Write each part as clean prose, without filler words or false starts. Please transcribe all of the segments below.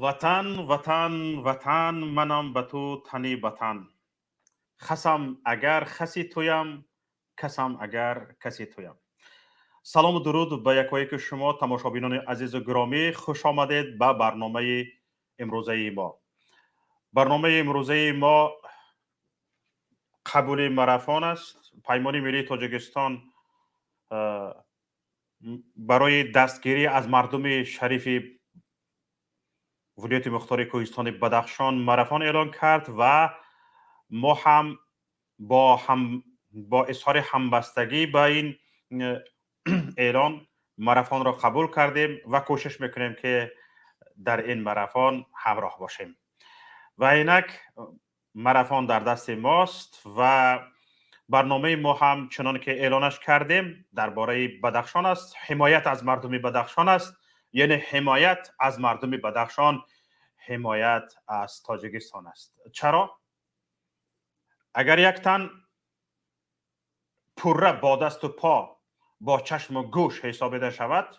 وطن وطن وطن منم به تو تنی وطن. خسم اگر خسی تویم، کسم اگر کسی تویم. سلام و درود به یک و یک شما تماشابینان عزیز و گرامی. خوش آمدید به برنامه امروزه ما. برنامه امروزه ما قبول ماراتن است. پیمان ملی تاجیکستان برای دستگیری از مردم شریف ولایت مختار کوهستان بدخشان ماراتن اعلان کرد و ما هم با اظهار همبستگی با این اعلان ماراتن را قبول کردیم و کوشش میکنیم که در این ماراتن همراه باشیم. و اینک ماراتن در دست ماست و برنامه ما هم چنان که اعلانش کردیم درباره بدخشان است. حمایت از مردم بدخشان است، یعنی حمایت از مردم بدخشان حمایت از تاجیکستان است. چرا؟ اگر یک تن پوره با دست و پا با چشم و گوش حسابیده شود،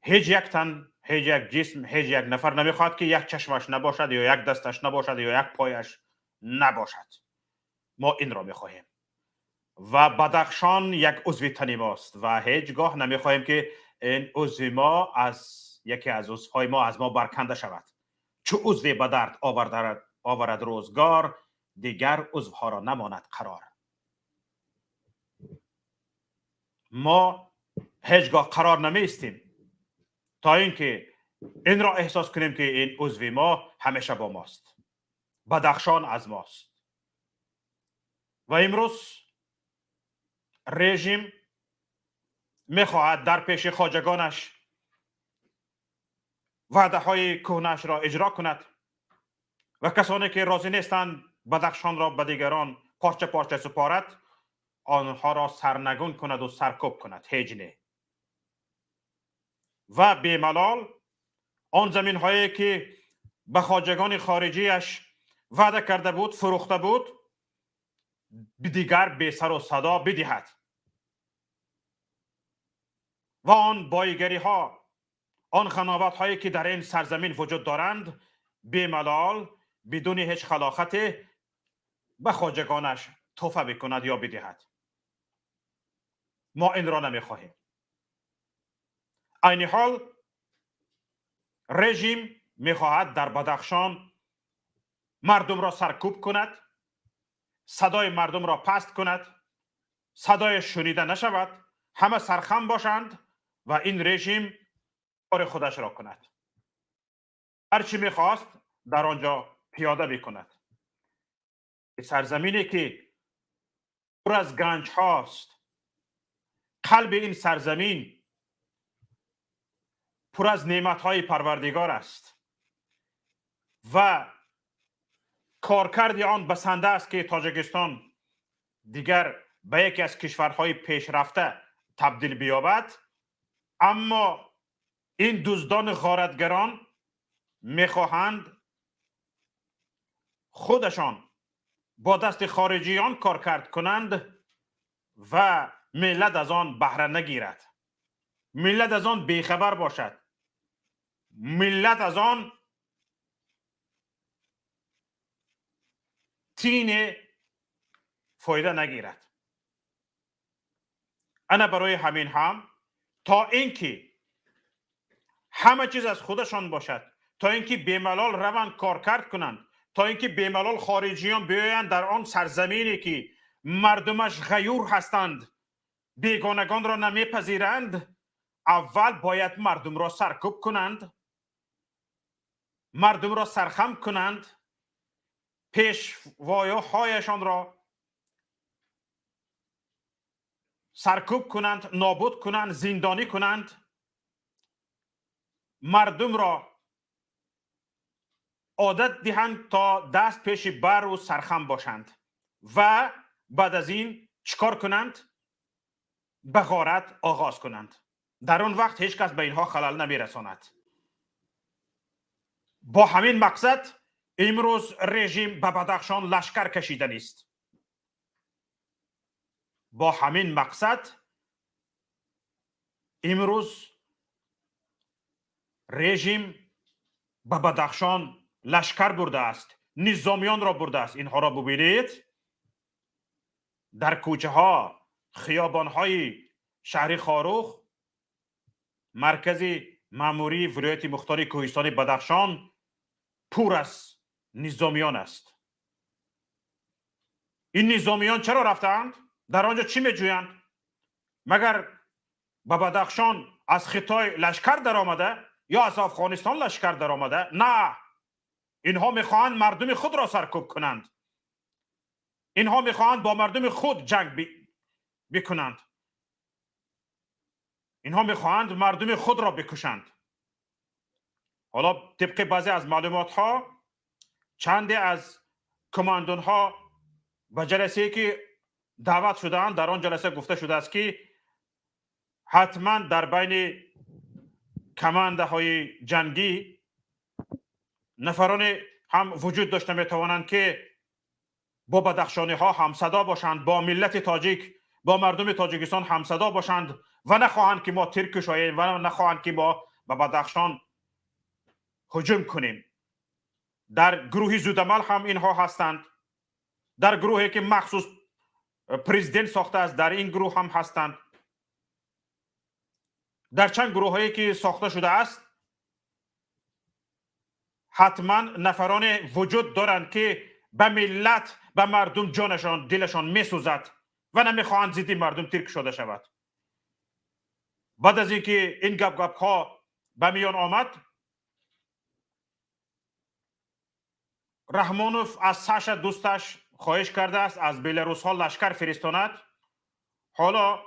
هیچ یک تن، هیچ یک جسم، هیچ یک نفر نمیخواد که یک چشمش نباشد یا یک دستش نباشد یا یک پایش نباشد. ما این را میخواهیم و بدخشان یک عضو تن ماست و هیچگاه نمیخواهیم که این عضو ما از یکی از عضوهای ما از ما برکنده شود. چو عضو به درد آورد روزگار، دیگر عضوها را نماند قرار. ما هیچگاه قرار نمیستیم تا اینکه این را احساس کنیم که این عضو ما همیشه با ماست. بدخشان از ماست. و امروز رژیم میخواهد در پیش خواجگانش وعده های کهنه‌اش را اجرا کند و کسانی که راضی نیستند بدخشان را به دیگران پارچه پارچه سپارد، آنها را سرنگون کند و سرکوب کند. هیچ نه. و بیملال آن زمین هایی که به خواجگان خارجیش وعده کرده بود، فروخته بود، دیگر به سر و صدا بدهد و آن بایگری ها، آن خناوت هایی که در این سرزمین وجود دارند، بیملال بدون هیچ خلاقتی به خواجگانش تحفه بکند یا بدهد. ما این را نمیخواهیم. عین حال رژیم میخواهد در بدخشان مردم را سرکوب کند، صدای مردم را پست کند، صدای شنیده نشود، همه سرخم باشند و این رژیم کار خودش را کند. هرچی میخواست در آنجا پیاده بکند. سرزمینی که پر از گنج هاست، قلب این سرزمین پر از نعمت های پروردگار است و کارکرد آن بسنده است که تاجیکستان دیگر به یکی از کشورهای پیشرفته تبدیل بیابد. اما این دزدان غارتگران میخواهند خودشان با دست خارجیان کارکرد کنند و ملت از آن بهره نگیرد، ملت از آن بیخبر باشد، ملت از آن تین فایده نگیرد. انا برای همین هم تا اینکه همه چیز از خودشان باشد، تا اینکه بیملال روند کارکرد کنند، تا اینکه بیملال خارجیان بیایند در آن سرزمینی که مردمش غیور هستند بیگانگان را نمیپذیرند، اول باید مردم را سرکوب کنند، مردم را سرخم کنند، پیشوایه‌هایشان را سرکوب کنند، نابود کنند، زندانی کنند، مردم را عادت دهند تا دست پیش بر و سرخم باشند و بعد از این چیکار کنند؟ به غارت آغاز کنند. در اون وقت هیچ کس به اینها خلل نمیرساند. با همین مقصد امروز رژیم به بدخشان لشکر کشیده نیست. با همین مقصد امروز رژیم به بدخشان لشکر برده است، نظامیان را برده است. اینها را ببینید در کوچه ها، خیابان های شهر خاروخ، مرکز ماموری ولایت مختار کوهستان بدخشان پر از نظامیان است. این نظامیان چرا رفتند؟ در آنجا چی میجویند؟ مگر به بدخشان از خطای لشکر در آمده یا از افغانستان لشکر در آمده؟ نه، اینها میخواهند مردم خود را سرکوب کنند. اینها میخواهند با مردم خود جنگ بکنند. اینها میخواهند مردم خود را بکشند. حالا طبق بعضی از معلومات ها چند از کماندون ها به جلسه که دعوت شدند، در آن جلسه گفته شده است که حتما در بین کمانده های جنگی نفران هم وجود داشته میتوانند که با بدخشانی ها همصدا باشند، با ملت تاجیک، با مردم تاجیکستان همصدا باشند و نخواهند که ما ترک شویم و نخواهند که ما به بدخشان هجوم کنیم. در گروه زودعمل هم اینها هستند، در گروهی که مخصوص پرزیدنت ساخته است در این گروه هم هستند، در چند گروه هایی که ساخته شده است حتما نفران وجود دارند که به ملت، به مردم جانشان، دلشان میسوزد و نمیخواهند زیدی مردم ترک شده شود. بعد از اینکه این گپ ها به میان آمد، رحمانوف از ساشا دوستش خواهش کرده است از بلاروس ها لشکر فرستاند. حالا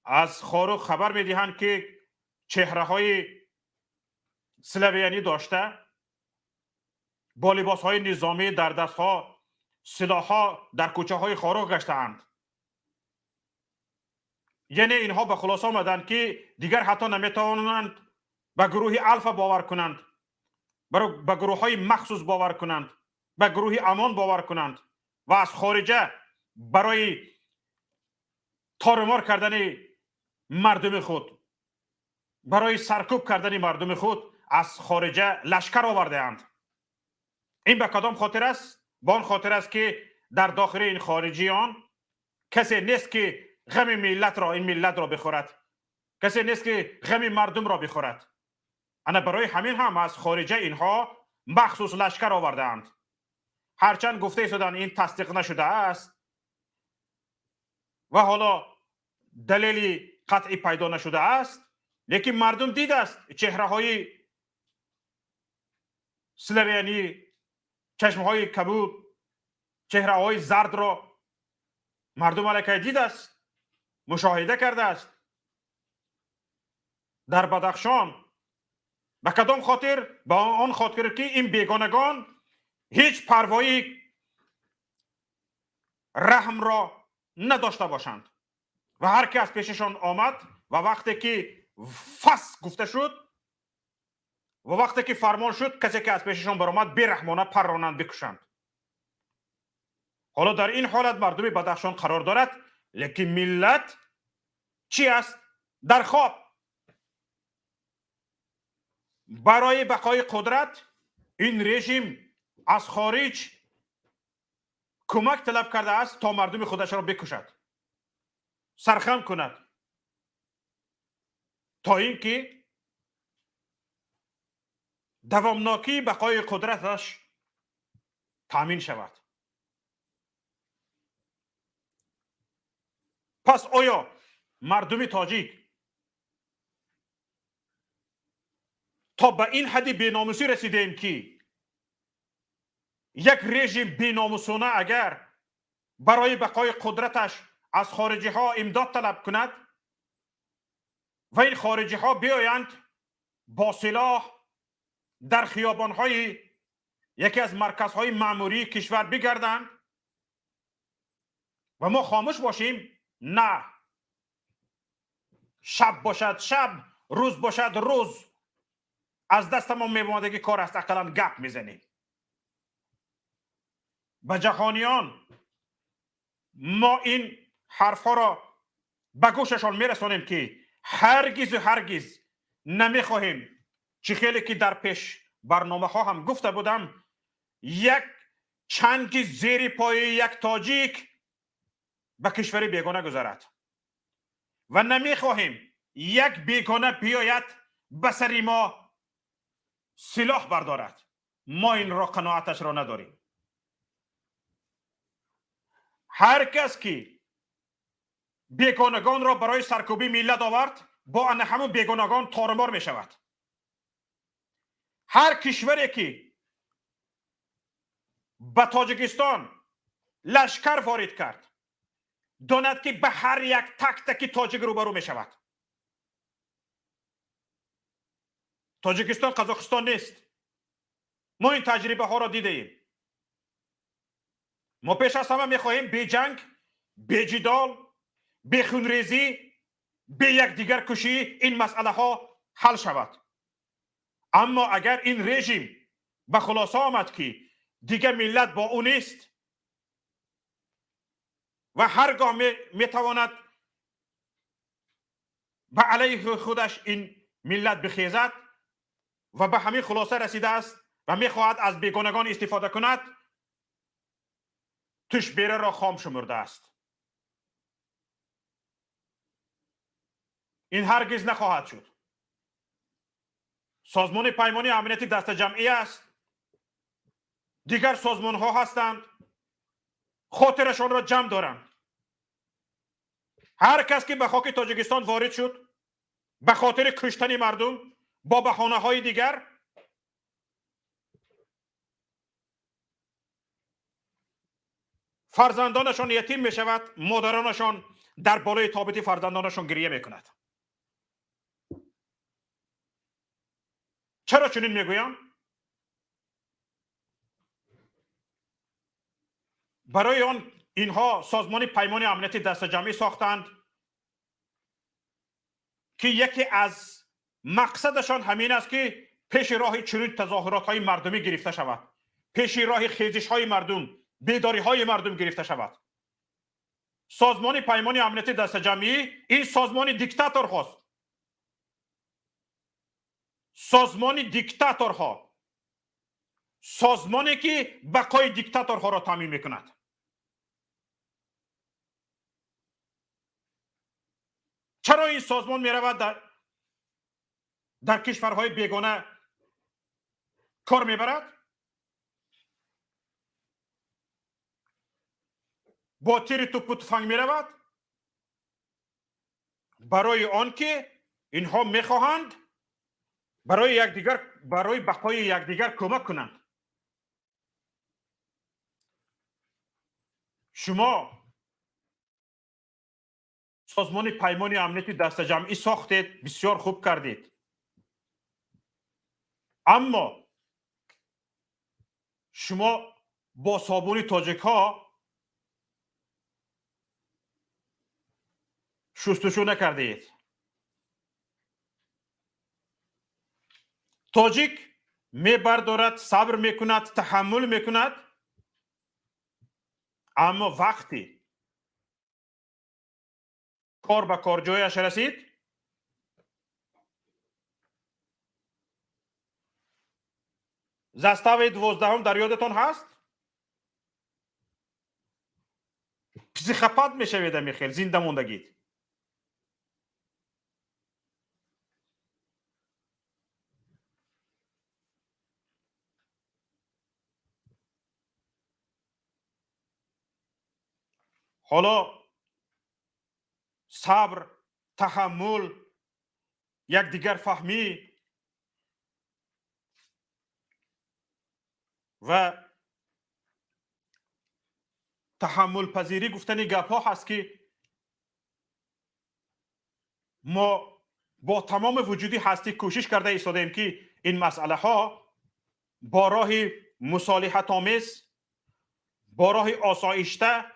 از خاروخ خبر میدهند که چهره های سلاویانی داشته، با لباس های نظامی در دست ها، سلاح ها در کوچه های خاروخ گشتند. یعنی اینها به خلاصه آمدند که دیگر حتی نمیتوانند به گروه الفا باور کنند، به گروه های مخصوص باور کنند، به گروه امان باور کنند و از خارجه برای تارمار کردن مردم خود، برای سرکوب کردن مردم خود از خارجه لشکر آورده اند. این به کدام خاطر است؟ با آن خاطر است که در داخل این خارجیان کسی نیست که غم ملت را، این ملت را بخورد، کسی نیست که غم مردم را بخورد. انا برای همین هم از خارجه اینها مخصوص لشکر آورده اند. هرچند گفته شدن این تصدیق نشده است و حالا دلیلی قطعی پیدا نشده است، لیکن مردم دیده است چهره های سلاویانی، چشم های کبود، چهره های زرد را مردم علیه دیده است، مشاهده کرده است. در بدخشان به کدام خاطر؟ به آن خاطر که این بیگانگان هیچ پروایی رحم را نداشته باشند و هر که از پیششان آمد و وقتی که فس گفته شد و وقتی که فرمان شد کسی که از پیششان برآمد بیرحمانه پرانند، بکشند. حالا در این حالت مردم بدخشان قرار دارد، لیکن ملت چی است؟ در خواب. برای بقای قدرت این رژیم از خارج کمک طلب کرده است تا مردم خودش را بکشد، سرخم کند، تا اینکه دوامناکی بقای قدرتش تامین شود. پس آیا مردم تاجیک تا به این حدی بی‌ناموسی رسیدیم که یک رژیم بی‌ناموسانه اگر برای بقای قدرتش از خارجی ها امداد طلب کند و این خارجی ها بیایند با سلاح در خیابان های یکی از مرکزهای ماموری کشور بگردند و ما خاموش باشیم؟ نه. شب باشد شب، روز باشد روز، از دست ما میماندگی کار است، اقلا گپ میزنیم. به جهانیان ما این حرف ها را به گوششان میرسانیم که هرگز و هرگز نمیخواهیم چه خیلی که در پیش برنامه ها هم گفته بودم، یک چنگ زیر پای یک تاجیک به کشور بیگانه گذارد و نمیخواهیم یک بیگانه بیاید به سر ما سلاح بردارد. ما این را قناعتش را نداریم. هر کس که بیگانگان را برای سرکوبی ملت آورد، با آن همون بیگانگان تارمار می شود. هر کشوری که به تاجیکستان لشکر وارد کرد، داند که به هر یک تک تک تاجیک روبرو می شود. تاجیکستان قزاقستان نیست. ما این تجربه ها را دیده ایم. ما پیش از همه می خواهیم بی جنگ، بی جدال، بی خونریزی، بی یک دیگر کشی این مسئله ها حل شود. اما اگر این رژیم به خلاصه آمد که دیگر ملت با او نیست و هرگاه می تواند به علیه خودش این ملت بخیزد و به همین خلاصه رسیده است و می خواهد از بیگانگان استفاده کند، توش بیره را خام شمرده است. این هرگز نخواهد شد. سازمان پیمانی امنیتی دست جمعی است. دیگر سازمان ها هستند، خاطرشان را جمع دارند. هر کس که به خاک تاجیکستان وارد شد به خاطر کشتن مردم با بهانه های دیگر، فرزندانشان یتیم می شود، مادرانشان در بالای تابوت فرزندانشان گریه می کند. چرا چنین می گویم؟ برای آن اینها سازمان پیمان امنیتی دست جمعی ساختند که یکی از مقصدشان همین است که پیش راه چنین تظاهرات های مردمی گرفته شود، پیش راه خیزش های مردم، بیداری های مردم گرفته شود. سازمان پیمان امنیتی دست جمعی این سازمان دیکتاتور هاست. سازمان دیکتاتورها، سازمانی که بقای دیکتاتورها را تامین میکند. چرا این سازمان میرود در کشورهای بیگانه کار میبرد؟ با تیر توپ و تفنگ میرود برای آنکه اینها میخواهند برای بقای یکدیگر کمک کنند. شما سازمان پیمان امنیتی دست جمعی ساختید، بسیار خوب کردید، اما شما با صابون تاجیک ها شستشو نکردید. تاجیک میبردارد، صبر میکند، تحمل میکند، اما وقتی کار به کار جایش رسید زستاوی 12 در یادتان هست؟ پسیخپات میشوید میخیل زنده موندگید. حالا صبر، تحمل، یکدیگر فهمی و تحمل پذیری گفتن گپ ها هست که ما با تمام وجودی هستی کوشش کرده ایستادیم که این مسئله ها با راه مصالحت آمیز، با راه آسایشته،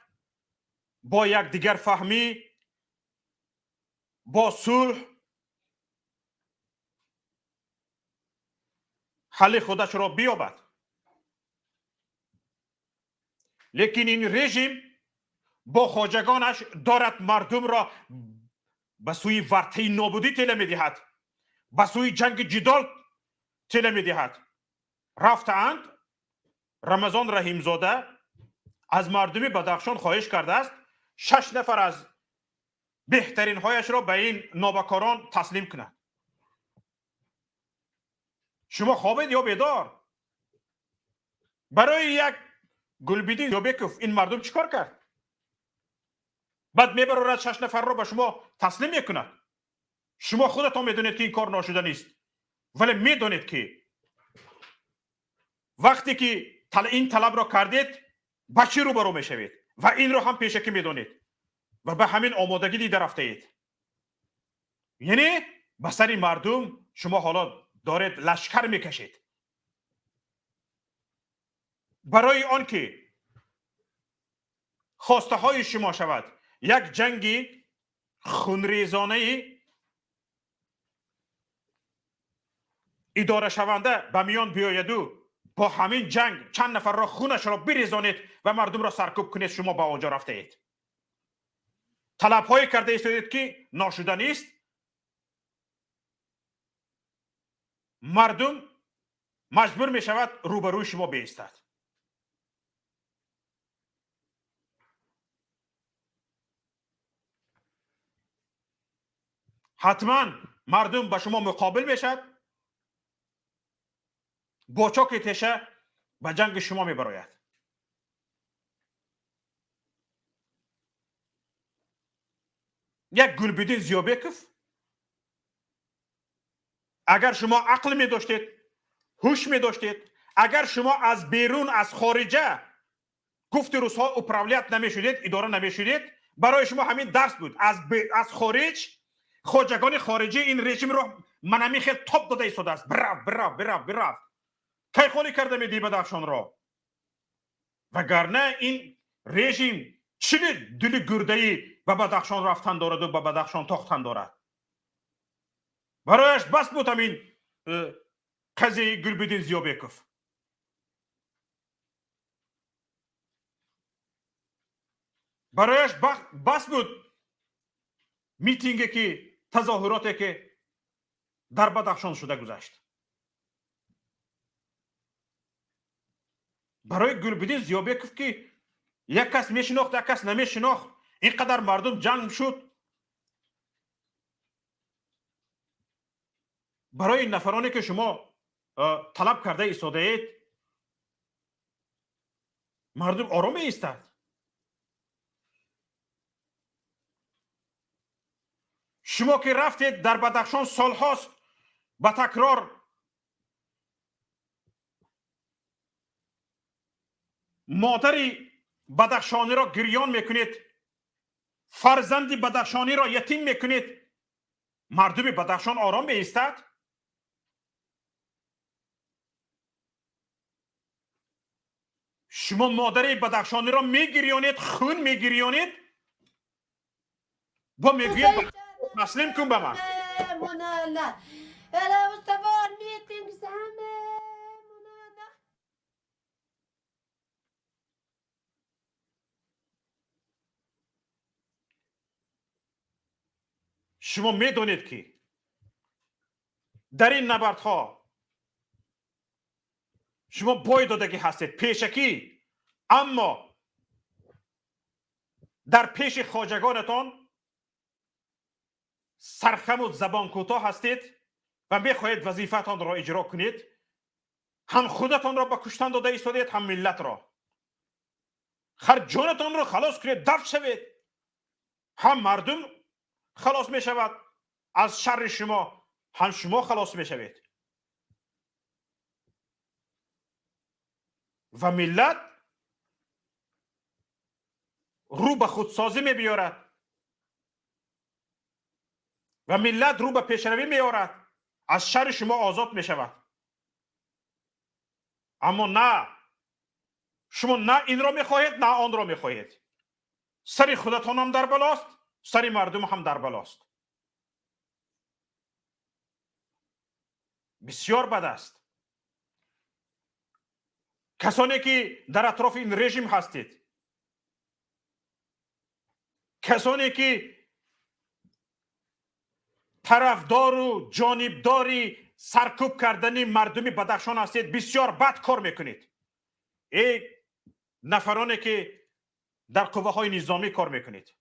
با یکدیگر فهمی، با صلح حل خودش را بیابد. لیکن این رژیم با خواجگانش دارد مردم را به سوی ورطه نابودی تله میدهد، به سوی جنگ جدال تله میدهد. рафтаанд. рамазон раҳимзода аз мардуми Бадахшон хоҳиш кардааст 6 нафар аз беҳтаринҳояшро ба ин нобакорон таслим кунад. шумо хобед ё бедор? барои як Гулбидин Ёбеков ин мардум чӣ кор кард? баъд мебарорад 6 нафарро ба шумо таслим мекунад. шумо худатон медонед ки ин кор ношуда нест, вале медонед ки вақте ки ин талабро кардед ба чӣ рӯбарӯ мешавед ва инро ҳам пешакӣ медонед ва ба ҳамин омодагӣ дида рафтаед. яъне ба сари мардум шумо ҳоло доред лашкар мекашед барои он ки хостаҳои шумо шавад як ҷанги хунрезонаи идорашаванда ба миён биёяду бо ҳамин ҷанг чанд нафарро хунашро бирезонед ва мардумро саркӯб кунед. шумо ба онҷо рафтаед, талабҳое карда истодед ки ношуда нест. мардум маҷбур мешавад рӯбарӯи шумо баистад. ҳатман мардум ба шумо муқобил мешавад, бо чоки теша ба ҷанги шумо мебарояд. як Гулбидин Зиёбеков агар шумо ақл медоштед, ҳуш медоштед, агар шумо аз берун аз хориҷа гуфти рӯзҳо управлят намешудед, идора намешудед, барои шумо ҳамин дарс буд. аз хориҷ хоҷагони хориҷӣ ин режимро манами хел топ дода истодааст. бирав кай холӣ карда медиҳи Бадахшонро? вагарна ин режим чили дили гурдаӣ ба Бадахшон рафтан дораду ба Бадахшон тохтан дорад? барояш бас буд ҳамин қазияи Гулбидин Зиёбеков. барояш бас буд митинге ки тазоҳуроте ки дар Бадахшон шуда гузашт. барои Гулбидин Зиёбеков ки як кас мешинохт, як кас намешинохт, ин қадар мардум ҷанг шуд. барои нафароне ки шумо талаб карда истодаед, мардум ором меистад. шумо ки рафтед дар Бадахшон солҳост ба такрор модари Бадахшониро гирён мекунед, фарзанди Бадахшониро ятим мекунед, мардуми Бадахшон ором меистад? шумо модари Бадахшониро мегирёнед, хун мегирёнед, бо мегӯед таслим кун ба ман. шумо медонед ки дар ин набардҳо шумо бой додагӣ ҳастед, пешакӣ, аммо дар пеши хоҷагонатон сархаму забонкӯтоҳ ҳастед ва мехоҳед вазифаатонро иҷро кунед. ҳам худатонро ба куштан дода истодед, ҳам миллатро. хар ҷонатонро халос кунед, дафт шавед, ҳам мардум халос мешавад аз шарри шумо, ҳам шумо халос мешавед ва миллат рӯ ба худсозӣ мебиёрад ва миллат рӯ ба пешравӣ меорад, аз шарри шумо озод мешавад. аммо на, шумо на инро мехоҳед, на онро мехоҳед. сари худатон ҳам дар балост, сари мардум ҳам дар балост. бисёр бад аст. касоне ки дар атрофи ин режим ҳастед, касоне ки тарафдору ҷонибдори سرکوب کردن مردم بدخشان هستید، بسیار بد کار میکنید. این نفرانی که در قوه های نظامی کار میکنید،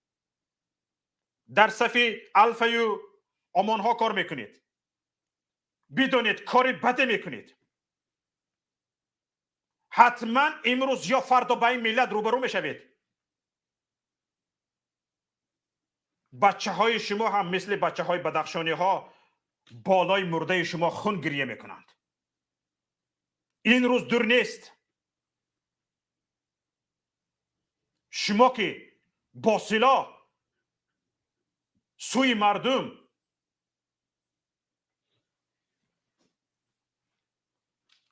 در صف الفیو آمان ها کار میکنید، بدونید کار بده میکنید. حتما امروز یا فردا با این ملت روبرو میشوید. بچه های شما هم مثل بچه های بدخشانی ها بالای مرده شما خون گریه میکنند. این روز دور نیست. شما که با سلاح سوی مردم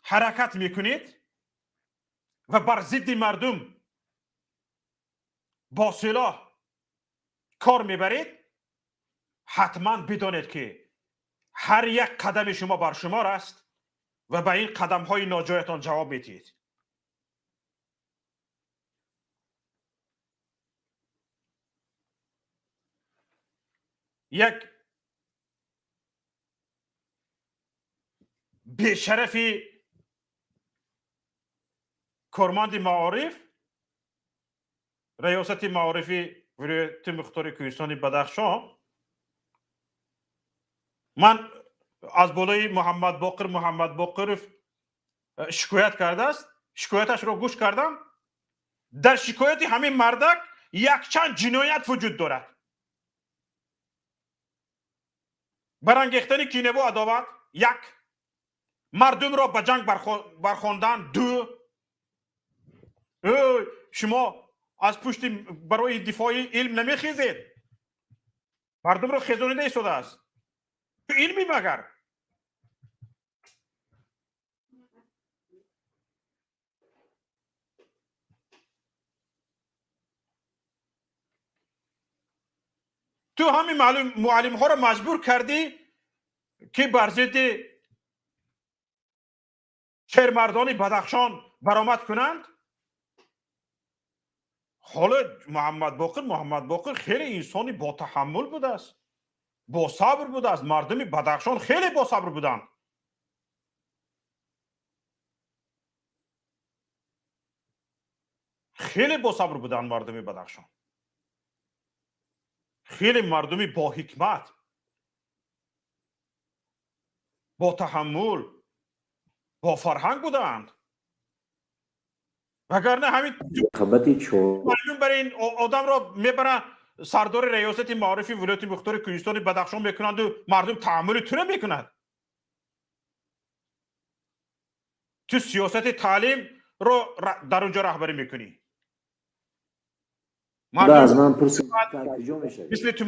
حرکت میکنید و بر ضد مردم با سلاح کار میبرید، حتما بدانید که هر یک قدم شما بر شمار است و به این قدم های ناجایتان جواب میدید. یک بیشرفی کارمند معارف ریاست معارفی ولایت مختار کوهستان بدخشان، من از بالای محمد باقر شکایت کرده است، شکایتش را گوش کردم. در شکایت همین مردک یک چند جنایت وجود دارد. برانگیختن کینه و عداوت یک، مردم را به جنگ برخواندن دو. شما از پشت برای دفاع علم نمیخیزید، مردم را خیزانیده ایستاده است. تو علمی مگر؟ تو همین معلم ها را مجبور کردی که بر ضد شهرمردان بدخشان برآمد کنند. حالا محمد باقر خیلی انسانی با تحمل بوده است، با صبر بوده است. مردم بدخشان خیلی با صبر بودند. خیلی با صبر بودند مردم بدخشان. خیلی مردمی با حکمت، با تحمل، با فرهنگ بودند. وگرنه همین معلوم برای این آدم را میبرن سردار ریاست معارفی ولایت مختار کوهستان بدخشان میکنند و مردم تحمل تو نمیکنند. تو سیاست تعلیم رو در اونجا رهبری میکنی. از من پرسید مثل تو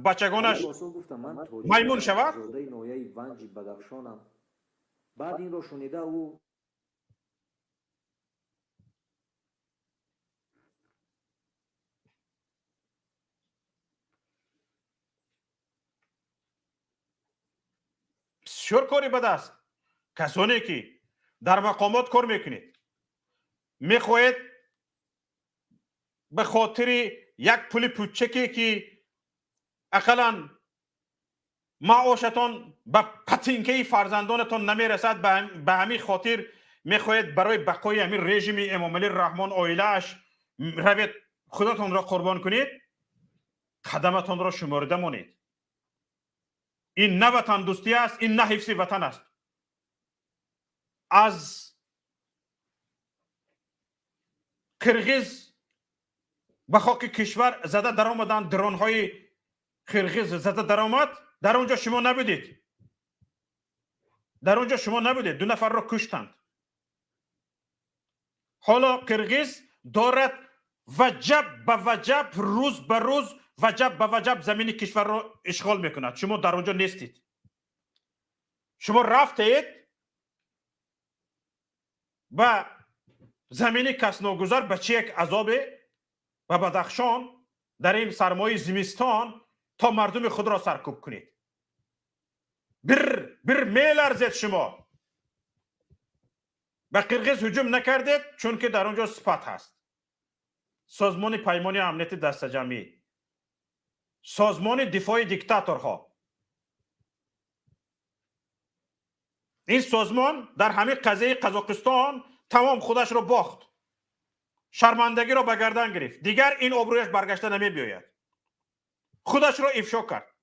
بچگانش میمون شود. بعد این رو شنیده او بسیار کاری بد است. کسانی که در مقامات کار میکنید میخواهید به خاطر یک پول پوچکی که اقلا معاشتان به پتینکه فرزندانتان نمیرسد، به همین خاطر میخواهید برای بقای همین رژیم امام علی رحمان آیله‌اش روید خودتان را قربان کنید. قدمتان را شمارده مانید. این نه وطن دوستی است، این نه حفظ وطن است. از قرغیز به خاک کشور زده در آمدن، درون های قرغیز زده در آمد. در اونجا شما نبودید. در اونجا شما نبودید. 2 نفر را کشتند. حالا قرغیز دارد وجب به وجب، روز به روز، وجب به وجب زمین کشور را اشغال میکند. شما در اونجا نیستید. شما رفتید و زمین کس ناگذار به چه یک عذاب و بدخشان در این سرمای زمستان تا مردم خود را سرکوب کنید. بر میلرزید. شما به قرغیز هجوم نکردید چون که در اونجا سپات هست. سازمان پیمان امنیت دست جمعی، سازمان دفاع دیکتاتورها، این سازمان در همین قضیه قزاقستان تمام خودش رو باخت، شرمندگی رو به گردن گرفت، دیگر این آبرویش برگشته نمی بیاید، خودش رو افشا کرد.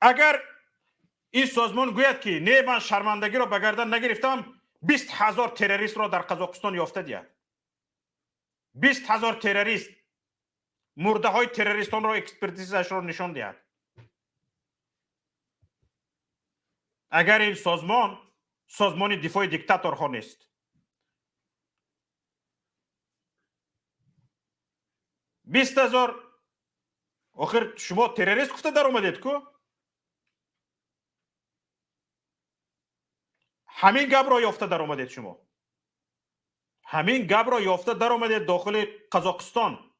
اگر این سازمان گوید که نه من شرمندگی رو به گردن نگرفتم، 20,000 تروریست را در قزاقستان یافته دید. 20,000 تروریست، مرده های تروریستان را اکسپرتیزش را نشان دهد. اگر این سازمان دفاع دیکتاتورها نیست، 20,000 آخر شما تروریست گفته در اومدید کو؟ همین گپ را یافته در اومدید شما، همین گپ را یافته در اومدید داخل قزاقستان،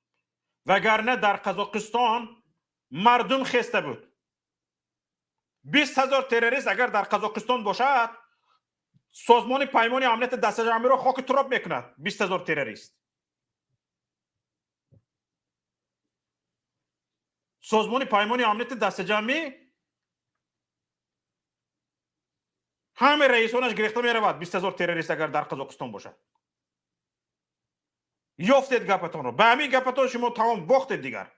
وگرنه در قزاقستان مردم خسته بود. 20,000 تروریست اگر در قزاقستان باشد، سازمان پیمان امنیت دست جمعی را خاک تراب میکند. 20,000 تروریست، سازمان پیمان امنیت دست جمعی همه رئیسانش گرفته میرود. 20,000 تروریست اگر در قزاقستان باشد، یافتید گپتان رو. به همین گپتان شما تمام باختید، دیگر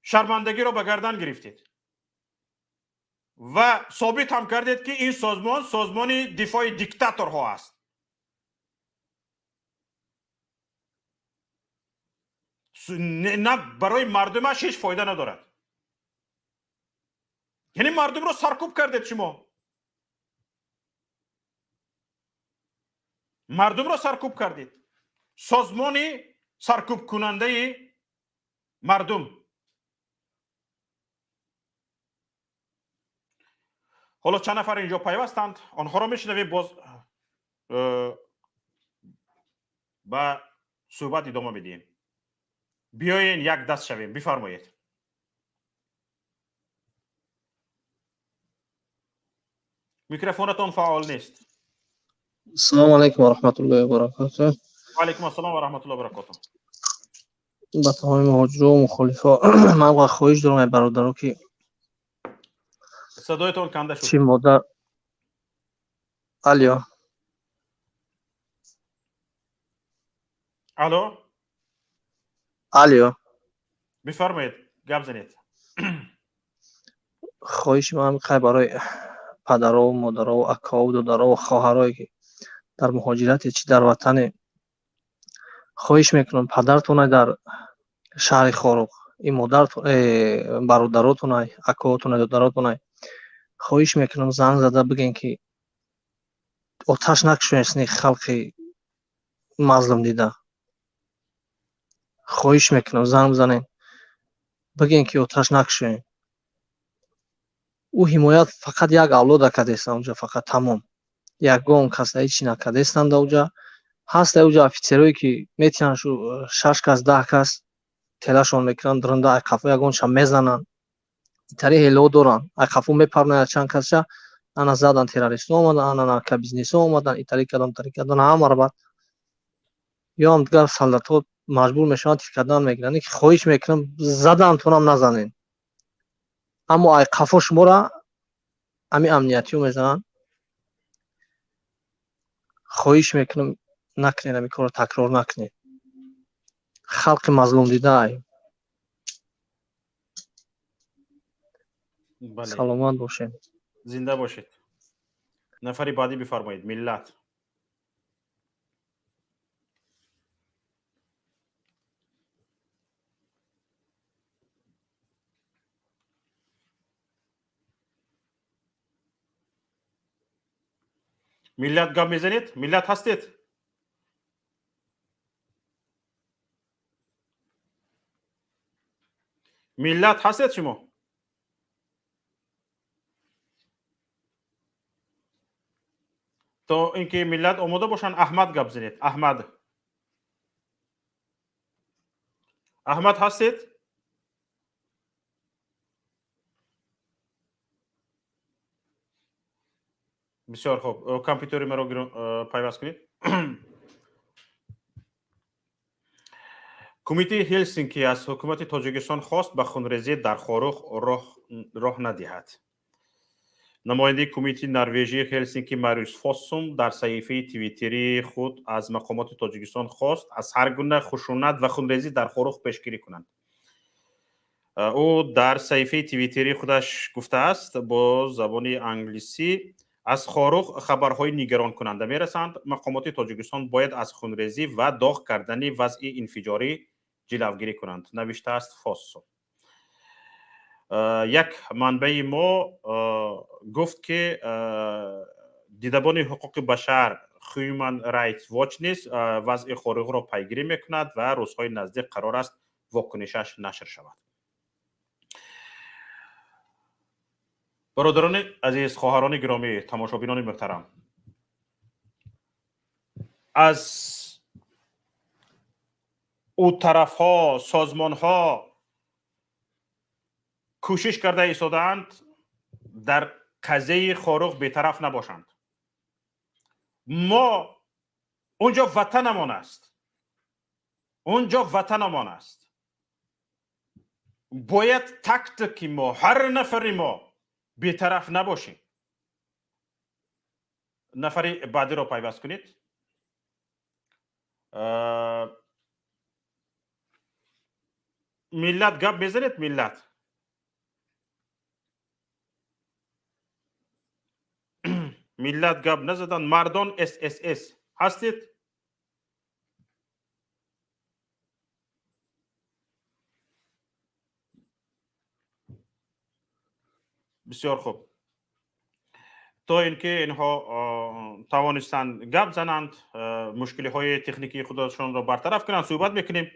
شرمندگی رو به گردن گرفتید و ثابت هم کردید که این سازمان دفاع دیکتاتورها است. نه برای مردمش هیچ فایده ندارد. یعنی مردم رو سرکوب کردید شما، مردم رو سرکوب کردید. سازمان سرکوب کننده مردم. حالا چند نفر اینجا پیوستند، آنها را میشنویم، باز با صحبت ادامه میدیم. بیاین یک دست شویم. بفرمایید. میکروفونتون فعال نیست. السلام علیکم و رحمت الله و برکاته. و علیکم السلام و رحمت الله و برکاته. با تمام مهاجران و مخالفا من با خواهش دارم برادران که صدایتون کنده شد. چی مادر الو الو، الو بفرمایید، گپ زنید. خواهش من میخوای برای پدرها و مادرها و اکا و دادرها و خواهرایی که در مهاجرت چی در وطن، خواهش میکنم پدرتون در شهر خاروق، این مادرتون برادراتون اکاهاتون دادراتون خواهش میکنم زنگ زده بگین که آتش نکشونید خلق مظلوم دیده. خواهش میکنم زنگ بزنین بگین که آتش نکشونید. او حمایت فقط یک اولاد کردیست اونجا، فقط تمام یگان کس هیچی نکردیستند اونجا. هست اونجا افیسرایی که میتونن شو 6 کس 10 کس تلاشون میکنن درنده ای قفو یگانشان میزنن، اینطوری هلو دارن، ای قفو میپرنن چند کسشا انا زدن تروریست اومدن، انا که بیزنس اومدن، اینطوری کردن همه رو بعد یا هم دیگر سلطات مجبور میشن تیر کردن میگیرن. که خواهش میکنم زدن تونم نزنین، اما ای قفو شما را امی امنیتی میزنن. خواهش میکنم نکنین، امی کار تکرار نکنین. خلق مظلوم دیده ای. بله، سلامت باشین. زنده باشید. نفری بعدی بفرمایید. ملت. ملت گپ میزنید؟ ملت هستید؟ ملت هستید شما؟ تا اینکه ملت آماده باشن احمد گپ زنید. احمد هستید؟ بسیار خوب. کامپیوتر مرا پیوست کنید. کمیته هلسینکی از حکومت تاجیکستان خواست به خونریزی در خاروخ راه ندهد. نماینده کمیته نروژی هلسینکی ماریوس فاسوم در صحیفه توییتری خود از مقامات تاجیکستان خواست از هر گونه خشونت و خونریزی در خاروخ پیشگیری کنند. او در صحیفه توییتری خودش گفته است با زبان انگلیسی از خاروخ خبرهای نگران کننده میرسند. مقامات تاجیکستان باید از خونریزی و داغ کردن وضع انفجاری جلوگیری کنند، نوشته است فاسو. یک منبع ما گفت که دیدبان حقوق بشر هیومن رایتس واچ نیز وضع خاروخ را پیگیری میکند و روزهای نزدیک قرار است واکنشش نشر شود. برادران عزیز، خواهران گرامی، تماشابینان محترم، از او طرف ها، سازمان ها کوشش کرده ایستادند در قضیه خاروخ بی‌طرف نباشند. ما اونجا وطنمان است، اونجا وطنمان است. باید تک تک ما، هر نفر ما بی‌طرف نباشیم. نفر بعدی را پیوست کنید. ملت گپ بزنید. ملت گپ نزدن. مردان اس هستید؟ بسیار خوب. تا اینکه اینها توانستند گپ زنند، مشکلی های تکنیکی خودشان را برطرف کنند، صحبت میکنیم.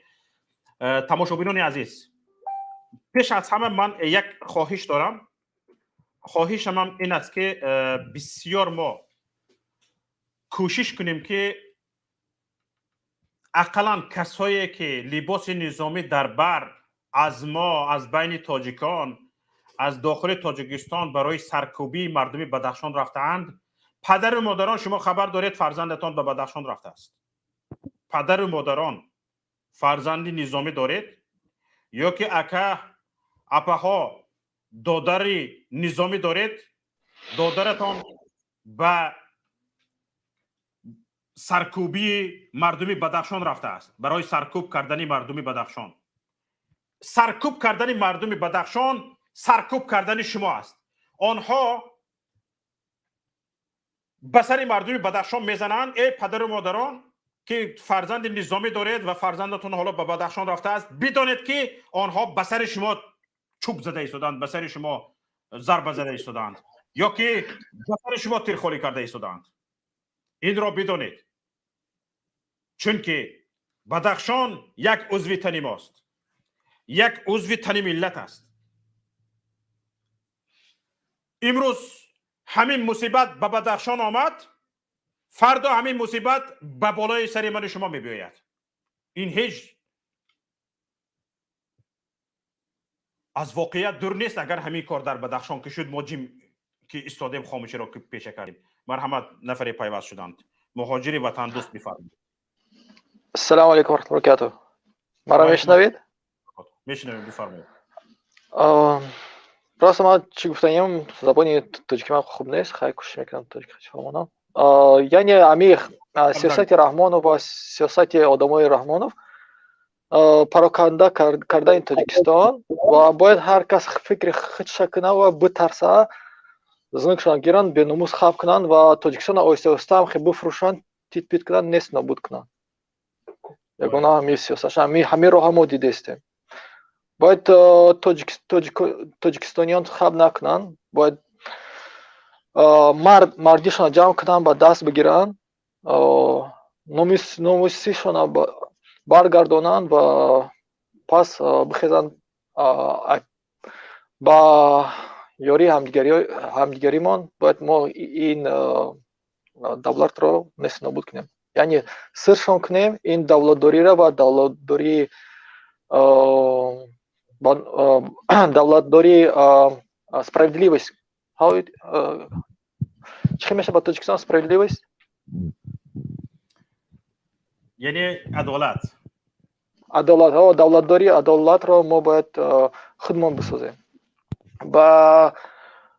تماشابینان عزیز، پیش از همه من یک خواهش دارم. خواهشم هم این است که بسیار ما کوشش کنیم که اقلا کسایی که لباس نظامی در بر از ما، از بین تاجیکان، از داخل تاجیکستان برای سرکوبی مردم بدخشان رفتند. پدر و مادران، شما خبر دارید فرزندتان به بدخشان رفته است. پدر و مادران فرزند نظامی دارید یا که اپاها دادر نظامی دارید، دادرتان به سرکوبی مردم بدخشان رفته است، برای سرکوب کردن مردم بدخشان. سرکوب کردن مردم بدخشان سرکوب کردن شما است. آنها به سر مردم بدخشان میزنند. ای پدر و مادران که فرزند نظامی دارید و فرزندتون حالا به بدخشان رفته است، بدانید که آنها به سر شما چوب زده ایستادند، به سر شما ضربه زده ایستادند، یا که به سر شما تیرخوری کرده ایستادند. این را بدانید، چون که بدخشان یک عضو تن ماست، یک عضو تن ملت است. امروز همین مصیبت به بدخشان آمد، فردا همین مصیبت به بالای سر من شما میباید. این هیچ از واقعیت دور نیست. اگر همین کار در بدخشان که شد، ما جیم که استادیم خاموشی را که پیشه کردیم. مرحمت نفری پیوست شدند. مهاجری وطن دوست بفرمایید. السلام علیکم و رحمت الله و برکاته. مرا میشنوید؟ میشنویم، بفرمایید. راست ما چی گفتم، زبانی تاجیکی من خوب نیست، خیلی کوشش میکنم تاجیکی فهمونم. یعنی عمیق سیاست رحمانов و سیاست آدمای رحمانов پراکنده کرده این تاجیکستان و باید هر کس فکر خودش کنه و بترسه، زنگشان گیرن، به نموز خواب کنن و تاجیکستان آیسته آیسته هم خیلی بفروشن، تیت پیت کنن، نیست نابود کنن. یگانه همین سیاست، همین راه ما دیده استیم. باید تاجیکستانیان خواب نکنن، باید مردیشان جمع کنن، با دست بگیرن، نومیسیشان برگردانن و پس بخیزن با یاری همدیگری من باید ما این دولت را نیست نابود کنیم. یعنی سرشان کنیم این دولتداری را و دولتداری справедливость. چی میشه با تاجیکستان справедливость؟ یعنی عدالت. адолатҳо давлатдории адолатро мо бояд худмон бисозем. ба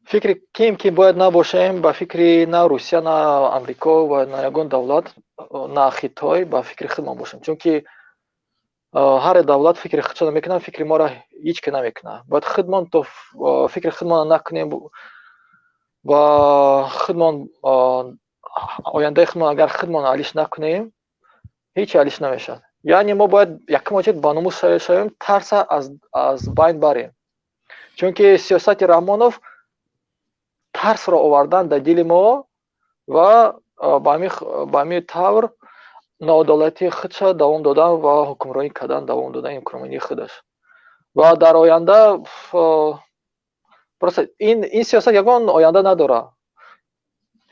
фикри ким бояд набошем, ба фикри на Русия, на Амрико ва на ягон давлат, на Хитой, ба фикри худмон бошем. Чунки ҳар давлат фикри худшона мекунад, фикри моро ҳеч ки намекунад. Бояд худмон то фикри худмон накунем ва худмон ояндаи худмон агар худмон алиш накунем, ҳеч алиш намешавад. яъне мо бояд якум очид ба номус шавем, тарса аз байн барем. Чунки сиёсати Раҳмонов тарсро овардан дар дили мо ва ба ҳамин тавр ноадолатии худша давом додан ва ҳукмронӣ кардан давом додан имконоти худаш. ва дар оянда просто ин сиёсат ягон оянда надорад.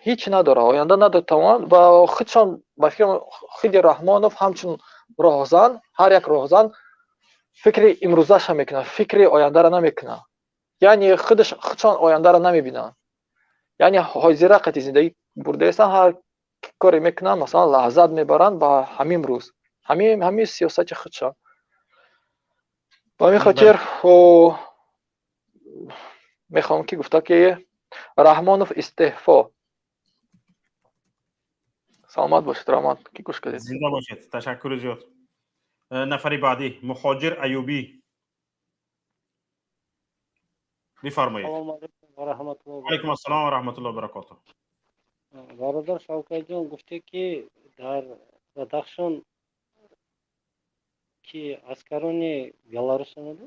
ҳеч надорад. Оянда надотавонад ва худшон ба фикри худи Раҳмонов ҳамчун роҳзан, ҳар як роҳзан фикри имрӯзаша мекунад, фикри ояндаро намекунад. яъне худшон ояндаро намебинанд. яъне ҳозира қати зиндагӣ бурдаестанд, ҳар коре мекунанд, масалан лаззат мебаранд ба ҳамин рӯз. ҳамин сиёсати худшон. ба ҳамин хотир мехоҳам ки гуфта ки Раҳмонов истеъфо. саломат бошед Раҳмон, ки гӯш кардед. зинда бошед. Ташаккури зиёд. нафари баъдӣ Мухоҷир Аюбӣ, бифармоед. алайкум ассалом ва раҳматуллоҳи ва баракатуҳ. бародар Шавкатҷон гуфте ки дар Бадахшон ки аскарони Беларус омаду?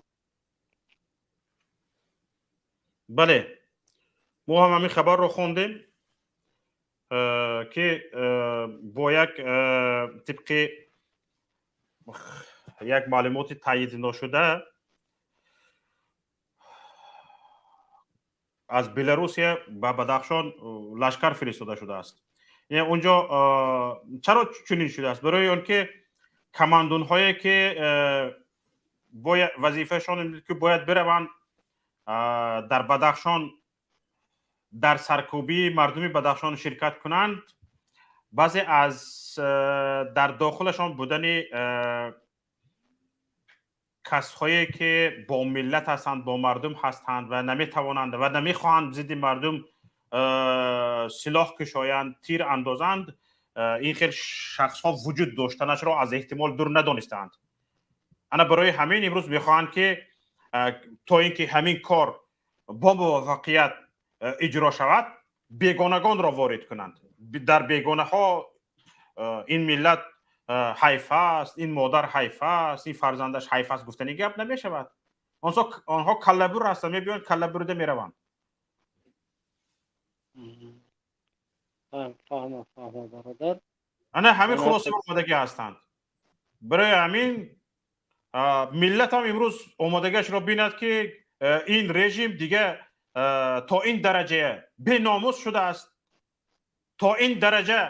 бале, мо ҳам ҳамин хабарро хондем ки бо як тибқи як маълумоти таъйидношуда аз Беларусия ба Бадахшон лашкар фиристода шудааст. яъне унҷо чаро чунин шудааст? барои он ки командунҳое ки вазифаашон ки бояд бираванд дар Бадахшон дар саркӯбии мардуми Бадахшон ширкат кунанд, баъзе аз дар дохилашон будани касҳое ки бо миллат ҳастанд, бо мардум ҳастанд ва наметавонанд ва намехоҳанд зидди мардум силоҳ кушоянд, тир андозанд, ин хел шахсҳо вуҷуд доштанашро аз эҳтимол дур надонистаанд. ана барои ҳамин имрӯз мехоҳанд ки то ин ки ҳамин кор бо муваффақият иҷро шавад, бегонагонро ворид кунанд. дар бегонаҳо ин миллат ҳайф аст, ин модар ҳайф аст, ин фарзандаш ҳайф аст гуфтани гап намешавад. онҳо каллабур ҳастанд, мебиёнд каллабурда мераванд. фаҳма бародар. ана ҳамин хулоса омадагӣ ҳастанд. барои ҳамин миллат ҳам имрӯз омадагиашро бинад ки ин режим дига то ин дараҷа беномус шудааст, то ин дараҷа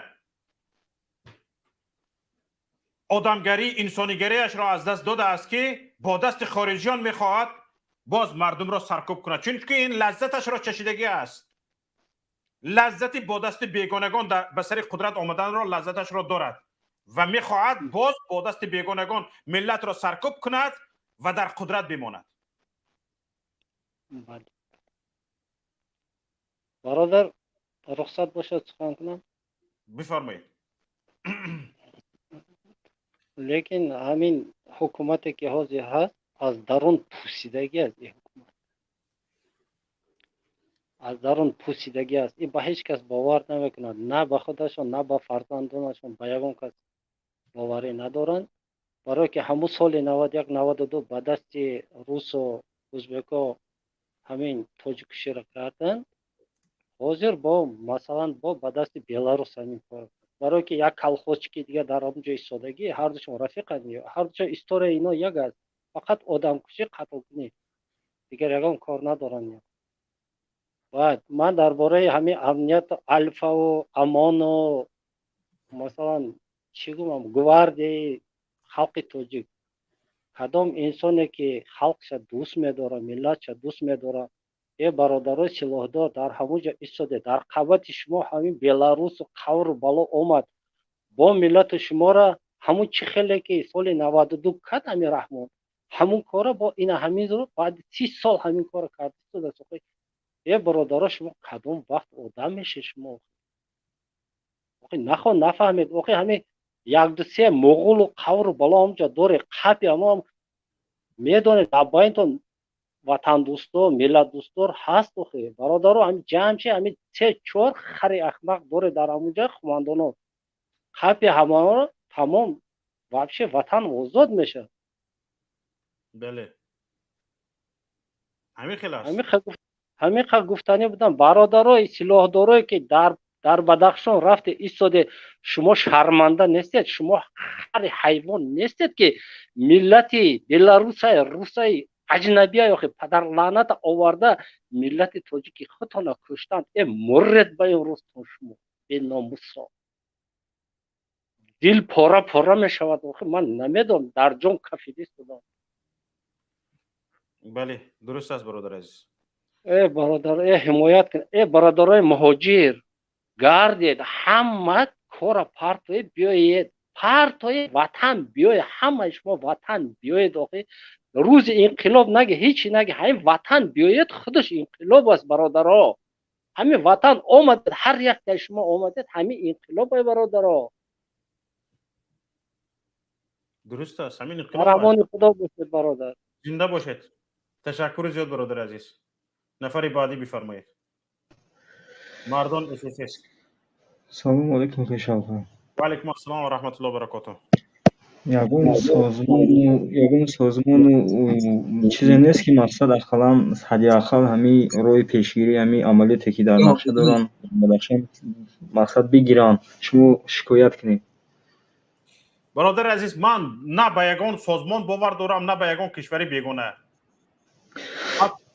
одамгарӣ, инсонигариашро аз даст додааст ки бо дасти хориҷиён мехоҳад боз мардумро саркӯб кунад. чунки ин лаззаташро чашидагӣ аст. лаззати бо дасти бегонагон ба сари қудрат омаданро лаззаташро дорад ва мехоҳад боз бо дасти бегонагон миллатро саркӯб кунад ва дар қудрат бимонад. бародар рухсат бошад сухан кунам? бифармоед. лекин ҳамин ҳукумате ки ҳозир ҳаст аз дарун пӯсидагӣ аст. ин ҳукумат аз дарун пӯсидагӣ аст. ин ба ҳеҷ кас бовар намекунад, на ба худашон, на ба фарзандонашон, ба ягон кас боварӣ надоранд. барое ки ҳамун соли 91-92 ба дасти русу ӯзбеко ҳамин тоҷикуширо карданд. ҳозир масалан ба дасти Беларус ҳамин кор. барое ки як колхозчики дига дар онҷо истодагӣ, ҳардушон рафиқанд, ҳардушон история ино як аст. фақат одамкушӣ, қатлкунӣ, дигар ягон кор надоранд. баъд ман дар бораи ҳамин амнияту алфаву амону масалан чӣ гумам гвардияи халқи тоҷик, кадом инсоне ки халқша дӯст медора, миллатша дӯст медора, бародарои силоҳдор дар ҳамунҷо истоде, дар қабати шумо ҳамин Беларусу қавру бало омад, бо миллату шуморо همون چی خیلی که سال 92 کرد امیر رحمان همون کارا با این همین رو بعد 30 سال همین کارو کرد تو ای برادرها شما کدوم وقت آدم میشه شما نخواه نفهمید همین یک دو سه مغول و قور بالا اونجا دور قپی اما میدونه نبایدتون وطن دوستو ملت دوستور هست برادرها همین جمع شه همین سه چهار خری اخمق دور در اونجا خماندانو قپی همه تمام вообще وطن آزاد میشه بله همین خیلی است همین گفتنی بودن برادرای سلاح دارایی که در بدخشان رفته ایستاده شما شرمنده نیستید شما هر حیوان نیستید که ملت بلاروسای روسای اجنبی های پدر لعنت آورده ملت تاجیک خودتان کشتند این مرد به امروز شما به ناموسا دل پاره می شود من نمیدونم در جان کفیدی شدم بله درست است برادر عزیز ای برادر ای حمایت کن ای برادرای مهاجر گردید همه کار پرتوی بیایید پرتوی وطن بیایید همه شما وطن بیایید روز انقلاب نگه هیچی نگه همین وطن بیایید خودش انقلاب است برادرها همین وطن آمد هر یک در شما آمدید همین انقلاب های برادرها درست است همین در انقلاب امان خدا باشید برادر زنده باشید تشکر زیاد برادر عزیز نفر بعدی بفرمایید مردان اساس Салом алейкум хешалха. و علیکم السلام و رحمت الله و برکاته Ягон созмону чизе нест ки мақсад ақалан ҳадди ақал ҳамин роҳи пешгирӣ ҳамин амалиёте ки дар нақша доранд бадахшон мақсад бигиранд шумо шикоят кунед برادر عزیز من نه به یگان سازمان باور دارم نه به یگان کشوری بیگانه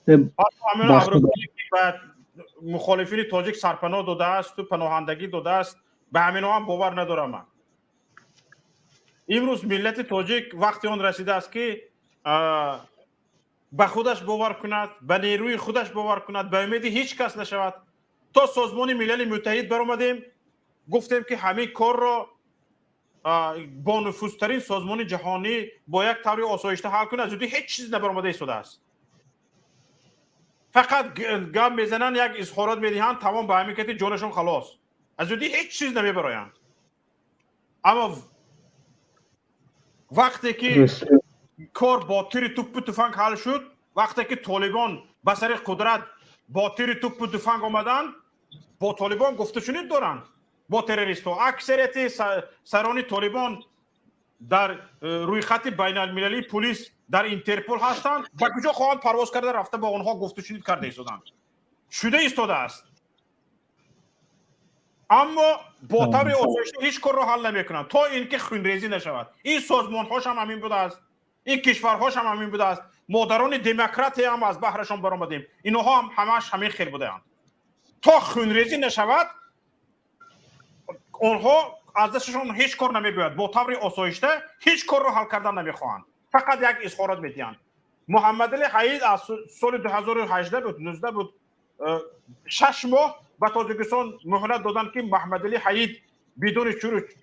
همین آمریکایی که به مخالفین تاجیک سرپناه داده است و پناهندگی داده است به همین هم باور ندارم من امروز ملت تاجیک وقتی آن رسیده است که به خودش باور کند به نیروی خودش باور کند به امید هیچ کس نشود تا سازمان ملل متحد برآمدیم گفتیم که همین کار را با نفوذترین سازمان جهانی با یک طور آسایشته حل کنه زودی هیچ چیز نبرآمده ایستاده است فقط گام میزنن یک اظهارات میدهند تمام به همین که جانشون خلاص از زودی هیچ چیز نمیبرایند اما وقتی که کار با تیر توپ و تفنگ حل شد وقتی که طالبان به سر قدرت با تیر توپ و تفنگ آمدن با طالبان گفته شنید دارند با تروریست ها اکثریت سران طالبان در روی خط بین المللی پلیس در اینترپل هستند به کجا خواهند پرواز کرده رفته با آنها گفته شنید کرده ایستادند شده ایستاده است اما با طور آسایشته هیچ کار را حل نمیکنند تا اینکه خونریزی نشود این سازمان هاش هم همین بوده است این کشورهاش هم همین بوده است مادران دموکراتی هم از بحرشان برآمدیم اینها هم همش همین خیر بوده اند تا خونریزی نشود آنها از دستشون هیچ کار نمیباید با طور آسایشته هیچ کار رو حل کردن نمیخواهند فقط یک اظهارات میدهند محمد علی حید از سال 2018 بود 19 بود 6 ماه به تاجیکستان مهلت دادند که محمد علی حید بدون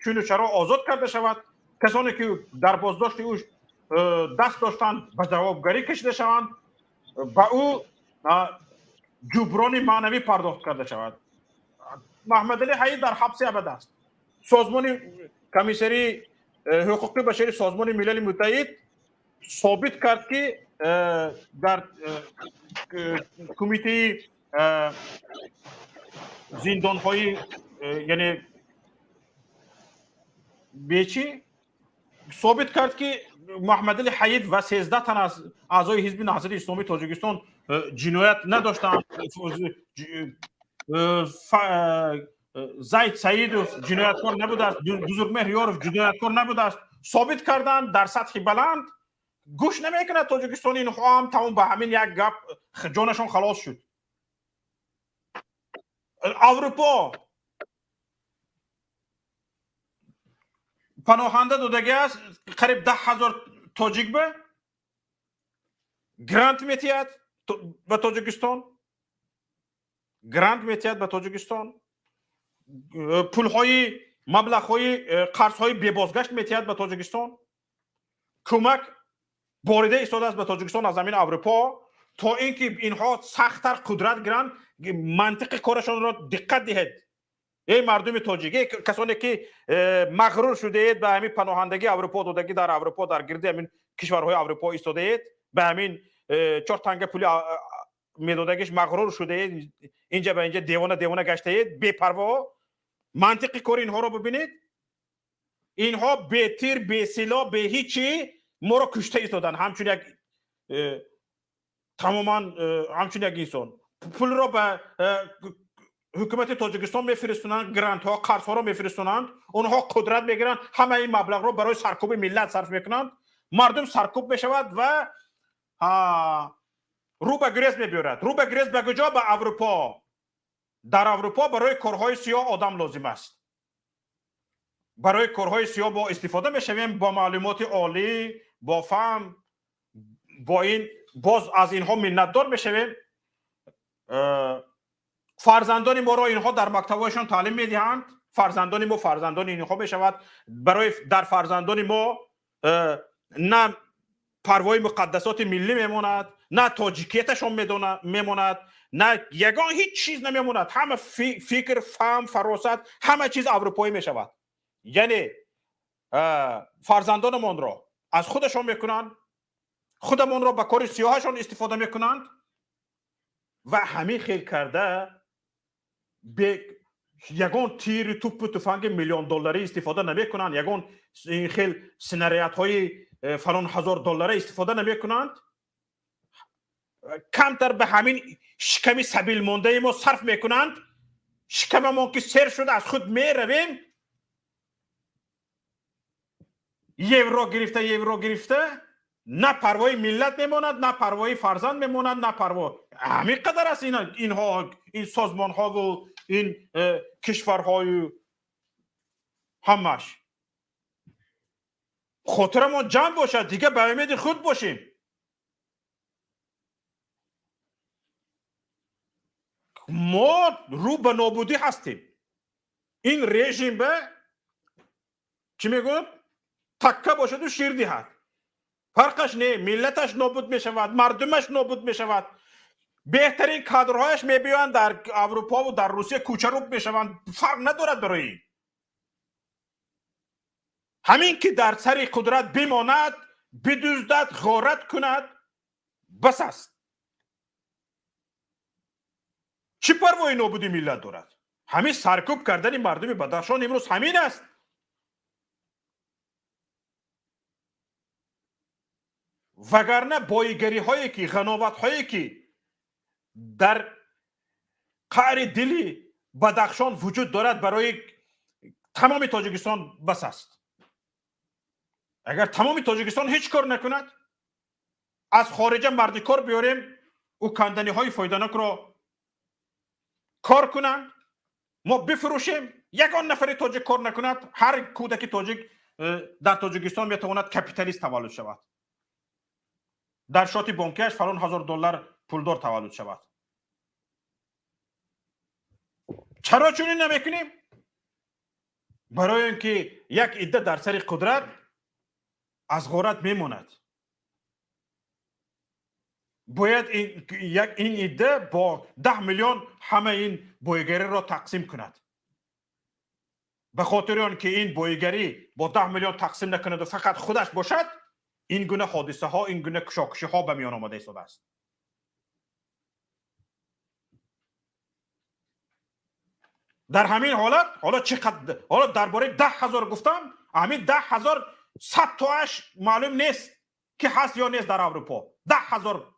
چون و چرا آزاد کرده شود کسانی که در بازداشت او دست داشتند به جوابگری کشیده شوند به او جبران معنوی پرداخت کرده شود محمد علی حید در حبس ابد است سازمان کمیسری حقوق بشری سازمان ملل متحد ثابت کرد که در کمیته زندان‌های یعنی بیچی ثابت کرد که محمد علی حید و 13 تن از اعضای حزب نهضت اسلامی تاجیکستان جنایت نداشتند زید سعید جنایتکار نبوده است بزرگمهر یارف جنایتکار نبوده است ثابت کردن در سطح بلند گوش نمیکنه تاجیکستانی اینها هم تمام به همین یک گپ جانشون خلاص شد اروپا پناهنده دادگی است قریب 10,000 تاجیک به گرانت میتید به تاجیکستان گرانت میتید به تاجیکستان پولهای маблағҳои қарзҳои бебозгашт метиҳад ба Тоҷикистон. кӯмак борида истодааст ба Тоҷикистон аз замини Аврупо, то ин ки инҳо сахттар қудрат гиранд. мантиқи корашонро диққат диҳед. ای مردم تاجیک، کسانی که مغرور شده اید به همین پناهندگی اروپا دادگی در اروپا در گرد همین کشورهای اروپا ایستاده اید، به همین 4 تنگه پولی میدادگیش مغرور شده اید، اینجا به اینجا دیوانه گشته اید، بی‌پروا. منطقی کار اینها رو ببینید. اینها به تیر، به سلاح، به هیچی ما رو کشته ایستادن. همچون یک تماما همچون یک انسان پول رو به حکومت تاجیکستان میفرستونند، گرانت ها، قرض ها رو میفرستونند، اونها قدرت میگیرند، همه این مبلغ رو برای سرکوب ملت صرف میکنند، مردم سرکوب میشود و رو به گریز میبرد. رو به گریز به کجا؟ به اروپا. در اروپا برای کارهای سیاه آدم لازم است. برای کارهای سیاه با استفاده میشویم، با معلومات عالی، با فهم، با این باز از اینها منتدار میشویم. فرزندان ما را اینها در مکتب‌هایشان تعلیم میدهند. فرزندان ما فرزندان اینها میشود. برای در فرزندان ما نه پروای مقدسات ملی میماند، نه تاجیکیتشان میماند، نه یگان هیچ چیز نمیماند. همه فکر، فهم، فراست، همه چیز اروپایی میشود. یعنی فرزندانمان را از خودشان میکنند، خودمان را به کار سیاهشان استفاده میکنند و همین خیل کرده به یگان تیر توپ و تفنگ میلیون دلاری استفاده نمیکنند، یگان این خیل سناریات های فلان هزار دلاری استفاده نمیکنند. کمتر به همین شکم سبیل مانده ما صرف میکنند. شکم ما که سر شده از خود میرویم، یورو گرفته، نه پروای ملت میماند، نه پروای فرزند میماند، نه پروا. همین قدر است اینها، این سازمان ها و این کشورهای همش. خاطرمون جمع باشد دیگه، به امید خود باشیم. ما رو به نابودی هستیم. این رژیم به چی میگوید؟ تکه باشد و شیر دهد. فرقش نه، ملتش نابود می شود، مردمش نابود می شود. بهترین کادرهایش میبیاند در اروپا و در روسیه کوچروب می شوند. فرق ندارد برای این. همین که در سر قدرت بماند، بدزدد، غارت کند، بس است. چی پروای نابودی ملت دارد؟ همین سرکوب کردن مردم بدخشان امروز همین است. وگرنه بایگری هایی که، غناوت هایی که در قعر دلی بدخشان وجود دارد برای تمام تاجیکستان بس است. اگر تمام تاجیکستان هیچ کار نکند، از خارج مرد کار بیاریم، او کندنی های فایدانک را کار کنند، ما بفروشیم، یگان نفر تاجیک کار نکند، هر کودک تاجیک در تاجیکستان میتواند کپیتالیست تولد شود، در شاتی بانکیش فلان هزار دلار پولدار تولد شود. چرا چنین نمیکنیم؟ برای اینکه یک عده در سر قدرت از غارت میماند. باید این عده با 10 میلیون همه این بایگری را تقسیم کند. به خاطر آنکه این بایگری با 10 میلیون تقسیم نکند و فقط خودش باشد، این گونه حادثه ها، این گونه کشاکشی ها به میان آمده ایستاده است. در همین حالت، حالا چقدر، حالا درباره 10,000 گفتم، همین 10,000 100 تاش معلوم نیست که هست یا نیست در اروپا. 10,000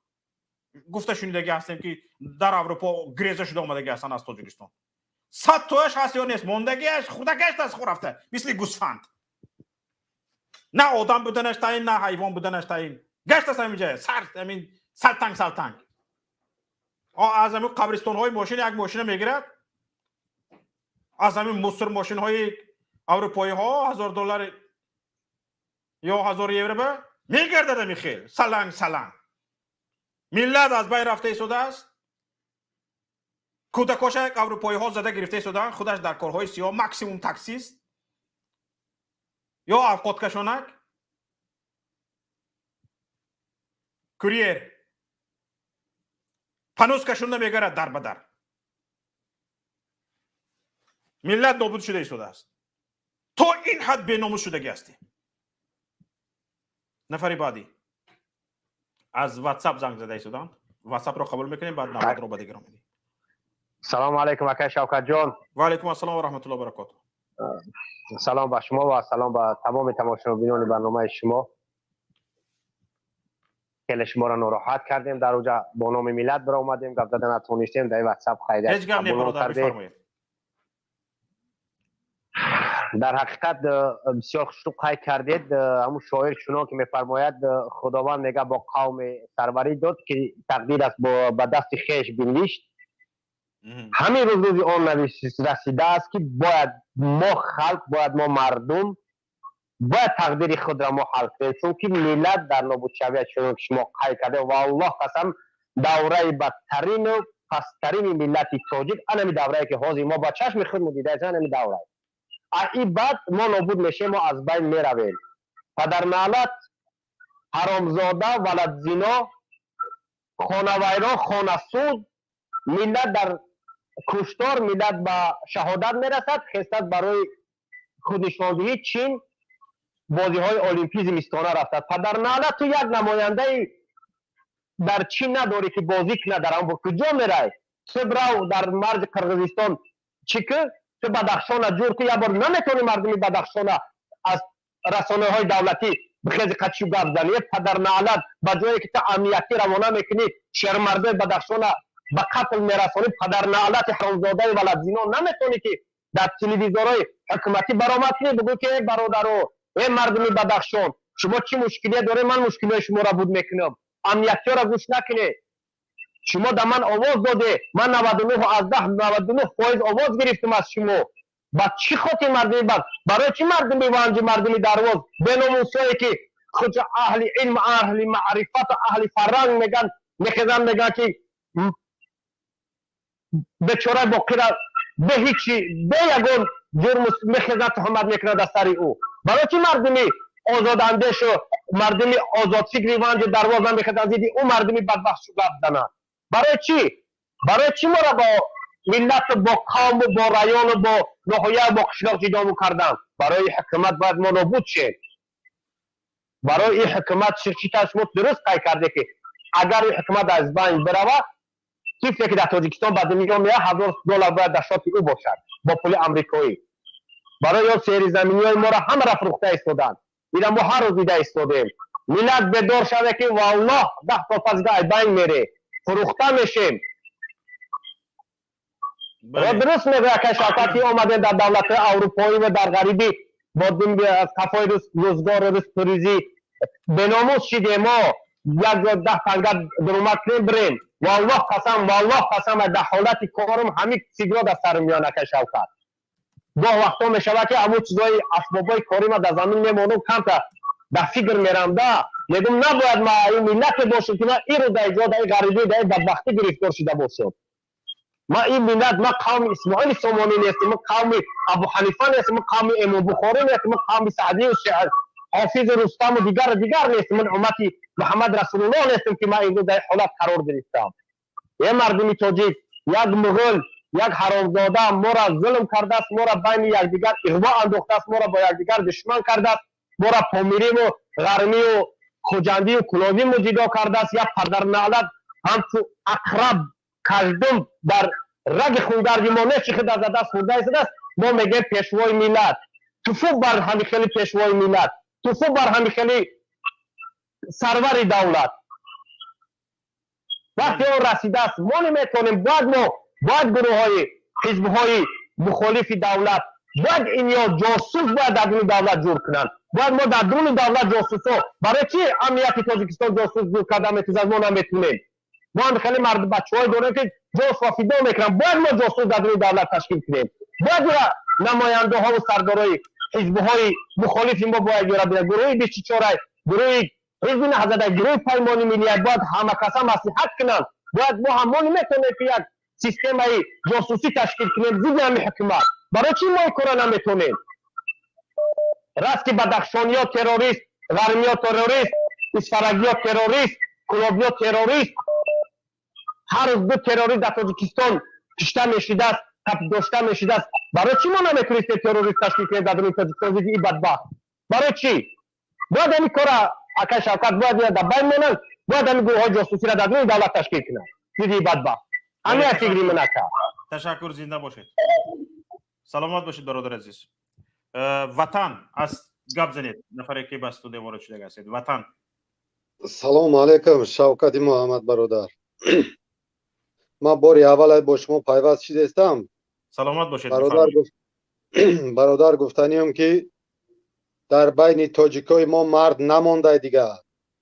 گفته شنیدگی هستیم که در اروپا گریزه شده آمدگی هستن از تاجیکستان. 100 تاش هست یا نیست، موندگیش خدا گشت از خور رفته، مثل گوسفند. نه آدم بودنش تعیین، نه حیوان بودنش تعیین، گشت از همین جای همین سلطنگ. از همین قبرستان های ماشین یک ماشین میگیرد، از همین مصر ماشین های اروپایی ها 1000 دلار یا 1000 یورو به میگردد. میخیل سلنگ ملت از بین رفته ایستاده است. کودکاش اروپایی ها زده گرفته ایستادن، خودش در کارهای سیاه، ماکسیموم تاکسی است، یا افقودکشانک کوریر پنوز کشونده میگره در بدر. ملت نابود شده ایستاده است. تا این حد بیناموس شدگی هستی. نفری بعدی از واتساپ زنگ زده ایستادن. واتساپ رو قبول میکنیم بعد نمبر رو به دیگران میدیم. سلام علیکم اکای شوکت جان. و علیکم السلام و رحمت الله و برکاته. سلام به شما و سلام به تمام تماشاگران برنامه شما. خیلی شما را ناراحت کردیم در اونجا با نام ملت برای اومدیم گپ زدن نتونستیم در واتساپ خیلی هیچ گپ نیم برادر بفرمایید. در حقیقت بسیار خوب کردید. همون شاعر چنان که میفرماید خداوند میگه با قوم سروری داد که تقدیر است با دست خویش بنوشت. همین روز آن رسیده است که باید ما خلق، باید ما مردم باید تقدیر خود را ما حل کنیم، چون که ملت در نابود شویت چون که شما قید کرده و الله قسم دوره بدترین و پسترین ملت تاجیک انمی دوره که حاضر ما با چشم خود دیده است. انمی دوره این بعد ما نابود میشیم و از بین میرویم. پدر نالت، حرامزاده، ولد زنا، خانه ویران، خانه سود، ملت در کشتار، ملت به شهادت میرسد. خستت برای خودنشاندهی چین بازی های المپیک زمستانه رفتد. پدر نالت تو یک نماینده در چین نداری که بازی کنه، در آن کجا میره؟ تو برو در مرز قرقیزستان چیکه تو بدخشان جور که یک بار نمیتونی مردم بدخشان از رسانه های دولتی بخیز قدشو گپ زنی. پدر نالت با جایی که تو امنیتی روانه میکنی شهر مرده بدخشان به قتل میرسانی، پدر نالت حرامزاده ولد زنا نمیتونی که در تلویزیون‌های حکومتی برآمد کنی بگو که برادرو ای مردم بدخشان شما چی مشکلی داره؟ من مشکلی شما را بود میکنم. امنیتی را گوش نکنی. شما در من آواز داده، من 99 از 99% آواز گرفتم از شما. با چی خاطر مردمی برای چی مردمی وانجی مردمی درواز بیناموسایی که خود اهل علم، اهل معرفت، اهل فرهنگ میگن میخزن میگن که بیچاره باقی را به هیچی به یگان جرم میخزن تهمت میکنه در سر او. برای چی مردمی آزاد اندیش و مردمی آزاد فکری وانجی درواز میخزن زیدی او مردمی بدبخت شو گپ زنن؟ برای چی؟ برای چی ما را با ملت با قوم و با رایان و با ناحیه و با قشلاق جدا کردن؟ برای حکومت باید ما نابود شیم. برای این حکومت چی تشمت درست قید کرده که اگر این حکومت از بین برود کسی که در تاجیکستان بعد میگم $1000 باید در شاط او باشد با پول امریکایی. برای یا سیر زمینی های ما را همه را فروخته ایستادن. اینا ما هر روز دیده ایستادیم. ملت بیدار شده که والله 10 تا پس از بین میره، فروخته میشیم. و درست میگه که شرکتی آمده در دولت اروپایی و در غریبی با دنگ از کفای روزگار و رستوریزی بناموس شدیم. ما یک 10 تنگه درآمد کنیم بریم. والله قسم در حالت کارم همین سیگار در سر میانه که شوکت گاه وقتا میشود که همون چیزای اسبابای کاری ما در زمین میمونم کم تا در فکر میرم میگم نباید ما این ملت باشیم که ما این رو در ایجاد این غریبی در بدبختی گرفتار شده باشیم. ما این ملت، ما قوم اسماعیل سامانی نیستیم، ما قوم ابو حنیفه نیستیم، ما قوم امام بخاری نیستیم، ما قوم سعدی و حافظ رستم و دیگر نیستیم، من امتی محمد رسول الله نیستیم که ما این رو در حالت قرار گرفتم. یه مردمی تاجیک، یک مغول، یک حرامزاده ما را ظلم کرده است، ما را بین یکدیگر اغوا انداخته است، ما را با یکدیگر دشمن کرده است، ما را پامیری و غرمی و خوجندی و کلاوی جدا کرده است. یک پدر نالت همچون اقرب کژدم در رگ خونگرد ما نشی خود از دست خورده است. ما میگه پیشوای ملت، توفو بر همین خیلی پیشوای ملت، توفو بر همین خیلی سرور دولت. وقتی اون رسیده است ما نمیتونیم، باید گروه های حزب های مخالف دولت باید این یا جاسوس باید در درون دولت جور کنن. باید ما در درون دولت جاسوس ها برای چی امنیت تاجیکستان جاسوس جور کرده میتونیم از ما نمیتونیم. ما هم خیلی مرد بچه های داریم که جاس و فیدا میکنن. باید ما جاسوس در درون دولت تشکیل کنیم. باید نماینده ها و سردارای حزب های مخالف ما باید گروه 24 گروه حزب نهضت گروه پیمانی ملی باید همه کسا مصلحت کنن. باید ما هم نمیتونیم که یک سیستم جاسوسی تشکیل کنیم ضد همین حکومت. برای چی ما این کار نمیتونیم؟ расти бадахшониё террорист, ғармиё террорист, исфарагиё террорист, кулобиё террорист. ҳар рӯз ду террорист дар Тоҷикистон кишта мешудааст, дошта мешудааст. барои чӣ мо наметавонистем террорист ташкил кунем дар дурии Тоҷикистон зидди ин бадбахт? барои чӣ? бояд ҳамин кора ака Шавкат бояд ина дар байн монанд, бояд ҳамин гурӯҳҳои ҷосусиро дар дурии давлат ташкил кунанд зидди ин бадбахт. ҳамин аст фикри ман ака. ташаккур, зинда бошед. саломат бошед бародар азиз. ватан аст гап занед. нафаре ки ба студия ворид шуда ҳастед. ватан. салому алайкум Шавкати Муҳаммад бародар. ман бори аввал бо шумо пайваст шидестам. саломат бошед. бародар гуфтаниём ки дар байни тоҷикои мо мард намондай дигар.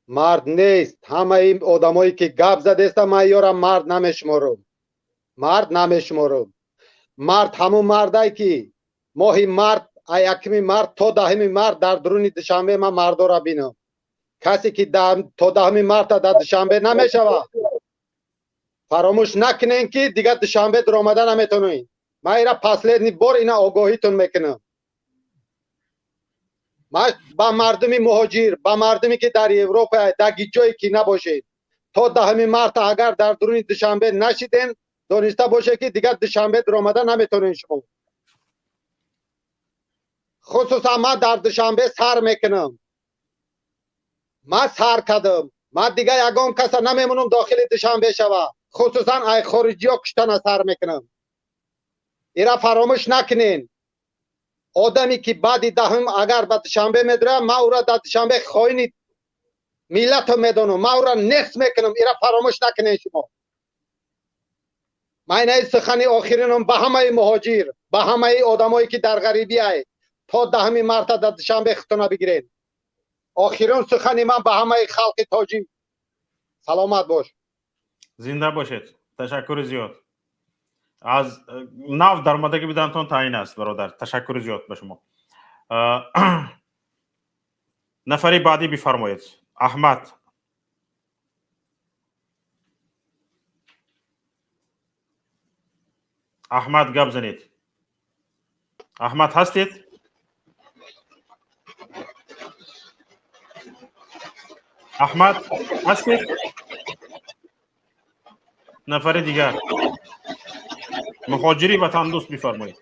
мард нест. ҳамаи одамое ки гап задестам ман ёра мард намешуморам. мард намешуморам. мард ҳамун мардае ки моҳи мард якми мард то 10 мард дар дуруни душанбе ман мардора бинам. касе ки то 10 марта дар душанбе намешавад, фаромӯш накунен ки дигар душанбе дуромада наметонем. ман ира последний бор ина огоҳитон мекунам. ман ба мардуми муҳоҷир, ба мардуме ки дар Европа дар гиҷое ки набошед, то 10 марта агар дар дуруни душанбе нашиден, дониста бошед ки дигар душанбе дуромада наметонем шумо. хусусан ман дар душанбе сар мекунам. ман сар кардам. ман дигар ягон каса намемонам дохили душанбе шава. хусусан ай хориҷиё куштана сар мекунам. ира фаромӯш накунен. одаме ки баъди 10 агар ба душанбе медурад, ман ура дар душанбе хоини миллато медонам. ман ура нест мекунам. ира фаромӯш накунен шумо. ман инаи сухани охиринам ба ҳамаи муҳоҷир, ба ҳамаи одамое ки дар ғарибӣ ай, то 10 марта дар душанбе хитона бигиред. охирин сухани ман ба ҳамаи халқи тоҷик. саломат бош. зинда бошед. ташаккури зиёд. аз нав даромадagi бидантон таъин аст бародар. ташаккури зиёд ба шумо. нафари баъдӣ бифармоед. аҳмад. аҳмад гап занед. аҳмад ҳастед? аҳмад ҳастед? нафари дигар. муҳоҷири ватандӯст бифармоед.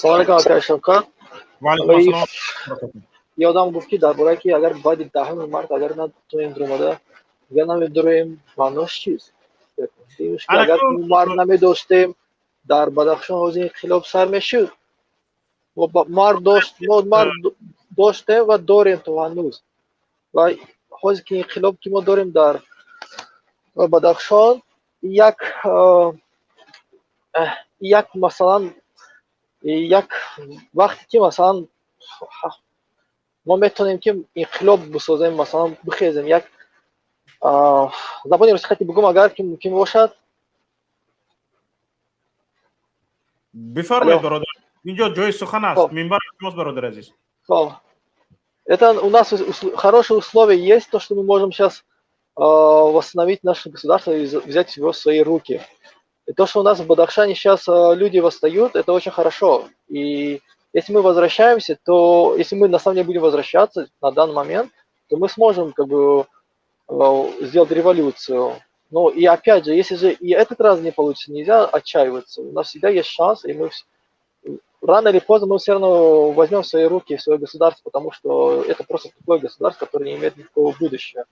салом алейкум ака Шавкат. ва алайкум ассалом. ёдам гуфт ки дар бораи ки агар баъди 10 март агар натонем дуромада дигар намедуроем, маънош чист? агар мард намедоштем дар Бадахшон ҳозир инқилоб сар мешуд. мард доштем ва дорем то ҳанӯз. ва ҳозир ки инқилоб ки мо дорем дар Бадахшон, як масалан як вақте ки масалан мо метавонем ки инқилоб бисозем, масалан бихезем, як забони русихати бигум агар ки мумкин бошад. бифармоед бародар. инҷо ҷои сухан аст. минбар шумост бародар азиз. Это у нас хорошие условия есть, то, что мы можем сейчас восстановить наше государство и взять его в свои руки. И то, что у нас в Бадахшане сейчас люди восстают, это очень хорошо. И если мы возвращаемся, то если мы на самом деле будем возвращаться на данный момент, то мы сможем как бы сделать революцию. Ну и опять же, если же и этот раз не получится, нельзя отчаиваться. У нас всегда есть шанс, и мы рано или поздно мы все равно возьмем в свои руки свое государство, потому что это просто такое государство, которое не имеет никакого будущего.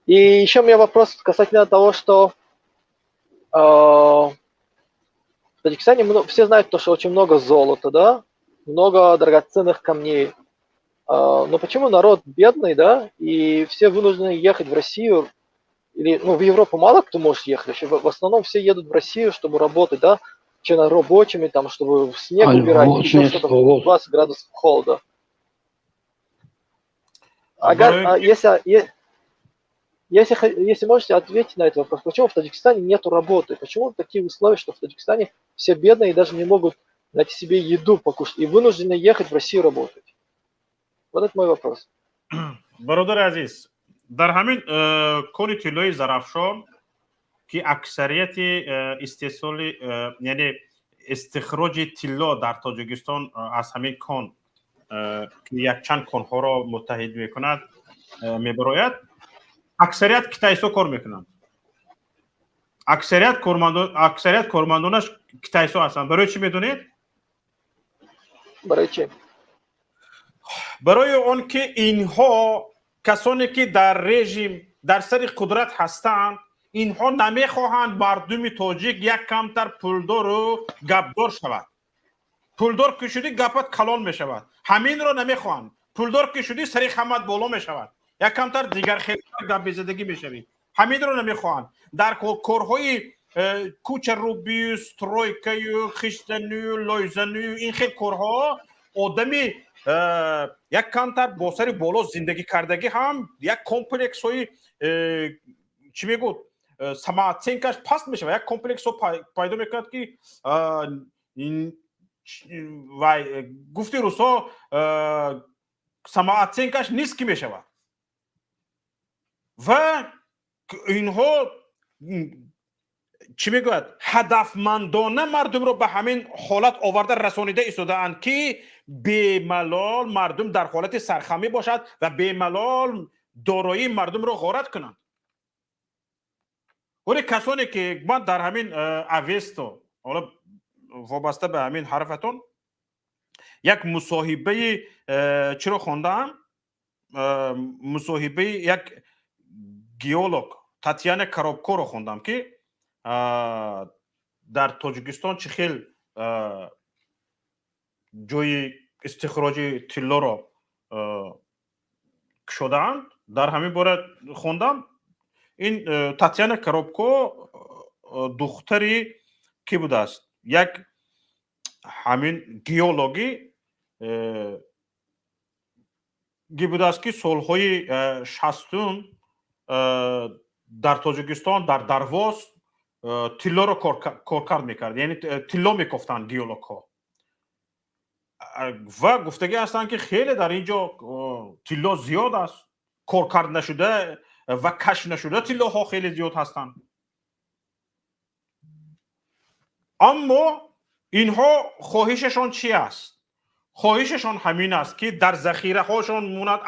И еще у меня вопрос касательно того, что в Таджикистане все знают, что очень много золота, да, много драгоценных камней. Но почему народ бедный, да, и все вынуждены ехать в Россию, или в Европу мало кто может ехать, в основном все едут в Россию, чтобы работать, да, чернорабочими, там, чтобы снег убирать, чтобы 20 градусов холода. Если можете ответить на этот вопрос, почему в Таджикистане нет работы? Почему такие условия, что в Таджикистане все бедные и даже не могут найти себе еду покушать и вынуждены ехать в Россию работать? Вот это мой вопрос. бародар азиз, дар ҳамин кони тиллои зарафшон ки аксарияти истеҳсоли яъне استخراج طلا در تاجیکستان از همین کان که یک چند کانها را متحد میکند میبراید، اکثریت کتایسو کار میکنند. اکثریت کارمندانش کتایسو هستند. برای چی میدونید؟ برای چی؟ برای اون که اینها کسانی که در رژیم در سر قدرت هستند، اینها نمیخواهند مردم تاجیک یک کمتر پولدار و گپدار شود. پولدار که شدی گپت کلان می شود. همین را نمیخواهند. پولدار که شدی سری خمت بالا می شود. یک کمتر دیگر خیلی گپ بزدگی می شوی. همین را نمیخواهند. در کارهای کوچه روبیوس، ترویکیو، خشتنیو، لایزنیو، این خیلی کارها آدمی یک کمتر با سری بالا زندگی کردگی هم یک کمپلکس های چی میگوید سماعتینکش پست میشه و یک کمپلکس رو پیدا میکند که و گفتی روسا سماعتینکش نیست که میشود و اینها چی میگوید هدفمندانه مردم رو به همین حالت آورده رسانیده ایستاده اند که بی‌ملال مردم در حالت سرخمی باشد و بی‌ملال دارایی مردم رو غارت کنند. ولی کسانی که من در همین اویستو حالا وابسته به همین حرفتون یک مصاحبه چرا خواندم، مصاحبه یک گیولوگ تاتیانا کاروبکو رو خوندم که در تاجیکستان چه خیلی جای استخراج طلا را کشیدند. در همین باره خوندم. این تاتیانا کاروبکو دختری کی بوده است؟ یک همین گیولوگی بوده است که سالهای 60 در تاجیکستان در درواز طلا را کارکرد میکرد، یعنی طلا میکفتند گیولوگ ها و گفتگی هستند که خیلی در اینجا طلا زیاد است، کارکرد نشده و کشف نشده طلاها خیلی زیاد هستند. اما اینها خواهششان چی است؟ خواهششان همین است که در ذخیره هاشون موند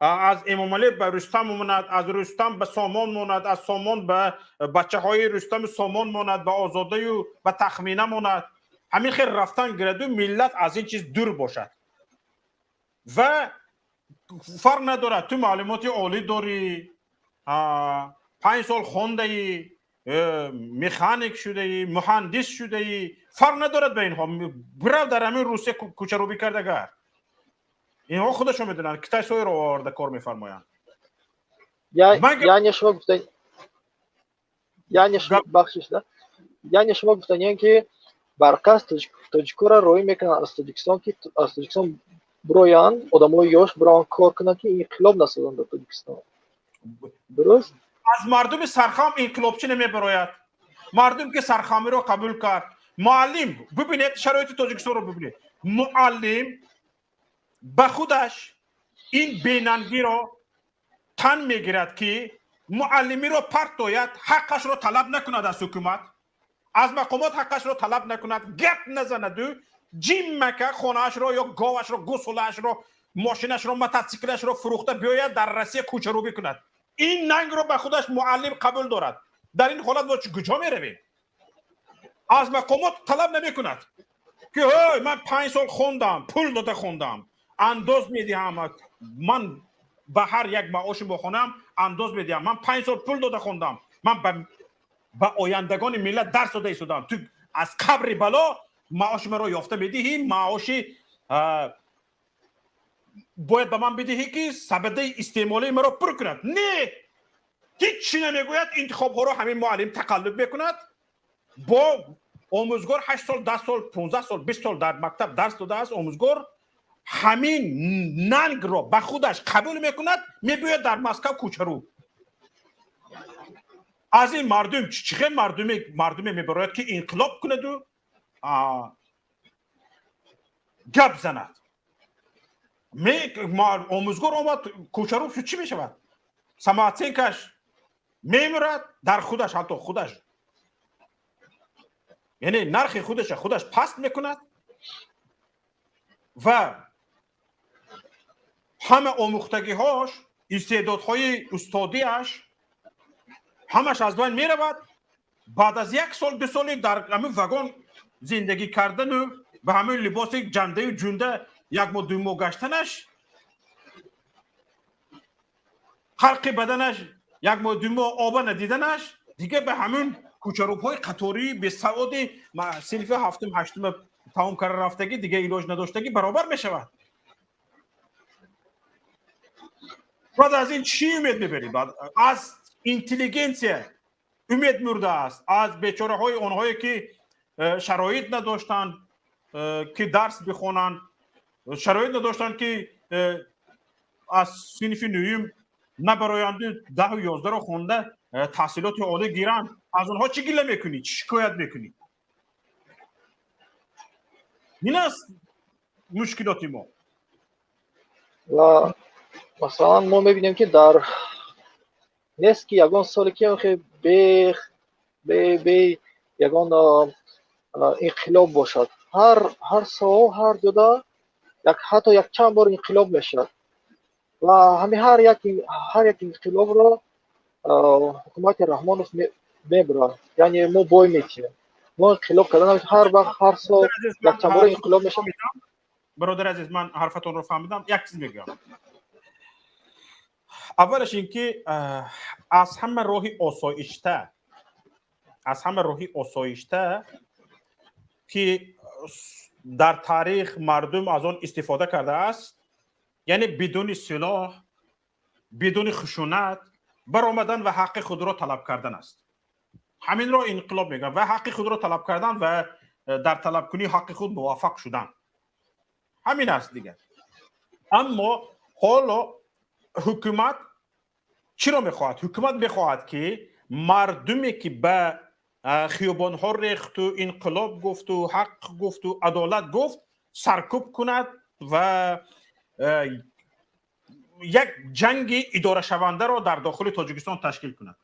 از امام علی به رستم موند، از رستم به سامان موند، از سامان به بچه های رستم سامان موند، به آزاده و به تخمینه موند. همین خیلی رفتن گردو ملت از این چیز دور باشد و فرق ندارد تو معلومات عالی داری، 5 سال خونده ای، مکانیک شده ای، مهندس شده ای، فرق ندارد به اینها. برو در همین روسیه کوچه روبی کردگر، اینها خودشون میدونن که تایسوی رو آورده کار میفرمایند. یعنی شما گفتن یعنی شما گفتن که برقصد تاجیکو را روی میکنن از تاجیکستان برویان آدمای یاش بران کار کنن که انقلاب نسازن در تاجیکستان. درست؟ از مردم سرخام انقلاب چی نمیبراید؟ مردم که سرخامی رو قبول کرد، معلم ببینید شرایط تاجیکستان رو ببینید، معلم به خودش این بیننگی رو تن میگیرد که معلمی رو پرتاید، حقش رو طلب نکند از حکومت، از مقامات حقش رو طلب نکند، گپ نزند و جیم مکه خانهش رو یا گاوش رو، گسلش رو، ماشینش رو، موتورسیکلش رو فروخته بیاید در روسیه کوچه رو بکند. این ننگ رو به خودش معلم قبول دارد. در این حالت ما کجا میرویم؟ از مقامات طلب نمیکند که من 5 سال خوندم، پول داده خوندم، انداز میدیم، من به هر یک معاش بخونم انداز میدیم، من 5 سال پول داده خوندم، من به آیندگان ملت درس داده ایستادم، تو از قبر بلا معاش مرا یافته میدهی، معاشی باید به من بدهی که سبده استعمالی مرا پر کند. نه، هیچی نمیگوید. انتخاب ها رو همین معلم تقلب میکند. با آموزگار 8 سال 10 سال 15 سال 20 سال در مکتب درس داده است، آموزگار همین ننگ را به خودش قبول میکند، میبوید در مسکو کوچه رو. از این مردم چه مردمی میبراید که انقلاب کند و گپ زند. آموزگار آمد کوچه رو چی میشود؟ سماعتینکش میمیرد در خودش، حتی خودش یعنی نرخ خودش پست میکند و همه آموختگی هاش، استعدادهای استادیش همش از بین میرود. بعد از 1 سال 2 سال در همین واگن زندگی کردن و به همین لباس جنده و جونده 1 ماه 2 ماه گشتنش، خلق بدنش 1 ماه 2 ماه آب ندیدنش، دیگه به همین کوچروب‌های قطاری به سواد صنف هفتم هشتم تمام کرده رفتگی دیگه علاج نداشتگی برابر میشود. بعد از این چی امید میبری؟ بعد از اینتلیجنسیا امید مرده است، از بیچاره های اونهایی که شرایط نداشتن که درس بخونن، شرایط نداشتن که از صنف نویم نبراینده 10 و 11 رو خونده تحصیلات عالی گیرن. از اونها چی گله میکنی؟ چی شکایت میکنی؟ این است مشکلات ما. و مثلا ما میبینیم که در نیست که یگان سالی که به یگان انقلاب باشد، هر سال هر دودا حتی یک چند بار انقلاب میشد و همین هر یک انقلاب را حکومت رحمانوف میبرد. یعنی ما بای میتیم، ما انقلاب کردن هر وقت هر سال یک چند بار انقلاب میشد. برادر عزیز من حرفتون رو فهمیدم. یک چیز میگم. اولش اینکه از همه راهی آسایشته که در تاریخ مردم از آن استفاده کرده است، یعنی بدون سلاح، بدون خشونت برآمدن و حق خود را طلب کردن است. همین را انقلاب میگن و حق خود را طلب کردن و در طلب کنی حق خود موافق شدن. همین است دیگه. اما حالا حکومت چرا میخواهد؟ حکومت میخواهد که مردمی که به خیابان ها ریخت و انقلاب گفت و حق گفت و عدالت گفت سرکوب کند و یک جنگ اداره شونده را در داخل تاجیکستان تشکیل کند.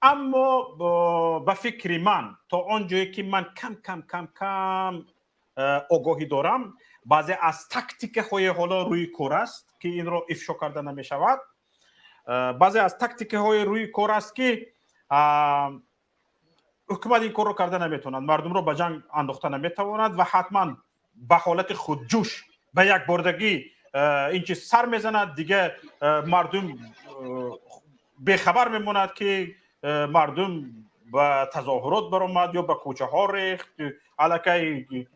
اما به فکر من تا آنجایی که من کم آگاهی دارم، بعضی از تاکتیک های حالا روی کار است که این را افشا کرده نمی شود. بعضی از تاکتیک های روی کار است که حکومت این کار رو کرده نمیتوند، مردم رو به جنگ انداخته نمیتواند و حتما به حالت خودجوش به یک بردگی این چیز سر میزند. دیگه مردم بیخبر میموند که مردم به تظاهرات برآمد یا به کوچه ها ریخت، الکی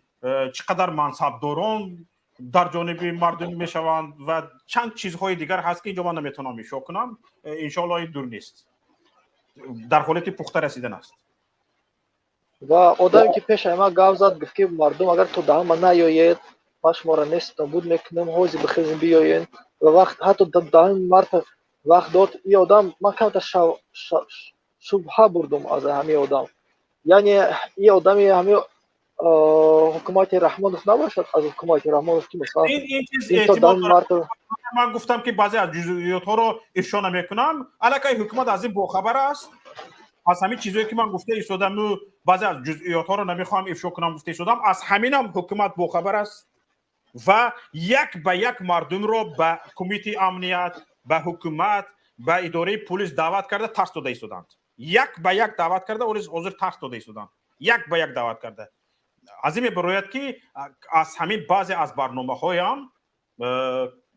چقدر منصبداران در جانب مردم میشوند و چند چیزهای دیگر هست که اینجا من نمیتونم افشا کنم. انشاءالله این دور نیست، در حالت پخته رسیدن است. و آدمی که پیش ما گاو زد گفت که مردم اگر تو دهم نیایید ما شما را نیست نابود میکنم، حوزی بخیزیم بیاین. و وقت حتی دهم مرد وقت داد این آدم، من کم تا شبهه بردم از همین آدم. یعنی این آدمی همین حکومت رحمانوف نباشد، از حکومت رحمانوف که مثلا این چیز این تا دهم مرد. من گفتم که بعضی از جزئیات ها رو افشا نمیکنم، الکی حکومت از این باخبر است. از همین چیزایی که من گفته ایستادم و بعضی از جزئیات ها رو نمیخوام افشا کنم گفته ایستادم، از همینم حکومت باخبر است و یک به یک مردم رو به کمیته امنیت، به حکومت، به اداره پلیس دعوت کرده ترس داده ایستادند. یک به یک دعوت کرده و حاضر ترس داده ایستادند. یک به یک دعوت کرده. از این برایت که از همین بعضی از برنامه‌های هم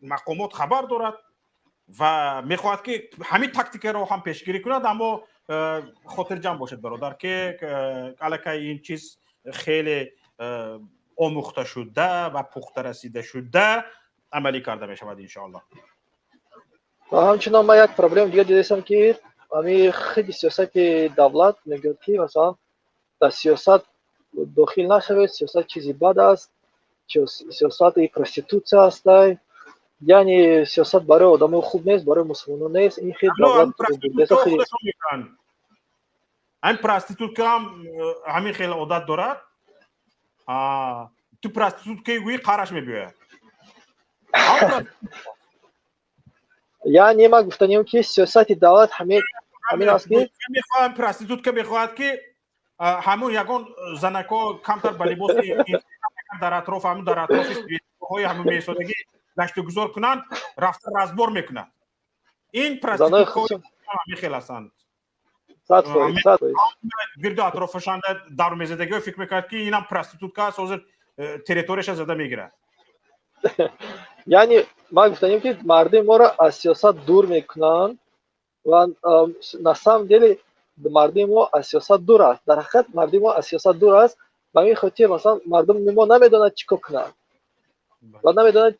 مقامات خبر دارد و میخواهد که همین تاکتیک رو هم پیشگیری کند، اما خاطر جمع باشد برادر که الکی این چیز خیلی آموخته شده و پخته رسیده شده عملی کرده می شود انشاءالله. و همچنان ما یک پرابلم دیگه دیدم که همین خیلی سیاست دولت میگه که مثلا در سیاست داخل نشوید، سیاست چیزی بد است، سیاست پروستیتوسیون است. یعنی سیاست برای آدم خوب نیست، برای مسلمانان نیست. این خیلی دولت خودشون میکنن. این پروستیتوت که هم همین خیلی عادت دارد. تو پروستیتوت که وی قرش میبیه. یعنی ما گفتنیم که سیاست دولت همین است که میخواهم پروستیتوت که میخواهد که همون یگان زنکا کمتر به لباس در اطراف همون در اطراف های همون میسادگی گشت و گذار کنن رفته رزبار میکنن. این پرستیتوت خیلی هستند. گرد اطرافشان در میزدگی فکر میکرد که اینم پرستیتوت که حاضر تریتوریش زده میگیرد. یعنی ما گفتیم که مردم ما را از سیاست دور میکنن و نسام دل مردم ما از سیاست دور است. در حقیقت مردم ما از سیاست دور است. به این خاطر مثلا مردم ما نمیدونند چیکار کنند و نمیدونند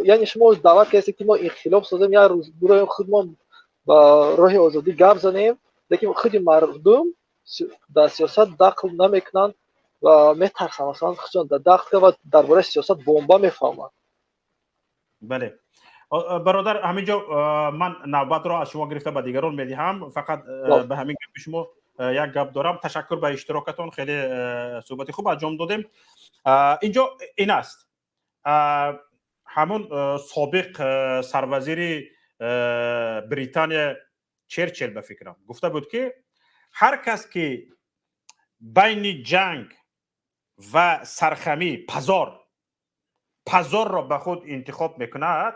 یعنی شما دعوت کردید که ما انقلاب سازیم یا روز برای خود ما با راه آزادی گپ زنیم، لیکن خود مردم در سیاست دخل نمیکنند و میترسن مثلا خودشون دخل و درباره سیاست بمبا میفهمند. بله برادر، همینجا من نوبت را از شما گرفته به دیگران میدهم. فقط به همین گپ شما یک گپ دارم. تشکر به اشتراکتان، خیلی صحبت خوب انجام دادیم. اینجا این است، همون سابق سروزیر بریتانیا چرچیل به فکرم گفته بود که هر کس که بین جنگ و سرخمی پزار را به خود انتخاب میکند،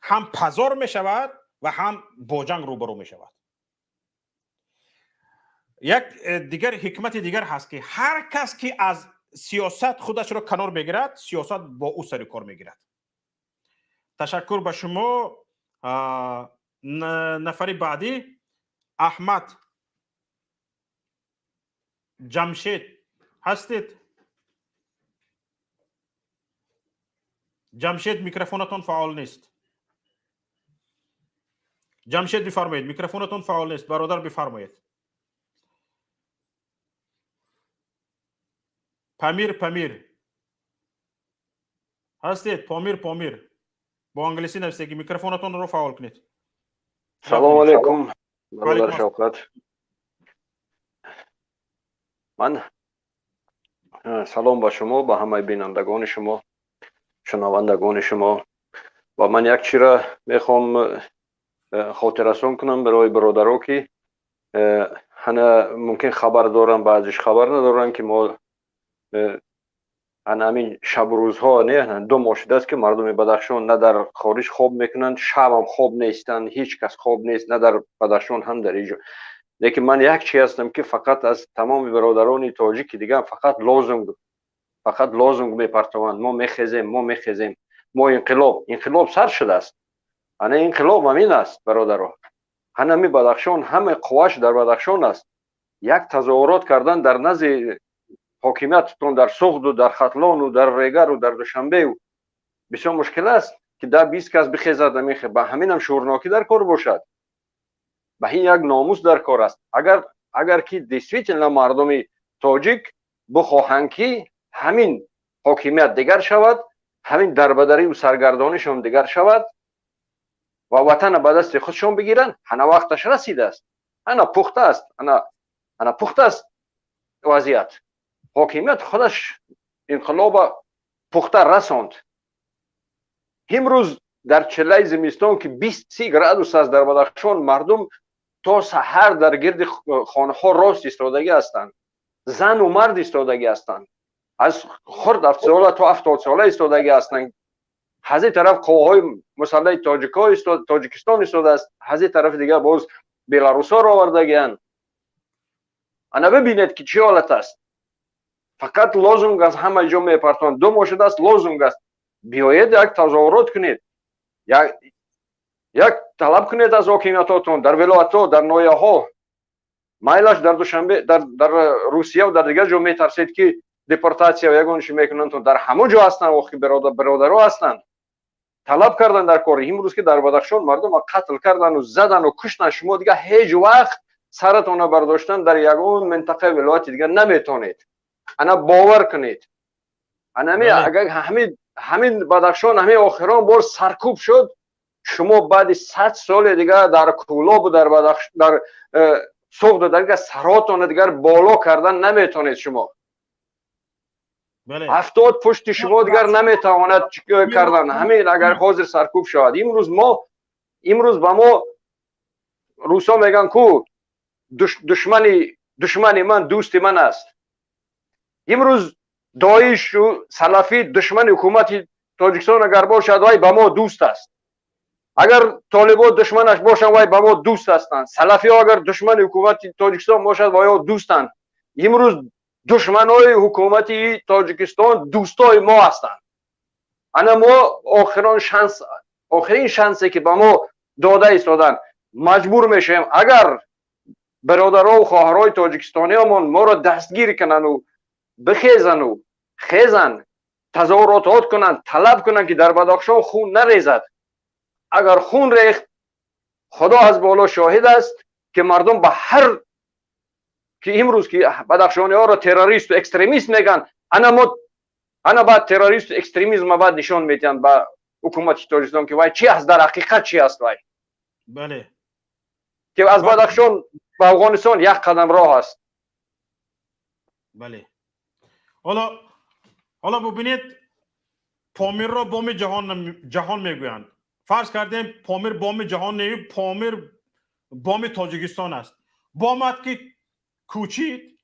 هم پزار میشود و هم با جنگ روبرو میشود. یک دیگر حکمت دیگر هست که هر کس که از سیاست خودش را کنار میگیرد، سیاست با او سر کار میگیرد. تشکر به شما. نفر بعدی احمد جمشید هستید؟ جمشید میکروفونتون فعال نیست. جمشید بفرمایید، میکروفونتون فعال نیست. برادر بفرمایید. پامیر هستید؟ پامیر با انگلیسی نوشته، میکروفونتون رو فعال کنید. سلام علیکم برادر شوکت. من سلام با شما، با همه بینندگان شما، شنوندگان شما. و من یک چیز را میخوام خاطررسان کنم برای برادرها که ممکن خبر دارن، بعضیش خبر ندارن که ما همین شب و روزها نه 2 ماه شده است که مردم بدخشان نه در خارج خواب میکنند، شب هم خواب نیستند، هیچ کس خواب نیست، نه در بدخشان هم در اینجا. لیکن من یک چیز هستم که فقط از تمام برادران تاجیک دیگه فقط لازم میپرتوند. ما میخیزیم، ما انقلاب سر شده است. انا انقلاب همین است برادرها. همین بدخشان همه قواش در بدخشان است. یک تظاهرات کردن در نزد حاکمیتتون در سوخت و در ختلان و در ریگر و در دوشنبه و بسیار مشکل است که در 20 کس بخیزد نمیخه. به همین هم شورناکی در کار باشد، به این یک ناموس در کار است. اگر که دسویتن مردم تاجیک بخواهند که همین حاکمیت دیگر شود، همین دربدری و سرگردانیش هم دیگر شود و وطن به دست خودشون بگیرن، انا وقتش رسیده است. انا پخته است وضعیت. حاکمیت خودش انقلاب پخته رساند. امروز در چله زمستان که 20-30 گرادوس است در بدخشان، مردم تا سحر در گرد خانه ها راست ایستادگی هستند. زن و مرد ایستادگی هستند. از خرد 7 ساله تا 70 ساله ایستادگی هستند. از این طرف قواهای مسلح تاجیکستان ایستاده است، از این طرف دیگر باز بلاروس ها را آوردگی اند. انا ببینید که چه حالت است. فقط لازم است همه جا میپرتوند. 2 ماه شده است، لازم است بیایید یک تظاهرات کنید، یک طلب کنید از حاکمیتاتون در ولایت‌ها، در ناحیه‌ها. مایلش در دوشنبه در روسیه و در دیگر جا میترسید که دیپورتاسیا و یگانش میکنند، در همه جا هستند. واقعی برادرها هستند. طلب کردن در کار. امروز که در بدخشان مردم قتل کردن و زدن و کشتن، شما دیگه هیچ وقت سرتون برداشتن در یگان منطقه ولایت دیگه نمیتونید. انا باور کنید. اگر همین بدخشان همین آخران بار سرکوب شد، شما بعد 100 سال دیگه در کولاب و در سوخت دیگه سراتون دیگر بالا کردن نمیتونید. شما 70 پشت شما دیگر نمیتواند کردن. همین اگر حاضر سرکوب شود. امروز با ما روسا میگن کو دشمنی من دوست من است. امروز داعش و سلفی دشمن حکومت تاجیکستان اگر باشد وای با ما دوست است. اگر طالبان دشمنش باشند وای با ما دوست هستند. سلفی ها اگر دشمن حکومت تاجیکستان باشد وای دوستند. امروز دشمنای حکومت تاجیکستان دوستای ما هستند. انا ما آخرین شانسی که با ما داده ایستادن مجبور میشیم اگر برادرها و خواهرای تاجیکستانی ما را دستگیر کنن و بخیزن و خیزن تظاهرات کنن طلب کنن که در بدخشان خون نریزد. اگر خون ریخت خدا از بالا شاهد است که مردم به هر که امروز که بدخشانی ها را تروریست و اکستریمیست میگن انا بعد تروریست و اکستریمیسم بعد نشان میدن به حکومت تاجیکستان که وای چی است در حقیقت چی است وای. بله که از بدخشان به افغانستان یک قدم راه است. بله حالا ببینید پامیر را بام جهان میگویند. فرض کردیم پامیر بام جهان نه، پامیر بام تاجیکستان است. بامت که کوچید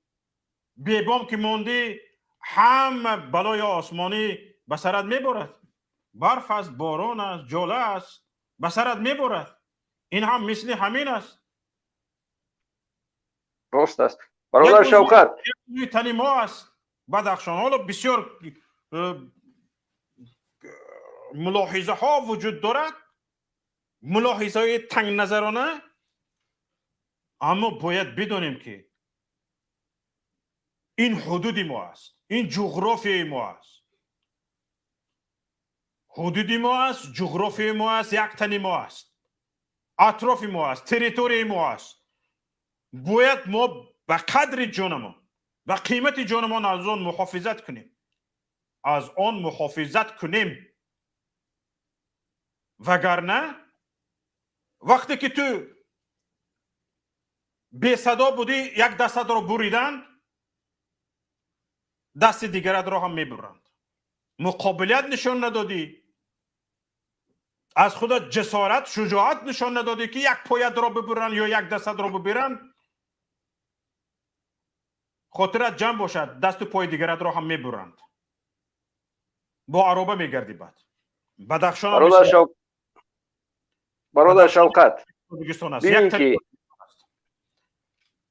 بی بام که ماندی هم بلای آسمانی به سرت میبرد. برف است، باران است، جاله است، به سرت میبرد. این هم مثل همین است. درست است برادر شوکت. یک تنی ما است بدخشان. حالا بسیار ملاحظه ها وجود دارد، ملاحظه های تنگ نظرانه، اما باید بدانیم که این حدود ما است، این جغرافیای ما است، حدود ما است، جغرافیای ما است، یک تنی ما است، اطراف ما است، تریتوری ما است. باید ما به قدر جانمان، به قیمت جانمان از آن محافظت کنیم. وگرنه وقتی که تو بی صدا بودی یک دستت را بریدن، دست دیگرت را هم میبرند. مقابلیت نشان ندادی، از خودت جسارت شجاعت نشان ندادی که یک پایت را ببرن یا یک دستت را ببرن، خاطرت جمع باشد دست و پای دیگرت را هم میبرند. با عرابه میگردی. بعد بدخشان برادر شوکت ببین که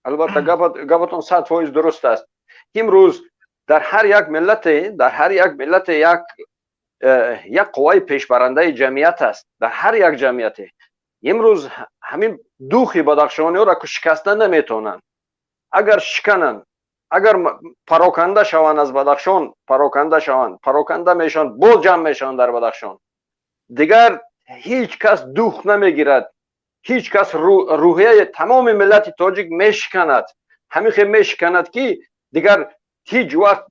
البته گپتون 100% درست است. امروز در هر یک ملت یک قوای پیشبرنده جمعیت است. در هر یک جمعیت امروز همین دوخی بدخشانی را که شکستن نمیتونن. اگر شکنن، اگر پراکنده شوند از بدخشان، پراکنده میشن، باز جمع میشن در بدخشان، دیگر هیچ کس دوخ نمیگیرد. هیچ کس روحیه تمام ملت تاجیک میشکند. همین خیلی میشکند که دیگر هیچ وقت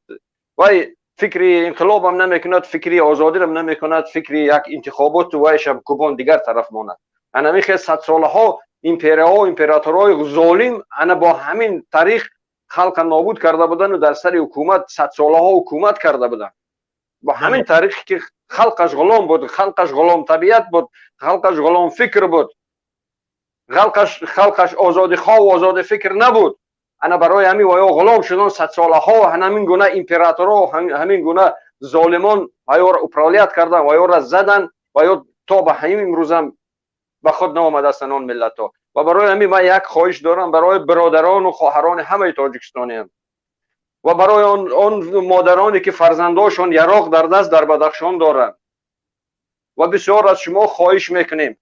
وای فکری انقلاب هم نمیکند، فکری آزادی هم نمیکند، فکری یک انتخابات وای شب کوبان دیگر طرف ماند. انا میخواد 100 ساله ها امپراتورهای ظالم انا با همین تاریخ خلق نابود کرده بودن و در سر حکومت 100 ساله ها حکومت کرده بودن. با همین تاریخ که خلقش غلام بود، خلقش غلام طبیعت بود، خلقش غلام فکر بود، خلقش آزادی خواه و آزاد فکر نبود. انا برای همین ویا غلام شدن 100 ساله ها و همین گونه امپراتورها و همین گونه ظالمان ویا را اپرالیت کردن، ویا را زدن، ویا تا به همین امروز هم به خود نآمده هستند آن ملت ها. و برای همین من یک خواهش دارم برای برادران و خواهران همه تاجیکستانیان و برای آن مادرانی که فرزنداشون یراق در دست در بدخشان دارند و بسیار از شما خواهش میکنیم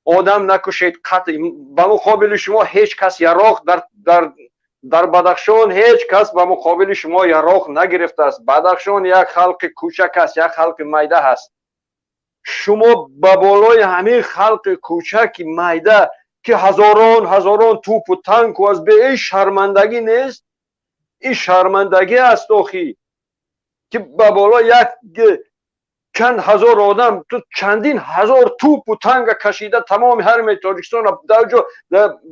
آدم نکشید. قطع به مقابل شما هیچ کس یراق در بدخشان هیچ کس به مقابل شما یراق نگرفته است. بدخشان یک خلق کوچک است، یک خلق میده است. شما به بالای همین خلق کوچک میده که هزاران توپ و تانک و از به این شرمندگی نیست. این شرمندگی است آخی که به بالای یک چند هزار آدم تو چندین هزار توپ و تانک کشیده تمام حرم تاجیکستان در جو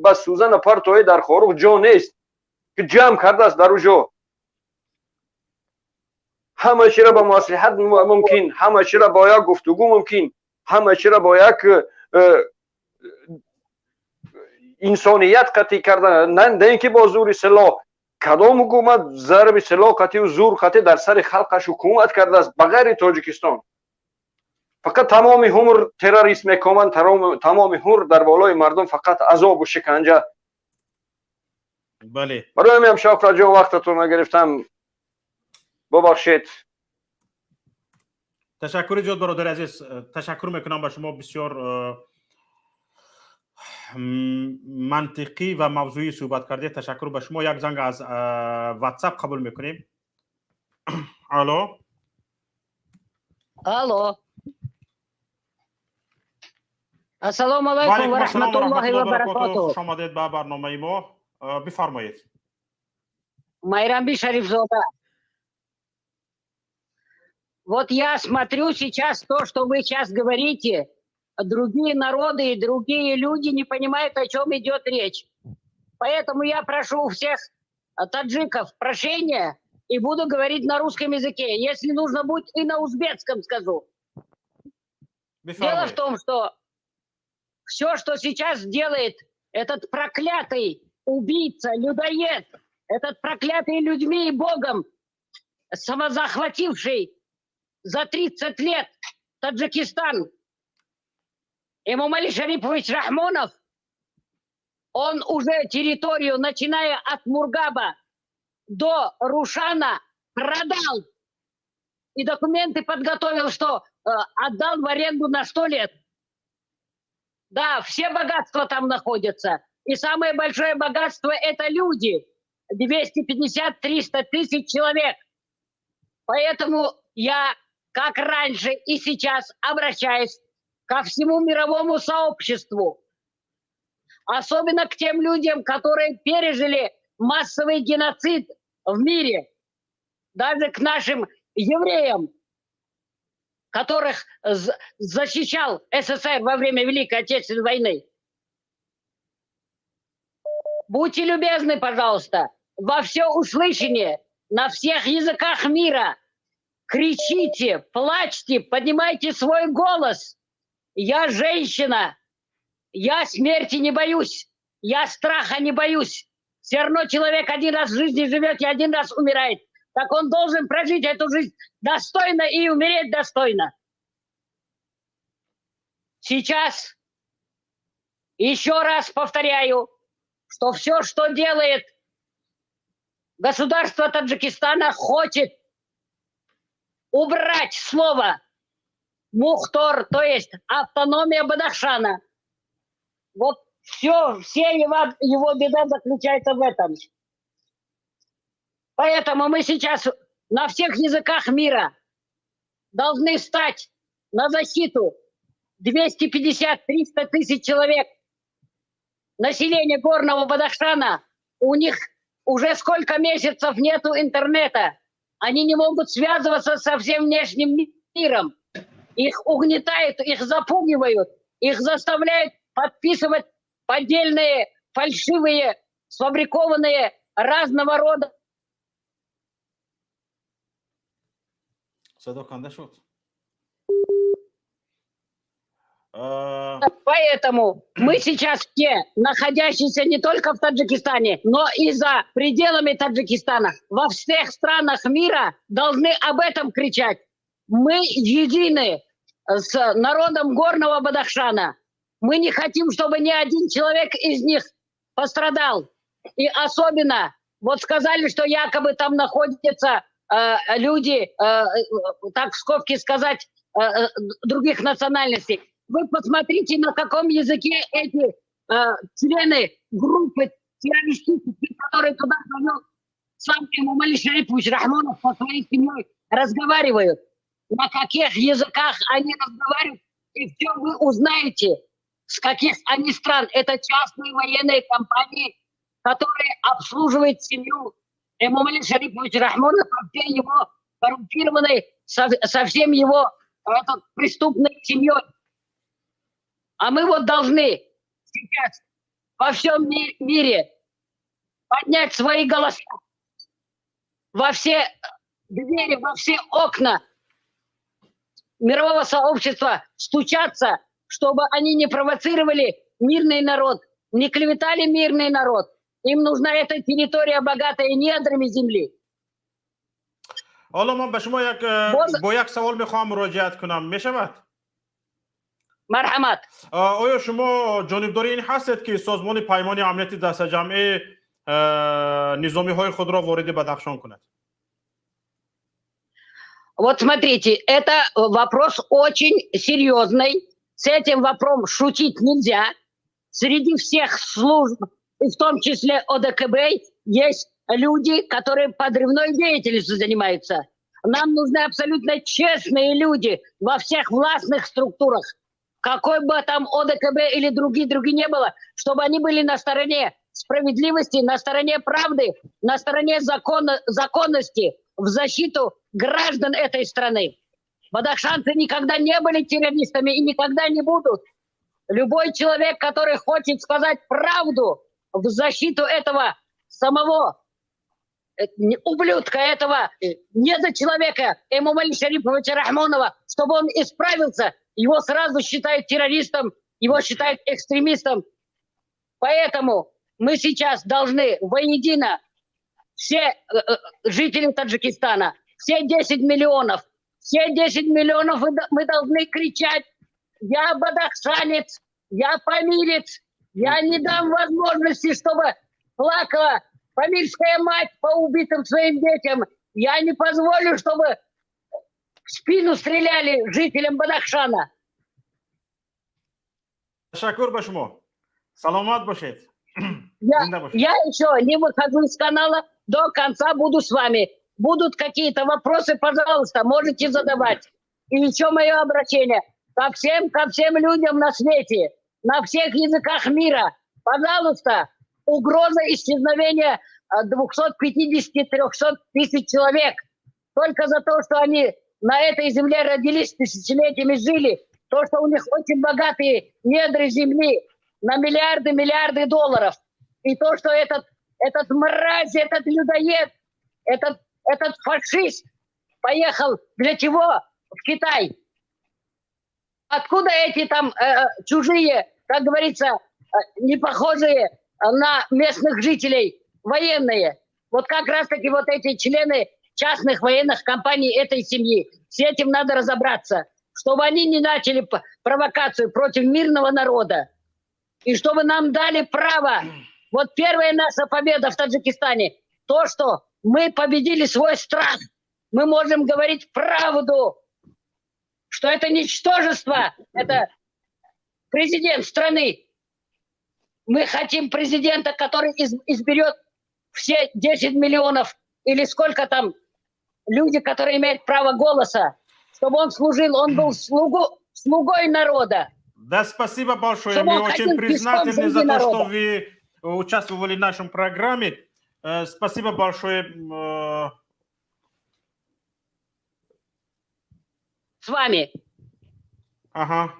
به سوزن پرتوی در خاروق جا نیست که جمع کرده است در اونجا. همه چی را با مصلحت ممکن، همه چی را با یک گفتگو ممکن، همه چی را با یک انسانیت قطعی کردن، نه اینکه با زور سلاح. кадом ҳукумат зарби силоҳ қатию зур қатӣ дар сари халқаш ҳукумат кардааст ба ғайри Тоҷикистон? фақат тамоми умр террорист мекоманд, тамоми умр дар болои мардум фақат азобу шиканҷа. бале, барои ҳамин Шавкат ҷон, вақтатонро гирифтам, бубахшед. ташаккури зиёд бародари азиз, ташаккур мекунам ба шумо. бисёр мантиқӣ ва мавзӯӣ суҳбат кардед. ташаккур ба шумо. як занг аз WhatsApp қабул мекунем. алло, алло, ассалому алайкум ва рахматуллохи ва баракатуҳу. хуш омадед ба барномаи мо. бифармоед. Майрамби Шарифзода. Вот я смотрю сейчас то, что вы сейчас говорите, другие народы и другие люди не понимают, о чем идет речь. Поэтому я прошу у всех таджиков прощения и буду говорить на русском языке. Если нужно будет, и на узбекском скажу. Дело в том, что все, что сейчас делает этот проклятый убийца, людоед, этот проклятый людьми и Богом, самозахвативший за 30 лет Таджикистан, Эмомали Шарипович Рахмонов, он уже территорию, начиная от Мургаба до Рушана, продал. И документы подготовил, что отдал в аренду на 100 лет. Да, все богатства там находятся. И самое большое богатство – это люди. 250-300 тысяч человек. Поэтому я, как раньше и сейчас, обращаюсь ко всему мировому сообществу. Особенно к тем людям, которые пережили массовый геноцид в мире. Даже к нашим евреям, которых защищал СССР во время Великой Отечественной войны. Будьте любезны, пожалуйста, во всеуслышание, на всех языках мира. Кричите, плачьте, поднимайте свой голос. Я женщина, я смерти не боюсь, я страха не боюсь. Все равно человек один раз в жизни живет и один раз умирает. Так он должен прожить эту жизнь достойно и умереть достойно. Сейчас еще раз повторяю, что все, что делает государство Таджикистана, хочет убрать слово Мухтор, то есть автономия Бадахшана. Вот все его беда заключается в этом. Поэтому мы сейчас на всех языках мира должны встать на защиту 250-300 тысяч человек. Население горного Бадахшана, у них уже сколько месяцев нету интернета. Они не могут связываться со всем внешним миром. Их угнетают, их запугивают, их заставляют подписывать поддельные, фальшивые, сфабрикованные разного рода. Поэтому мы сейчас все, находящиеся не только в Таджикистане, но и за пределами Таджикистана, во всех странах мира должны об этом кричать. Мы едины с народом горного Бадахшана. Мы не хотим, чтобы ни один человек из них пострадал. И особенно, вот сказали, что якобы там находятся люди, так в скобке сказать, других национальностей. Вы посмотрите, на каком языке эти члены группы террористических, которые туда завел сам Эмомали Шарипович Рахмонов со своей семьей, разговаривают. На каких языках они разговаривают, и все вы узнаете, с каких они стран. Это частные военные компании, которые обслуживают семью Эмомали Шариповича Рахмонова, со всей его коррумпированной, со всем его преступной семьей. А мы вот должны сейчас во всем мире поднять свои голоса, во все двери, во все окна мирового сообщества стучаться, чтобы они не провоцировали мирный народ, не клеветали мирный народ, Им нужна эта территория, богатая недрами земли. حالا من به شما با یک سوال میخوام مراجعت کنم میشود؟ مرحمت. آیا شما جانبداری این هستید که سازمان پیمان امنیت دست جمعی نظامی های خود را وارد بدخشان کند؟ Вот смотрите, это вопрос очень серьезный. С этим вопросом шутить нельзя. Среди всех служб, и в том числе ОДКБ, есть люди, которые подрывной деятельностью занимаются. Нам нужны абсолютно честные люди во всех властных структурах. Какой бы там ОДКБ или другие не было, чтобы они были на стороне справедливости, на стороне правды, на стороне законности, в защиту граждан этой страны. Бадахшанцы никогда не были террористами и никогда не будут. Любой человек, который хочет сказать правду в защиту этого самого ублюдка, этого недочеловека, Эмомали Шариповича Рахмонова, чтобы он исправился, его сразу считают террористом, его считают экстремистом. Поэтому мы сейчас должны воедино, все жители Таджикистана, все 10 миллионов мы должны кричать: я бадахшанец, я памирец, я не дам возможности, чтобы плакала памирская мать по убитым своим детям. Я не позволю, чтобы в спину стреляли жителям Бадахшана. تشکر به شما. سلامت باشید. Я еще не выхожу из канала, до конца буду с вами. Будут какие-то вопросы, пожалуйста, можете задавать. И еще мое обращение ко всем людям на свете, на всех языках мира. Пожалуйста, угроза исчезновения 250-300 тысяч человек. Только за то, что они на этой земле родились, тысячелетиями жили. То, что у них очень богатые недры земли на миллиарды долларов. И то, что этот мразь, этот людоед, этот фашист поехал для чего? В Китай. Откуда эти там чужие, как говорится, не похожие на местных жителей военные? Вот как раз-таки вот эти члены частных военных компаний этой семьи. С этим надо разобраться. Чтобы они не начали провокацию против мирного народа. И чтобы нам дали право. Вот первая наша победа в Таджикистане. То, что мы победили свой страх. Мы можем говорить правду. Что это ничтожество. Это президент страны. Мы хотим президента, который изберет все 10 миллионов или сколько там люди, которые имеют право голоса. Чтобы он служил, он был слугой народа. Да, спасибо большое. Мы очень признательны за то, что вы участвовали в нашей программе. Спасибо большое. С вами. Ага.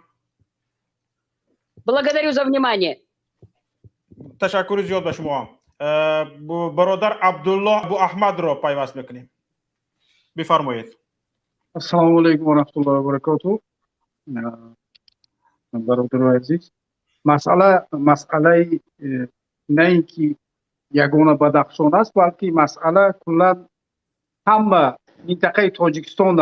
Благодарю за внимание. تشکر زیاد به شما. برادر عبدالله ابو احمد را پیوست میکنیم. بفرمایید. السلام علیکم و رحمت الله و برکاته. برادر عزیز، مسئله نه اینکه یگانه بدخشان است، بلکه مسئله کلا همه منطقه تاجیکستان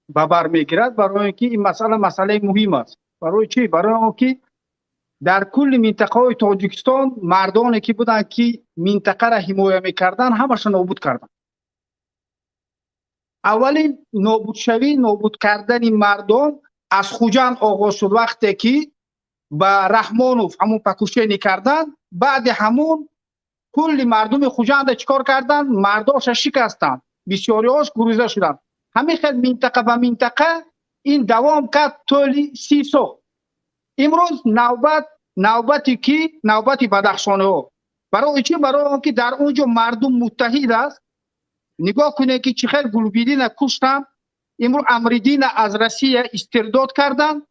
به بر میگیرد. برای اینکه این مسئله مهم است. برای چی؟ برای اینکه در کل منطقه های تاجیکستان مردانی که بودن که منطقه را حمایت میکردن همشون نابود کردن. اولین نابود کردن مردم از خوجند آغاز شد. وقتی که به رحمانوف همون پکوشی کردن، بعد همون کل مردم خوجند چیکار کردن؟ مرداش شکستن، بسیاری هاش گریزه شدن. همین خیلی منطقه به منطقه این دوام کرد طول 30 سال. امروز نوبتی بدخشان ها. برای چی؟ برای اینکه در اونجا مردم متحد است. نگاه کنید که چه خیلی گلبیدین کشتن. امروز امریدین از روسیه استرداد کردن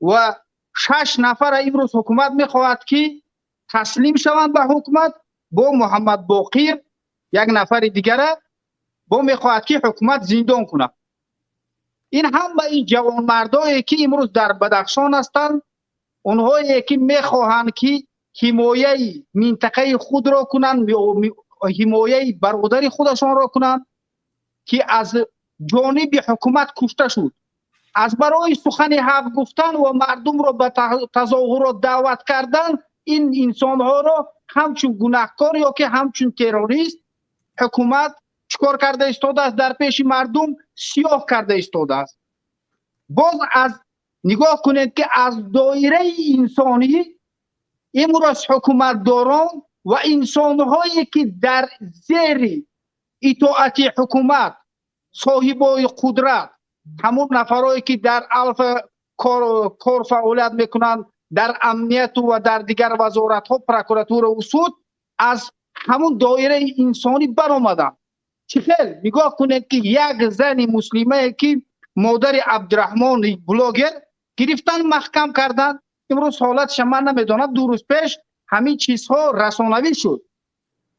و 6 نفر امروز حکومت میخواهد که تسلیم شوند به حکومت. با محمد باقر یک نفر دیگر با میخواهد که حکومت زندان کنه. این هم به این جوان مردایی که امروز در بدخشان هستند، اونهایی که میخواهند که حمایه منطقه خود را کنند، حمایه برادر خودشان را کنند که از جانب حکومت کشته شد. از برای سخن حق گفتن و مردم را به تظاهرات دعوت کردن، این انسان ها را همچون گناهکار یا که همچون تروریست حکومت چکار کرده ایستاده است، در پیش مردم سیاه کرده ایستاده است. باز از نگاه کنید که از دایره انسانی امروز حکومت داران و انسان هایی که در زیر اطاعت حکومت صاحبای قدرت، همون نفرایی که در الف کار فعالیت میکنند در امنیت و در دیگر وزارت ها، پروکراتور و سود، از همون دایره انسانی برآمدن. چخیل نگاه کنید که یک زن مسلمه که مادر عبدالرحمن بلاگر گرفتن محکم کردن. امروز حالتش من نمیدونم، 2 روز پیش همین چیزها رسانوی شد.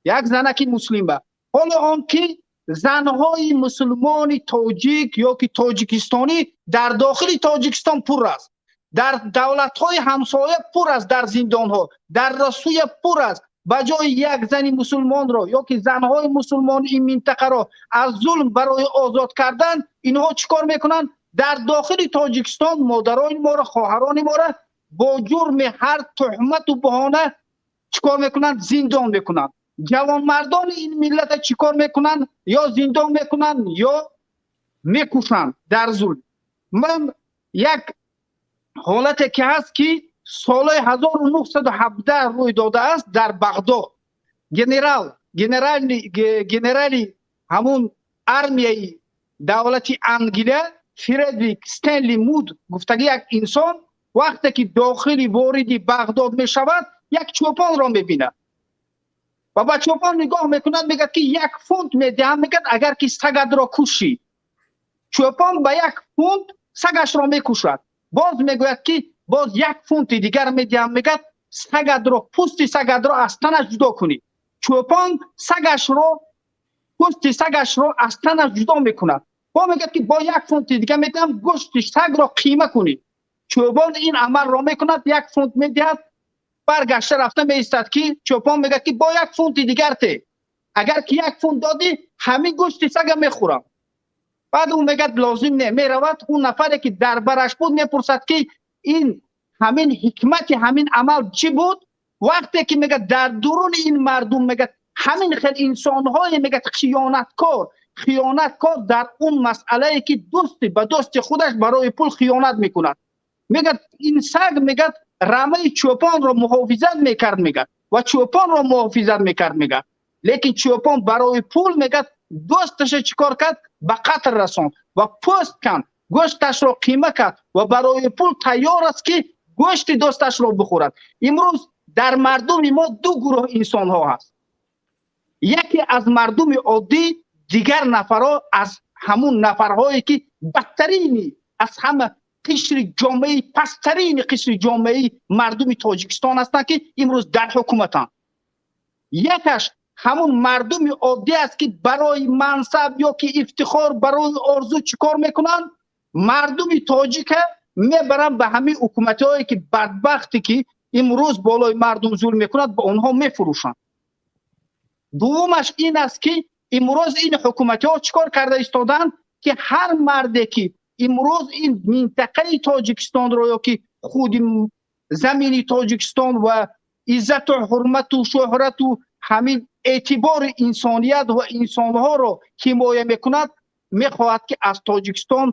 یک زنکی مسلمه. حالا آن که زنهای مسلمان تاجیک یا که تاجیکستانی در داخل تاجیکستان پر است، در دولت‌های همسایه پر است، در زندان‌ها، در روسیه پر است. بجای یک زن مسلمان را یا که زنهای مسلمان این منطقه را از ظلم برای آزاد کردن، اینها چیکار میکنن؟ در داخل تاجیکستان مادران ما را، خواهران ما را با جرم هر تهمت و بهانه چیکار میکنن؟ زندان میکنن. جوان مردان این ملت چیکار میکنن؟ یا زندان میکنن یا میکشن در ظلم. من یک حالتی که هست که سال 1917 روی داده است در بغداد. گنرالی همون ارمیای دولتی انگلیس فردریک استنلی مود گفته یک انسان وقتی که داخلی وارد بغداد می شود یک چوپان را می بیند و با چوپان نگاه میکند، میگه که 1 فونت میدهم، میگه اگر که سگت را کشی. چوپان با 1 فونت سگش را میکشد. باز میگوید که باز 1 فونت دیگر میدهم، میگه سگت را، پوست سگت را از تنش جدا کنی. چوپان سگش را، پوست سگش را از تنش جدا میکند. با میگه که با 1 فونت دیگر میدهم گوشت سگ را قیمه کنی. چوپان این عمل را میکند، 1 فونت میدهد، برگشته رفته میستد که چوپان میگه که با 1 فونت دیگر ته، اگر که 1 فونت دادی همین گوشت سگ میخورم. بعد اون میگه لازم نه، میرود اون نفری که در برش بود میپرسد که این همین حکمت همین عمل چی بود؟ وقتی که میگه در درون این مردم میگه همین خیلی انسان‌های میگه خیانتکار در اون مسئله که دوست به دوست خودش برای پول خیانت میکند. میگه این سگ میگه رمه چوپان را محافظت میکرد، میگه و چوپان را محافظت میکرد، میگه لیکن چوپان برای پول میگه دوستش چیکار کرد؟ به قتل رساند و پوست کند، گوشتش را قیمه کرد و برای پول تیار است که گوشت دوستش را بخورد. امروز در مردم ما 2 گروه انسان ها هست. یکی از مردم عادی، دیگر نفرها از همون نفرهایی که بدترینی از همه قشر جامعه، پسترین قشر جامعه مردم تاجیکستان هستند که امروز در حکومتند. یکش همون مردم عادی است که برای منصب یا که افتخار، برای آرزو چیکار میکنن؟ مردم تاجیک میبرن به همین حکومت‌هایی که بدبختی که امروز بالای مردم ظلم میکنند، به اونها میفروشن. دومش این است که امروز این حکومت‌ها چیکار کرده ایستادن که هر مردی که امروز این منطقه تاجیکستان رو یا که خود زمین تاجیکستان و عزت و حرمت و شهرت و همین اعتبار انسانیت و انسانها رو حمایت میکند، میخواهد که از تاجیکستان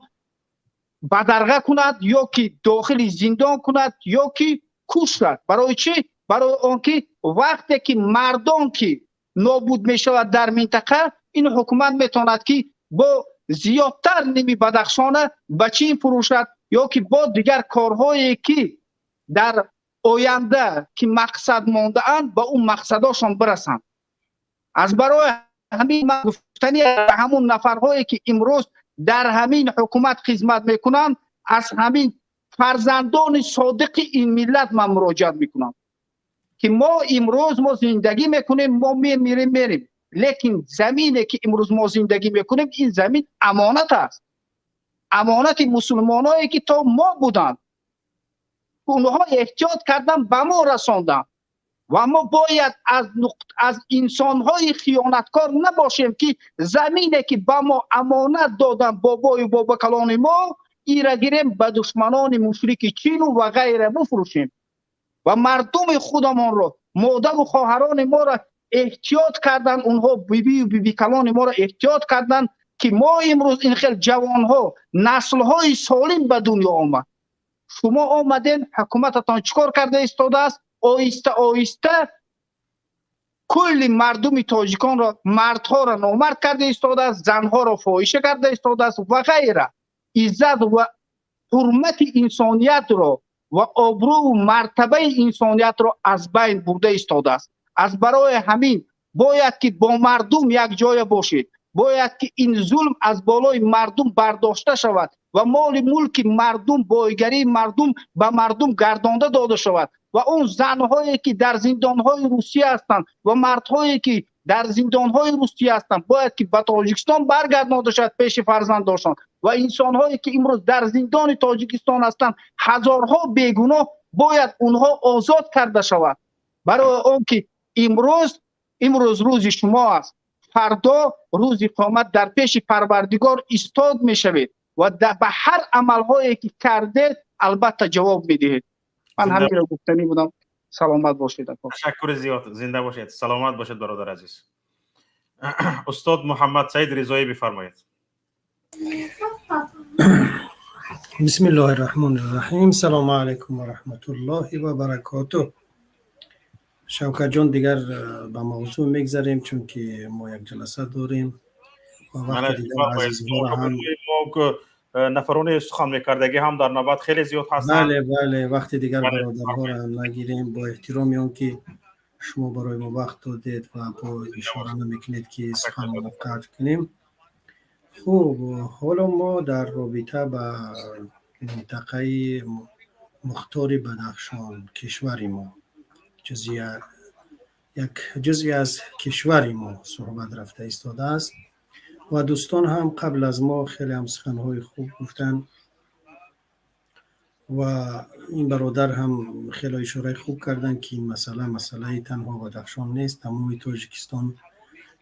بدرقه کند یا که داخل زندان کند یا که کشد. برای چی؟ برای آنکه وقتی که مردم که نابود میشود در منطقه، این حکومت میتواند که با زیادتر نیمی بدخشانه بچین فروشد یا که با دیگر کارهایی که در آینده که مقصد مانده اند به اون مقصداشان برسند. از برای همین من گفتنی همون نفرهایی که امروز در همین حکومت خدمت میکنند، از همین فرزندان صادق این ملت من مراجعت میکنم که ما امروز ما زندگی میکنیم، ما میریم، لیکن زمینی که امروز ما زندگی میکنیم این زمین امانت است، امانت مسلمانایی که تا ما بودند، اونها احتیاط کردن به ما رساندن. و ما باید از انسانهای خیانتکار نباشیم که زمینه که به ما امانت دادن بابای و بابا کلان ما ای را گیریم به دشمنان مشرک چین و غیره بفروشیم و مردم خودمان رو، مادر و خواهران ما را احتیاط کردن، اونها بیبی و بیبی کلان ما را احتیاط کردن که ما امروز این خیلی جوانها نسلهای سالم به دنیا آمد. شما آمدین حکومتتان چیکار کرده ایستاده است؟ آیسته آیسته کل مردم تاجیکان را، مردها را نامرد کرده ایستاده است، زنها را فاحشه کرده ایستاده است و غیره. عزت و حرمت انسانیت را و آبرو و مرتبه انسانیت را از بین برده ایستاده است. از برای همین باید که با مردم یک جای باشید، باید که این ظلم از بالای مردم برداشته شود و مال ملک مردم، بایگری مردم به مردم گردانده داده شود و اون زنهایی که در زندانهای روسیه هستند و مردهایی که در زندانهای روسیه هستند باید که به تاجیکستان برگردانده شود پیش فرزندانشان و انسانهایی که امروز در زندان تاجیکستان هستند هزارها بیگناه باید اونها آزاد کرده شود. برای اون که امروز روز شما است، فردا روز قیامت در پیش پروردگار ایستاد میشوید و به هر عملهایی که کردید البته جواب میدهید. من همین را گفتنی بودم. سلامت باشید. تشکر زیاد. زنده باشید. سلامت باشید برادر عزیز. استاد محمد سعید رضایی بفرمایید. بسم الله الرحمن الرحیم. سلام علیکم و رحمت الله و برکاته. شوکت جان دیگر به موضوع میگذاریم چون که ما یک جلسه داریم و وقت دیگر عزیزها را هم نفرون سخن میکردگی هم در نوبت خیلی زیاد هستند. بله وقت دیگر برادرها را هم نگیریم. با احترامی اون که شما برای ما وقت دادید و با اشاره نمیکنید که سخن را قطع کنیم. خوب، حالا ما در رابطه با منطقه مختار بدخشان کشور ما، یک جزئی از کشور ما صحبت رفته ایستاده است و دوستان هم قبل از ما خیلی هم سخنهای خوب گفتن و این برادر هم خیلی اشاره خوب کردن که این مسئله تنها بدخشان نیست، تمام تاجیکستان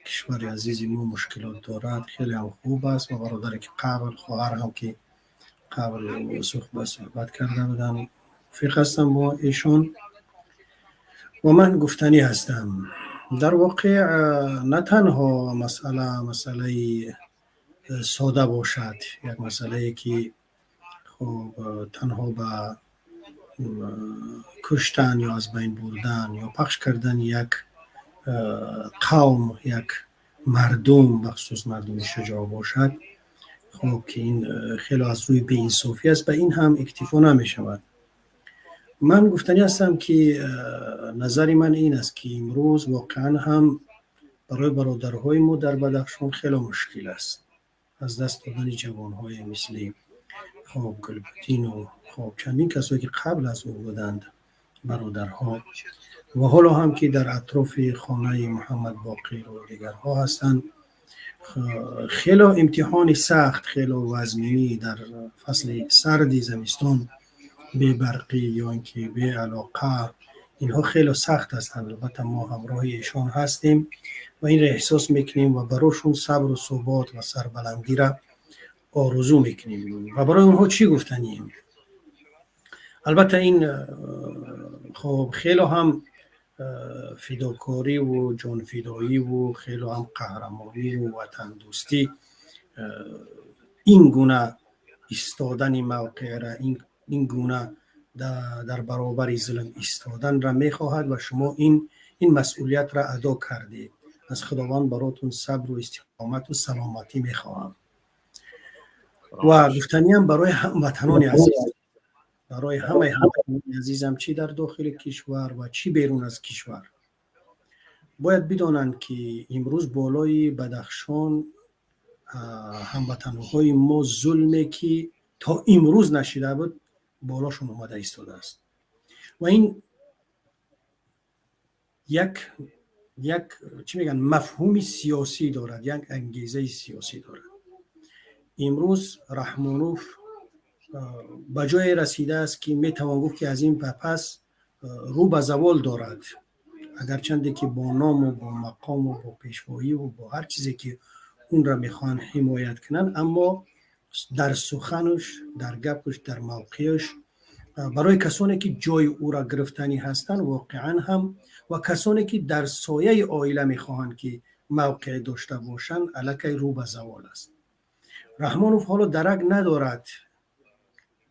کشور عزیز ما مشکلات دارد. خیلی هم خوب است و برادر که قبل خواهر هم که قبل صحبت کرده بودن فقط هستم با ایشون و من گفتنی هستم. در واقع نه تنها مسئله ساده باشد، یک مسئله که خب تنها به کشتن یا از بین بردن یا پخش کردن یک قوم، یک مردم، بخصوص مردم شجاع باشد، خب که این خیلی از روی بی‌انصافی است، به این هم اکتفا نمی شود. من گفتنی هستم که نظر من این است که امروز واقعا هم برای برادرهای ما در بدخشان خیلی مشکل است. از دست دادن جوانهای مثل خب گلبدین و خب چندین کسایی که قبل از او بودند برادرها و حالا هم که در اطراف خانه محمد باقر و دیگرها هستند، خیلی امتحان سخت، خیلی وزمینی در فصل سردی زمستان بی برقی یا اینکه بی علاقه، اینها خیلی سخت هستند. البته ما همراه ایشان هستیم و این را احساس میکنیم و براشون صبر و ثبات و سربلندی را آرزو میکنیم و برای اونها چی گفتنیم. البته این خب خیلی هم فداکاری و جان فدایی و خیلی هم قهرمانی و وطن دوستی، این گونه ایستادن موقع را، این گونه در برابر ظلم ایستادن را میخواهد و شما این مسئولیت را ادا کردید. از خداوند براتون صبر و استقامت و سلامتی میخواهم. و گفتنی هم برای هموطنان عزیز، برای همه هموطنان عزیزم، چی در داخل کشور و چی بیرون از کشور، باید بدانند که امروز بالای بدخشان هموطنهای ما ظلمی که تا امروز نشیده بود بالاشون اومده ایستاده است و این یک چی میگن مفهوم سیاسی دارد، یک انگیزه سیاسی دارد. امروز رحمانوف به جای رسیده است که میتوان گفت که از این پس رو به زوال دارد اگرچند که با نام و با مقام و با پیشوایی و با هر چیزی که اون را میخوان حمایت کنن، اما در سخنش، در گپش، در موقعش برای کسانی که جای او را گرفتنی هستند واقعا هم و کسانی که در سایه عائله میخواهند که موقع داشته باشند الکی رو به زوال است. رحمانوف حالا درک ندارد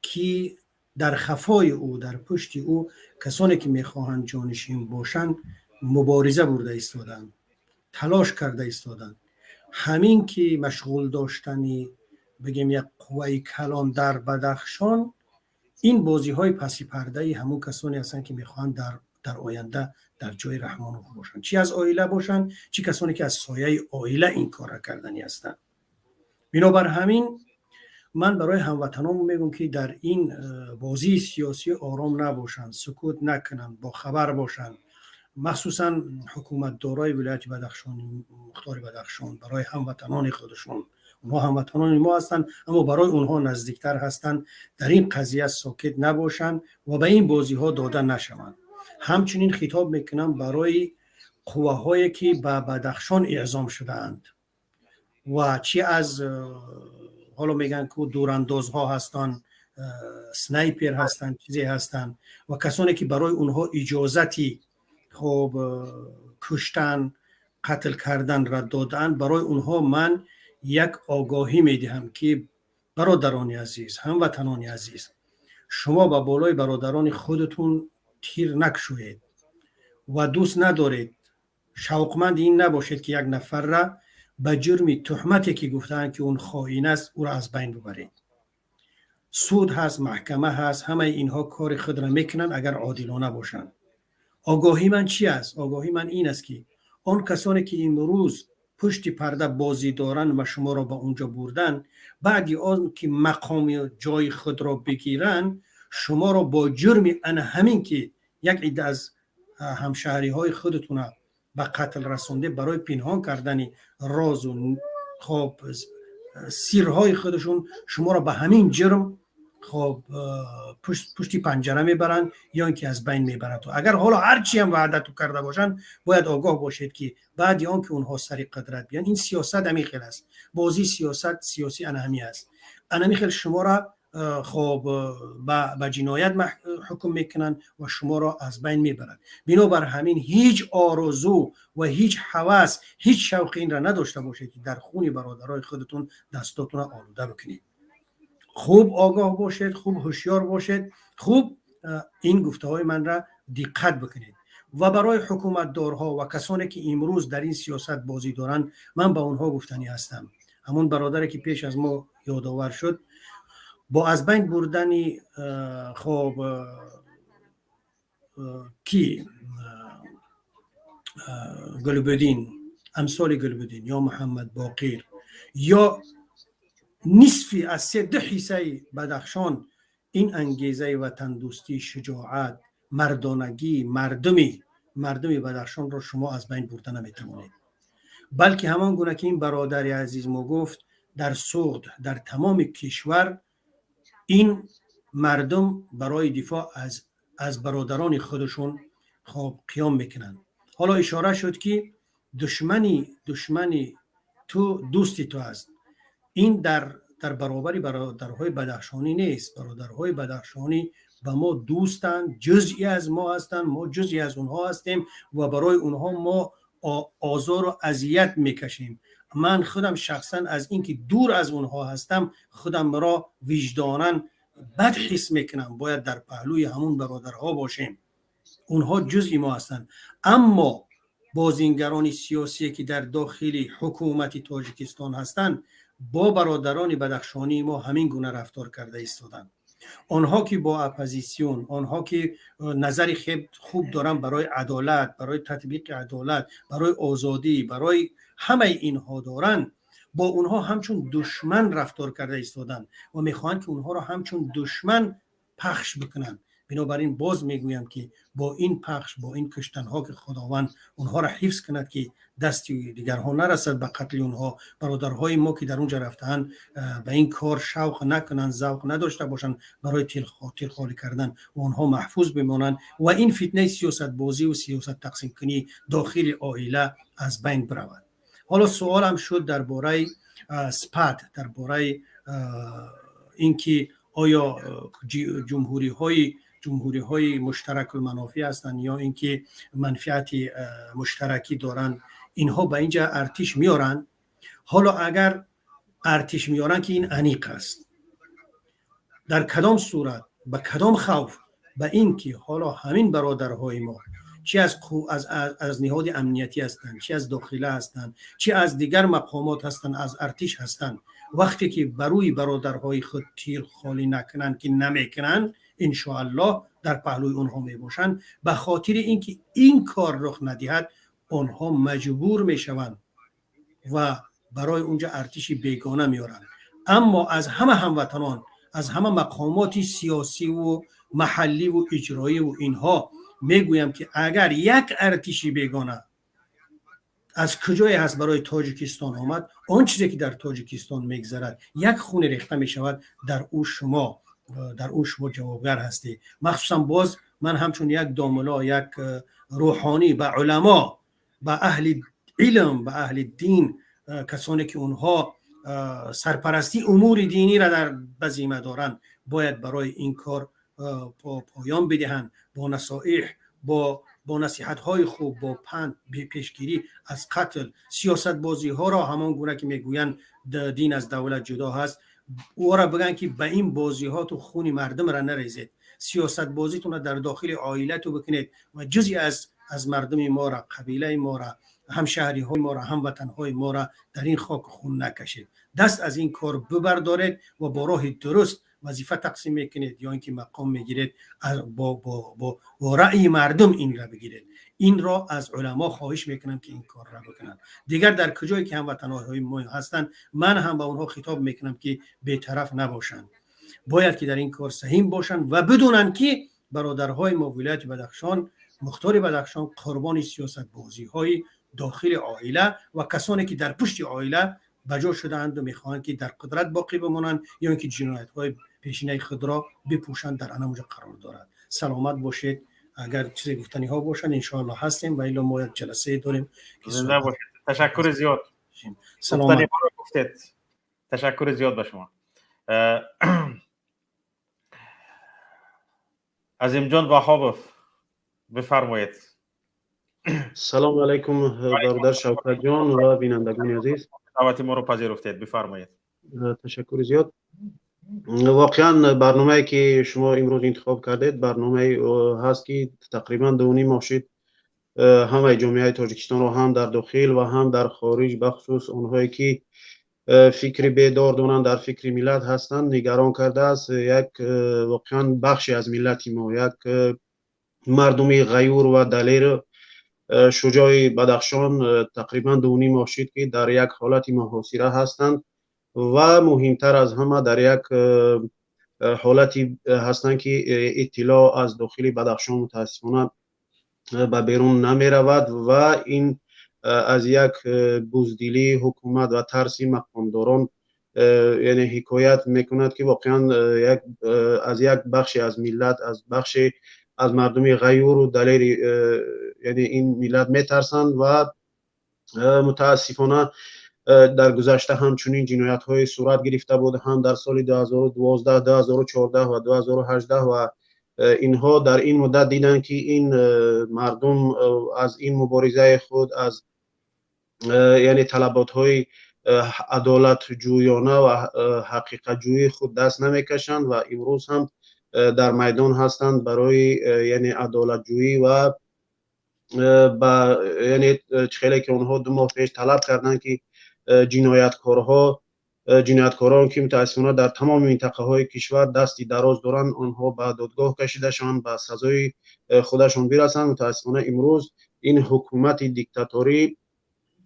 که در خفای او، در پشت او کسانی که میخواهند جانشین باشند مبارزه برده ایستادند، تلاش کرده ایستادند. همین که مشغول داشتنی بگیم یک قوه کلان در بدخشان، این بازی های پسی پرده همون کسانی هستند که میخواهند در آینده در جای رحمانوف باشند، چی از عائله باشند چی کسانی که از سایه عائله این کار کردنی هستند. بنابر همین من برای هموطنان میگم که در این بازی سیاسی آرام نباشند، سکوت نکنند، با خبر باشند. مخصوصا حکومت دارای ولایت بدخشان، مختار بدخشان، برای هموطنان خودشون، اونها هموطنان ما هستند اما برای اونها نزدیکتر هستند، در این قضیه ساکت نباشند و به این بازی ها داده نشوند. همچنین خطاب میکنم برای قوه هایی که به بدخشان اعزام شده اند و چی از حالا میگن که دورانداز ها هستند، سنایپر هستند، چیزی هستند و کسانی که برای اونها اجازتی خب کشتن، قتل کردن را دادن، برای اونها من یک آگاهی میدهم که برادران عزیز، هموطنان عزیز، شما به بالای برادران خودتون تیر نکشوید و دوست ندارید، شوقمند این نباشید که یک نفر را به جرم تهمتی که گفتن که اون خائن است او را از بین ببرید. سود هست، محکمه هست، همه اینها کار خود را میکنن اگر عادلانه باشند. آگاهی من چی است؟ آگاهی من این است که آن کسانی که امروز پشت پرده بازی دارن و شما را به اونجا بردن، بعدی آن که مقام جای خود را بگیرن، شما را با جرم همین که یک عده از همشهری های خودتون به قتل رسونده برای پنهان کردن راز و خب سیرهای خودشون، شما را به همین جرم خب پشتی پنجره میبرن یا اینکه از بین میبرن. تو اگر حالا هرچی هم وعدت کرده باشن باید آگاه باشید که بعد آن که اونها سری قدرت بیان، این سیاست همیخیل است، بازی سیاسی انهمی است. انهمیخیل شما را خب به جنایت حکم میکنن و شما را از بین میبرن. بنابر همین هیچ آرزو و هیچ هوس، هیچ شوق این را نداشته باشید که در خون برادرای خودتون دستاتون را آلوده بکنید. خوب آگاه باشید، خوب هوشیار باشید، خوب این گفته های من را دقت بکنید. و برای حکومت دارها و کسانی که امروز در این سیاست بازی دارن، من با اونها گفتنی هستم. همون برادری که پیش از ما یادآور شد، با از بین بردن خب کی گلبدین، امثال گلبدین یا محمد باقر یا نصفی از 3 حصه بدخشان، این انگیزه وطن دوستی، شجاعت، مردانگی، مردمی بدخشان را شما از بین برده نمیتوانید. بلکه همان گونه که این برادر عزیز ما گفت، در سوغد، در تمام کشور این مردم برای دفاع از برادران خودشون خب قیام میکنن. حالا اشاره شد که دشمنی تو دوستی تو است. این در برابر برادرهای بدخشانی نیست. برادرهای بدخشانی به ما دوستند، جزئی از ما هستند، ما جزئی از اونها هستیم و برای اونها ما آزار و اذیت میکشیم. من خودم شخصا از اینکه دور از اونها هستم خودم را وجداناً بد حس میکنم. باید در پهلوی همون برادرها باشیم، اونها جزئی ما هستند. اما بازیگران سیاسی که در داخل حکومت تاجیکستان هستند با برادران بدخشانی ما همین گونه رفتار کرده ایستادند. آنها که با اپوزیسیون، آنها که نظری خوب دارن برای عدالت، برای تطبیق عدالت، برای آزادی، برای همه اینها دارن، با اونها همچون دشمن رفتار کرده ایستادن و میخوان که اونها را همچون دشمن پخش بکنن. بنابراین باز میگویم که با این پخش، با این کشتنها که خداوند اونها را حفظ کند که دستی دیگرها نرسد به قتل اونها. برادرهای ما که در اونجا رفتن به این کار شوق نکنند، ذوق نداشته باشند برای تیل خالی کردن و اونها محفوظ بمانند و این فتنه سیاست بازی و سیاست تقسیم کنی داخل عائله از بین برود. حالا سوالم شد درباره سپاد، درباره اینکه آیا جمهوری های مشترک المنافع هستند یا اینکه منفعت مشترکی دارن، اینها به اینجا ارتش میارن. حالا اگر ارتش میارن که این انیق است، در کدام صورت، به کدام خوف؟ به این که حالا همین برادرهای ما چی از نهاد امنیتی هستند، چی از داخله هستند، چی از دیگر مقامات هستند، از ارتش هستند، وقتی که بروی برادرهای خود تیر خالی نکنند که نمیکنند، انشاءالله در پهلوی اونها میباشند. به خاطر اینکه این کار رخ ندهد اونها مجبور میشوند و برای اونجا ارتشی بیگانه میارن. اما از همه هموطنان، از همه مقامات سیاسی و محلی و اجرایی و اینها میگویم که اگر یک ارتشی بیگانه از کجای هست برای تاجیکستان آمد، آن چیزی که در تاجیکستان میگذرد یک خون ریخته میشود، در او شما جوابگر هستی. مخصوصا باز من همچون یک داملا، یک روحانی، به علما، به اهل علم، به اهل دین، کسانی که اونها سرپرستی امور دینی را در بزیمه دارند، باید برای این کار پایان بدهند با نصایح، با نصیحت های خوب، با پند پیشگیری از قتل. سیاست بازی ها را همان گونه که میگویند دین از دولت جدا هست، او را بگن که به این بازی ها تو خون مردم را نریزید. سیاست بازیتون را در داخل عائله تو بکنید و جزئی از مردم ما را، قبیله ما را، همشهری های ما را، هموطن های ما را در این خاک خون نکشید. دست از این کار ببردارید و با راه درست وظیفه تقسیم میکنید یا اینکه مقام میگیرید با رأی مردم این را بگیرید. این را از علما خواهش میکنم که این کار را بکنند. دیگر در کجایی که هموطنهای ما هستند، من هم با اونها خطاب میکنم که بی‌طرف نباشند، باید که در این کار سهیم باشند و بدونن که برادرهای ما ولایت بدخشان، مختار بدخشان قربان سیاست بازی های داخل عائله و کسانی که در پشت عائله بجا شدند و میخواهند که در قدرت باقی بمانند یا اینکه جنایت های پیشینه خود را بپوشند در آنجا قرار دارد. سلامت باشید. اگر چیزی گفتنی ها باشند انشاءالله هستیم و الا ما یک جلسه داریم. زنده باشید. تشکر زیاد. سلامت. تشکر زیاد به شما. عظیم جان وهابov بفرمایید. سلام علیکم برادر شوکت جان و بینندگان عزیز. دعوت ما رو پذیرفتید. بفرمایید. تشکر زیاد. واقعا برنامه‌ای که شما امروز انتخاب کردید برنامه هست که تقریبا 2.5 ماه شد همه جامعه تاجیکستان رو هم در داخل و هم در خارج بخصوص اونهایی که فکر بیدار دارند در فکر ملت هستند نگران کرده است. یک واقعا بخشی از ملت ما، یک مردمی غیور و دلیر شجاع بدخشان تقریبا 2.5 ماه شد که در یک حالت محاصره هستند و مهمتر از همه در یک حالتی هستند که اطلاع از داخل بدخشان متاسفانه به بیرون نمی رود و این از یک بزدلی حکومت و ترس مقامداران یعنی حکایت میکند که واقعا از یک بخشی از ملت، از بخشی از مردمی غیور و دلیر یعنی این ملت میترسند و متاسفانه در گذشته همچنین جنایت های صورت گرفته بود، هم در سال 2012 2014 و 2018 و اینها در این مدت دیدن که این مردم از این مبارزه خود از یعنی طلبات های عدالت جویانه و حقیقت جویی خود دست نمیکشند و امروز هم در میدان هستند برای یعنی عدالت جویی و یعنی خیلی که اونها 2 ماه پیش طلب کردند که جنایتکاران که متاسفانه در تمام منطقه های کشور دستی دراز دارند آنها به دادگاه کشیده شوند، به سزای خودشان برسند. متاسفانه امروز این حکومت دیکتاتوری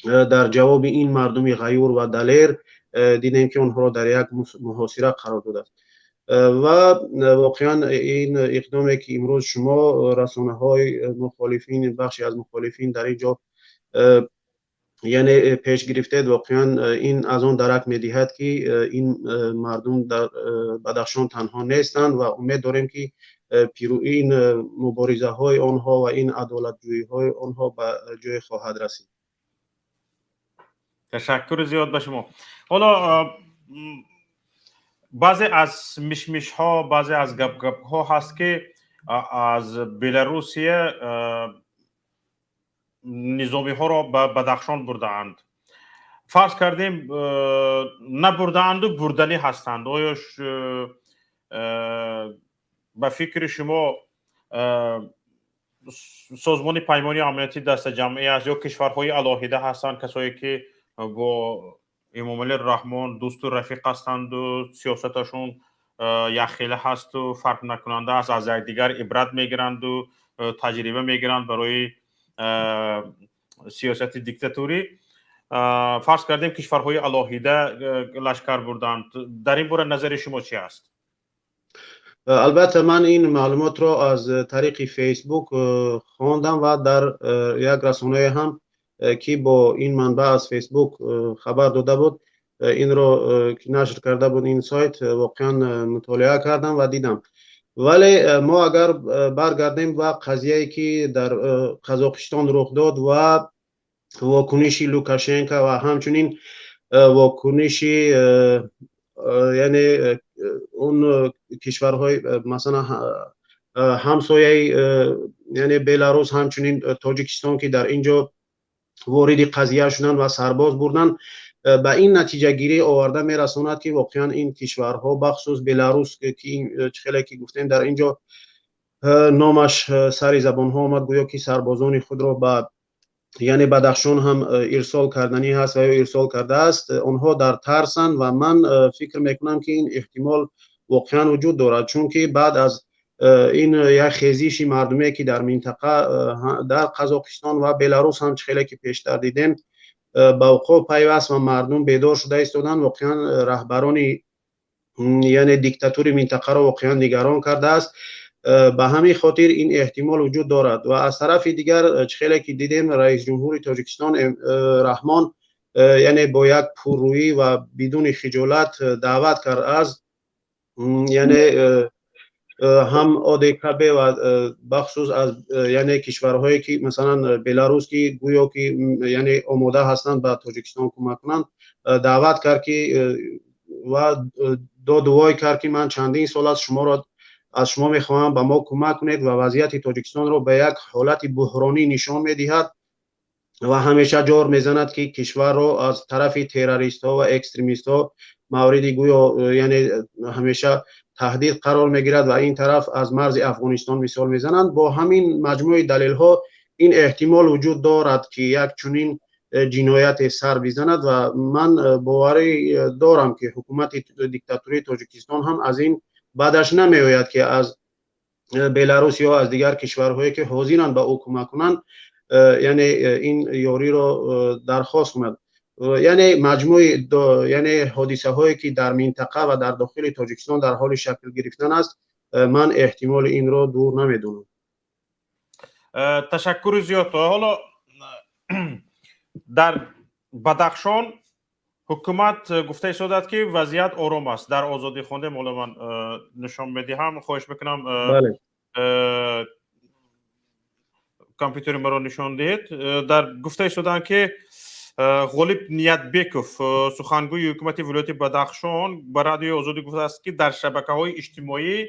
در جواب این مردم غیور و دلیر دیدیم که آنها را در یک محاصره قرار داده است. و واقعا این اقدامی که امروز شما رسانه های مخالفین بخشی از مخالفین در اینجا یعنی پیش گرفته واقعا این از آن درک می‌دهد که این مردم در بدخشان تنها نیستند و امید داریم که این مبارزه های آنها و این عدالت جویی های آنها به جای خواهد رسید. تشکر زیاد به شما. حالا بعضی از مشمش ها، بعضی از گپ ها هست که از بلاروسیه نظامی ها را به بدخشان برده‌اند. فرض کردیم نبرده‌اند و بردنی هستند. آیا به فکر شما سازمان پیمانی امنیتی دست جمعی است یا کشورهای علاهیده هستند کسایی که با امامعلی رحمان دوست و رفیق هستند و سیاستشون یخیله هست و فرق نکننده است، از دیگر عبرت میگیرند و تجربه میگیرند برای سیاست دیکتاتوری؟ فرض کردیم کشورهای علاهیده لشکر بردند. در این باره نظر شما چی است؟ البته من این معلومات را از طریق فیسبوک خواندم و در یک رسانه هم که با این منبع از فیسبوک خبر داده بود این را نشر کرده بود این سایت، واقعا مطالعه کردم و دیدم. ولی ما اگر برگردیم و قضیه‌ای که در قزاقستان رخ داد و واکنش لوکاشنکو و همچنین واکنش یعنی اون کشورهای مثلا همسایه یعنی بلاروس همچنین تاجیکستان که در اینجا وارد قضیه شدن و سرباز بردن، به این نتیجه گیری آورده میرساند که واقعا این کشورها بخصوص بلاروس که خیلی که گفتیم در اینجا نامش سر زبان ها آمد گویا که سربازان خود را به یعنی بدخشان هم ارسال کردنی هست و یا ارسال کرده است، آنها در ترسند و من فکر میکنم که این احتمال واقعا وجود دارد، چون که بعد از این یک خیزش مردمی که در منطقه در قزاقستان و بلاروس هم خیلی که پیشتر دیدیم به وقوع پیوست و مردم بیدار شده ایستادن، واقعا رهبران یعنی دیکتاتوری منطقه را واقعا نگران کرده است. به همین خاطر این احتمال وجود دارد. و از طرف دیگر خیلی که دیدیم رئیس جمهور تاجیکستان رحمان یعنی با یک پررویی و بدون خجالت دعوت کرد از یعنی هم آدکب و بخصوص از یعنی کشورهایی که مثلا بلاروس که گویا که یعنی آماده هستند به تاجیکستان کمک کنند، دعوت کرد که و دعای کرد که من چندین سال از شما میخواهم به ما کمک کنید و وضعیت تاجیکستان را به یک حالت بحرانی نشان میدهد و همیشه جار میزند که کشور را از طرف تروریست ها و اکستریمیست ها مورد گویا یعنی همیشه تهدید قرار میگیرد و این طرف از مرز افغانستان مثال میزنند. با همین مجموعه دلیل ها این احتمال وجود دارد که یک چنین جنایت سر بزند و من باوری دارم که حکومت دیکتاتوری تاجیکستان هم از این بعدش نمیآید که از بلاروس یا از دیگر کشورهایی که حاضرند به او کمک کنند یعنی این یاری را درخواست کند. یعنی مجموع یعنی حادثه هایی که در منطقه و در داخل تاجیکستان در حال شکل گرفتن است، من احتمال این را دور نمیدونم. تشکر زیاد. حالا در بدخشان حکومت گفته ایستاد که وضعیت آرام است. در آزادی خوانده مولا من نشان میدهم، خواهش میکنم بله. کامپیوتر مرا نشان دهید. در گفته ایستادن که غالب نیتبکوف سخنگوی حکومت ولایت بدخشان به رادیو آزادی گفته است که در شبکه‌های اجتماعی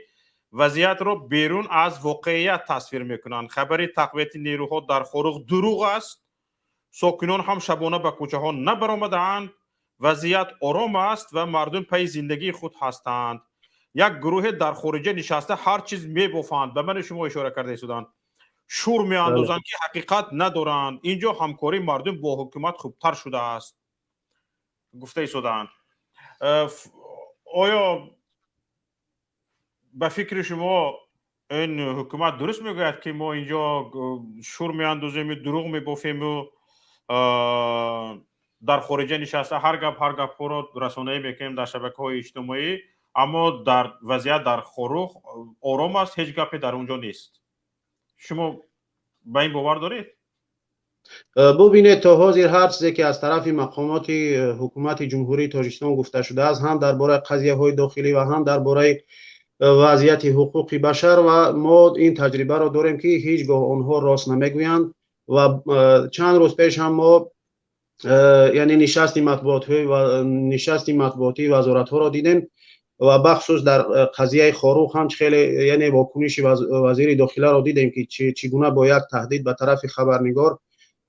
وضعیت را بیرون از واقعیت تصویر میکنند. خبر تقویت نیروها در خاروق دروغ است. ساکنان هم شبانه به کوچه ها نبرآمدند. وضعیت آرام است و مردم پی زندگی خود هستند. یک گروه در خارجه نشسته هر چیز میبافند. به من شما اشاره کرده سودان شور میاندازند که حقیقت ندارند. اینجا همکاری مردم با حکومت خوبتر شده است. گفته سودان آیا به فکر شما این حکومت درست میگوید که ما اینجا شور میاندازیم، دروغ میبافیم و در خارجه نشسته هر گپ را رسانه‌ای میکنیم در شبکه‌های اجتماعی اما در وضعیت در خروخ آرام است، هیچ گپی در اونجا نیست. شما به این باور دارید؟ ببینید تا حاضر هر چیزی که از طرف مقامات حکومت جمهوری تاجیکستان گفته شده است، هم درباره قضیه های داخلی و هم درباره وضعیت حقوق بشر، و ما این تجربه را داریم که هیچگاه آنها راست نمیگویند. و چند روز پیش هم ما یعنی نشست مطبوعاتی وزارت ها را دیدیم و بخصوص در قضیه خاروق هم خیلی یعنی واکنش وزیر داخله را دیدیم که چگونه با یک تهدید به طرف خبرنگار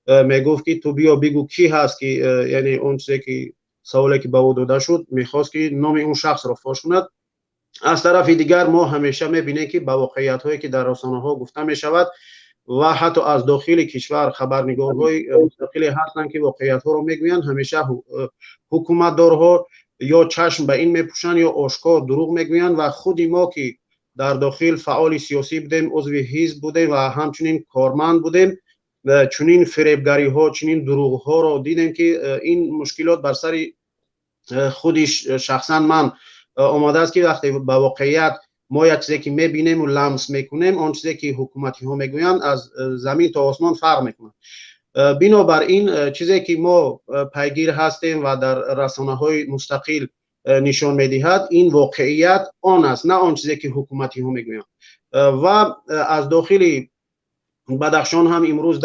میگفت که تو بیا بگو کی هست که یعنی اون چیزی که سوالی که به او داده شد میخواست که نام اون شخص را فاش کند. از طرف دیگر ما همیشه میبینیم که با واقعیت هایی که در رسانه ها گفته می شود و حتی از داخل کشور خبرنگارهای مستقلی هستند که واقعیت ها رو میگویند، همیشه حکومتدارها یا چشم به این میپوشند یا آشکار دروغ میگویند. و خود ما که در داخل فعال سیاسی بودیم، عضو حزب بودیم و همچنین کارمند بودیم، چنین فریبگری ها، چنین دروغ ها را دیدیم که این مشکلات بر سر خودش شخصا من آماده است که وقتی به واقعیت ما یک چیزی که میبینیم و لمس میکنیم، آن چیزی که حکومتی ها میگویند از زمین تا آسمان فرق میکنه. بنابراین چیزی که ما پیگیر هستیم و در رسانه های مستقل نشان میدهد این واقعیت آن است، نه آن چیزی که حکومتی ها میگویند. و از داخل بدخشان هم امروز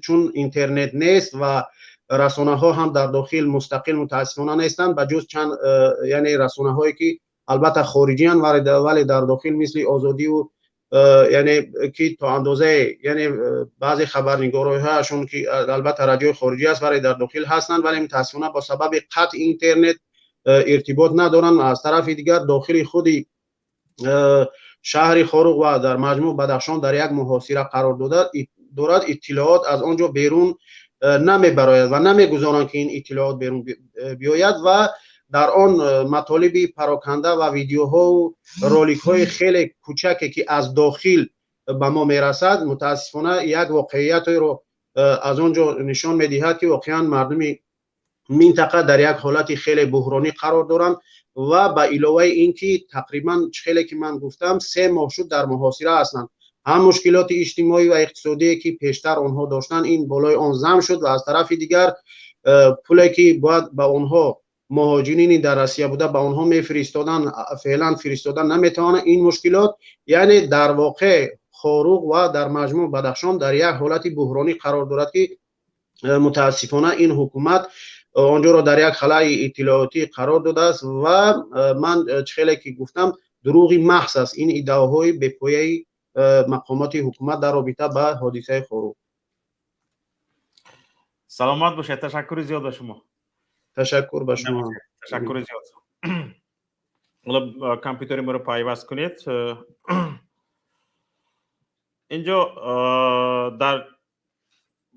چون اینترنت نیست و رسانه ها هم در داخل مستقل متاسفانه نیستند، بجز چند یعنی رسانه هایی که البته خارجی هستند ولی در داخل مثل آزادی و یعنی که تا اندازه یعنی بعضی خبرنگارهاشون که البته رادیو خارجی است ولی در داخل هستند، ولی متاسفانه با سبب قطع اینترنت ارتباط ندارند. از طرف دیگر داخل خودی شهر خاروق و در مجموع بدخشان در یک محاصره قرار دارد. اطلاعات از آنجا بیرون نمیبراید و نمیگذارند که این اطلاعات بیرون بیاید و در آن مطالب پراکنده و ویدیوها و رولیک های خیلی کوچکی که از داخل به ما میرسد متاسفانه یک واقعیت رو از آنجا نشان میدهد که واقعا مردم منطقه در یک حالت خیلی بحرانی قرار دارند و به علاوه این که تقریبا خیلی که من گفتم 3 ماه شد در محاصره هستند. هم مشکلات اجتماعی و اقتصادی که پیشتر آنها داشتن این بالای آن زم شد و از طرف دیگر پولی که باید به آنها مهاجرین در روسیه بوده به آنها میفرستادن فعلا فرستادن نمیتوانند. این مشکلات یعنی در واقع خاروق و در مجموع بدخشان در یک حالت بحرانی قرار دارد که متاسفانه این حکومت آنجا را در یک خلای اطلاعاتی قرار داده است و من خیلی که گفتم دروغی محض است این ادعاهای بپایه مقامات حکومت در رابطه با حادثه خاروق. سلامت باشید. تشکر زیاد به شما. تشکر به شما. تشکر زیاد. حالا کامپیوتر ما رو پیوست کنید. اینجا در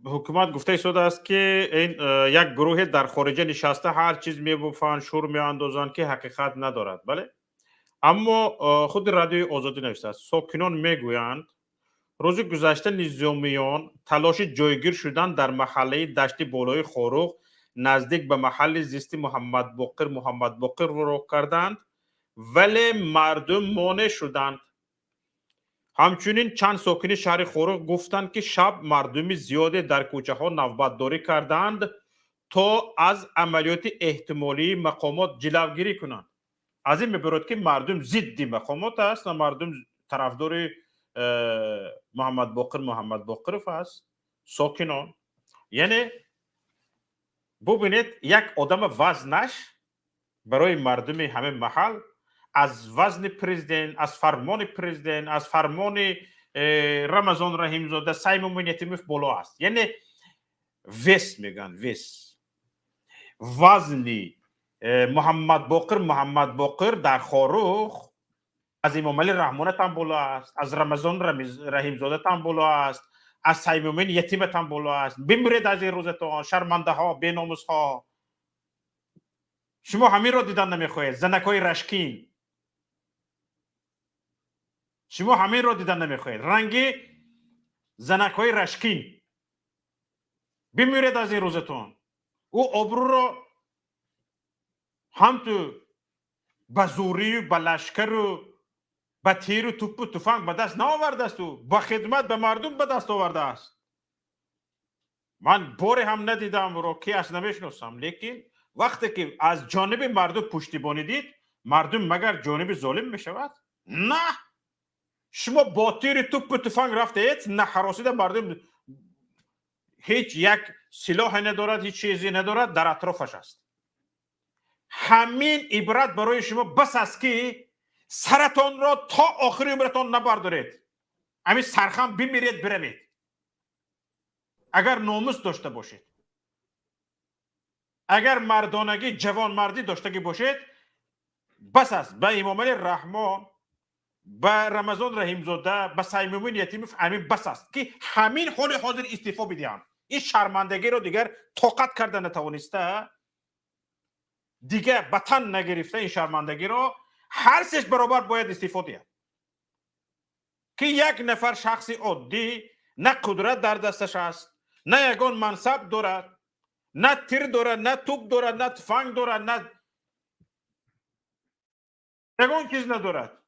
حکومت گفته شده است که این یک گروه در خارج نشسته هر چیز میگویند، شور میاندازند که حقیقت ندارد. بله، اما خود رادیوی آزادی نوشته است ساکنان میگویند روز گذشته نظامیان تلاش جایگیر شدن در محله دشت بالای خاروق نزدیک به محل زیست محمد باقر رو کردند ولی مردم مانع شدند. همچنین چند ساکن شهر خاروق گفتند که شب مردم زیادی در کوچه ها نوبتداری کردند تا از عملیات احتمالی مقامات جلوگیری کنند. از این میبرد که مردم ضد مقامات است و مردم طرفدار محمد باقر است. ساکنان یعنی ببینید یک آدم وزنش برای مردم همه محل از وزن پرزیدنت، از فرمان پرزیدنت، از فرمان رمضان رحیمزاده سیمون یتیموف بالا است. یعنی وس میگن وس وزنی محمد باقر در خاروق از امام علی رحمانه تن بالا است، از رمضان رحیمزاده تن بالا است، از سیمومین یتیم تن بالا است. بمیرید از این روزتان شرمنده ها، بیناموس ها. شما همین را دیدن نمیخواهید. زنک های رشکین شما همین را دیدن نمیخواهید. رنگی زنک های رشکین بمیرید از این روزتان. او آبرو را هم تو به زوری و به لشکر و به تیر و توپ و تفنگ به دست نآورده است و با خدمت به مردم به دست آورده است. من باری هم ندیدم رو که اصلا نمیشناسم، لیکن وقتی که از جانب مردم پشتیبانی دید، مردم مگر جانب ظالم میشود؟ نه، شما با تیر توپ و تفنگ رفتید، نه حراسیده مردم هیچ یک سلاح ندارد، هیچ چیزی ندارد، در اطرافش است. همین عبرت برای شما بس است که سرتان را تا آخر عمرتان نبردارید، همین سرخم بمیرید بروید اگر ناموس داشته باشید، اگر مردانگی جوان مردی داشته باشید. بس است. به امام علی رحمان، به رمضان رحیم زاده، به سیمومین یتیم همین بس است که همین حال حاضر استعفا بدهند. این شرمندگی رو دیگر طاقت کرده نتوانسته، دیگه به تن نگرفته این شرمندگی رو، هر سش برابر باید استعفا دهد. که یک نفر شخص عادی نه قدرت در دستش است، نه یگان منصب دارد، نه تیر دارد، نه توپ دارد، نه تفنگ دارد، نه یگان چیز ندارد،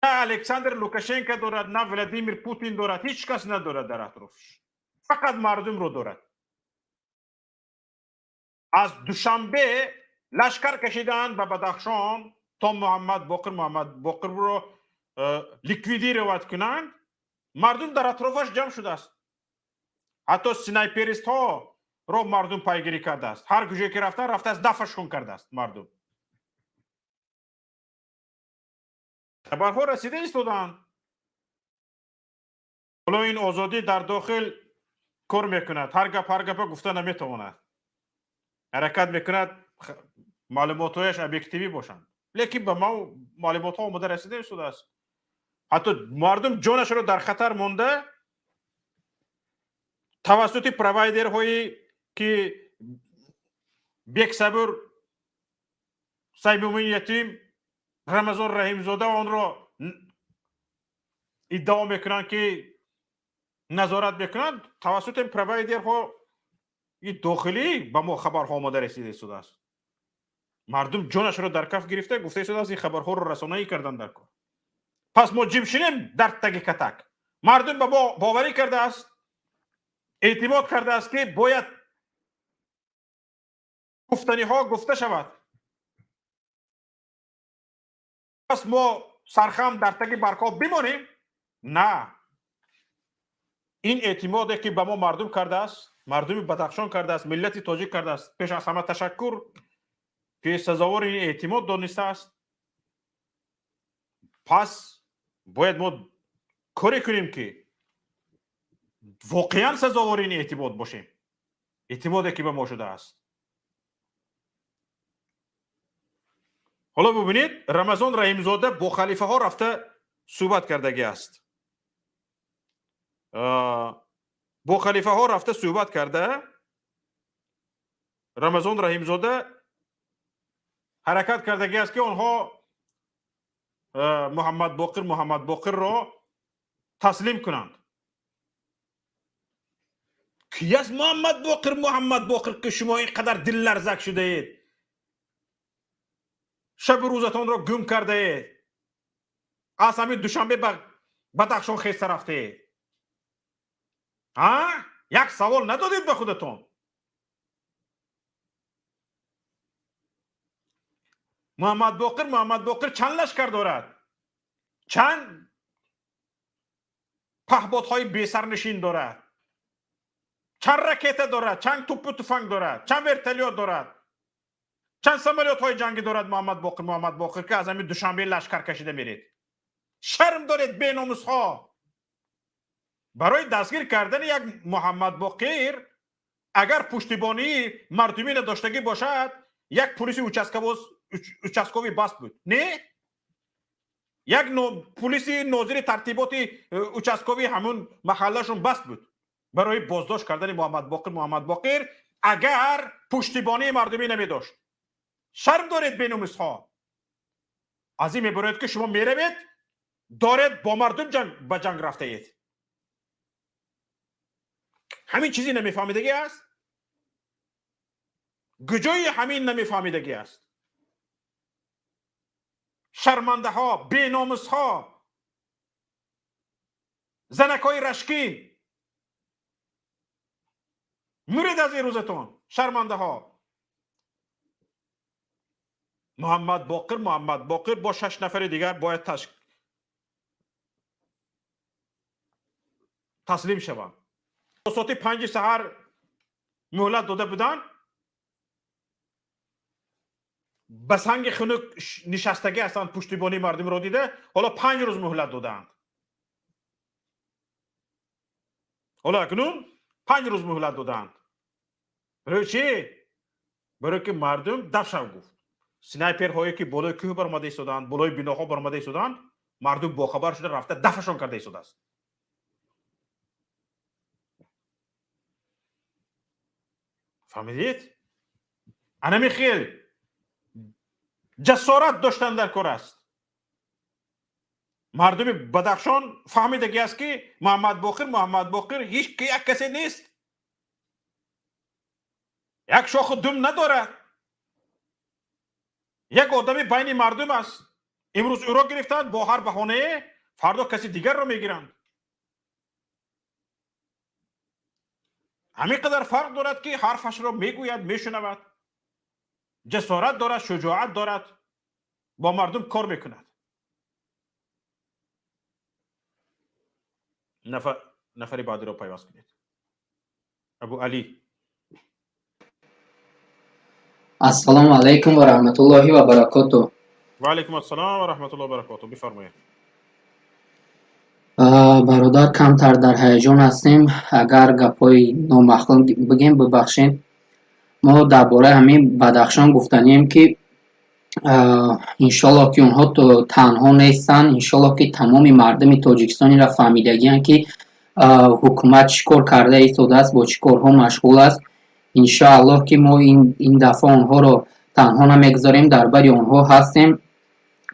نه الکساندر لوکاشنکو دارد، نه ولادیمیر پوتین دارد، هیچ کس ندارد در اطرافش، فقط مردم رو دارد. از دوشنبه لشکر کشیدن به بدخشان تا محمد باقر رو لیکویدی روایت کنند. مردم در اطرافش جمع شده است، حتی سنایپریست ها رو مردم پیگیری کرده است، هر کجایی که رفته است دفعشون کرده است. مردم خبرها رسیده ایستادند. حالا این آزادی در داخل کار میکند، هر گپ گفته نمیتواند، حرکت میکند معلومات هایش ابیکتیوی باشند، لیکن به ما معلومات ها آمده رسیده ایستاده است. حتی مردم جانش رو در خطر مونده توسط پروایدر هایی که بیک صبر، سیمومین یتیم، رمضان رحیم زاده آن را ادعا میکنند که نظارت میکنند. توسط این پروایدر ها این داخلی به ما خبرها آمده رسیده ایستاده است. مردم جانش رو در کف گرفته گفته ایستاده است این خبرها رو رسانه‌ای کردن در کار. پس ما جیم شینیم در تگ کتک. مردم به ما باوری کرده است، اعتماد کرده است که باید گفتنی ها گفته شود. پس ما سرخم در تگ برکا بمانیم؟ نه، این اعتمادی که به ما مردم کرده است، مردم بدخشان کرده است، ملت تاجیک کرده است، پیش از همه تشکر که سزاوار این اعتماد دانسته است. پس باید ما کاری کنیم که واقعا سزاوار این اعتماد باشیم، اعتمادی که به ما شده است. حالا ببینید رمضان رحیم زاده با خلیفه ها رفته صحبت کردگی است، با خلیفه ها رفته صحبت کرده. رمضان رحیم زاده حرکت کردگی است که آنها محمد باقر را تسلیم کنند. کی است محمد باقر که شما اینقدر دل لرزک شده اید، شب روزتان را گم کرده اید، از همین دوشنبه به بدخشان خسته رفته اید؟ یک سوال ندادید به خودتون؟ محمد باقر چند لشکر دارد؟ چند پهپادهای بی سرنشین دارد؟ چند راکت دارد؟ چند توپ و تفنگ دارد؟ چند ورتلیات دارد؟ چند سمالیات های جنگی دارد محمد باقر که از همین دوشنبه لشکر کشیده میرید؟ شرم دارید بی ناموس ها. برای دستگیر کردن یک محمد باقر اگر پشتیبانی مردمی نداشتگی باشد، یک پلیس اوچسکوی بست بود. نه، یک پلیس ناظر ترتیبات اوچسکوی همون محلشون بست بود برای بازداشت کردن محمد باقر اگر پشتیبانی مردمی نمی داشت. شرم دارید بی ناموس ها. از این میبرید که شما میروید دارید با مردم به جنگ رفته اید. همین چیزی نمیفهمیدگی است، گجای همین نمیفهمیدگی است. شرمنده ها، بیناموس ها، زنک های رشکین میرید از این روزتون. شرمنده ها. محمد باقر با 6 نفر دیگر باید تسلیم شوند. ساعت 5 سحر مهلت داده بودن، به سنگ خنک نشستگی هستند، پشتیبانی مردم را دیده. حالا 5 روز مهلت دادند. حالا اکنون 5 روز مهلت دادند. برای چی؟ برای که مردم دفشو گفت. سنایپر هایی که بالای کوه برآمده ایستادند، بالای بناها برآمده ایستادند، مردم باخبر شده رفته دفشون کرده ایستاده است. فهمیدید؟ انمی خیل جسارت داشتن در کار است. مردم بدخشان فهمیدگی است که محمد باقر هیچ که یک کسی نیست، یک شاخ دم ندارد، یک آدمی بین مردم است. امروز او را گرفتند، با هر بهانه فردا کسی دیگر را میگیرند. همین قدر فرق دارد که حرفش را میگوید، میشنود، جسارت دارد، شجاعت دارد، با مردم کار میکند. نفر بعدی را پیوست کنید. ابو علی. السلام علیکم و رحمت الله و برکاته. و علیکم السلام و رحمت الله و برکاته. بفرمایید. برادر کمتر در هیجان هستیم. اگر گپای نامحرم بگیم ببخشید. ما درباره همین بدخشان گفتنیم که انشالله که اونها تو تنها نیستن. انشالله که تمام مردم تاجیکستانی را فهمیدگیان که حکومت چیکار کرده ایستاده است، با چیکارها مشغول است. انشالله که ما این دفعه اونها رو تنها نمیگذاریم، در بر اونها هستیم.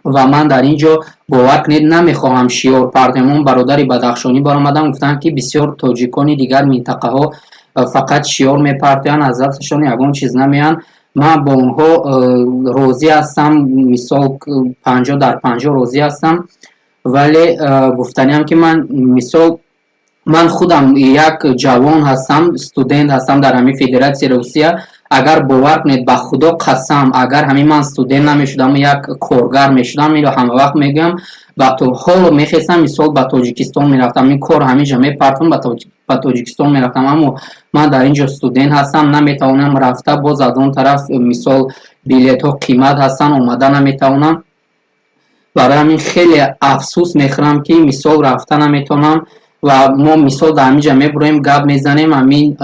و من در اینجا باور کنید نمیخواهم شیار پرتمون برادر بدخشانی برآمدن گفتن که بسیار تاجیکانی دیگر منطقه ها فقط شیار میپرتن، از دستشان یگان چیز نمیان. من با اونها راضی هستم، مثال 50 در 50 راضی هستم. ولی گفتنیم که من خودم یک جوان هستم، استودنت هستم در همین فدراسیون روسیه. اگر باور کنید به خدا قسم، اگر همین من استودنت نمیشدم یک کارگر میشدم، اینو همه وقت میگم، با تو حال میخواستم مثال به تاجیکستان میرفتم، این کار همیشه میپرتم به تاجیکستان میرفتم. اما من در اینجا استودنت هستم، نمیتونم رفته. باز از اون طرف مثال بلیط ها قیمت هستن، اومدن نمیتونم. برای همین خیلی افسوس میخورم که مثال رفته نمیتونم. و ما مثال در همینجا میبریم گپ میزنیم، همین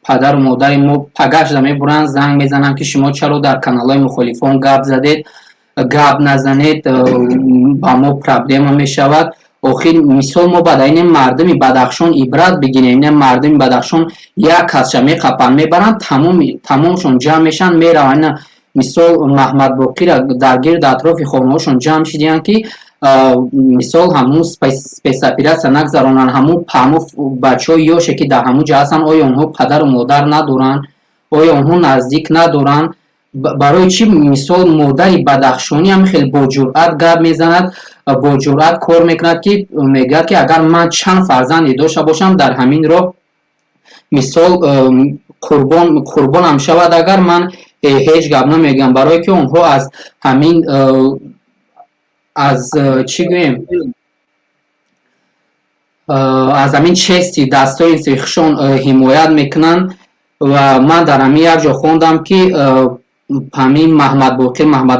پدر و مادر ما پگش در میبرن زنگ میزنن که شما چرا در کانال های مخالفان گپ زدید، گپ نزنید، با ما پرابلم میشود. آخر مثال ما بعد این مردم بدخشان عبرت بگیریم. این مردم بدخشان یک کسچه میقپن میبرن، تمامشون جمع میشن میرن. مثال محمد باقر در گرد اطراف خانه هاشون جمع شدن که مثال همون سپیساپیرات نگذارونن، همون بچه های یاشه که در همون جا هستن، آیا اونها پدر و مادر ندارن، آیا اونها نزدیک ندارن؟ برای چی مثال مادر بدخشانی هم خیلی با جرأت گپ میزند، با جرأت کار میکند که میگه که اگر من چند فرزندی داشته باشم در همین راه مثال قربان هم شود، اگر من هیچ گپ نمیگم. برای که اونها از همین از چی گویم از همین چستی دستای سیخشون حمایت میکنن. و من در همین یک جا خوندم که همین محمد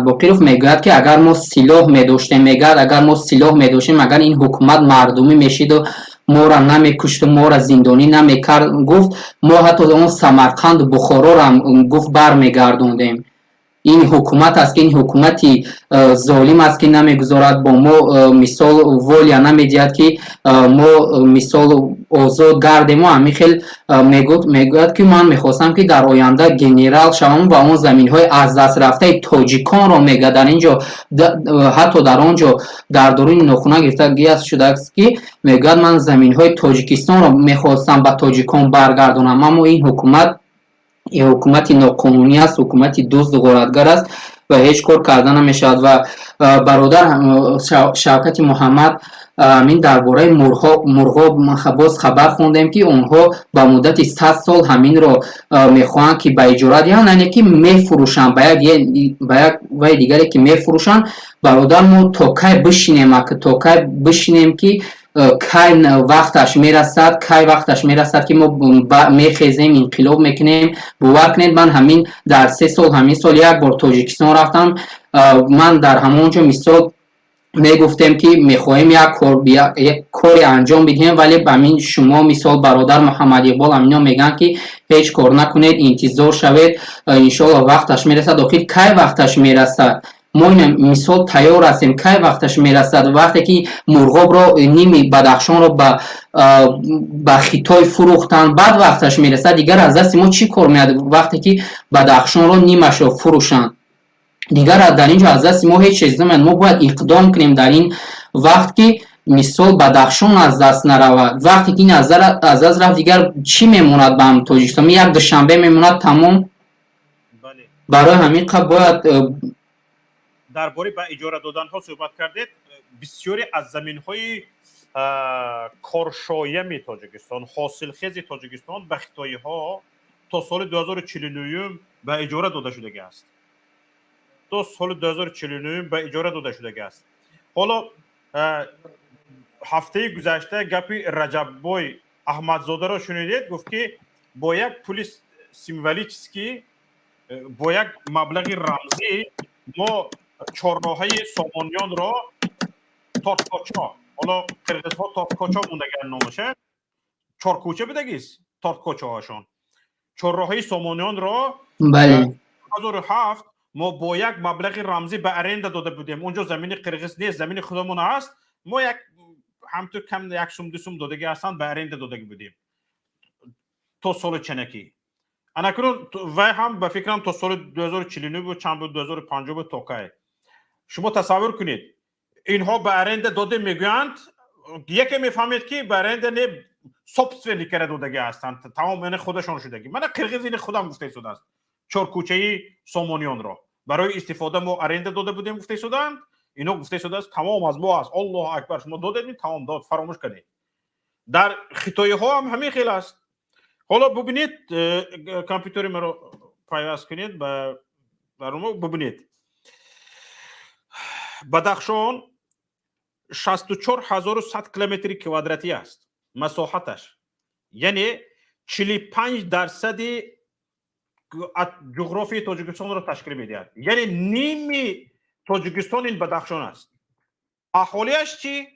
باقرov میگوید که اگر ما سلاح میداشتیم، اگر ما سلاح میداشتیم، اگر این حکومت مردمی میشید و ما را نمیکشت و ما را زندانی نمیکرد، گفت ما حتی اون سمرقند و بخارا را هم گفت برمیگردوندیم. این حکومت است که این حکومتی ظالم است که نمیگذارد با ما مثال ولیا نمیدید که ما مثال آزاد گردیم. ما همین خیلی میگوید که من میخواستم که در آینده گنرال شوم و اون زمین های از دست رفته تاجیکان را میگه در اینجا حتی در آنجا در درون نخونه گرفته گیاس شده است که میگوید من زمین های تاجیکستان را میخواستم به تاجیکان برگردونم. اما این حکومت ناقانونی است، حکومت دزد و غارتگر است. و هیچ کار کرده نمیشود. و برادر شوکت محمد همین درباره مرغا باز خبر خوندیم که اونها با مدت 100 سال همین رو میخواهند که به اجاره دهند، یعنی که میفروشند به یک وی دیگری که میفروشند. برادر ما تا کی بشینیم که کی وقتش میرسد که ما میخیزیم انقلاب میکنیم. باور کنید من همین در 3 سال همین سال یک بار تاجیکستان رفتم. من در همونجا مثال میگفتیم که میخواهیم یک کاری انجام بدیم، ولی همین شما مثال برادر محمد اقبال همینا میگن که هیچ کار نکنید، انتظار شوید، انشالله وقتش میرسد. آخر کی وقتش میرسد؟ ما این مثال تیار هستیم کی وقتش میرسد؟ وقتی که مرغاب رو نیمی بدخشان رو به خیتای فروختن، بعد وقتش میرسد دیگر از دست ما چی کار میاد؟ وقتی که بدخشان رو نیمش رو فروشن دیگر در اینجا از دست ما هیچ چیز نمیاد. ما باید اقدام کنیم در این وقت که مثال بدخشان از دست نرود. وقتی که این از دست رفت دیگر چی میموند به هم تاجیکستان؟ یک دوشنبه میموند تمام. برای همین باید درباره به اجاره دادن ها صحبت کردید. بسیاری از زمین های کارشایم تاجیکستان، حاصلخیز تاجیکستان به خیتایی ها تا سال 2049 به اجاره داده شده است. تا سال 2049 به اجاره داده شده است. حالا هفته گذشته گپی رجب‌بای احمدزاده را شنیدید، گفت که با یک پلیس سیمولیکی با یک مبلغ رمزی ما چهارراهه سامانیان را تارتکاچا، حالا قرقیزها تارتکاچا موندگان نامشه، چارکوچه بدگیست تارتکاچا هاشون، چهارراهه سامانیان را بله 2007 ما با یک مبلغ رمزی به ارنده داده بودیم. اونجا زمین قرقیز نیست، زمین خودمون هست. ما یک همطور کم یک سوم دو سوم دادگی هستن به ارنده دادگی بودیم تا سال چنکی. اناکنون و هم به فکرم تا سال 2049 بود، چند بود 2050 بود تا که. شما تصور کنید اینها به ارنده داده میگویند، یکی میفهمید که به ارنده نه سابسفلی کرده دادگی هستند، تمام این خودشان شدگی. من قرقیز این خودم گفته شده است. چارکوچه سامانیان را برای استفاده ما ارنده داده بودیم گفته شدند. اینا گفته شده است تمام از ما است. الله اکبر، شما دادید تمام داد، فراموش کنید. در خطای ها هم همین خیلی است. حالا ببینید کامپیوتر ما رو پیوست کنید به برنامه. ببینید بدخشان 64100 کیلومتر کوادراتی است مساحتش، یعنی 45% جغرافی تاجیکستان را تشکیل میدهد. یعنی نیمی تاجیکستان این بدخشان است. اهالیش چی؟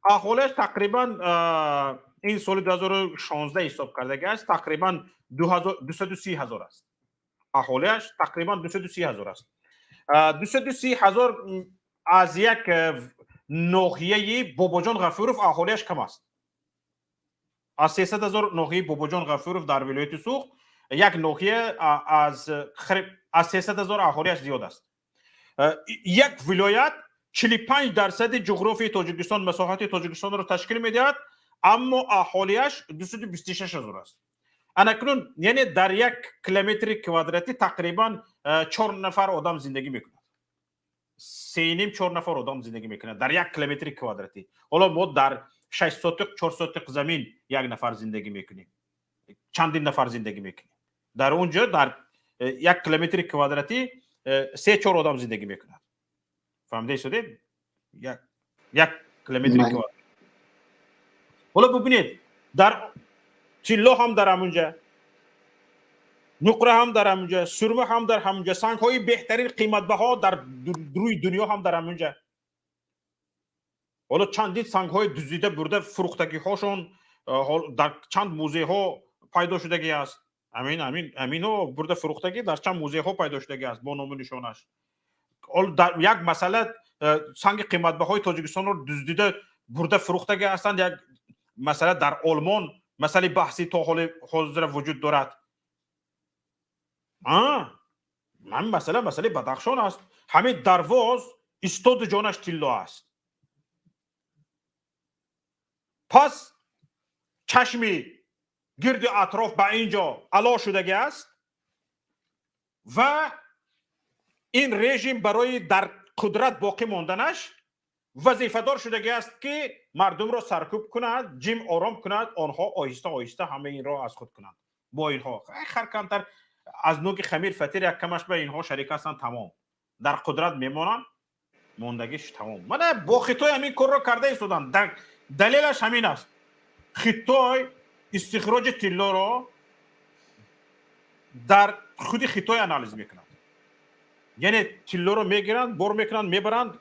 اهالیش تقریبا این سال 2016 حساب کرده است، تقریبا 230,000 است. اهالیش تقریبا 230,000 است. 230,000 از یک ناحیه باباجان غفورов اهالیش کم است. از 300,000 ناحیه باباجان غفورov در ولایت سوخت، یک ناحیه از 300,000 اهالیش زیاد است. یک ولایت 45% جغرافی تاجیکستان، مساحت تاجیکستان را تشکیل میدهد، اما اهالیش 226,000 است. اناکنون یعنی در یک کیلومتر کوادراتی تقریبا 4 نفر آدم زندگی میکنند. 3.5-4 نفر آدم زندگی میکنند در یک کیلومتر کوادراتی. حالا ما در 6 سوتق 4 سوتق زمین یک نفر زندگی میکنیم، چندین نفر زندگی میکنیم. در اونجا در یک کیلومتر کوادراتی 3-4 آدم زندگی میکنند. فهمیده شدید؟ یک کیلومتر کوادراتی. حالا ببینید در چیلو هم در همونجا، نقره هم در همونجا، سرمه هم در همونجا، سنگ های بهترین قیمت بها در روی دنیا هم در همونجا. حالا چندین سنگ های دزدیده برده فروختگی هاشون در چند موزه ها پیدا شدگی است. امین ها برده فروختگی در چند موزه ها پیدا شدگی است با نام نشانش. در یک مسئله سنگ قیمت بهای تاجیکستان رو دزدیده برده فروختگی هستند. یک مسئله در آلمان مسئله بحثی تا حال حاضر وجود دارد. من مسئله بدخشان است. همین درواز استاد جانش تیلا است. پس چشمی گرد اطراف به اینجا علا شدگی است و این رژیم برای در قدرت باقی ماندنش وظیفه‌دار شدگی است که مردم را سرکوب کند، جیم آرام کند، آنها آهسته آهسته همه این را از خود کنند. با اینها خر کمتر از نوک خمیر فطیر یک کمش به اینها شریک هستند، تمام در قدرت میمانند، موندگیش تمام. من با خطای همین کار را کرده ایستادم. دلیلش همین است. خطای استخراج طلا را در خود خطای انالیز میکنند. یعنی طلا رو میگیرند، بر میکنند، میبرند،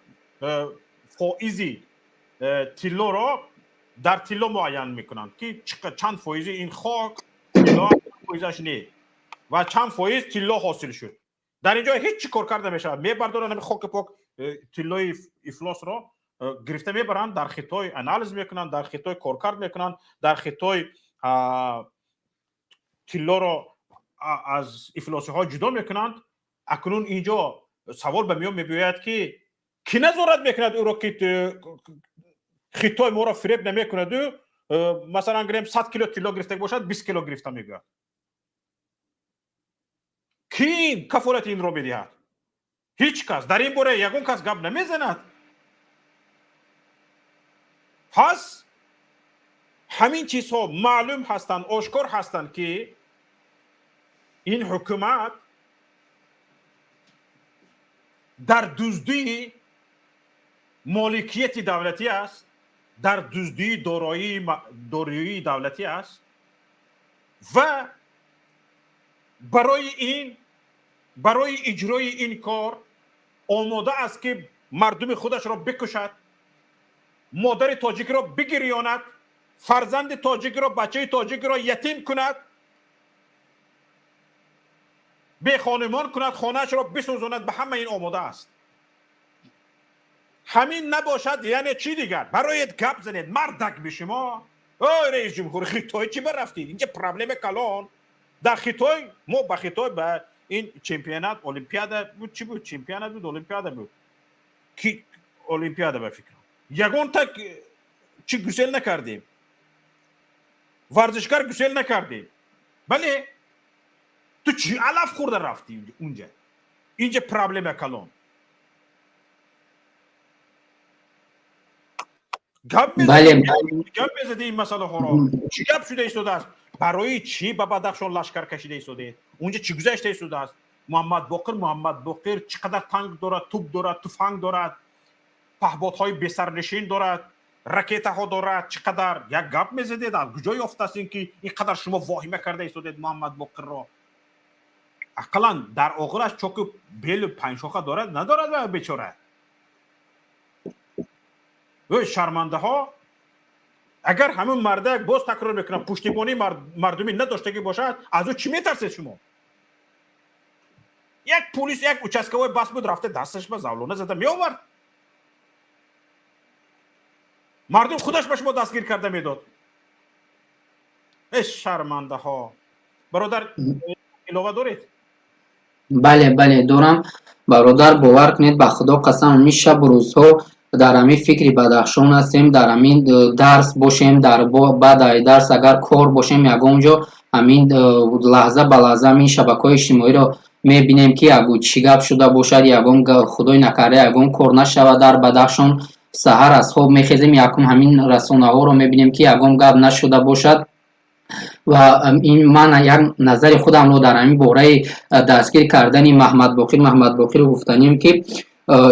فائزی طلا را در طلا معین میکنند که چند فائز این خاک طلا فائزش نه و چند فائز طلا حاصل شد. در اینجا هیچ کار کرده نمیشه. میبردارن همین خاک پاک طلای افلاس را گرفته میبرند، در خطای انالیز میکنند، در خطای کارکرد میکنند، در خطای طلا را از افلاسی ها جدا میکنند. اکنون اینجا سوال به میان میباید که کی نظارت میکند او را که خطای ما را فریب نمیکند و مثلا گریم 100 کیلو طلا گرفته باشد 20 کیلو گرفته میگوید. کی کفالت این را میدهد؟ هیچ کس در این باره یگون کس گپ نمیزند. پس همین چیزها معلوم هستند، آشکار هستند که این حکومت در دزدی مالکیت دولتی است، در دزدی دارایی دولتی است و برای اجرای این کار آماده است که مردم خودش را بکشد، مادر تاجیک را بگریاند، فرزند تاجیک را، بچه تاجیک را یتیم کند، به خانمان کند، خانهش را بسوزاند. به همه این آماده است. همین نباشد یعنی چی دیگر؟ برایت گپ زنید مردک به شما. رئیس جمهور خطای چی برفتید؟ اینجا پرابلم کلان در خطای ما به خطای به این چمپیونات المپیاد بود، چی بود؟ چمپیونات بود، المپیاد بود کی المپیاد به فکر یگون تک چی گسل نکردیم، ورزشکار گسل نکردیم. بله تو چی علف خورده رفتی اونجا؟ اینجا پرابلم کلان. گپ میزدی این مسئله ها را. چی گپ شده ایستاده است؟ برای چی به بدخشان لشکر کشیده ایستاده؟ اونجا چی گذشته ایستاده است؟ محمد باقر چقدر تانک دارد، توپ دارد، تفنگ دارد، پهپادهای بسرنشین دارد، راکت ها دارد، چقدر یک گپ میزدید؟ از کجا یافته است که اینقدر شما واهمه کرده ایستادید محمد باقر را؟ عقلا در آخرش چوک بیل پنج شاخه دارد ندارد و بیچاره و شرمنده ها. اگر همون مرده باز تکرار میکنم پشتیبانی مردمی نداشتگی باشد، از او چی میترسید شما؟ یک پلیس یک اچسکوی بس بود رفته دستش به زولانه زده می آورد، مردم خودش به شما دستگیر کرده میداد. شرمنده ها. برادر علاوه دارید؟ بله دارم برادر. باور کنید به خدا قسم همین شب و روزها در همین فکری بدخشان هستیم، در همین درس باشیم، در بعد درس اگر کار باشیم، یگونجا همین لحظه به لحظه این شبکه‌های اجتماعی را میبینیم که یگون چی گپ شده باشد، یگون خدای نکرده یگون کار نشود در بدخشان. سحر از خواب میخیزیم یکم همین رسانه ها رو میبینیم که یگون گپ نشده باشد. و این من یک نظر خودم رو در همین باره دستگیر کردن محمد باقر رو گفتنیم که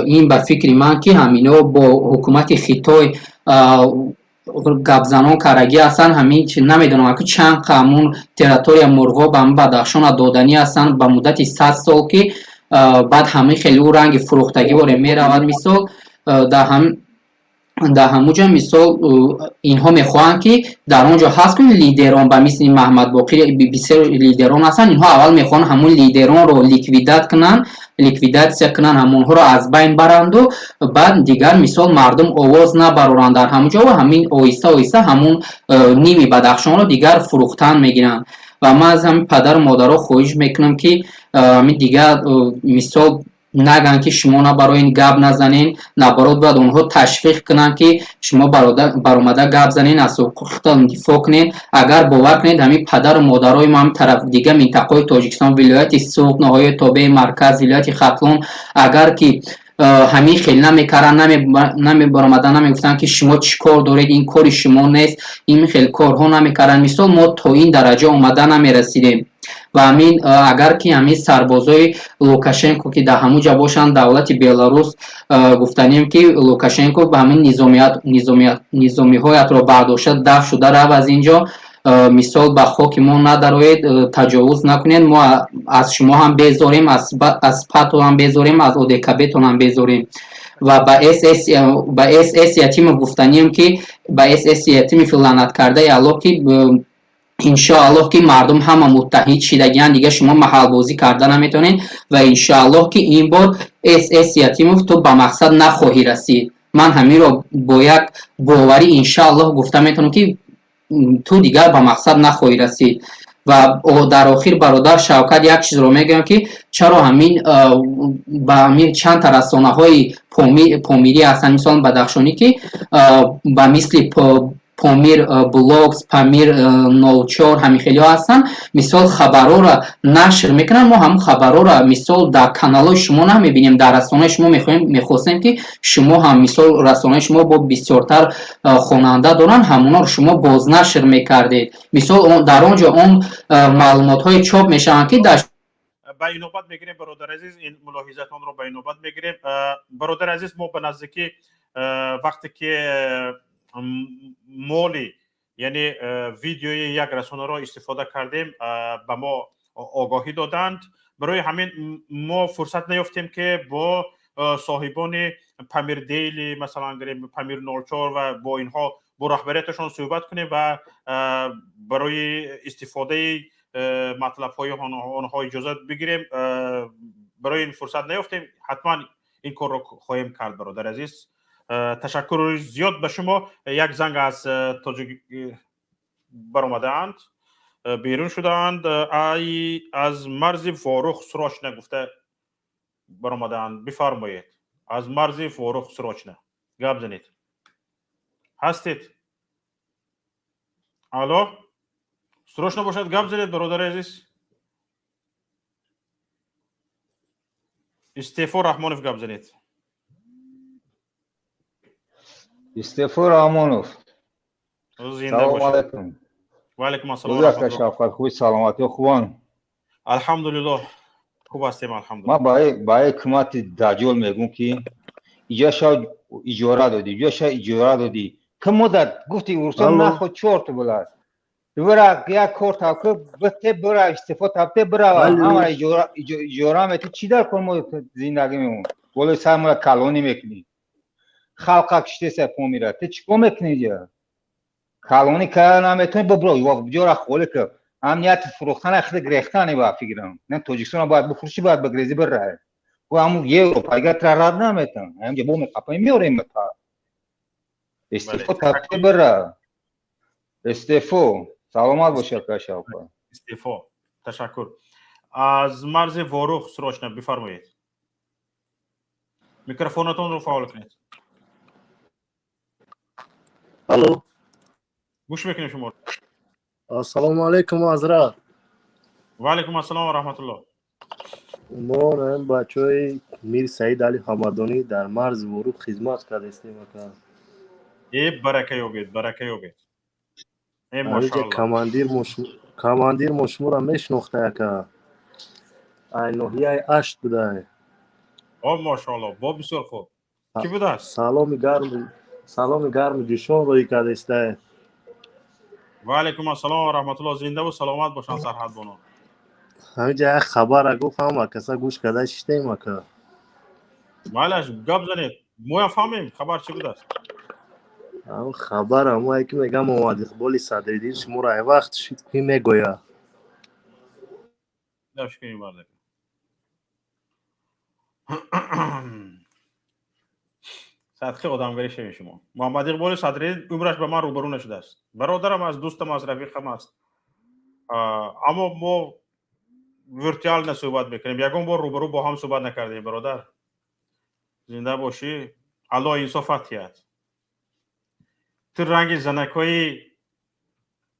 این به فکر من که همینا با حکومت خطای گپزنان کرگی هستن. همین نمیدونم که چند قانون تریتوری مرغا به بدخشان دادنی هستن به مدت 100 سال که بعد همه خیلی رنگ فروختگی واره میرود. مثال در همونجا مثال اینها میخواهند که در اونجا هست که لیدران به مثل محمد باقر بسیار لیدران هستن، اینها اول میخوان همون لیدران رو لیکویدات کنن همونها رو از بین برند و بعد دیگر مثال مردم آواز نبرارند در همونجا و همین آیسته همون نیمی بدخشان رو دیگر فروختن میگیرن. و من از همین پدر و مادرها خواهش میکنم که همین دیگر مثال наган ки шумо на барои ин гап назанен, наоборот бояд онҳо ташвиқ кунанд ки шумо баромада гап занен, аз ҳуқуқтон дифоъ кунед. Агар бовар кунед ҳамин падару модарои мо ҳам тараф дига минтақаи Тоҷикистон, вилояти Суғд, ноҳияи тобеи Марказ, вилояти Хатлон, агар ки ҳамин хел намекарданд, намебаромаданд, намегуфтанд ки шумо чӣ кор доред, ин кори шумо нест, ин хел корҳо намекарданд, мисол мо то ин дараҷа омада намерасидем. ва ҳамин агар ки ҳамин сарбозои Лукашенко ки дар ҳамун ҷо бошанд, давлати Беларус гуфтанем ки Лукашенко ба ҳамин низомиҳоятро бардошта, дафт шуда рав аз ин ҷо, мисол ба хоки мо надароед, таҷовуз накунед, мо аз шумо ҳам безорем, аз ПАТО ҳам безорем, аз ОДКБ-тон ҳам безорем. ва ба СС Ятимов гуфтанем ки ба СС Ятимов лаънат кардаи Аллоҳ ки иншоаллоҳ ки мардум ҳама муттаҳид шидагиянд, дига шумо маҳалбозӣ карда наметавонед ва иншоаллоҳ ки ин бор СС Ятимов ту ба мақсад нахоҳӣ расид. ман ҳаминро бо як боварӣ иншоаллоҳ гуфта метавонам ки ту дигар ба мақсад нахоҳӣ расид. ва дар охир бародар Шавкат як чизро мегӯям ки чаро ҳамин ба ҳамин чандта расонаҳои помирӣ ҳастанд, мисол Бадахшонӣ ки ба мисли Помир Блогс, Памир 04 ҳамин хелиҳо ҳастанд, мисол хабарҳоро нашр мекунанд. мо ҳамун хабарҳоро мисол дар каналҳои шумо намебинем, дар расонаи шумо мехостем ки шумо ҳам мисол расонаи шумо бо бисёртар хонанда доранд, ҳамонро шумо бознашр мекардед. Мисол дар он ҷо он маълумотҳои чоп мешаванд ки дар ба инобат мегирем. бародар азиз, ин мулоҳизатонро ба инобат мегирем. бародар азиз, мо ба наздикӣ вақте ки моли яъне видеои як расонаро истифода кардем, ба мо огоҳӣ доданд. барои ҳамин мо фурсат наёфтем ки бо соҳибони Памир Дейли, масалан Памир 04 ва бо инҳо бо раҳбарияташон суҳбат кунем ва барои истифодаи матлабҳои онҳо иҷозат бигирем. барои ин фурсат наёфтем, ҳатман ин корро хоҳем кард. бародар азиз, ташаккури зиёд ба шумо. як занг аз тоҷик баромадаанд, берун шудаанд, аз марзи Форух Срочна гуфта баромадаанд. бифармоед. аз марзи Форух Срочна гап занед. ҳастед? алло, срочно бошад, гап занед бародари азиз. истефо Раҳмонов гап занед. истефо Раҳмонов. Салом алайкум. ва алайкум ассалом. Гузашта Шавкат, хуби саломатӣ хубон? алҳамдулиллоҳ, хуб ҳастем алҳамдулиллоҳ. ман ба ҳукумати даҷол мегӯм ки иҷоша иҷора додӣ, иҷоша иҷора додӣ. ки модар гуфти урсон нахо чорт булад. бира як кор тавка бите бира истифо тавте бира ҳама иҷора мети чӣ дар кор мо зиндагӣ мемон. болои сар мо калонӣ мекунӣ. халқа киштеса помира. Ти чӣ кор мекунӣ ҷа? калонӣ карда наметавонӣ бобро ҷора холӣ ки амнияти фурӯхтана хеле грехтани ба фикрам. не Тоҷикистон бояд бифурӯшӣ бояд ба грези бирае. ва ҳамун Европа га рад наметавон. ҳамҷа бо меқапа меорем мета. истифо тавте бира. истифо. саломат боша кашавка. истифо. ташаккур. аз марзи Ворух Срочна бифармоед. микрофонатонро фаъол кунед. алло, гӯш мекунем шумо. ассалому алайкум ҳазрат. ва алайкум ассалом ва раҳматуллоҳ. мо бачаҳои Мир Саид Али Ҳамадонӣ дар марзи Ворух хизмат кардем ака. барака ёбед, барака ёбед. командир мо шуморо мешнохта ака. ай ноҳияи Ашт будае. мошоаллоҳ, бо бисёр хуб. Ки будааст? саломи гарму ҷӯшон роҳӣ кардестае. ва алайкум ассалом ва раҳматуллоҳ. зиндаву саломат бошанд сарҳадбонон. ҳаминҷа як хабара гуфтам ака, са гӯш карда шиштем ака. майлаш гап занед, моям фаҳмем хабар чӣ будааст. хабар ҳамое ки мегам омад иқболи Садриддин шуморо ай вақт ки мегӯя. садқи одамгарӣ шавем шумо. Муҳаммад Иқболи Садриддин умраш ба ман рӯбарӯ нашудааст. бародарам аст, дӯстам аст, рафиқам аст. аммо мо ورتیال نه صحبت میکنیم. یکم بار روبرو با هم صحبت نکردیم برادر. زنده باشی. الله انصافت کرد. تو رنگ زنکای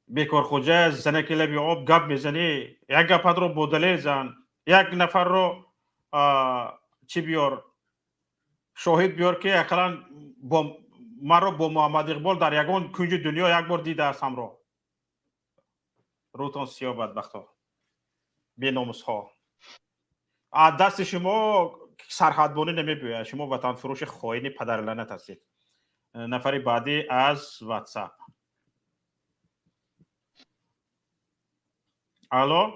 بیکار خوجه زنک لبی آب گپ میزنی، یک گپت رو بدله زن، یک نفر رو چی بیار شاهد بیار که اقلا با من رو با محمد اقبال در یگان کنج دنیا یک بار دیده هستم رو. روتان سیاه بدبخت ها، بی ناموس ها. از دست شما سرحدبانی نمیبوید. شما وطن فروش خائن پدر لعنت هستید. نفر بعدی از واتساپ. الو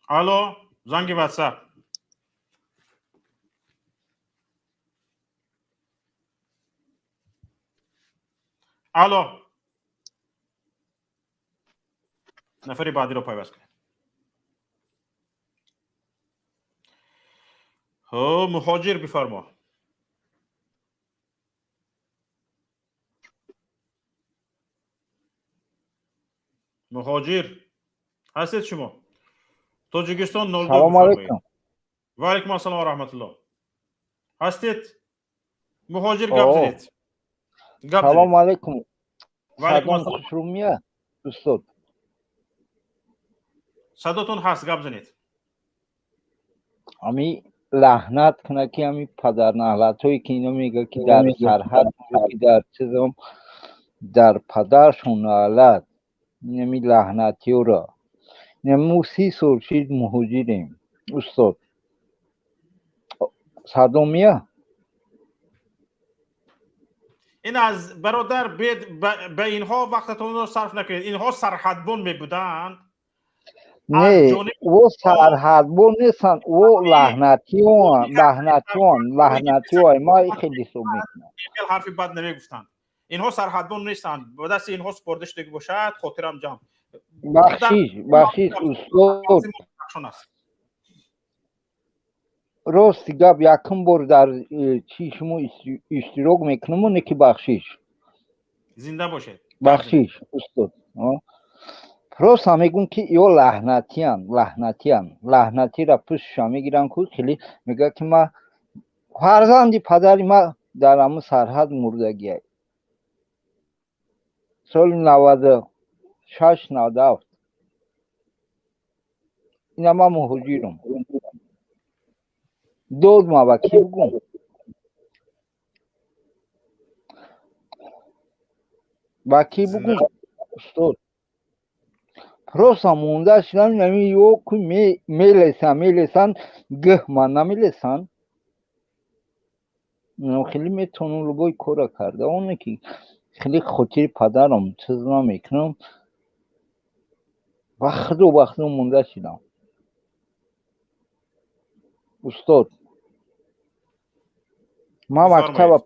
الو، زنگ واتساپ. الو، نفر بعدی رو پیوست کنید. مهاجر بفرما. مهاجر هستید شما؟ تاجیکستان 02 سلام بفرمایید. علیکم. و علیکم السلام و رحمت الله. هستید؟ مهاجر گپ آه زنید. گپ سلام زنید. علیکم. و علیکم صدام السلام. خوشرومیه استاد. صداتون هست، گپ زنید. امی لعنت کنه که امی پدر نهلت هایی که اینا میگه که در سرحد که در چیزم در پدرشون نهلت نمی لعنتی او را نمو 30 سال شید مهاجریم استاد. صدامیه این از برادر به اینها وقتتون رو صرف نکنید. اینها سرحدبان میبودند. نه او سرحدبون نیستن، او لعنتی های ما خیلی سو میکنن. حرفی بد نمیگفتند. اینها سرحدبان نیستند. به دست اینها سپرده شده باشد خاطرم جمع. بخشیش استاد. راست گپ یکم بار در چی شما اشتراک میکنم اونه که بخشیش. زنده باشه. بخشیش استاد. راست هم میگون که یا لعنتی را پشتش میگیرن که خیلی میگه که ما فرزندی پدری ما در همون سرحد مردگی سال 96 97 اینا ما مهاجرم دود ما با کی بگم استاد. راست هم مونده شدن نمی یو که میلیسن گه من نمیلیسن خیلی میتونم رو بای کارا کرده اونه که خیلی خاطر پدرم چیز نمیکنم وقت مونده شدم استاد. ما مکتب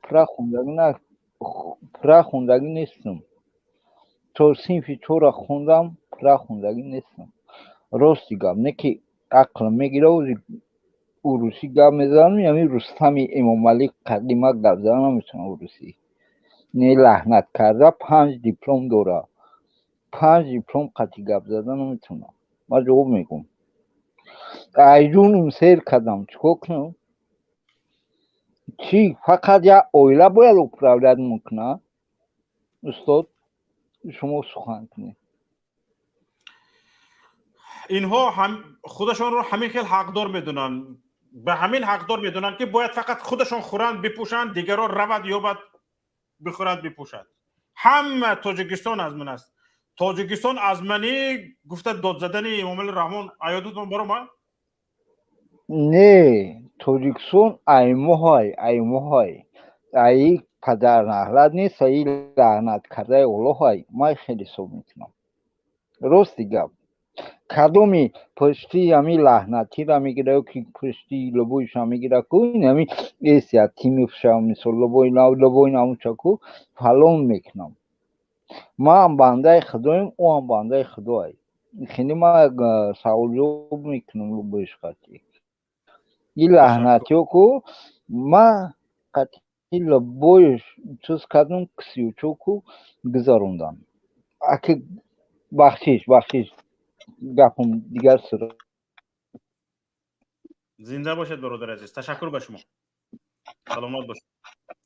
پره خوندگی نیستم. تا صنفی چورا خوندم پره خوندگی نیستم. راستی گم نه که عقل میگیره و روسی گپ میزنم یعنی رستم امام ملک قدیمه گپ زدن نمیتونه روسی. نه لعنت کرده 5 دیپلم داره. 5 دیپلم قطعی گپ زدن نمیتونه. ما جواب میگم. ایجونم سیر کردم چکو کنم. چی فقط یا اویلا باید اپراولت میکنه؟ استاد شما سخن کنید. اینها هم خودشان رو همین خیلی حقدار میدونن. به همین حقدار میدونن که باید فقط خودشان خورند بپوشند، دیگران رود یابد بخورد بپوشد. هم تاجیکستان از من است. تاجیکستان از منی گفته داد زدن امام الرحمن ایادتون برو ما؟ نه تاجیکستان ایموهای ای پدر نهلت نیست ای لعنت کرده اولوهای ما خیلی سو میتونم. راستی گپ کدومی پشتی همی لعنتی را میگیره که پشتی لبویش هم میگیره که این همی ایسیت تیمی فشم مثل لبوی نامو چکو فلون میکنم. ما هم بنده خداییم او هم بنده خدایی. خیلی ما سوال جواب میکنم لبویش قطعی این لعنتی ها که ما قطعی لبویش چیز کردم کسی و چوکو گذاروندم. اگه بخشش گپم دیگر سر زنده باشید برادر عزیز. تشکر به شما. سلامت باشید.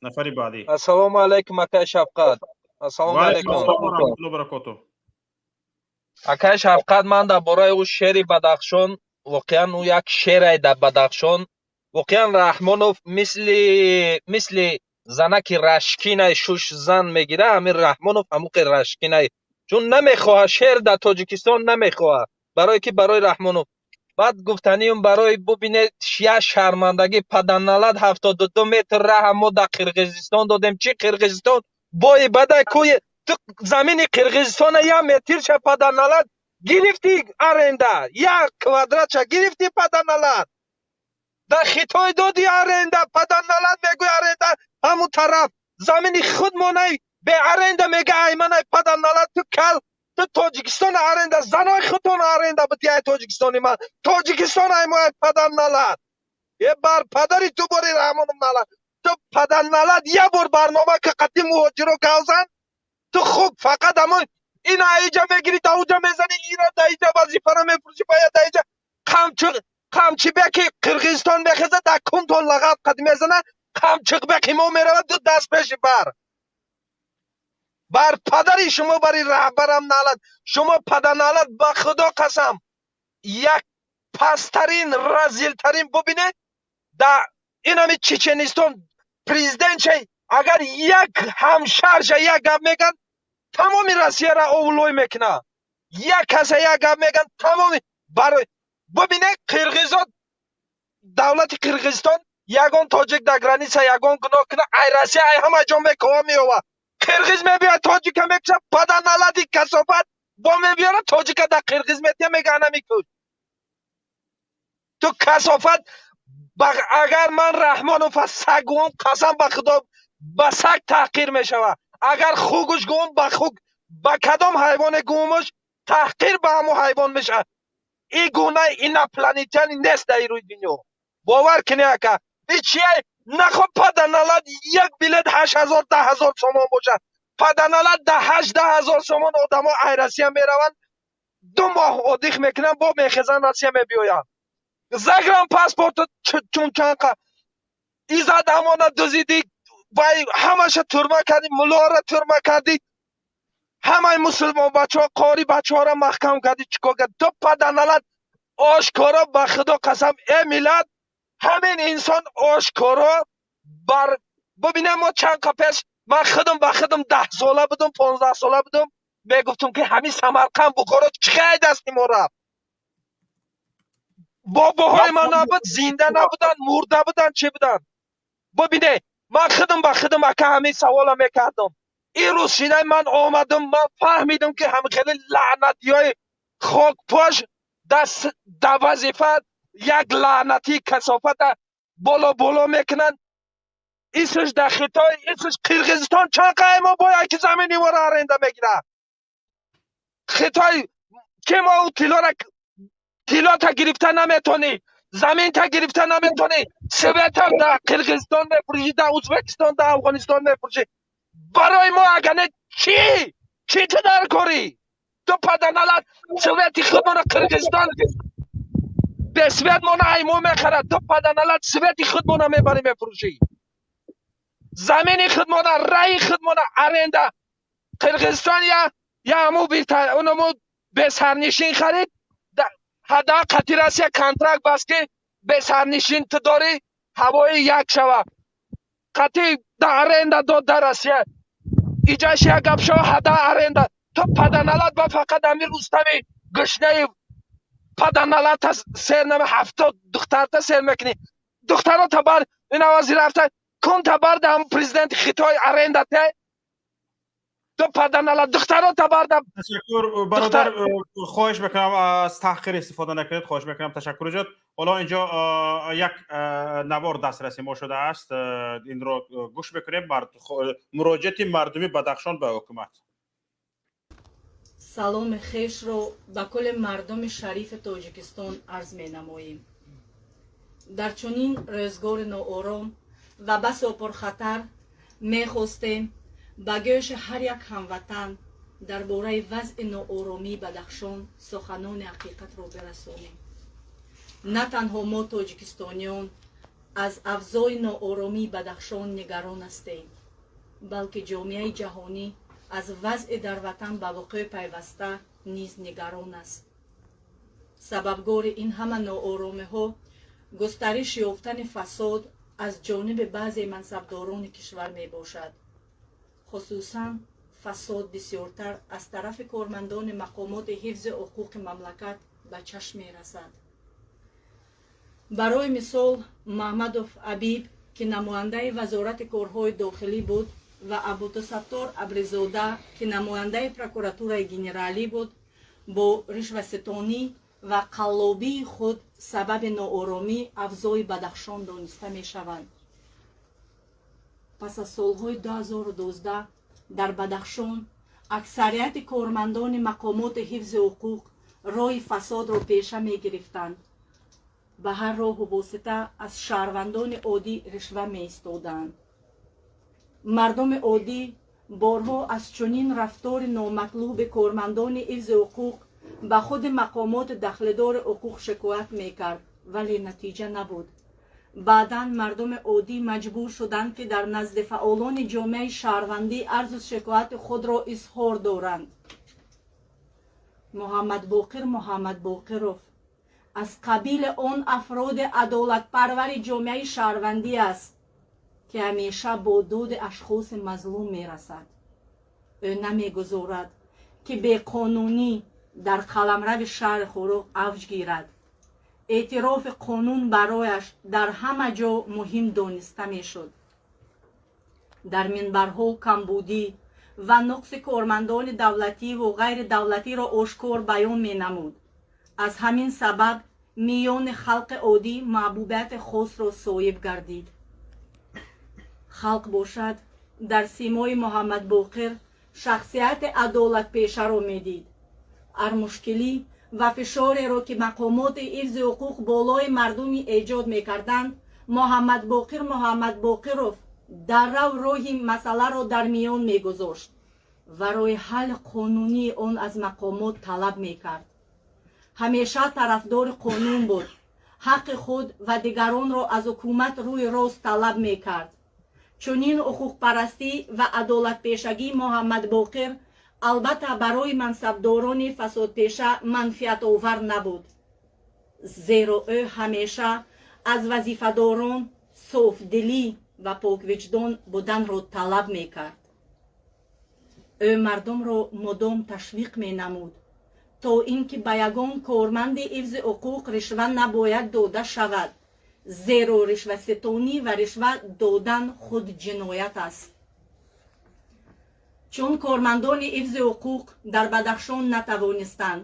نفر بعدی. السلام علیکم اکای شفقت. السلام و علیکم علیکم. السلام و رحمت الله و برکاته. اکای شفقت، من در برای او شعر بدخشان، واقعا او یک شعر در بدخشان، واقعا رحمانوف مثل زنک رشکینه شش زن میگیره، همین رحمانوف هموق رشکینه، چون نمیخواه شعر در تاجیکستان نمیخواه، برای که برای رحمانوف. بعد گفتنیم برای ببینید شیعه شرمندگی پدنالد 72 متر راه ما در قرقیزستان دادیم. چی قرقیزستان بای بده کوی تو زمین قرقیزستان یا متر چه پدنالد گرفتی ارنده، یا کوادرات چه گرفتی پدنالد در خطای دادی ارنده، پدنالد میگوی ارنده همون طرف زمین خود مانه به ارنده میگه ایمن پدنالد تو کل تو تاجیکستان ارنده زنای خودتون ارنده بتیای تاجیکستانی من تاجیکستان ایمای پدر نلد یه بار پدری تو باری رحمانم نلد تو پدر نلد یه بار برنامه که قطعی مهاجرو کازن تو خوب فقط همون این ایجا میگیری تا اوجا میزنی ایران دا ایجا وظیفه رو میفروشی باید دا ایجا قمچی بکی قرقیزستان میخزه دا کنتون لغت قد میزنه قمچق بکی ما میره دو دست پیشی بر پدری شما بری رهبرم نالد شما پدر نالد با خدا قسم یک پسترین رزیلترین ببینه در این همی چچنستان پریزیدنت چه اگر یک همشهرش یک گپ میگن تمامی روسیه را اولوی میکنه یک کسی یک گپ میگن تمامی برای ببینه قرقیزان دولت قرقیزستان یگان تاجیک در گرانیسه یگان گناه کنه ای روسیه ای همه جا میکوه میوه قرقیز میبیاد تاجیک میکشه پدر نلدی کسافت با میبیاره تاجیک در قرقیز میتیه میگه نمیکن تو کسافت اگر من رحمانوف سگوم قسم به خدا به سگ تحقیر میشوه اگر خوگش گوم به خوگ به کدام حیوان گومش تحقیر به همو حیوان میشه این گونه این پلانیتیانی نیست در روی دنیا باور کنی که این چیه نخواه پدنالد یک بلیت 8000 10000 سومان باشه پدنالد ده 18000 سومان آدم ها ایرسیه میروند 2 ماه ادیخ میکنن با میخزن رسیه میبیوین زگرم پاسپورت چون چنقه ایزد امانت دوزیدی همش ترمه کردی ملا را ترمه کردی همه مسلمان بچه ها قاری بچه ها را محکم کردی چیکار کرد تو پدنالد آشکارا به خدا قسم ای ملت همین انسان آشکارا بر ببینم ما چند پیش من خودم به خودم 10 ساله بودم 15 ساله بودم میگفتم که همین سمرقند بخارا چقدر دستی ما رفت باباهای ما نبود زنده نبودن مرده بودن چه بودن ببینه من خودم به خودم اکه همین سوالا میکردم این روز شینه من آمدم من فهمیدم که همین خیلی لعنتی های خاک پاش در وظیفه یک لعنتی کسافت بالا میکنن ایسش در خطای ایسش قرقیزستان چند قیمه باید که زمینی ما را ارنده میگیره خطای که ما او تیلا تا گرفته نمیتونی زمین تا گرفته نمیتونی سویت هم در قرقیزستان میفروشی در ازبکستان در افغانستان میفروشی برای ما اگه چی تو در کاری تو پدنالد سویتی خودمون قرقیزستان به سویت مونه ایمو میخرد تو پدنالد سویتی خودمون میبری میفروشی زمین خودمون رای خودمون ارنده قرقیزستان یا همو اونمو به سرنشین خرید حدا قطعی راسیه کنترکت بس که به سرنشین تو داری هوای یک شوه قطعی در ارنده داد در راسیه ایجاش یک گپ شو حدا ارنده تو پدنالد با فقط امیر رستمی گشنه پدنالد تا سیر نمی 70 دختر تا سیر میکنی دخترها تا بر این آوازی رفته کن تا بر دم پریزیدنت خطای ارنده ته تو پدنالد دخترها تا بر دم تشکر برادر خواهش میکنم از تحقیر استفاده نکنید خواهش میکنم تشکر جد حالا اینجا یک نوار دسترسی ما شده است این رو گوش بکنیم مراجعه مردمی بدخشان به حکومت саломи хешро ба кулли мардуми шарифи тоҷикистон арз менамоем. дар чунин рӯзгори ноором ва басо пурхатар мехостем ба гӯши ҳар як ҳамватан дар бораи вазъи нооромии Бадахшон суханони ҳақиқатро бирасонем. На танҳо мо тоҷикистониён аз авзои нооромии Бадахшон нигарон ҳастем, балки ҷомеаи ҷаҳонӣ аз вазъи дар ватан ба вуқӯъ пайваста низ нигарон аст. сабабгори ин ҳама нооромиҳо густариш ёфтани фасод аз ҷониби баъзе мансабдорони кишвар мебошад. хусусан фасод бисёртар аз тарафи кормандони мақомоти ҳифзи ҳуқуқи мамлакат ба чашм мерасад. барои мисол маҳмадов Абиб ки намояндаи вазорати корҳои дохилӣ буд ва Абутасаттор Абризода ки намояндаи прокуратураи генералӣ буд бо ришваситонӣ ва қаллобии худ сабаби нооромии авзои Бадахшон дониста мешаванд. пас аз солҳои 2012 дар Бадахшон аксарияти кормандони мақомоти ҳифзи ҳуқуқ роҳи фасодро пеша мегирифтанд. ба ҳар роҳу восита аз шаҳрвандони оддӣ ришва меистоданд. мардуми оддӣ борҳо аз чунин рафтори номатлуби кормандони ҳифзи ҳуқуқ ба худи мақомоти дахлидори ҳуқуқ шикоят мекард, вале натиҷа набуд. баъдан мардуми оддӣ маҷбур шуданд ки дар назди фаъолони ҷомеаи шаҳрвандӣ арзу шикояти худро изҳор доранд. муҳаммад Боқир Муҳаммад Боқиров аз қабили он афроди адолатпарвари ҷомеаи шаҳрвандӣ аст, ки ҳамеша бо дуди ашхоси мазлум мерасад. ӯ намегузорад ки беқонунӣ дар қаламрави шаҳри Хӯруғ авҷ гирад. эътирофи қонун барояш дар ҳама ҷо муҳим дониста мешуд. дар минбарҳо камбудӣ ва нуқси кормандони давлативу ғайридавлатиро ошкор баён менамуд. аз ҳамин сабаб миёни халқи оддӣ маҳбубияти хосро соҳиб гардид. халқ бошад дар симои Муҳаммад Боқир шахсияти адолатпешаро медид. ҳар мушкилӣ ва фишореро ки мақомоти ҳифзи ҳуқуқ болои мардуми эҷод мекарданд, Муҳаммад Боқир Муҳаммад Боқиров даррав роҳи масъаларо дар миён мегузошт ва роҳи ҳалли қонунии он аз мақомот талаб мекард. ҳамеша тарафдори қонун буд. ҳаққи худ ва дигаронро аз ҳукумат рӯи рост талаб мекард. чунин ҳуқуқпарастӣ ва адолатпешагии Муҳаммад Боқир албатта барои мансабдорони фасодпеша манфиатовар набуд, зеро ӯ ҳамеша аз вазифадорон софдилӣ ва поквиҷдон буданро талаб мекард. ӯ мардумро мудом ташвиқ менамуд то ин ки ба ягон корманди ҳифзи ҳуқуқ ришва набояд дода шавад, зеро ришваситонӣ ва ришва додан худ ҷиноят аст. чун кормандони ҳифзи ҳуқуқ дар Бадахшон натавонистанд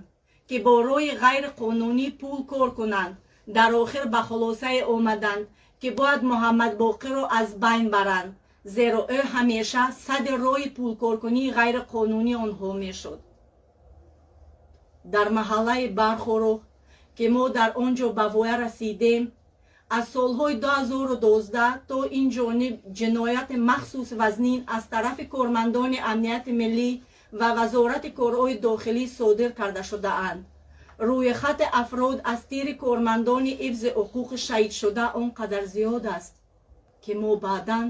ки бо роҳи ғайриқонунӣ пул кор кунанд, дар охир ба хулосае омаданд ки бояд Муҳаммад Боқирро аз байн баранд, зеро ӯ ҳамеша садди роҳи пулкоркунии ғайриқонунӣ онҳо мешуд. дар маҳаллаи Бархорух ки мо дар он ҷо ба воя расидем, аз солҳои 2012 то ин ҷониб ҷинояти махсус вазнин аз тарафи кормандони амнияти миллӣ ва вазорати корҳои дохилӣ содир карда шудаанд. рӯйхати афрод аз тири кормандони ҳифзи ҳуқуқи шаҳидшуда он қадар зиёд аст ки мо баъдан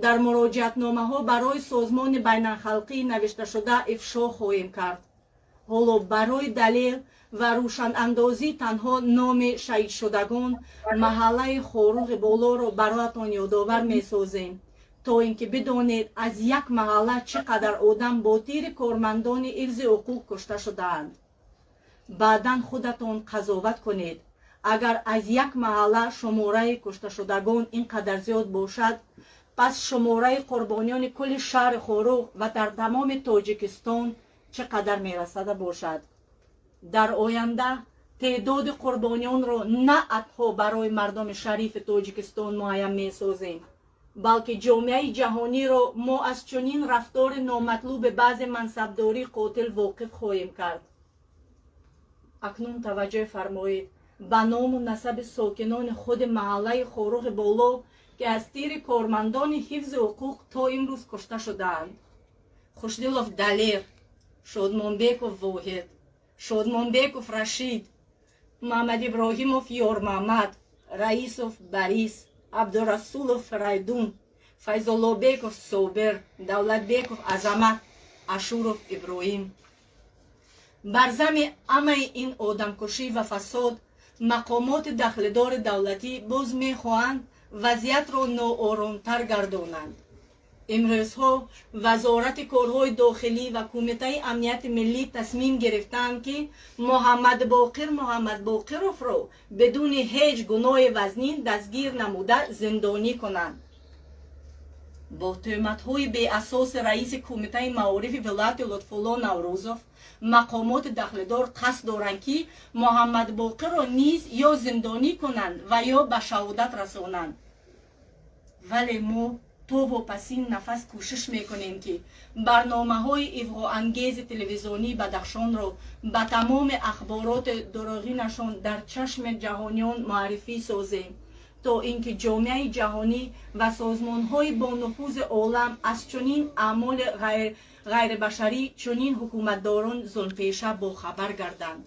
дар муроҷиатномаҳо барои созмони байналхалқии навишташуда ифшо хоҳем кард. ҳоло барои далел ва рӯшанандозӣ танҳо номи шаҳидшудагон маҳаллаи Хоруғи Болоро бароятон ёдовар месозем, то ин ки бидонед аз як маҳалла чӣ қадар одам бо тири кормандони ҳифзи ҳуқуқ кушта шудаанд. баъдан худатон қазоват кунед. агар аз як маҳалла шумораи кушташудагон ин қадар зиёд бошад, пас шумораи қурбониёни кулли шаҳри Хоруғ ва дар тамоми Тоҷикистон чӣ қадар мерасада бошад. дар оянда теъдоди қурбониёнро на танҳо барои мардуми шарифи Тоҷикистон муайян месозем, балки ҷомеаи ҷаҳониро мо аз чунин рафтори номатлуби баъзе мансабдории қотил воқиф хоҳем кард. акнун таваҷҷӯҳ фармоед ба ному насаби сокинони худи маҳаллаи Хоруғи Боло ки аз тири кормандони ҳифзи ҳуқуқ то имрӯз кушта шудаанд. Хушдилов Далер شودمانبеков воҳид, شودмонбеков рашид, мамадиброҳимов ёрмаҳмад, раисов борис, абдурасулов фарайдун, файзуллобеков собир, давлатбеков азамат, ашуров иброҳим. бар зами амаи ин одамкушӣ ва фасод мақомоти дахлидори давлатӣ боз мехоҳанд вазъиятро нооромтар гардонанд. имрӯзҳо вазорати корҳои дохилӣ ва кумитаи амнияти миллӣ тасмим гирифтанд ки муҳаммадбоқировро бидуни ҳеҷ гуноҳи вазнин дастгир намуда зиндонӣ конанд. бо тӯҳматҳои беасоси раиси кумитаи маорифи вилояти лутфулло наврӯзов мақомоти дахлидор қасд доранд ки муҳаммадбоқирро низ ё зиндонӣ конанд ва ё ба шаҳодат расонанд. вале мо то вопасин нафас кӯшиш мекунем ки барномаҳои ивғоангези телевизионӣ Бадахшонро ба тамоми ахбороти дурӯғинашон дар чашми ҷаҳониён муаррифӣ созем, то ин ки ҷомеаи ҷаҳонӣ ва созмонҳои бонуфузи олам аз чунин аъмоли ғайрибашарӣ чунин ҳукуматдорон зулмпеша бохабар гарданд.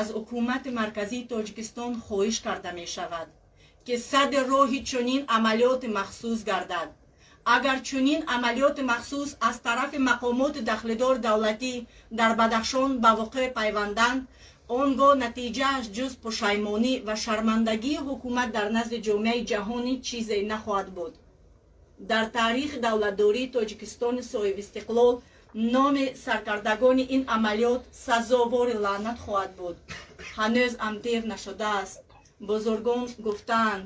аз ҳукумати марказии Тоҷикистон хоҳиш карда мешавад ки садди роҳи чунин амалиёти махсус гардад. агар чунин амалиёти махсус аз тарафи мақомоти дахлидори давлатӣ дар Бадахшон ба воқеъ пайванданд, он гоҳ натиҷааш ҷуз пушаймонӣ ва шармандагии ҳукумат дар назди ҷомеаи ҷаҳонӣ чизе нахоҳад буд. дар таърихи давлатдории Тоҷикистони соҳибистиқлол номи саркардагони ин амалиёт сазовори лаънат хоҳад буд. ҳанӯз ам дер нашудааст. бузургон гуфтаанд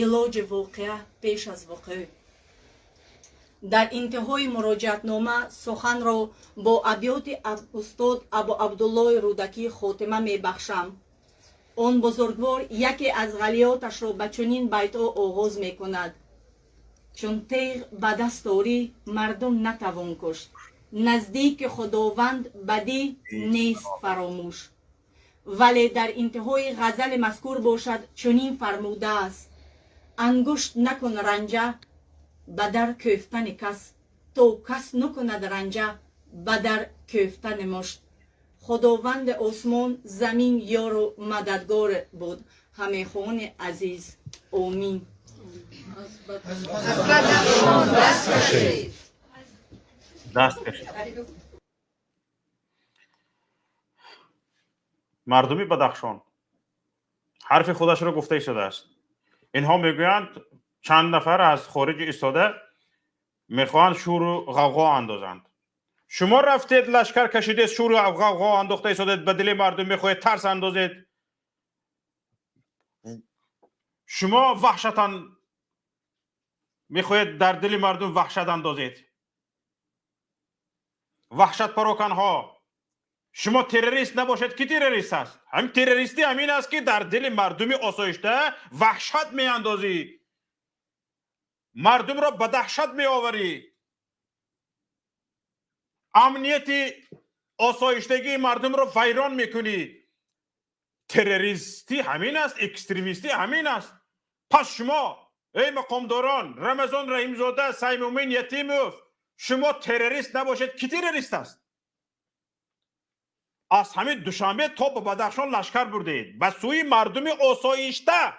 илоҷи воқеа пеш аз вуқӯъ. дар интиҳои муроҷиатнома суханро бо абёти устод Абу Абдуллои Рудакӣ хотима мебахшам. он бузургвор яке аз ғалиёташро ба чунин байтҳо оғоз мекунад: чун теғ ба даст орӣ, мардум натавон кушт. наздики худованд бадӣ нест фаромӯш. вале дар интиҳои ғазали мазкур бошад чунин фармудааст: ангушт накун ранҷа ба дар кӯфтани кас, то кас накунад ранҷа ба дар кӯфтани мушт. худованди осмон замин ёру мададгор буд. ҳамехони азиз. омин. دست کشید. مردمی بدخشان حرف خودش را گفته شده است. اینها میگویند چند نفر از خارج ایستاده میخواهند شور و غوغا اندازند. شما رفتید لشکر کشیدید، شور و غوغا انداخته ایستادید، به دل مردم میخواهید ترس اندازید. شما وحشتان میخواهید در دل مردم وحشت اندازید. وحشت پراکنها. شما تروریست نباشید که تروریست است. همین تروریستی همین است که در دل مردم آسایشته وحشت می اندازی، مردم را به دهشت می آوری، امنیت آسایشتگی مردم را ویران میکنی. تروریستی همین است، اکستریمیستی همین است. پس شما ای مقامداران، رمضان رحیمزاده، سیمومین یتیموف، شما تروریست نباشید که تروریست است. از همین دوشنبه تا به بدخشان لشکر بردید به سوی مردم آسایشته.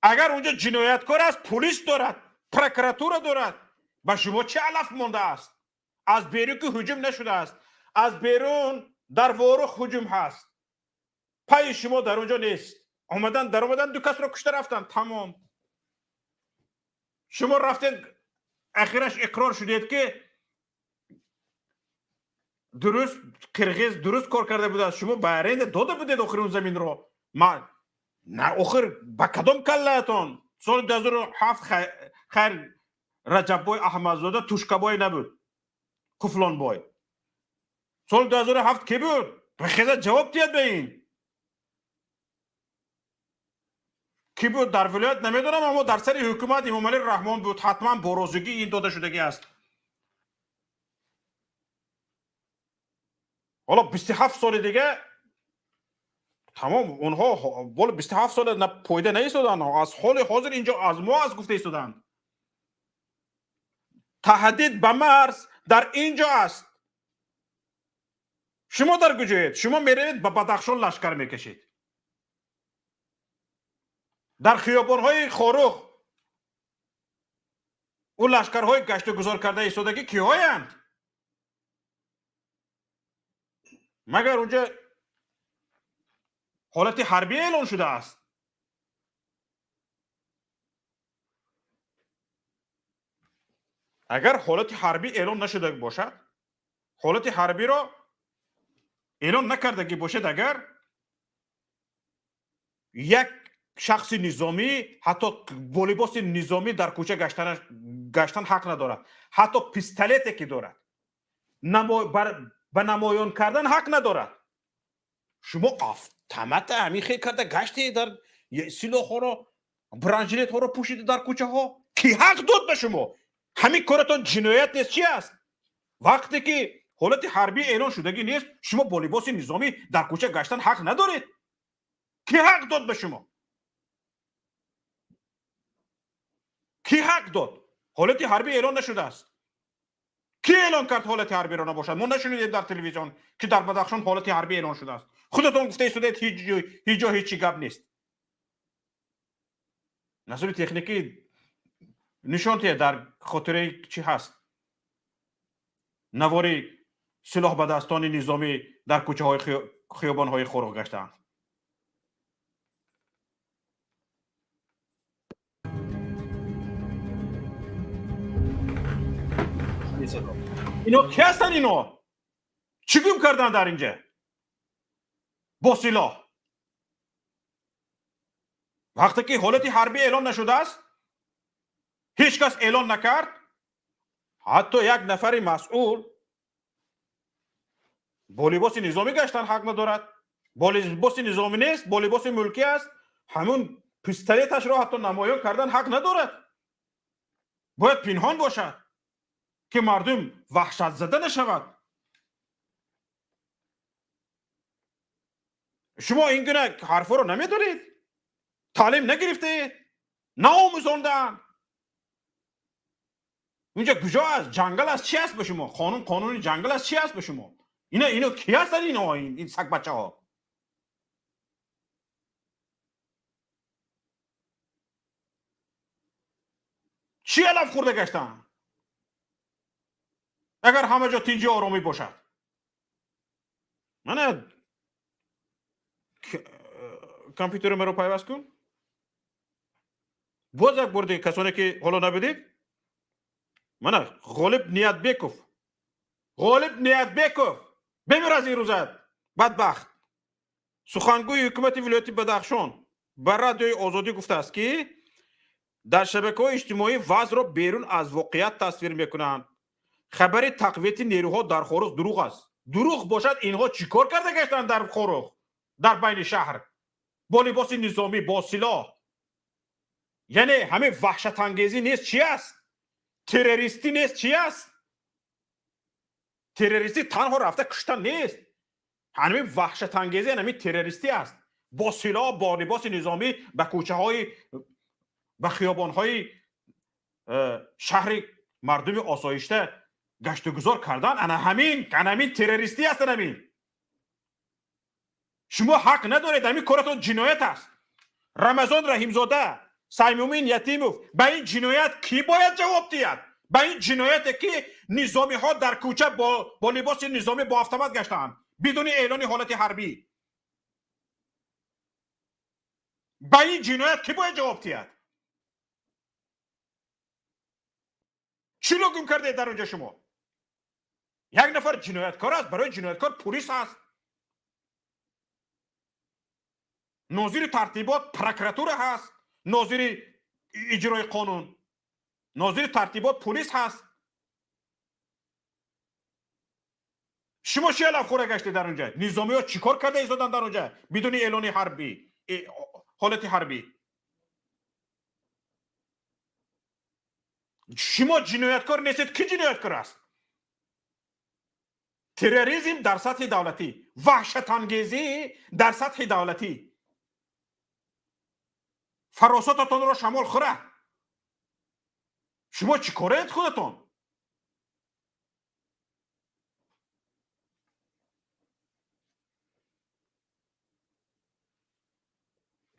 اگر اونجا جنایتکار است، پلیس دارد، پروکراتور دارد، به شما چه علف مانده است؟ از بیرون که هجوم نشده است، از بیرون در وارخ هجوم هست، پای شما در اونجا نیست. در اومدن دو کس رو کشته رفتن، تمام. شما رفتید اخیرش اقرار شدید که درست قرغیز درست کار کرده بود. شما برنده داده بودید آخر اون زمین رو. ما نه آخر با کدام کلهتون؟ سال 2007 خیر رجب بای احمدزاده توشکا بای نبود، کفلان بای. سال 2007 کی بود؟ بخیزه جواب دید به این کی بود؟ در ولایت نمیدونم، اما در سر حکومت امام علی رحمان بود. حتما بارازگی این داده شدگی است. حالا 27 سال دیگه تمام اونها بالا 27 سال پایده نیستادن، از حال حاضر اینجا از ما از گفته ایستادن. تهدید به مرز در اینجا است. شما در کجایید؟ شما میروید به بدخشان لشکر میکشید. در خیابان‌های خاروخ او لشکرهای گشت و گذار کرده ایستادگی کیهایند؟ مگر اونجا حالت حربی اعلان شده است؟ اگر حالت حربی اعلان نشده باشد، حالت حربی را اعلان نکردگی باشد، اگر یک شخص نظامی حتی با لباس نظامی در کوچه گشتن حق ندارد، حتی پیستولتی که دارد به نمایان کردن حق ندارد. شما تمت همیخه کرده گشتی در سلاح ها را، برانجلیت ها را پوشیده در کوچه ها؟ کی حق داد به شما؟ همین کارتان جنایت نیست؟ چی است؟ وقتی که حالت حربی اعلان شدگی نیست، شما با لباس نظامی در کوچه گشتن حق ندارید. کی حق داد به شما؟ کی حق داد؟ حالت حربی اعلان نشده است. کی اعلان کرد حالت حربی را نباشد؟ ما نشنیدیم در تلویزیون که در بدخشان حالت حربی اعلان شده است. خودتون گفته ایستادید هیچ جا هیچی گپ نیست. نظر تکنیکی نشانتیه در خاطره چی هست؟ نواری سلاح به دستان نظامی در کوچه های خیابان های خاروخ گشتند. اینا کی هستن؟ اینا چی گم کردن در اینجا با سلاح؟ وقتی که حالت حربی اعلان نشده است، هیچ کس اعلان نکرد، حتی یک نفر مسئول با لباس نظامی گشتن حق ندارد. با لباس نظامی نیست، با لباس ملکی است، همون پیستولتش را حتی نمایان کردن حق ندارد. باید پنهان باشد که مردم وحشت زده نشود. شما این گونه حرفا رو نمیدارید؟ تعلیم نگرفتید؟ نآموزاندن؟ اونجا کجا است؟ جنگل است؟ چی است به شما؟ قانون جنگل است؟ چی است به شما؟ اینا کی هستن؟ این سگ بچه ها؟ چی علف خورده گشتن؟ اگر همه جا تینجی آرامی باشد. من کامپیوتر مرا پیوست کن. باز یک برده کسانی که حالا نبیدید، من غالب نیت بکف، غالب نیت بکف، بمیر از این روزت بدبخت. سخنگوی حکومت ولایت بدخشان بر رادیوی آزادی گفته است که در شبکه‌های اجتماعی وضع را بیرون از واقعیت تصویر میکنند. خبر تقویت نیروها در خاروخ دروغ است. دروغ باشد اینها چیکار کرده گشتن در خاروخ، در بین شهر با لباس نظامی، با سلاح؟ یعنی همه وحشت انگیزی نیست؟ چی است؟ تروریستی نیست؟ چی است؟ تروریستی تنها رفته کشتن نیست، همین وحشت انگیزی، همین تروریستی است. با سلاح، با لباس نظامی به کوچه های، به خیابان های شهر مردم آسایشته گشت و گذار کردن. انا همین تروریستی است. همین شما حق ندارید، همین کارتون جنایت است. رمضان رحیمزاده، سیمومین یتیموف، به این جنایت کی باید جواب دهد؟ به این جنایت که نظامی ها در کوچه با لباس نظامی با автомат گشتند بدون اعلان حالت حربی. به این جنایت کی باید جواب دهد؟ چی رو گم کرده در اونجا شما؟ یک نفر جنایتکار است، برای جنایتکار پلیس است، ناظر ترتیبات پروکراتور هست، ناظر اجرای قانون، ناظر ترتیبات پلیس هست. شما چی علف خوره گشته در اونجا؟ نظامی ها چیکار کرده ایستادن در اونجا بدون اعلان حربی، حالت حربی؟ شما جنایتکار نیستید. کی جنایتکار است؟ تروریسم در سطح دولتی، وحشت انگیزی در سطح دولتی، فراساتتون را شمال خوره. شما چی کارید خودتون؟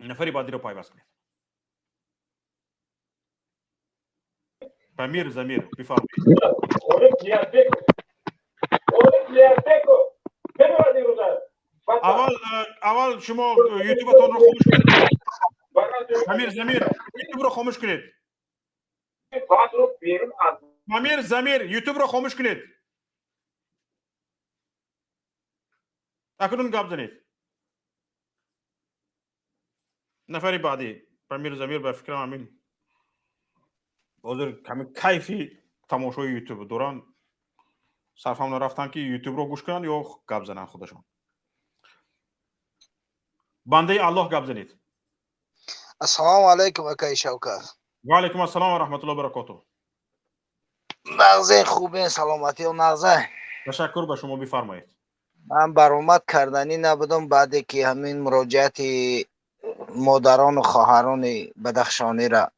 نفری بعدی رو پایبست کنید. پامیر زمیر بفرمایید. اول شما یوتیوبتون رو خاموش کنید. پامیر زمیر یوتیوب رو خاموش کنید. پامیر زمیر یوتیوب رو خاموش کنید. اکنون گپ زنید. نفری بعدی پامیر زمیر به فکر همین حاضر کمی کیفی تماشای یوتیوب دوران صرف هم نرفتن که یوتیوب رو گوش کنن یا گپ زنن خودشون. بنده الله گپ زنید. السلام علیکم اکای شوکت. و علیکم السلام و رحمت الله و برکاته. مغزه خوبه، سلامتی و مغزه. تشکر به شما، بفرمایید. من برآمد کردنی نبودم بعد که همین مراجعت مادران و خواهران بدخشانی را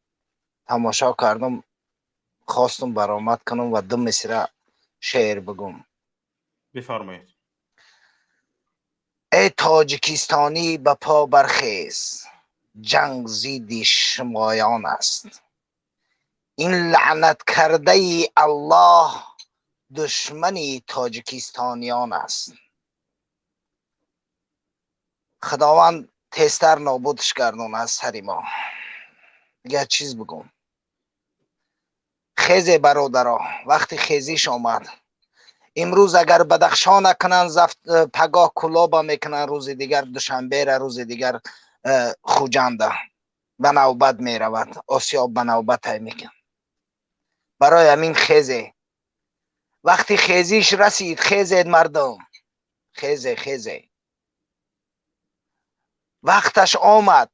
تماشا کردم خواستم برآمد کنم و دو مصرع شعر بگم. بفرمایید. ای تاجیکستانی به پا برخیز، جنگ زیدی شمایان است. این لعنت کرده ای الله دشمنی تاجیکستانیان است. خداوند تیزتر نابودش کردن از سر ما. یه چیز بگم، خیزه برادرها، وقتی خیزیش آمد امروز اگر بدخشان نکنن پگاه کلابا میکنن، روز دیگر دوشنبه را، روز دیگر خوجنده به نوبت میرود، آسیاب به نوبت میکن. برای همین خیزه، وقتی خیزیش رسید خیزید مردم، خیزه وقتش آمد.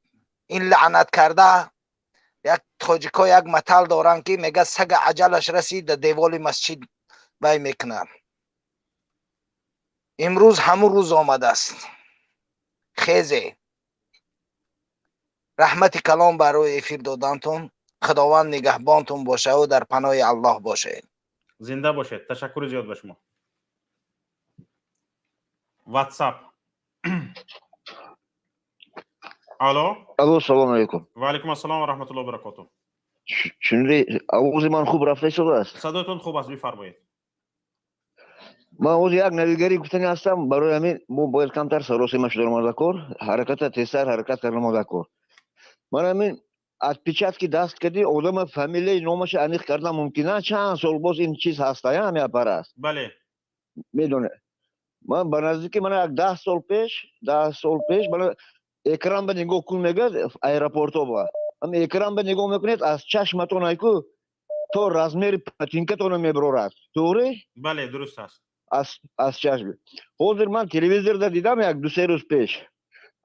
این لعنت کرده یک تاجیکا یک متل دارن که میگه سگ عجلش رسید در دیوال مسجد بای میکنن. امروز همون روز آمده است. خیزه، رحمت کلام برای افیر دادنتون، خداوند نگهبانتون باشه و در پناه الله باشه. زنده باشید. تشکر زیاد به شما. واتساپ. الو سلام علیکم. و علیکم السلام و رحمت الله و برکاته. شنیدی آواز من خوب رفته شده است؟ صداتون خوب است، بفرمایید. من آواز یک نویگری گفتنی هستم، برای همین ما باید کمتر سراسیمه شده رو کار، حرکت تیزتر حرکت کردن کار. من همین از پیچت که دست کردی آدم فامیلی نامش انیخ کردن ممکنه چند سال باز این چیز هست یا همین اپره است. بله میدونه من به نزدیکی من یک 10 سال پیش من اکران به نگاه کن میگه ایرپورتو با هم اکران به نگاه میکنید از چشمتون ایکو تو رزمیر پتینکتون میبرورد توری؟ بله درست است. از چشم. حاضر من تلویزیون در دیدم یک 2-3 روز پیش،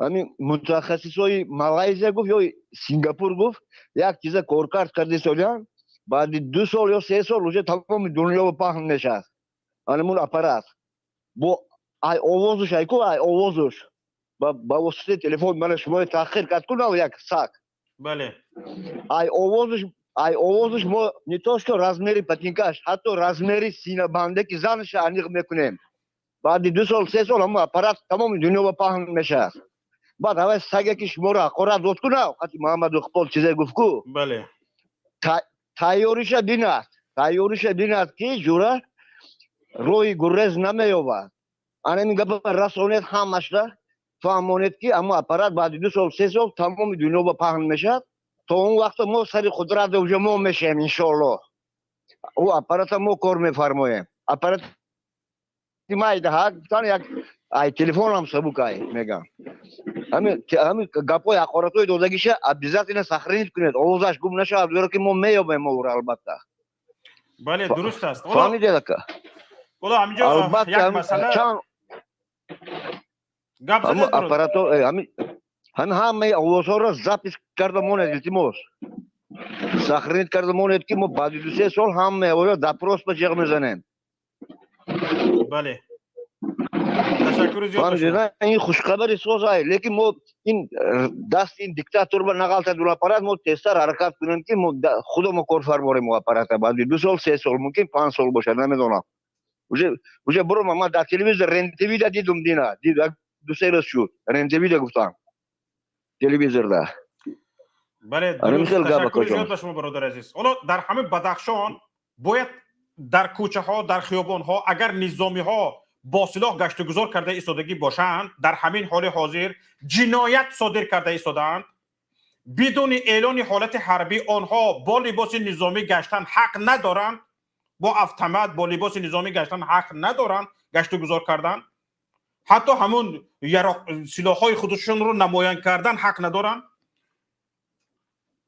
همین متخصصای مالایزیا گفت یا سنگاپور گفت یک چیز کارکرد کردی سالیان بعد 2 سال یا 3 سال روزه تمام دنیا پهن نشست. همون اپارات با ای آوازش ایکو ای آوازش با واسطه تلفن من شما تاخیر کرد کنم یک ساعت. بله ای آوازش ما نیتوش که رزمری پتینکاش حتی رزمری سینه بنده که زنش انیق میکنیم بعد 2 سال 3 سال هم اپارات تمام دنیا پهن میشه. بعد همه سگه که شما را قرار دوست کنه وقتی محمد اقبال چیزی گفت کو بله تایوریش دین است که جوره روی گرز نمیابد. آنه میگه رسانت همش را فهمونید که اما اپارات بعد 2 سال 3 سال تمام دنیا با پهن میشه. تا اون وقت ما سری خود را دوجمو میشیم انشالله. او اپارات ما کار میفرماییم. اپارات ما ایده یک ای تلفن هم سبوکای میگم همین گپای حقارتای دادگیشه ابزات اینا سخرینit کنید آوازش گم نشه ابزار که ما میابیم او البته. بله درست است. فهمیدید که والا همینجا یک مسئله گپ زدید درست. اپاراتو همه آوازها را ضبط کردمون التماس سخرینit کردمون که ما بعد 2-3 سال هم میابیم دپروس به جغ میزنیم. بله تشکر زیاد شما. این خوشخبری سازه لیکن ما این دست این دیکتاتور به نقالت دور اپارات ما تیزتر حرکت کنیم که ما خودمون کار فرماریم اپارات بعد 2 سال 3 سال ممکن 5 سال باشه نمیدونم. وجه برو من در تلویزیون رنتوی دیدم دید 2-3 روز شد رنتوی گفتم телевизорда. بله آره درست. مثل گپ تشکر زیاد کجا به شما برادر عزیز. حالا در همه بدخشان باید در کوچه ها در خیابان ها اگر نظامی ها با سلاح گشت و گذار کرده ایستادگی باشند در همین حال حاضر جنایت صادر کرده ایستادند بدون اعلان حالت حربی آنها با لباس نظامی گشتن حق ندارند با автомат با لباس نظامی گشتن حق ندارند گشت و گذار کردن حتی همون سلاح های خودشون رو نمایان کردن حق ندارند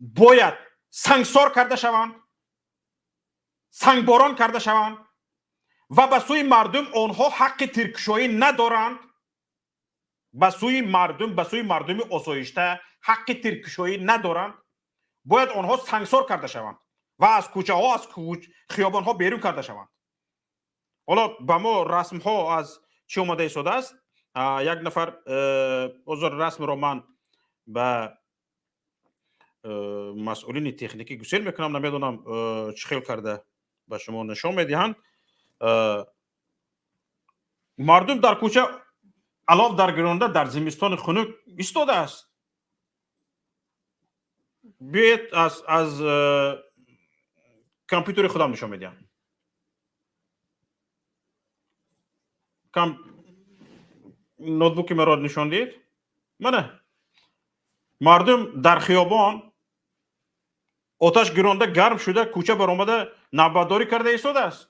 باید سنگسار کرده شوند سنگباران کرده شوند و به سوی مردم آنها حق تیرکشایی ندارند به سوی مردم آسایشته حق تیرکشایی ندارند باید آنها سنگسار کرده شوند و از کوچه ها از خیابان ها بیرون کرده شوند حالا به ما رسم ها از چی اومده ایستاده است یک نفر عذر رسم رو من به مسئولین تکنیکی گسیل میکنم نمیدونم چه خیل کرده به شما نشان میدهند مردم در کوچه علاوه در گرانده در زمستان خنک ایستاده است بیایید از کامپیوتر خودم نشان میدم نوتبوک مرا نشان دید منه مردم در خیابان آتش گرانده گرم شده کوچه برآمده نبرداری کرده ایستاده است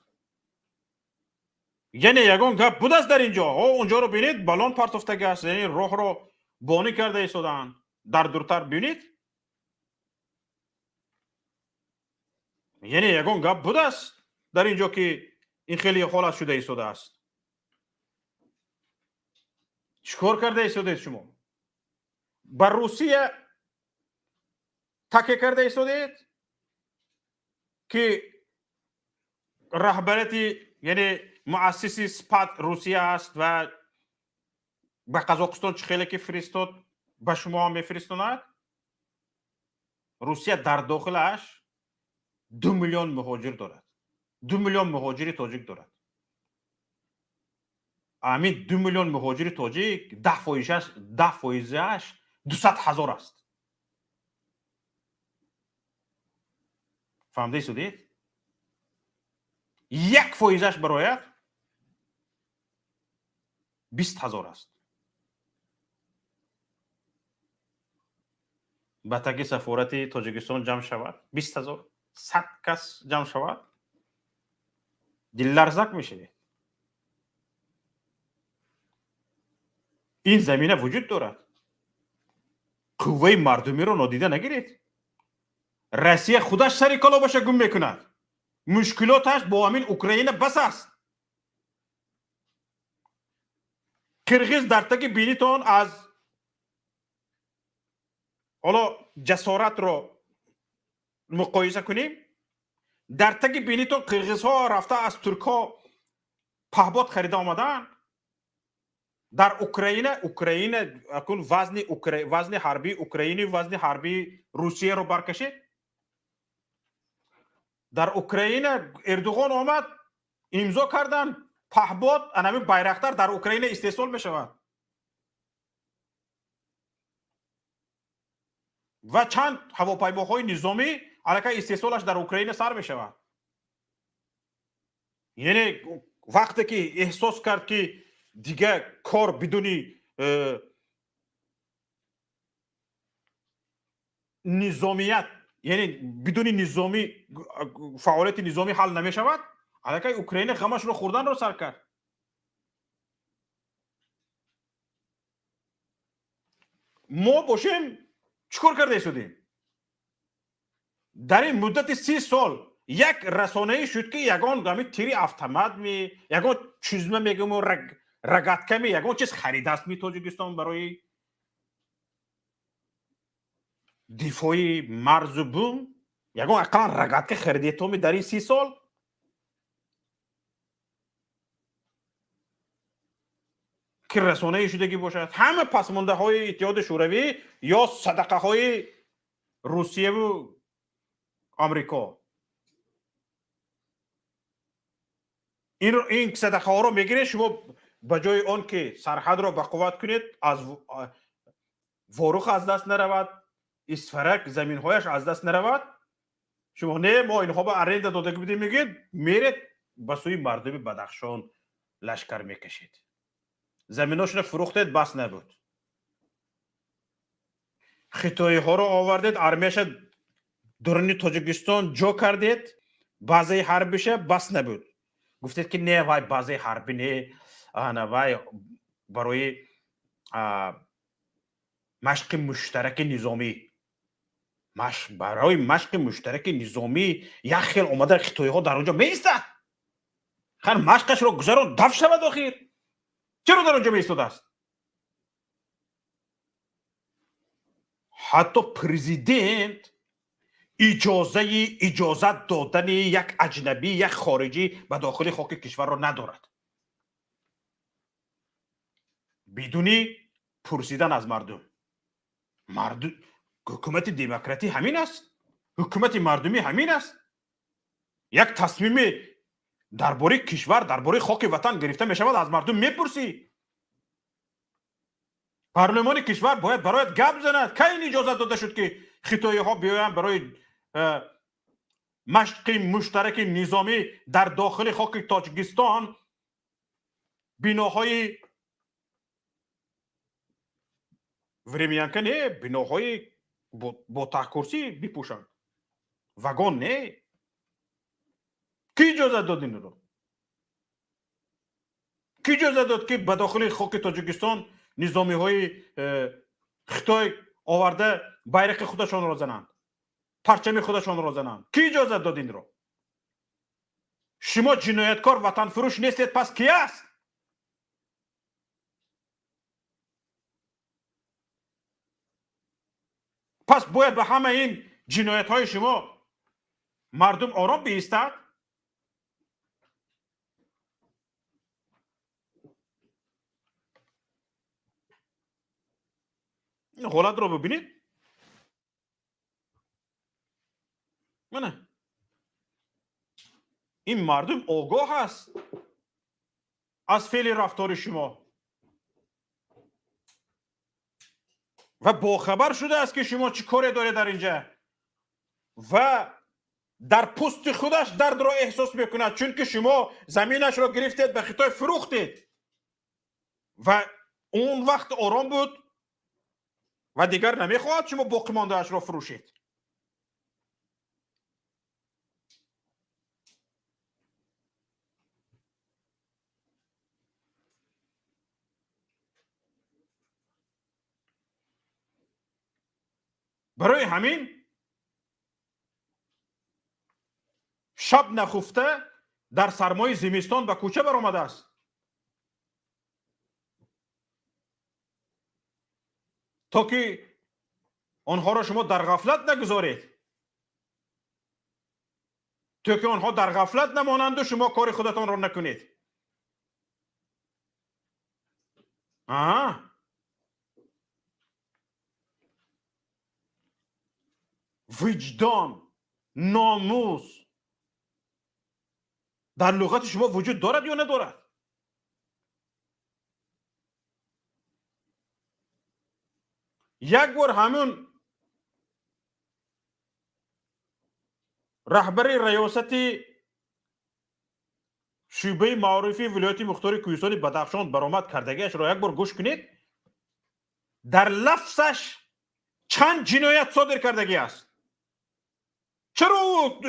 یعنی یگان گپ بود است در اینجا اونجا رو ببینید بالون پرتافتگی است یعنی راه رو بانی کرده ایستادن در دورتر ببینید یعنی یگان گپ بود است در اینجا که این خیلی حالت شده ایستاده است چیکار کرده ایستاده شما بر روسیه تکیه کرده ایستادید که رهبریت یعنی مؤسسی سپات روسیه است و به قزاقستان چه خیلی که فرستاد به شما هم میفرستاند روسیه در داخلش 2 میلیون مهاجر دارد 2 میلیون مهاجر تاجیک دارد همین 2 میلیون مهاجر تاجیک 10% 200,000 است فهمده ایستادید 1% برای 20,000 است به تک سفارت تاجیکستان جمع شود 20,000 100 کس جمع شود دل لرزک میشه این زمینه وجود دارد قوه مردمی رو نادیده نگیرید روسیه خودش سری کلا باشه گم میکند مشکلاتش با همین اوکراین بس است قرغیز در تک بینیتون از حالا جسارت رو مقایسه کنیم در تک بینیتون قرغیز ها رفته از ترک ها پهباد خریده آمدن در اوکراین اکن وزن حربی اوکراینی وزن حربی روسیه رو برکشید در اوکراین اردوغان آمد امضا کردن پهباد انمی بایرختر در اوکراین استحصال می شود و چند هواپیماهای نظامی علیه استحصالش در اوکراین سر می شود یعنی وقتی که احساس کرد که دیگه کار بدونی نظامیت یعنی بدون نظامی فعالیت نظامی حل نمی شود علیه اوکراین غمش رو خوردن رو سر کرد ما باشیم چیکار کرده ایستادیم در این مدت 30 سال یک رسانه شد که یگان گامی تیری автомат می یگان چیزمه میگم رگاتکه می یگان چیز خریده است می تاجیکستان برای دفاعی مرز و بوم یگان اقلا رگاتکه خریده تو می در این 30 سال که رسانه شدگی باشد همه پسمانده های اتحاد شوروی یا صدقه های روسیه و آمریکا این صدقه ها رو میگیرید شما به جای آن که سرحد را به قوت کنید از ворух از دست نرود، اسفرک زمین هایش از دست نرود. شما نه ما اینها با ارند داده بودیم میگید میرید به سوی مردم بدخشان لشکر میکشید. زمیناشون فروختید بس نبود. خطایی ها رو آوردید ارمیش درونی تاجیکستان جا کردید بازی حربیشه بس نبود. گفتید که نه وای بازی حربی نه وای برای مشق مشترک نظامی برای مشق مشترک نظامی یک خیل اومده خطایی ها در اونجا میستد. خیلی مشقش رو گذارون دف شود آخیر. چرا در اونجا میستد است؟ حتی پرزیدنت اجازت دادن یک اجنبی یک خارجی به داخل خاک کشور را ندارد بدونی پرسیدن از مردم. حکومت دموکراتی همین است. حکومت مردمی همین است. یک تصمیم درباره کشور درباره خاک وطن گرفته می شود از مردم میپرسی. پارلمان کشور باید برایت گپ زند. کی این اجازت داده شد که خطایی ها بیاین برای مشق مشترک نظامی در داخل خاک تاجیکستان بناهای وریمیانکه نه بناهای با تاکرسی بپوشند وگان نه. کی اجازت داد این رو؟ کی اجازت داد که به داخل خاک تاجیکستان نظامی های خطای آورده بیرق خودشان را زنند پرچم خودشان را زنند؟ کی اجازت داد این رو؟ شما جنایتکار وطن فروش نیستید پس کی است؟ پس باید به همه این جنایت های شما مردم آرام بیستد؟ این حالت رو ببینید. منه این مردم آگاه است از فعل رفتار شما و باخبر شده است که شما چی کاری داره در اینجا و در پوست خودش درد را احساس میکند چون که شما زمینش را گرفتید به خطای فروختید و اون وقت آرام بود و دیگر نمیخواهد شما باقی مانده اش را فروشید. برای همین شب نخفته در سرمای زمستان به کوچه برآمده است تا که آنها را شما در غفلت نگذارید، تا که آنها در غفلت نمانند و شما کار خودتان را نکنید. وجدان، ناموس در لغت شما وجود دارد یا ندارد؟ یک بار همون رهبر ریاست شعبه معارفی ولایت مختار کوهستان بدخشان برآمد کردگیش را یک بار گوش کنید. در لفظش چند جنایت صادر کردگی است. چرا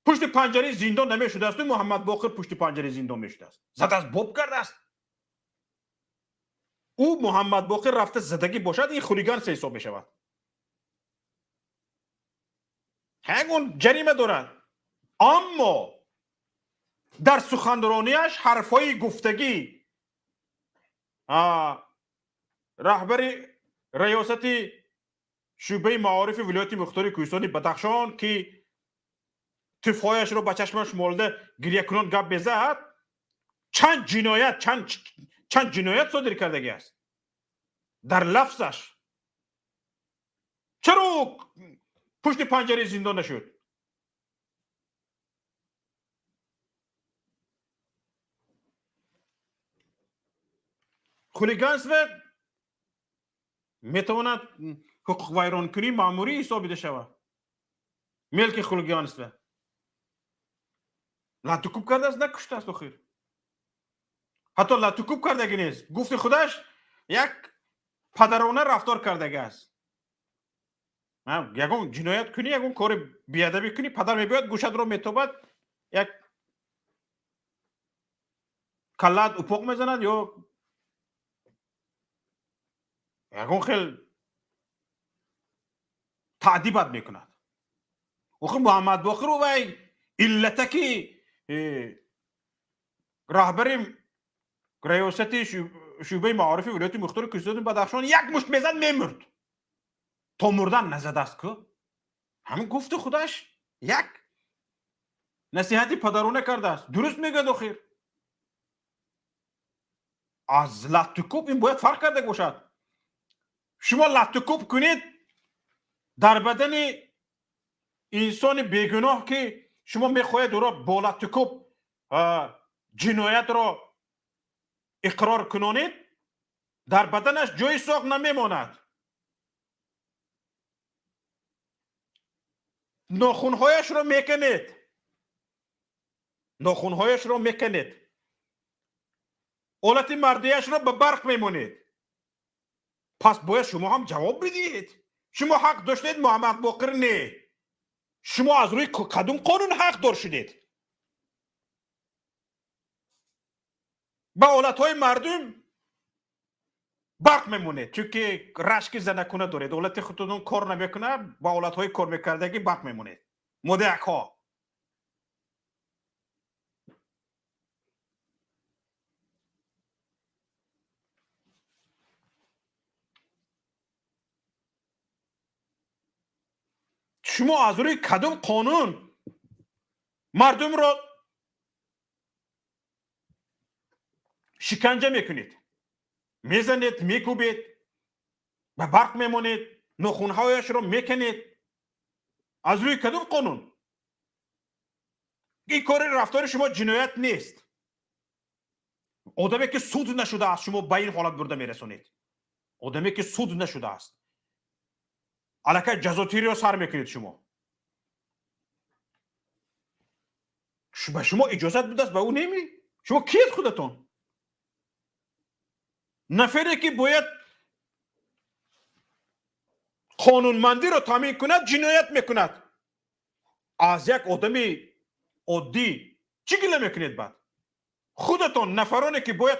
پشت پنجره زندان نمی شده است؟ محمد باقر پشت پنجره زندان می شده است، زد از باب کرده است. او محمد باقر رفته زدگی باشد این خولیگان سه حساب می شود. همون جریمه دارد. اما در سخنرانیش حرفای گفتگی رهبر ریاست شعبه معارف ولایت مختار کوهستان بدخشان که تفایش رو به چشمش مالده گریه کنان گپ بزد، چند جنایت صادر کردگی است در لفظش. چرا پشت پنجره زندان نشد؟ خولیگانس و میتواند حقوق ویران کنی ماموری حسابیده شود. ملک خلقیان است. لاتوکوب کرده است نکشته است آخر. حتی لاتوکوب کردگی نیست. گفت خودش یک پدرانه رفتار کردگی است. یکون جنایت کنی یکون کار بیادبی کنی پدر میباید گوشت رو میتابد یک کلت اپاق میزند یا یکون خیلی تعدیبت میکند. آخه محمد باقر رو وی علته که رهبر ریاست شعبه معارف ولایت مختار کردستان بدخشان یک مشت میزد میمرد تا مردن نزده است که همین گفت خودش یک نصیحتی پدرانه کرده است. درست میگه داخل از لاتوکوب این باید فرق کرده باشد. شما لاتوکوب کنید در بدن انسان بیگناه که شما میخواهید او را با لاتوکوب جنایت را اقرار کنونید در بدنش جای ساق نمیماند. ناخونهایش را میکنید. ناخونهایش را میکنید. حالت مردیش را به برق میمونید. پس باید شما هم جواب بدید. شما حق داشتید محمد باقر نه. شما از روی کدوم قانون حق دار شدید؟ به حالتهای مردم برق میمونید چون که رشک زنکونه دارید. دولت خودتون کار نمیکنه با حالتهای کار میکردگی برق میمونید. مدعک ها شما از روی کدوم قانون مردم را شکنجه میکنید؟ میزنید، میکوبید، به برق میمونید، ناخونهایش را میکنید. از روی کدوم قانون؟ این کار رفتار شما جنایت نیست. آدمی که سود نشده است شما به این حالت برده میرسونید. آدمی که سود نشده است الکه جزاتیری را سر میکنید. شما به شما اجازت بده است به او نمی؟ شما کیت خودتون؟ نفری که باید قانونمندی را تامین کند جنایت میکند. از یک آدمی عادی چی گله میکنید؟ بعد خودتون نفرانی که باید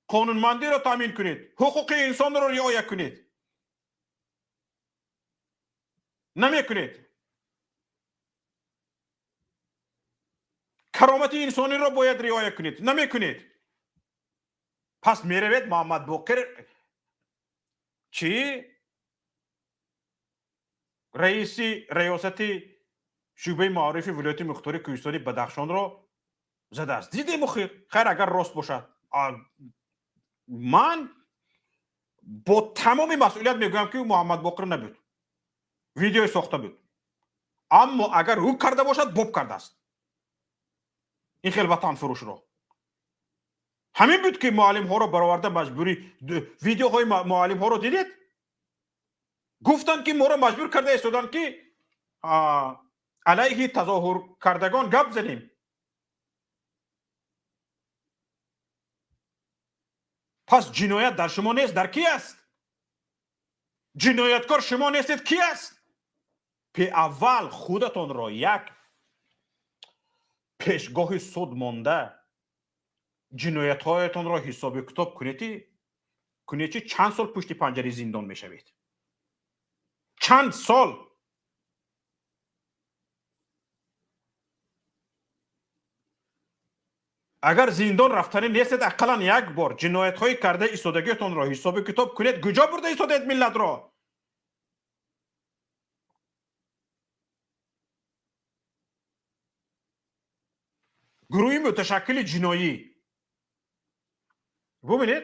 قانونمندی را تامین کنید، حقوق انسان را رعایت کنید، نمیکنید. کرامت انسانی را باید رعایت کنید، نمیکنید. پس میروید محمد باقر چی؟ رئیس ریاست شعبه معارف ولایت مختار کوهستان بدخشان را زده است. دیدیم خیر اگر راست باشد. من با تمام مسئولیت میگویم که محمد باقر نبود، ویدیو ساخته بود. اما اگر او کرده باشد باب کرده است این خیلی وطن فروش را. همین بود که معلم ها را برآورده مجبوری ویدیوهای معلم ها را دیدید؟ گفتن که ما را مجبور کرده ایستادن که علیه تظاهر کردگان گپ زنیم. پس جنایت در شما نیست، در کی است؟ جنایتکار شما نیستید، کی است؟ پی اول خودتان را یک پیشگاه سود مانده جنایت هایتان را حساب کتاب کنید چند سال پشت پنجره زندان میشوید. چند سال. اگر زندان رفتنی نیستید اقلا یک بار جنایت های کرده ایستادگیتان را حساب کتاب کنید. کجا برده ایستادید ملت را؟ گروهی متشکل جنایی ببینید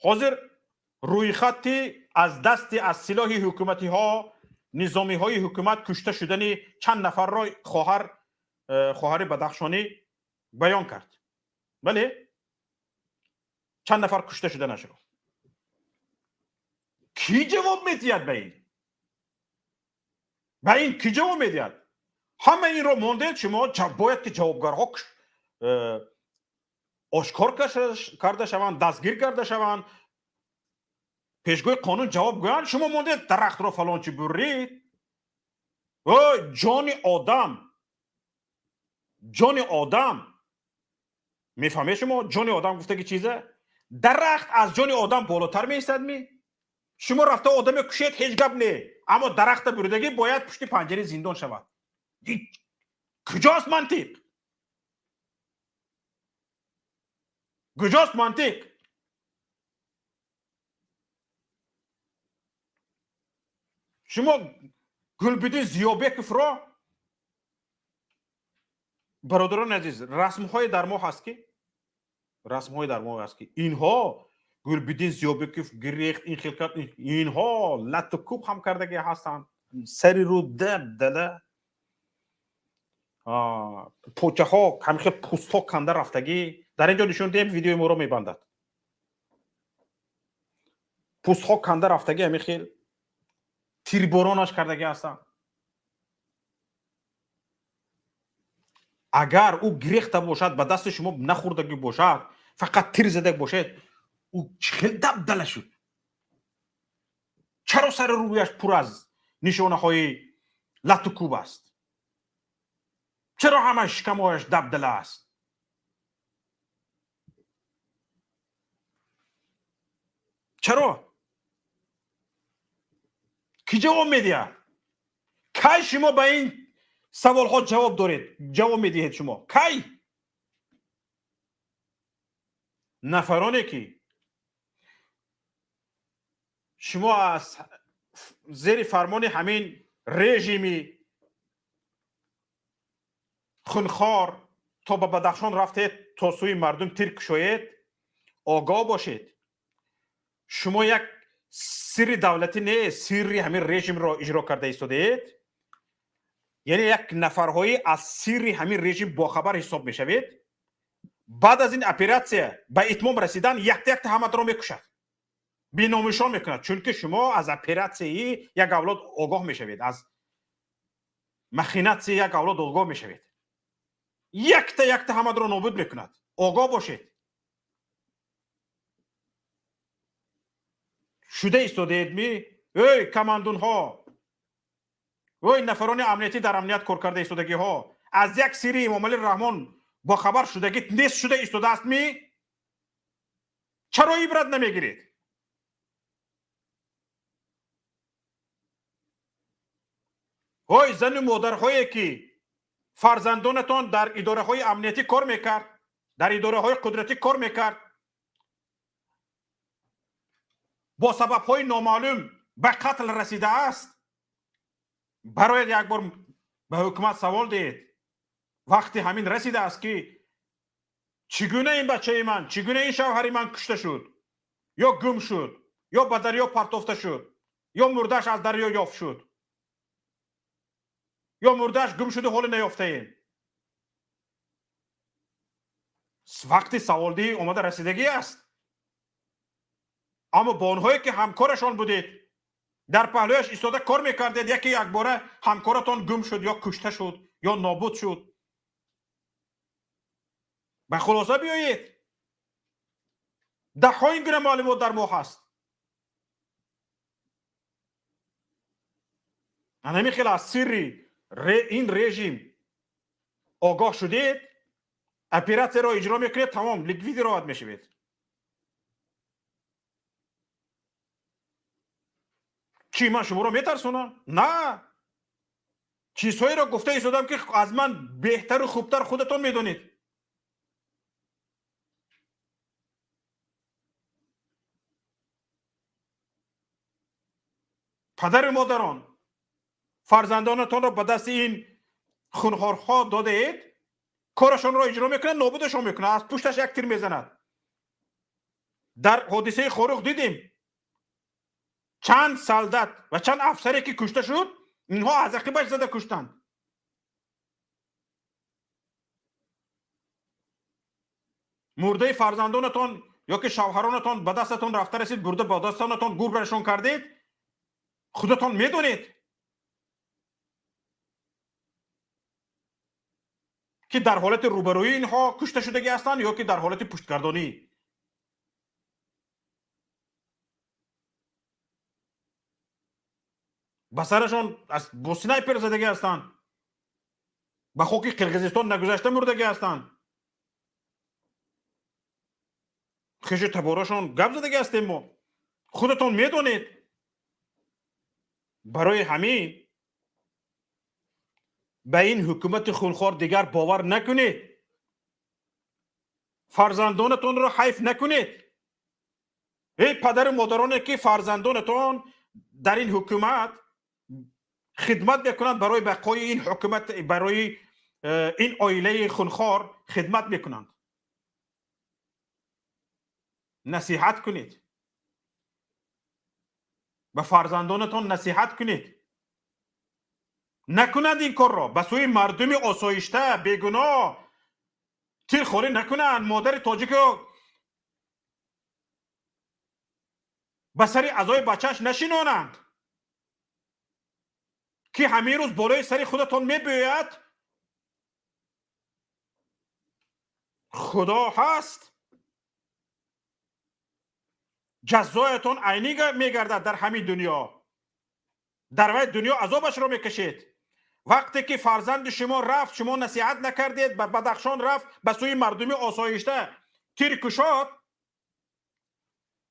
حاضر روی خطی از دست از سلاح حکومتی ها نظامی های حکومت کشته شدن چند نفر را خواهر بدخشانی بیان کرد. بله چند نفر کشته شده نشد. کی جواب میدید به این کی جواب میدید؟ همه این رو مونده شما باید که جوابگارها آشکار کرده شوند، دستگیر کرده شوند، پیشگوی قانون جواب گویند. شما مونده درخت رو فلان چی برید. جان آدم میفهمه شما؟ جان آدم گفته که چیزه؟ درخت از جان آدم بالاتر میستد می؟ شما رفته آدم کشید هیچ گپ نه، اما درخت بریدگی باید پشت پنجره زندان شود. کجاست منطق؟ کجاست منطق؟ شما گلبدین زیابکف را برادران عزیز رسم‌های در ما هست که اینها گلبدین زیابکف گریخت این خلقت اینها لط و کوب هم کردگی هستند، سری رو دله پوچه ها همیشه پوست ها کنده رفتگی. در اینجا نشون دیم ویدیو ما رو میبندد. پوست ها کنده رفتگی همیشه تیربارانش کردگی هستند. اگر او گریخته باشد به دست شما نخوردگی باشد فقط تیر زده باشد او خیلی دبدله شد. چرا سر رویش پر از نشانه های لط و کوب است؟ چرا همه شکمهایش دبدله است؟ چرا؟ کی جواب میدید؟ کی شما به این سوال ها جواب دارید؟ جواب میدهید شما کی؟ نفرانی که شما از زیر فرمان همین رژیمی خونخوار تا به بدخشان رفتید تا سوی مردم تیر کشید، آگاه باشید شما یک سری دولتی نه، سری همین رژیم را اجرا کرده ایستادید. یعنی یک نفرهایی از سری همین رژیم باخبر حساب میشوید. بعد از این اپراسیون به اتمام رسیدن یک همه را میکشد، بینامشان میکند، چون که شما از اپراسیون یک اولاد آگاه میشوید، از مخینات یک اولاد آگاه میشوید. یک تا همه را نابود میکند. آگاه باشید. شده ایستادید می ای کماندون ها، ای نفران امنیتی در امنیت کار کرده ایستادگی ها، از یک سری امام علی رحمان با خبر شدگی نیست شده ایستاده است می؟ چرا عبرت نمیگیرید؟ ای زن و مادرهایی که فرزندانتان در اداره های امنیتی کار میکرد، در اداره های قدرتی کار میکرد، با سبب های نامعلوم به قتل رسیده است، برای یک بار به حکومت سوال دید وقتی همین رسیده است که چگونه این بچه من، چگونه این شوهر من کشته شد یا گم شد یا به دریا پرتافته شد یا مردش از دریا یافت شد یا مردش گم شده حال نیافته ایم. وقتی سوال دی اومده رسیدگی است. اما با اونهایی که همکارشان بودید در پهلویش ایستاده کار میکردید، یکی یک باره همکارتان گم شد یا کشته شد یا نابود شد، به خلاصه بیایید ده ها این گونه معلومات در ما هست. نمیخیل از سری این رژیم آگاه شدید، اپراسیون را اجرا میکنید، تمام لیکوید راحت میشوید. چی من شما رو میترسونم؟ نه، چیزهایی را گفته ایستادم که از من بهتر و خوبتر خودتون میدونید. پدر مادران فرزندانتان را به دست این خونخوارها داده اید، کارشان را اجرا میکنه، نابودشان میکنه، از پشتش یک تیر میزند. در حادثه خاروخ دیدیم چند سالدت و چند افسری که کشته شد، اینها از عقبش زده کشتند. مرده فرزندانتان یا که شوهرانتان به دستتان رفته رسید برده با دستانتان گور برشون کردید؟ خودتان میدونید که در حالت روبرویی اینها کشته شدگی هستند یا که در حالت پشتگردانی. به سرشان از بوسنایپر زدگی هستند، به خاک قرقیزستان نگذشته مردگی هستند، خیش تباراشون گپ زدگی هستیم. ما خودتون میدونید. برای همین به این حکومت خونخوار دیگر باور نکنید. فرزندانتون رو حیف نکنید. ای پدر مادرانی که فرزندانتون در این حکومت خدمت میکنند، برای بقای این حکومت، برای این عائله خونخوار خدمت میکنند، نصیحت کنید. به فرزندانتون نصیحت کنید نکنند این کار را. به سوی مردم آسایشته بیگناه تیرخوری نکنند. مادر تاجیک به سر عزای بچهش نشینانند که همین روز بالای سری خودتان میبوید خدا هست، جزایتان عینی میگردد در همین دنیا. در وی دنیا عذابش را میکشید. وقتی که فرزند شما رفت، شما نصیحت نکردید، به بدخشان رفت به سوی مردم آسایشته تیر کشاد،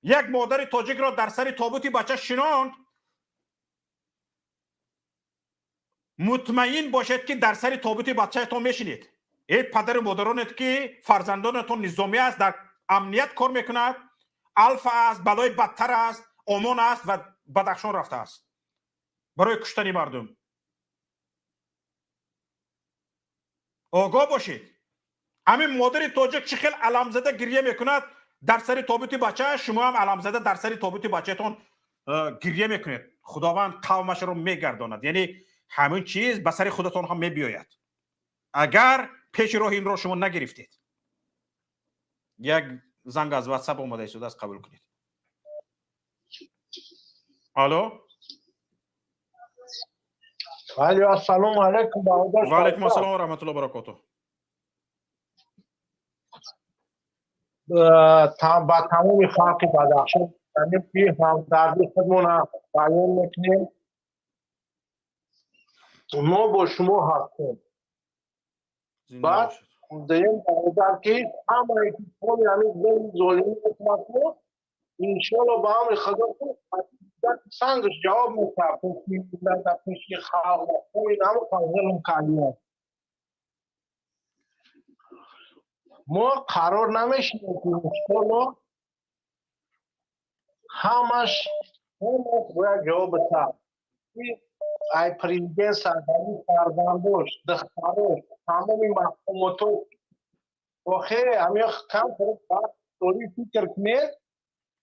یک مادر تاجیک را در سر تابوت بچه شناند، مطمئن باشید که در سر تابوت بچه تان میشینید. ای پدر مادرانت که فرزندانتان نظامی است، در امنیت کار میکند، الف است، بلای بدتر است، آمان است و بدخشان رفته است برای کشتن مردم. آگاه باشید. همین مادر تاجیک چه خیلی علم زده گریه میکند در سر تابوت بچه، شما هم علم زده در سر تابوت بچه تان گریه میکنید. خداوند قومش رو میگرداند. یعنی همین چیز به سر خودتان هم میبیاید اگر پیش راه این را شما نگرفتید. یک زنگ از واتساپ اومده شده است، قبول کنید. الو. السلام علیکم. و علیکم السلام و رحمت الله و برکاته. با تمام خاک بدخشان که همدردی خودمون بیان میکنیم. ما با شما هستیم. بعد داریم برادر که همه کل همین ظلمی حکومت انشالله با هم خدا سنگش جواب میکنه در پیشی خلق این همه ظلم کردیم. ما قرار نمیشیم که انشالله همش باید جواب بده. ای پریزیدنت سرگردی فرزندوش دختروش تمامی محکوماتو واخه همین کم کنید دوری فکر کنید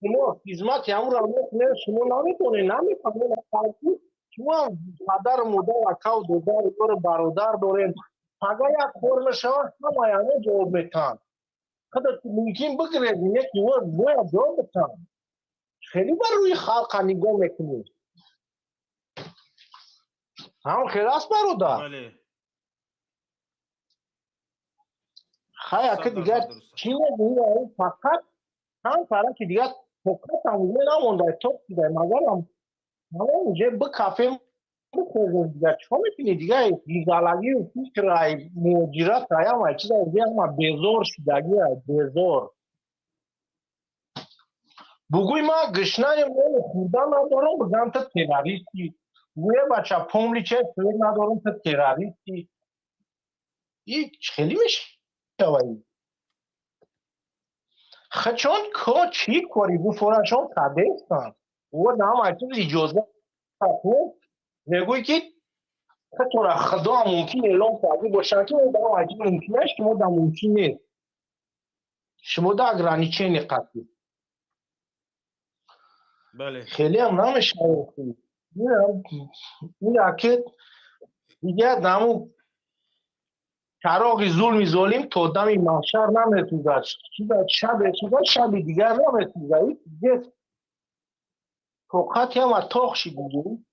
شما خدمت همون را میکنید. شما نمیتونید نمیفهمید شما پدر مادر اکاو دادر دور برادر دارید اگر یک خورم شما همه همه جواب میتن خدا ممکن بگیرید یکی باید جواب بتن. خیلی بر روی خلق نگاه میکنید. هم خلاص برادر. بله. خیلی که دیگر چی میگوید فقط هم فرق که دیگر فقط همونه نمونده توب دیگر مگر هم اینجا بکافیم بخوزیم دیگر چون میتونی دیگر بیزالگی و فکر موجیرات رایم های چیزا دیگر هم بیزور شدگی های بیزور بگوی ما گشنه مون خوردن ندارم بگم تا تراریستی بگوی بچه پوملی چه سویر ندارم تا تراریستی این خیلی میشه شوایی خچون که چی کاری بفرشان تبستان و نام ایتون اجازه خود میگوی که خطور خدا ممکن اعلام کردی باشن که نام ایتون ممکنه شما دا ممکن نیست شما دا اگرانیچه نقطی بله خیلی هم نمیشه این اکید دیگه دامو چراغ ظلم ظالم تا دم محشر نمیسوزد. شب دیگر نمیسوزد. دیگه طاقتی هم از طاق شدیم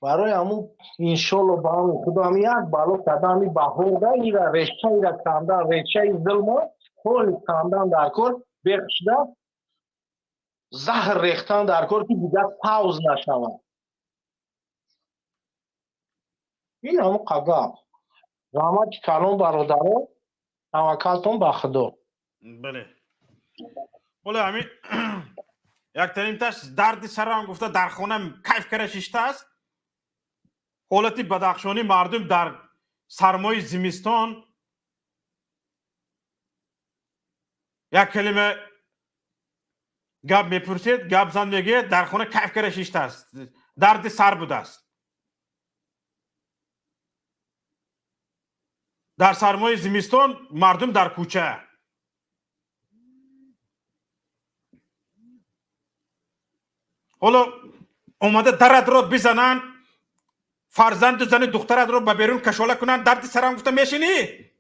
برای همون انشالله با همون خدا هم یک بالا قدمی بهار ده ایره رشته ایره کندن رشته ظلم خالی کندن در کار بخشده زهر ریختن در کار که دیگر پاوز نشود. این همون قدم رحمت کلام برادران توکلتون به خدا. بله بله همین یک ترین تاش درد سرم گفته در خونم کیف کرده شیشته است. حالتی بدخشانی مردم در سرمای زمستان یک کلمه گپ میپرسید گپ زن میگه در خونه کیف کرده شیشته است. درد سر بوده است. در سرمای زمستان مردم در کوچه حالا اومده درد رو بزنن فرزند زن دخترت رو به بیرون کشاله کنن درد سرم گفته میشینی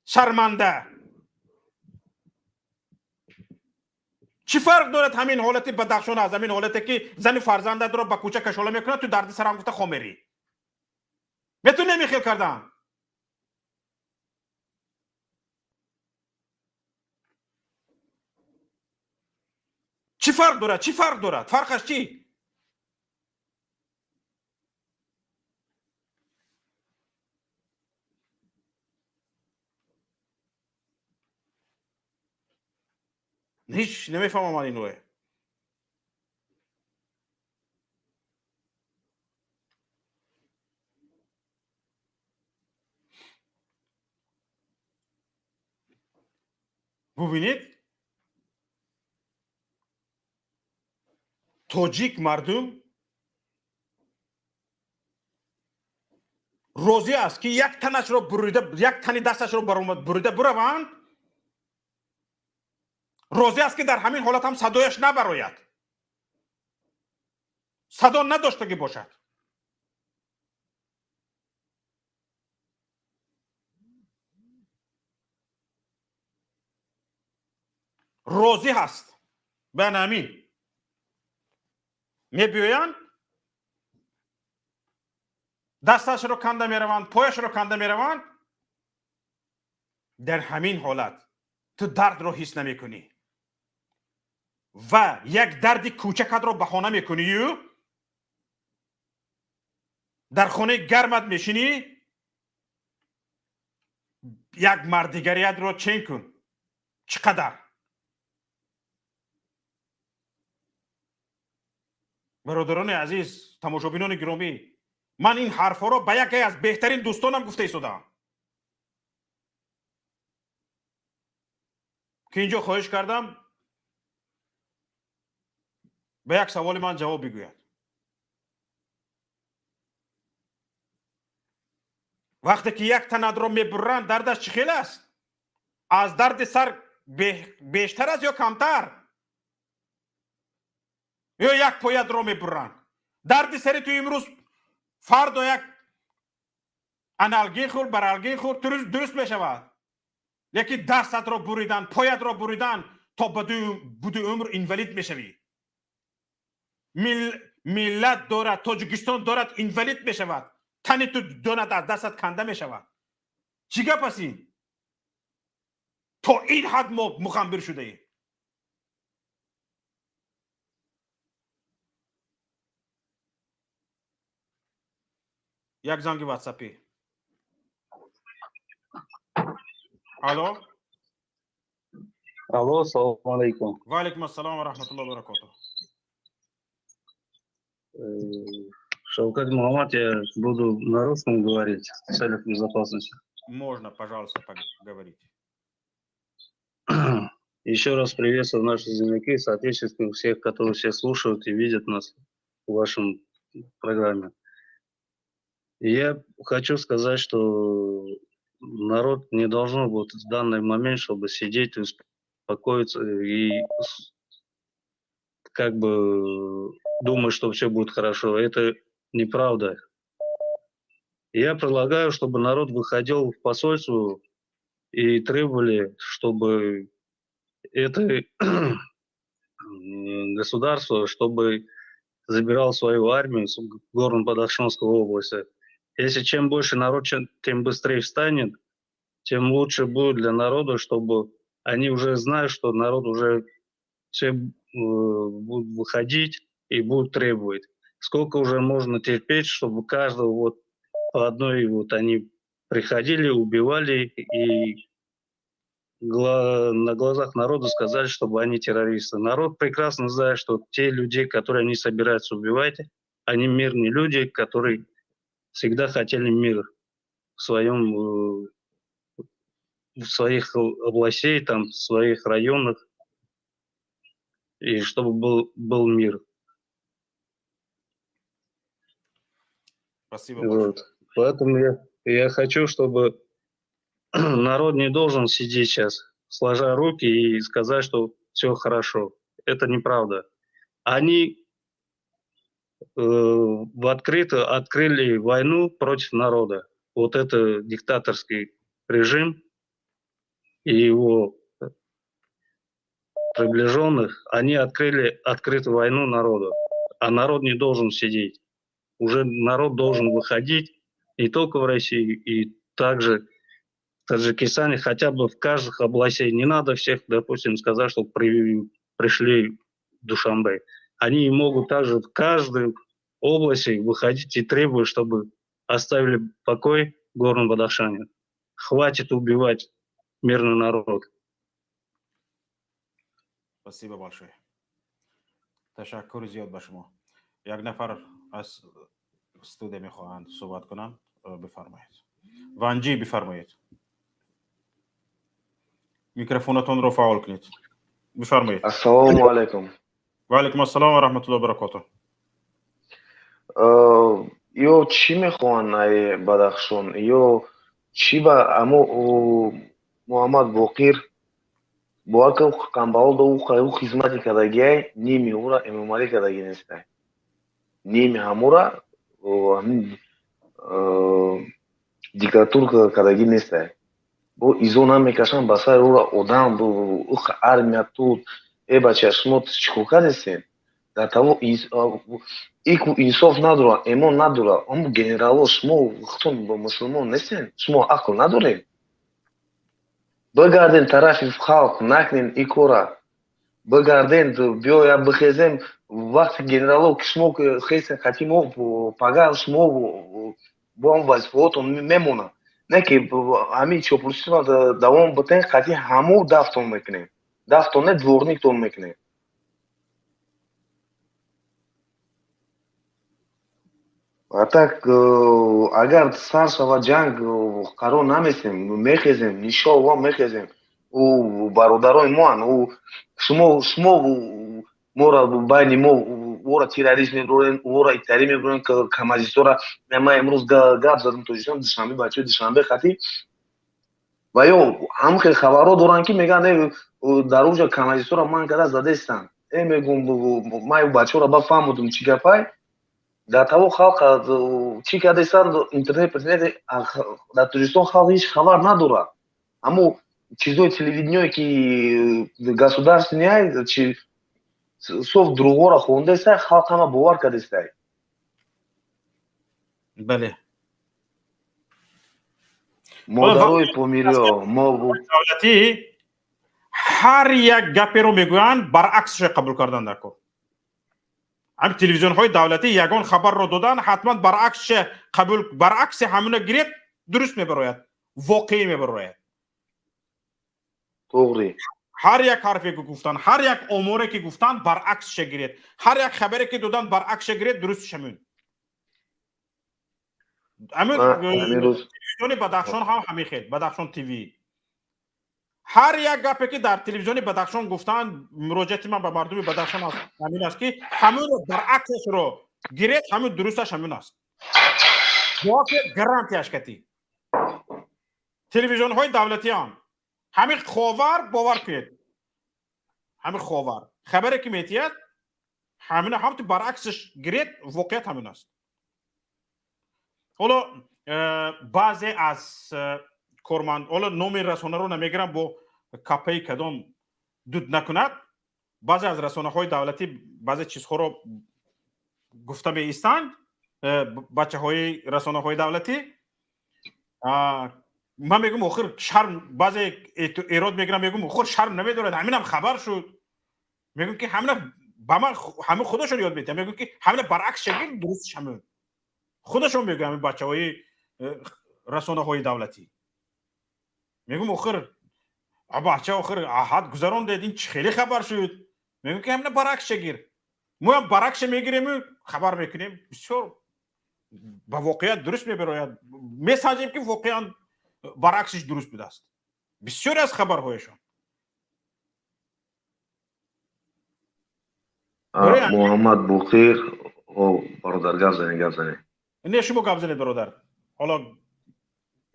شرمنده. چی فرق دارد همین حالتی بدخشان از همین حالتی که زن فرزندت رو به کوچه کشاله میکنه تو درد سرم گفته خمیری میتونی نمیخیل کردن. چی فرق دارد فرقش چی؟ هیچ نمیفهمم این نوعه. ببینید تاجیک مردم روزی است که یک تنش رو بریده یک تنی دستش رو بریده بروند روزی است که در همین حالت هم صدایش نبراید صدا نداشته باشد. روزی هست بنامین میبیویند دستش رو کنده میروند پایش رو کنده میروند در همین حالت تو درد رو حس نمی کنی و یک درد کوچکت رو بهانه میکنی در خونه گرمت میشینی یک مردگریت رو چین کن. چقدر برادران عزیز تماشابینان گرامی من این حرفا رو به یکی از بهترین دوستانم گفته ایستادم که اینجا خواهش کردم به یک سوال من جواب بگوید. وقتی که یک تند رو میبرند دردش چه خیلی است؟ از درد سر بیشتر است یا کمتر؟ یا یک پایت رو میبرند درد سری تو امروز فردا یک انالگین خور برالگین خور درست میشود لیکن دستت رو بریدن پایت رو بریدن تا بدو عمر اینولید میشوی. ملت دارد تاجیکستان دارد اینولید میشود تنی تو داند از دستت کنده میشود. چی گپ است این؟ تا این حد ما مخنبر شده ایم. یک زنگ واتساپی. الو Алло, салам алейкум. Ва алейкум ассалам ва рахматуллахи ва баракатуху. Шавкат Мухаммад, я буду на русском говорить в целях безопасности. Можно, пожалуйста, поговорите. Еще раз приветствую наши земляки, соотечественников, всех, которые все слушают и видят нас в вашем программе. И я хочу сказать, что народ не должен быть в данный момент, чтобы сидеть и успокоиться и как бы думать, что все будет хорошо. Это неправда. Я предлагаю, чтобы народ выходил в посольство и требовали, чтобы это государство, чтобы забирал свою армию с Горно-Бадахшанской области. Если чем больше народ, тем быстрее встанет, тем лучше будет для народа, чтобы они уже знают, что народ уже все будет выходить и будет требовать. Сколько уже можно терпеть, чтобы каждого вот по одной вот они приходили, убивали и на глазах народа сказали, чтобы они террористы. Народ прекрасно знает, что те люди, которые они собираются убивать, они мирные люди, которые всегда хотели мир в своем, в своих областей, там, в своих районах, и чтобы был мир. Спасибо вот. Поэтому я хочу, чтобы народ не должен сидеть сейчас, сложа руки и сказать, что все хорошо. Это неправда. Они в открытую открыли войну против народа. Вот это диктаторский режим и его приближенных, они открыли открытую войну народу. А народ не должен сидеть. Уже народ должен выходить не только в России, и также в Таджикистане, хотя бы в каждых областях. Не надо всех, допустим, сказать, что пришли в Душанбе. Они могут также в каждой области выходить и требовать, чтобы оставили покой в Горном Бадахшане. Хватит убивать мирный народ. спасибо большое. تشکر زیاد به شما. یک نفر از استودیو میخواهند صحبت کنند. بفرمایید. وانجی بفرمایید. میکروفونتون رو فعال کنید. بفرمایید. السلام علیکم. و علیکم السلام و رحمت الله و برکاته. یو چی میخوان ای بدخشان یو چی با امو محمد باقر با که کامبال دو خدمتی کردگی نیمی اورا امامالی کردگی نیسته نیمی همورا همین دیکتاتور کردگی نیسته بو ایزون هم میکشن بسای اورا آدم بو اخ ارمیا تو ای بچه شما چیکو کردستین در того ику инсоф надура эмон надура ам генерало шмо хтон мусулмон нестен шмо ақл надурем бигарден тарафи халқ накнем и кора бигарден биёя бихезем вақти генералов ки шмо хесен хатимов пагал шмо бо он вазифаотон мемона не ки ҳамин чопурсима давом битен қати ҳамо дафтон мекунем дафтон не дворниктон мекунем А так, агар сар шавад ҷанг қарор намесем, мехезем, иншоалло мехезем. У бародарои моан, шумо мора байни мо ора террорист мебурем, ора итарӣ мебурем, камазистора ма имрӯз гап задам тоҷикистон душанбе бачаҳои душанбе хати ва ё ҳам хел хабарҳо доранд ки мегӯянд дар оҷа камазистора ман када задестанд. Мегӯям ма бачаҳоро бафаҳмудум чӣ гапай در того خلق چی کرده سند اینترنت در تاجیکستان خلق هیچ خبر نداره اما چیزای تلویزیونی که گосударственные چی صرف دروغ را خونده است خلق همه باور کرده است بله مادرای پومیریو ما دولتی هر یک گپی رو میگویند برعکسش قبول کردن دکو هم تلویزیون های دولتی یگان خبر رو دادن حتما برعکس همون گرید درست میبراید واقعی میبراید توغری هر یک حرفی که گفتن هر یک اموری که گفتن برعکسش گرید هر یک خبری که دادن برعکسش گرید درستش همون تلویزیون بدخشان هم همین خیلی بدخشان تیوی هر یک گپی که در تلویزیون بدخشان گفتن مراجعت من به مردم بدخشان است همین است که همون برعکسش رو گرید همون درستش همون است واقع گارانتیش کتی تلویزیون های دولتی هم همین خاور باور کنید همین خاور خبری که میتید همین هم تو برعکسش گرید واقعیت همین است حالا بعضی از کارمند حالا نام رسانه رو نمیگیرم با کپی کدام دود نکند بعضی از رسانه های دولتی بعضی چیزها رو گفته می ایستند بچه های رسانه های دولتی من میگم آخر شرم بعضی ایراد میگیرم میگم آخر شرم نمیدارد همین هم خبر شد میگم که همین با من همه خودشون یاد میدن میگم که همین برعکس شکل درست همین خودشون میگم همین بچه های رسانه های دولتی میگم آخر بچه آخر حد گذران دیدین خیلی خبر شد میگم که همین برعکس شکل ما هم برعکس میگیریم خبر میکنیم بسیار با واقعیت درست میبراید میسازیم که واقعا برعکسش درست بوده است بسیار از خبرهایشان محمد بخیر او برادر گپ زنی نه شما گپ زنید برادر حالا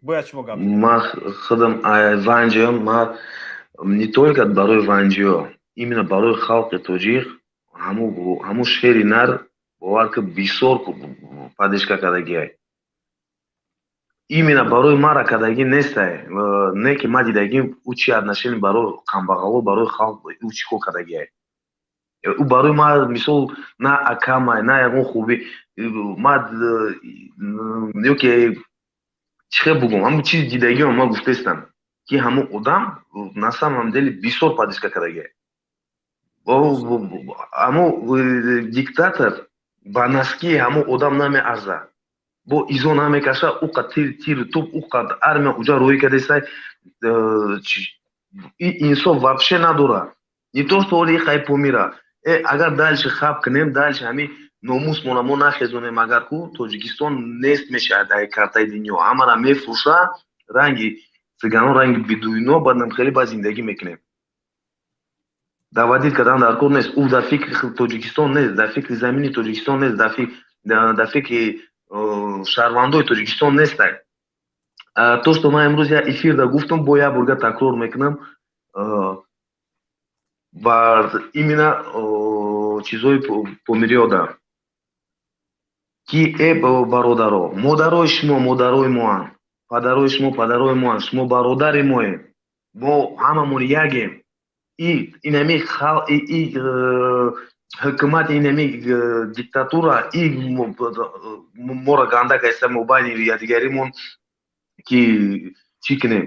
باید شما گپ زنید ما خودم ванжиё ما не только барои ванжиё именно барои халқи тоҷик ҳамун шери нар бовар ки бисёр падишка кардагиай именно барои мара кардагӣ нестай не ки ма дидагим ӯ чи отношение барои камбағало барои халқ ӯ чӣ кор кардагиай ӯ барои ма мисол на акамай на ягон хубӣ ма ёке чӣ хел бугум ҳамун чизи дидагиам ма гуфтаистам ки ҳамун одам на самом деле бисёр падишка кардагиай ҳамун диктатор ба наски ҳамун одам намеарзад бо изо намекаша ӯ қад тир туп ӯ қад армия уҷа роҳӣ кардасай инсоф вообще надорад не то что оли хай помира агар дальше хаб кунем дальше ҳамин номусмона мо нахезонем агар ку тоҷикистон нест мешавад дар картаи дунё ҳамара мефурӯша ранги цигано ранги бидуино баъдам хеле ба зиндагӣ мекунем давадид кардан дар кор нест ӯ дар фикри тоҷикистон нест дар фикри замини тоҷикистон нест дар фикри шаҳрвандои тоҷикистон нестай то что ман имрӯз як эфирда гуфтам бо як бурга такрор мекунам бар именно чизои помириёда ки бародаро модарои шумо модарои моанд падарои шумо падарои моанд шумо бародари моем мо ҳамамон якем инами ҳукумати инами диктатура моро ганда каста мо байни якдигаримон ки чӣ кунем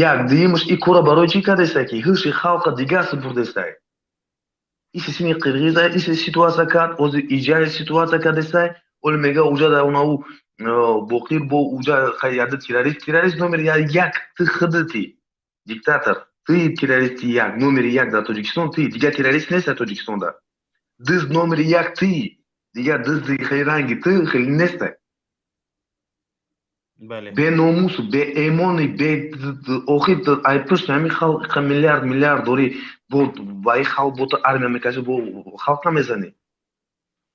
як дуюмаш и кора барои чӣ кардастай ки ҳуши халқа дигар супурдастай исми қирғиза иси ситуация кард ҳозир иҷаи ситуация кардастай оли мега уҷа дар онаву боқир бо уҷа яда террорист номери як ты худати диктатор ты террористи як номери як дар тоҷикистон ты дигар террорист нест дар тоҷикистонда дизд номери як ты дигар дизди хели ранги ты хели нестай беномусу беэмони охир ай пушти ҳамин халқа миллиард дорӣ ба ин халқ бо ту армия мекаши бо халқ намезанӣ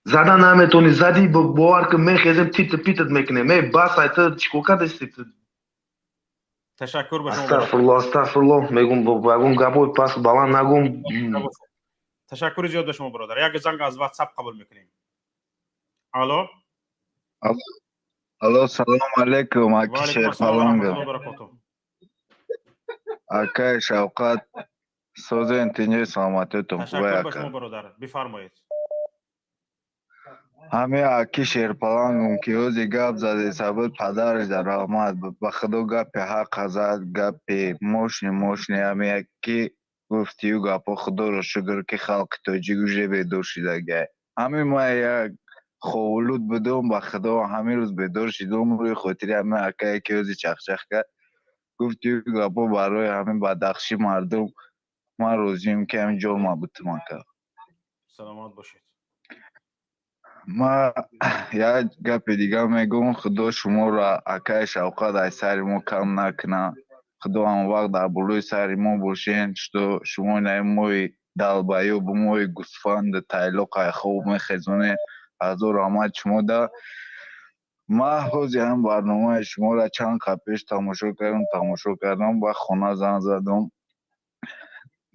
зада наметонӣ задӣ бовар ки мехезем титу питут мекунем басай ту чӣ кор кардасти ташаккур ба шумо астағфируллоҳ мегум ягон гапҳои паст баланд нагум ташаккури зиёд ба шумо бародар як занг аз ватсап қабул мекунем алло салом алейкум аки шерпалангам акай шавқат сози интинҷои саломатиятон хубай ташаккур ба шумо бародар бифармоед ҳамин аки шерпалангам ки ӯзи гап зади сабуд падараш дар омад ба худо гапи ҳақ зад гапи мошни ҳамин яки гуфтию гапо худоро шукр ки халқи тоҷик уже бедор шудагай ҳамин ма як ховулуд будум ба худо ҳамин рӯз бедор шудум рӯи хотири ҳамин акае ки ӯзи чахчах кард гуфтию гапо барои ҳамин бадахши мардум ман розиам ки ҳамин ҷома бутман кард саломат бошед ма як гапи дига мегӯм худо шуморо акай шавқат ай сари мо кам накунад худо ҳамвақт дар болои сари мо бошен што шумо наи моҳи далбаю бу моҳи гусфанду тайлоқ ай хоб мехезонед ҳазор раҳмат шумо да ман ҳози ҳам барномаи шуморо чанд қад пеш тамошо кардам ба хона занг задам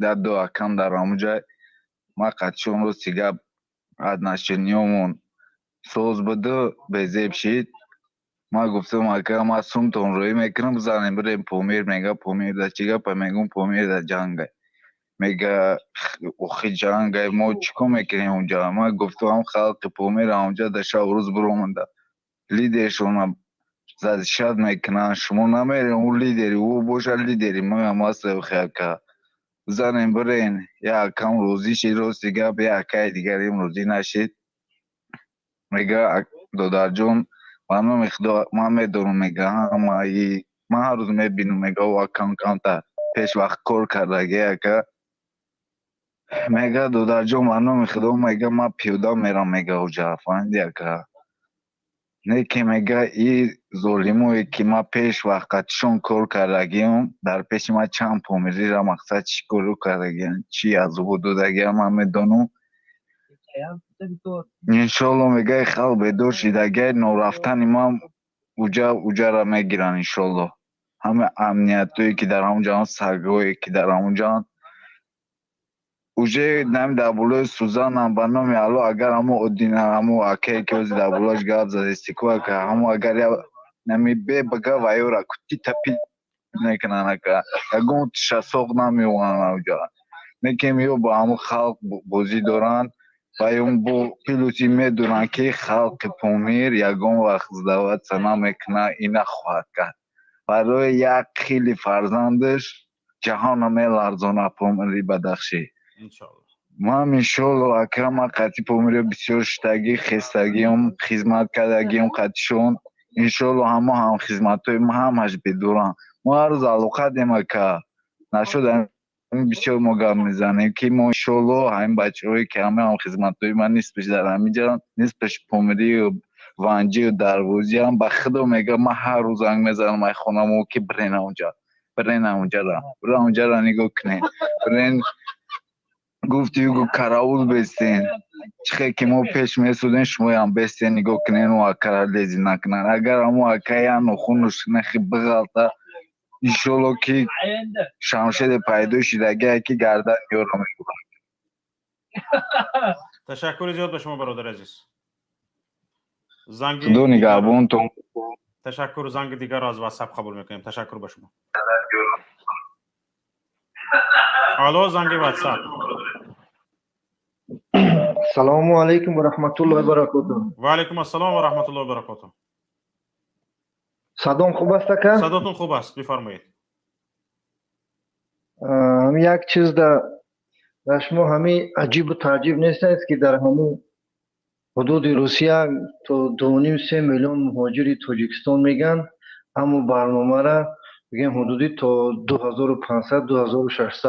дар ду акам дар ҳамуҷай ман қатишон рости гап отношениёмон соз буду безеб шид ما گفتم اگر ما سومتون روی میکنم بزنیم بریم پومیر. میگه پومیر در چی گپ؟ میگم پومیر در جنگه. میگه اوخی جنگه ما چیکار میکنیم اونجا؟ ما گفتم خلق پومیر اونجا در شب روز برو مونده لیدرشون زد شد میکنن شما نمیرین اون لیدری او باشه لیدری ما ماست خیلی که بزنیم برین یا کم روزی شید روز دیگه به یکی دیگر روزی نشید. میگه دادر جون من میدونم میگه من هر روز میبینم میگه و کم تا پیش وقت کار کرده که میگه دادر جون من نمیخوام میگه من پیودا میرم میگه اوجا فهمیدی که نیکی میگه این ظالموی که ما پیش وقتشون کار کردگیم در پیش ما چند پومیری را مقصد چی کارو کردگیم چی از او دودگیم من میدونم. انشالله میگه خل بدور شدگه نو رفتن ما اوجا را میگیرن انشالله. همه امنیتوی که در همونجا سرگوی که در همونجا اوجه نمی دبولوی سوزان هم برنامه الو اگر همو ادینه همو اکی که وزی دبولوش گاب زده استیکوه که همو اگر نمی بی بگه ویو را کتی تپی نکنن که اگون تشسوق نمی وانن اوجا نکه میو با همو خلق بوزی دارن و اون بو پیلوتی میدونن که خلق پومیر یگون وقت زدوت سنا میکنه اینه خواهد کرد برای یک خیلی فرزندش جهان می لرزانه پومیری بدخشی. ما انشالله اکرم قطعی پومیری بسیار شتگی خستگی هم خدمت کردگی هم قطعشون انشالله همه هم خدمت های ما همش بدورن. ما هر روز علاقه دیمه که نشد بسیار ما گم میزنیم که ما انشالله همین بچه هایی که همه هم خدمت های من نسبش در همیجا نسبش پومیری و وانجی و دروازی هم به خدا میگه ما هر روز زنگ میزنم مای خونم و که برین اونجا برین اونجا را نگاه کنین برین گفتی گو کراول بستین چخه که ما پیش میسودین شما هم بستین نگاه کنین و اکرار لیزی نکنن اگر همو اکایان و خونش نخی بغلطه انشالله که شمشد پیدای شدگه که گردن یارو میگوید. تشکر زیاد به شما برادر عزیز. زنگ خدا نگهبان تو. تشکر. زنگ دیگر از واتساپ قبول میکنیم. تشکر به شما. الو زنگ واتساپ. سلام علیکم و رحمت الله و برکاته. و علیکم السلام و رحمت الله و برکاته. صدام خوب است که؟ صداتون خوب است بفرمایید. یک چیز در شما همین عجیب و تعجب نیست است که در همون حدود روسیه تو 2.5-3 میلیون مهاجر تاجیکستان میگن همون برنامه را بگیم حدودی تا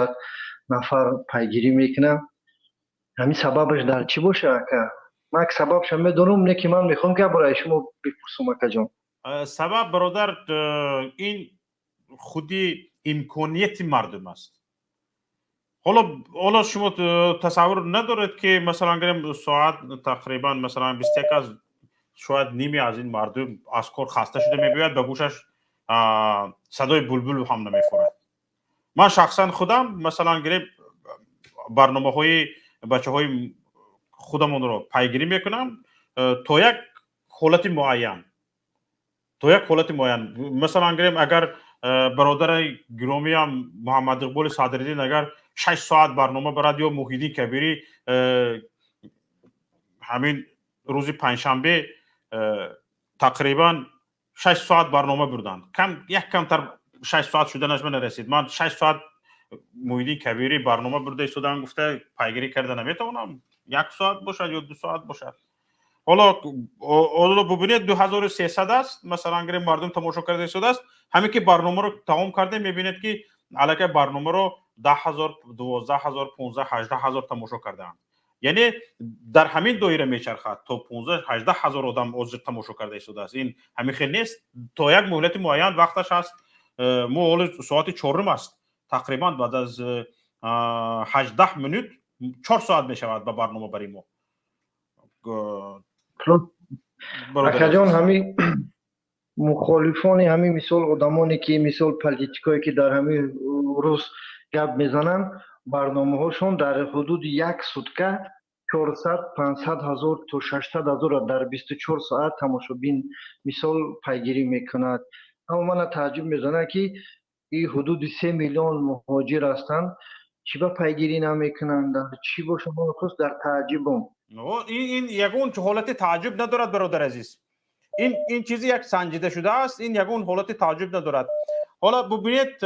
2500-2600 نفر پیگیری میکنن. همین سببش در چی باشه که من سببش میدونم نه که من میخوام که برای شما بپرسم اکا جان. سبب برادر این خودی امکانیت مردم است. حالا شما تصور ندارید که مثلا گریم ساعت تقریبا مثلا 21 از شاید نیمی از این مردم از کار خسته شده میبیاید به گوشش صدای بلبل هم نمیفورد. من شخصا خودم مثلا گریم برنامه های بچه های خودمون رو پیگیری میکنم تا یک حالت معین مثلا گریم اگر برادر گرامی هم محمد اقبال صدرالدین اگر 6 ساعت برنامه برد یا محیدین کبیری همین روز پنجشنبه تقریبا 6 ساعت برنامه بردن کمتر 6 ساعت شدنش من نرسید. من 6 ساعت محیدین کبیری برنامه برده ایستادن گفته پیگیری کرده نمیتونم 1 ساعت باشد یا 2 ساعت باشد. حالا ببینید 2300 است مثلا گریم مردم تماشا کرده ایستاده است. همین که برنامه رو تمام کرده میبینید که علاقه برنامه رو 10,000 12,000 15,000 18,000 تماشا کردن. یعنی در همین دایره میچرخد تا 15,000 18,000 آدم عضو تماشا کرده ایستاده است. این همین خیلی نیست. تا یک مهلت معین وقتش هست. ما حالا ساعت 4 است تقریبا بعد از 18 منوت 4 ساعت میشود به برنامه برای ما. اکا جان همین مخالفان همین مثال آدمانی که مثال پالیتیکایی که در همین روز گپ میزنن برنامه هاشون در حدود 1 سوتکه 400-500 هزار تا 600 هزار در 24 ساعت تماشابین مثال پیگیری میکند. اما من تعجب میزنه که این حدود 3 میلیون مهاجر هستند، چی با پیگیری نمیکنند؟ چی با شما خود در تعجبم. این یگون حالت تعجب ندارد برادر عزیز. این چیزی یک سنجیده شده است، این یگون حالت تعجب ندارد. حالا ببینید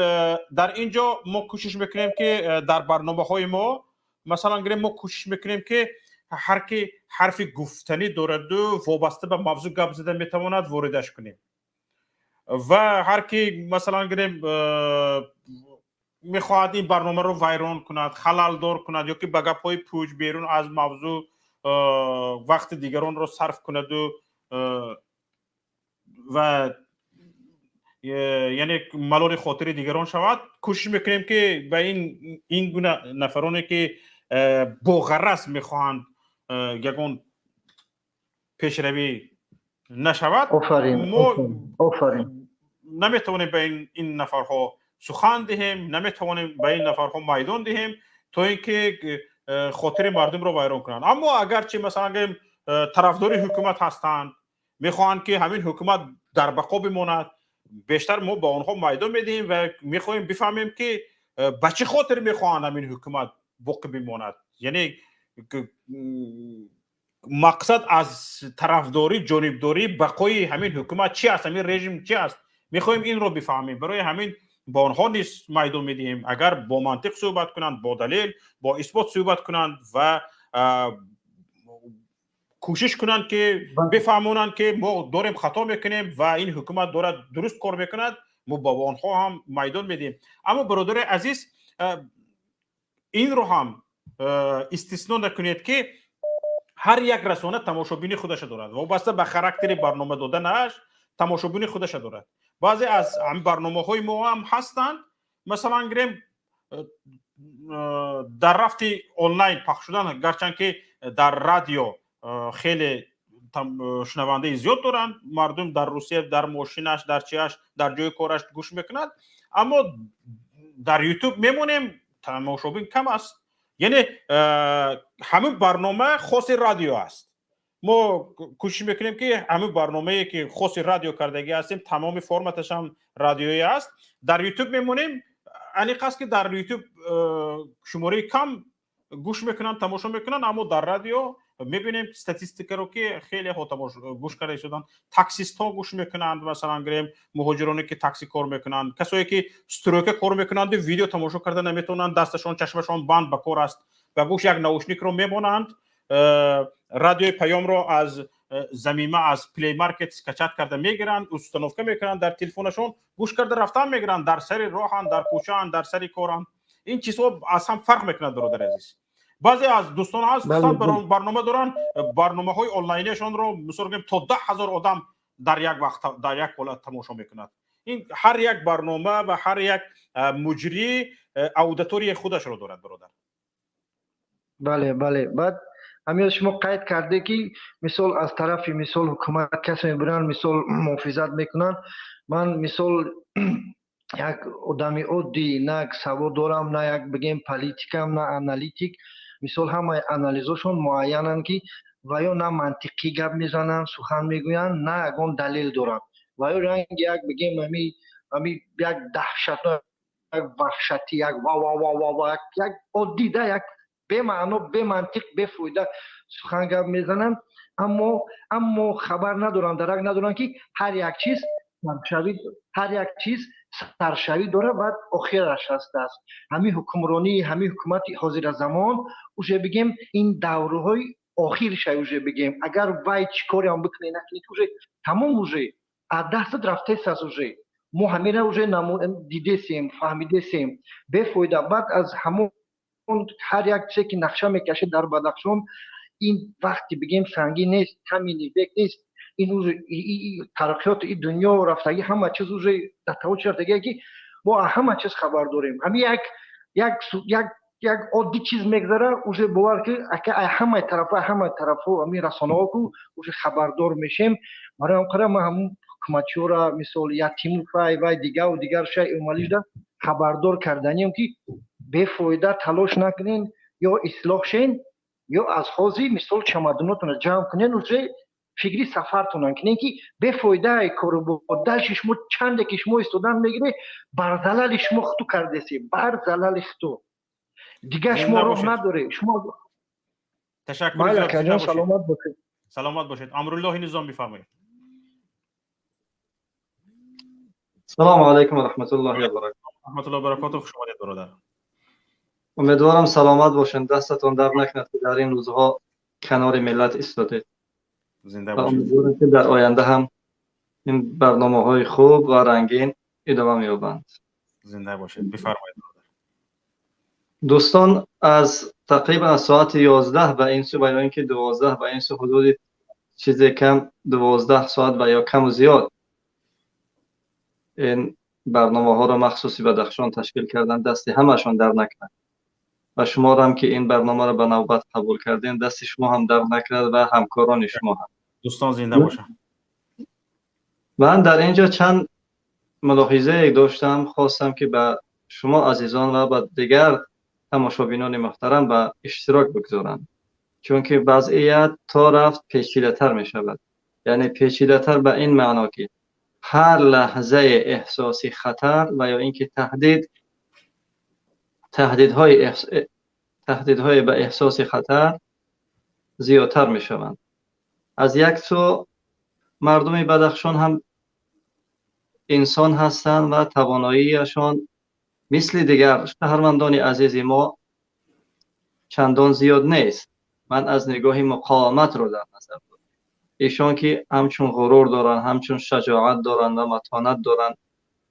در اینجا ما کوشش میکنیم که در برنامه‌های ما مثلا ما کوشش میکنیم که هر کی حرف گفتنی دارد و وابسته به موضوع گپ زده میتواند واردش کنیم و هر کی مثلا میخواهد این برنامه رو ویران کند، خلل دار کند یا که به گپ‌های پوچ بیرون از موضوع وقت دیگران رو صرف کند و یعنی ملال خاطر دیگران شود، کوشش میکنیم که به این گونه نفرانی که با غرض میخواهند یگون پیشروی نشود ما نمیتوانیم به این نفرها سخن دهیم، نمیتوانیم به این نفرها میدان دهیم تا اینکه خاطر مردم رو ویران کنند. اما اگرچه مثلا طرفدار حکومت هستند، میخواهند که همین حکومت در بقا بماند، بیشتر ما با آنها میدان میدیم و میخواهیم بفهمیم که به چه خاطر میخواهند همین حکومت باقی بماند. یعنی مقصد از طرفداری جانبداری بقای همین حکومت چی است، همین رژیم چی است، میخواهیم این رو بفهمیم. برای همین با آنها نیز میدان میدیم. اگر با منطق صحبت کنند، با دلیل، با اثبات صحبت کنند و کوشش کنند که بفهمونند که ما داریم خطا میکنیم و این حکومت دارد درست کار میکند، ما با آنها هم میدان میدیم. اما برادر عزیز این رو هم استثنا نکنید که هر یک رسانه تماشابین خودش دارد، وابسته به خاراکتر برنامه دادنش تماشابین خودش دارد. بعضی از برنامه های ما هم هستند مثلا گریم در رفت آنلاین پخش شدن، گرچند که در رادیو خیلی شنونده زیاد دارند، مردم در روسیه در ماشینش، در چیش، در جای کارش گوش میکنند، اما در یوتیوب میمونیم تماشابین کم است. یعنی همین برنامه خاص رادیو است. ما کوشش میکنیم که همین برنامه‌ای که خاص رادیو کردگی هستیم تمام فرمتش هم رادیویی است. در یوتیوب میمونیم، انیقاست که در یوتیوب شماره کم گوش میکنن، تماشا میکنن، اما در رادیو میبینیم استاتستیک رو که خیلی ها گوش کرده شدن. تاکسیست ها گوش میکنند، مثلا گریم مهاجرانی که تاکسی کار میکنند، کسایی که استروک کار میکنند ویدیو تماشا کرده نمیتونند، دستشون چشمشون بند به کار است و گوش یک نوشنیک رو میمونند، رادیو پیام رو از زمینه از پلی مارکت اسکچات کرده میگیرند، استانوفکه میکنند در تلفنشون، گوش کرده رفتن میگیرند، در سر راهن، در کوچه‌ان، در سر کارن. این چیزها از هم فرق میکنه برادر عزیز. بعضی از دوستان هستن برنامه دارن، برنامه‌های آنلاینشون رو مثلا تا 10,000 آدم در یک وقت در یک حالت تماشا میکند. این هر یک برنامه و هر یک مجری اودیتوری خودش رو دارد برادر. بله. بعد همین شما قید کرده که مثال از طرف مثال حکومت کسی میبرن مثال محافظت میکنن. من مثال یک آدمی عادی، نه یک سواد دارم، نه یک بگیم پالیتیکم، نه انالیتیک، مثال همه انالیزشون معینن که و یا نه منطقی گپ میزنن، سخن میگوین، نه یگان دلیل دارن و یا رنگ یک بگیم همی یک دهشت، یک وحشتی، یک وا یک عادی ده، یک به معنا، به منطق، به فایده سخن گپ میزنن، اما خبر ندارن، درک ندارن که هر یک چیز سرشوی داره و آخرش هست. همین حکمرانی، همین حکومت حاضر زمان اوجه بگیم این دورهای آخرش اوجه بگیم، اگر وای چیکاری هم بکنه نکنه اوجه تمام اوجه از دست رفته است. اوجه ما همین اوجه دیده سیم، فهمیده سیم به فایده. بعد از همون هر یک چیزی که نقشه میکشه در بدخشان، این وقتی بگیم سنگین نیست، کمی نیبک نیست، این ترقیات این دنیا رفتگی همه چیز اوجه در توجه شدگی که ما همه چیز خبر داریم. همین یک عادی چیز میگذره اوجه باور که همه طرفا همین رسانه ها کو اوجه خبردار میشیم. برای همکاره ما همون حکومتی را مثال یا تیمور و دیگر شای اومالیش ده خبردار کردنیم که به فایده تلاش نکنین یا اصلاح شین یا از حوزه مثال چمدوناتون جمع کنین و فکری سفرتون کنین که به فایده کار بوده شما چند که شما استودن میگیره بر زلال شما خطو کرده سی بر زلال خطو دیگه شما راه نداره شما تشکر زیاد. زنده سلامت باشید. سلامت باشید. امرالله نظام بفرمایید. سلام علیکم و رحمت الله و برکاته. رحمت الله و برکاته. خوش آمدید برادر. امیدوارم سلامت باشین. دستتون در نکند که در این روزها کنار ملت ایستادید. زنده و باشید. امیدوارم که در آینده هم این برنامه‌های خوب و رنگین ادامه یابند. زنده باشید. بفرمایید. دوستان از تقریبا ساعت 11 به این سو و یا اینکه 12 به این سو حدود چیزی کم 12 ساعت و یا کم و زیاد این برنامه ها را مخصوصی بدخشان تشکیل کردن. دستی همشون در نکنه و شما هم که این برنامه را به نوبت قبول کردین دست شما هم در نکرد و همکاران شما هم. دوستان زنده باشن. من در اینجا چند ملاحظه داشتم، خواستم که به شما عزیزان و به دیگر تماشابینان محترم به اشتراک بگذارم، چون که وضعیت تا رفت پیچیده‌تر می شود. یعنی پیچیده‌تر به این معنا که هر لحظه احساسی خطر و یا اینکه تهدیدهای به احساس خطر زیادتر می شوند. از یک سو مردم بدخشان هم انسان هستند و تواناییشان مثل دیگر شهروندان عزیز ما چندان زیاد نیست. من از نگاه مقاومت رو در نظر دارم. ایشان که همچون غرور دارن، همچون شجاعت دارن و متانت دارن،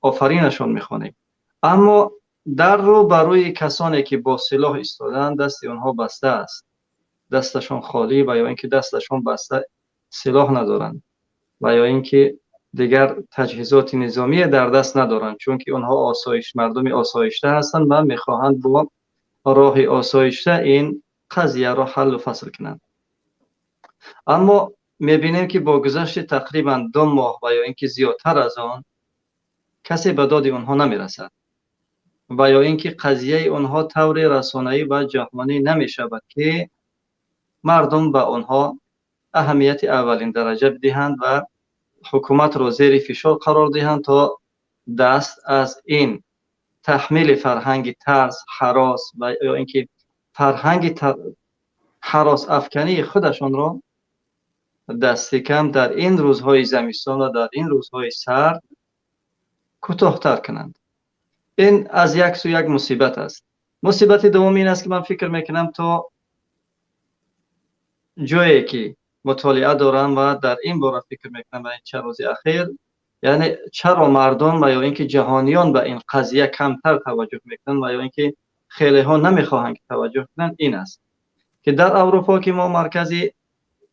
آفرینشون میخوانیم. اما در رو بروی کسانی که با سلاح ایستادن دست اونها بسته است. دستشون خالی و یا اینکه دستشون بسته سلاح ندارن و یا اینکه دیگر تجهیزات نظامی در دست ندارن، چون که اونها مردم آسایشته هستند و میخواهند با راه آسایشته این قضیه را حل و فصل کنند. اما میبینیم که با گذشت تقریبا 2 ماه و یا اینکه زیادتر از آن کسی به داد اونها نمیرسد و یا اینکه قضیه اونها طور رسانه‌ای و جهانی نمیشود که مردم به اونها اهمیت اولین درجه بدهند و حکومت را زیر فشار قرار دهند تا دست از این تحمیل فرهنگ ترس، هراس و یا اینکه فرهنگ هراس افکنی خودشان را دست کم در این روزهای زمستان و در این روزهای سرد کوتاه‌تر کنند. این از یک سو یک مصیبت است. مصیبت دوم این است که من فکر میکنم تا جایی که مطالعه دارم و در این باره فکر میکنم و این چند روز اخیر، یعنی چرا مردم و یا اینکه جهانیان به این قضیه کمتر توجه میکنن و یا اینکه خیلی ها نمیخواهند که توجه کنند، این است که در اروپا که ما مرکزی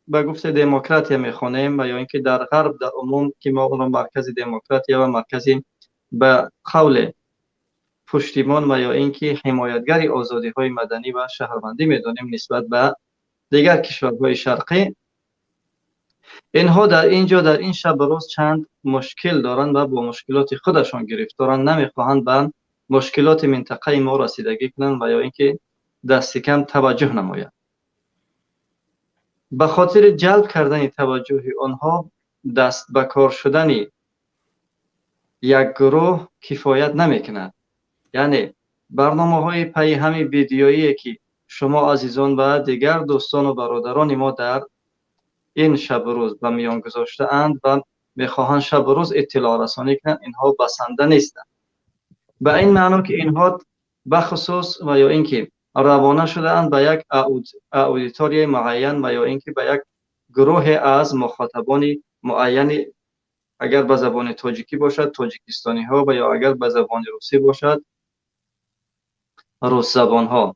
به گفت دموکراتیا میخوانیم و یا اینکه در غرب در عموم که ما اون مرکز دموکراتیا و مرکزی به قول پشتیبان و یا اینکه حمایتگر آزادی های مدنی و شهروندی میدانیم نسبت به دیگر کشورهای شرقی، اینها در اینجا در این شب روز چند مشکل دارند و با مشکلات خودشان گرفتارند، نمیخواهند به مشکلات منطقه ما رسیدگی کنند و یا اینکه دست کم توجه نمایند. به خاطر جلب کردن توجه آنها دست به کار شدن یک گروه کفایت نمیکند. یعنی برنامه‌های پیام ویدیویی که شما عزیزان و دیگر دوستان و برادران ما در این شب روز به میان گذاشته اند و میخواهند شب روز اطلاع رسانی کنند، اینها بسنده نیستند. به این معنی که اینها بخصوص و یا اینکه روانه شده اند به یک اودیتوری معین و یا اینکه به یک گروه از مخاطبان معین، اگر به زبان تاجیکی باشد تاجیکستانی ها و یا اگر به زبان روسی باشد روس زبان ها.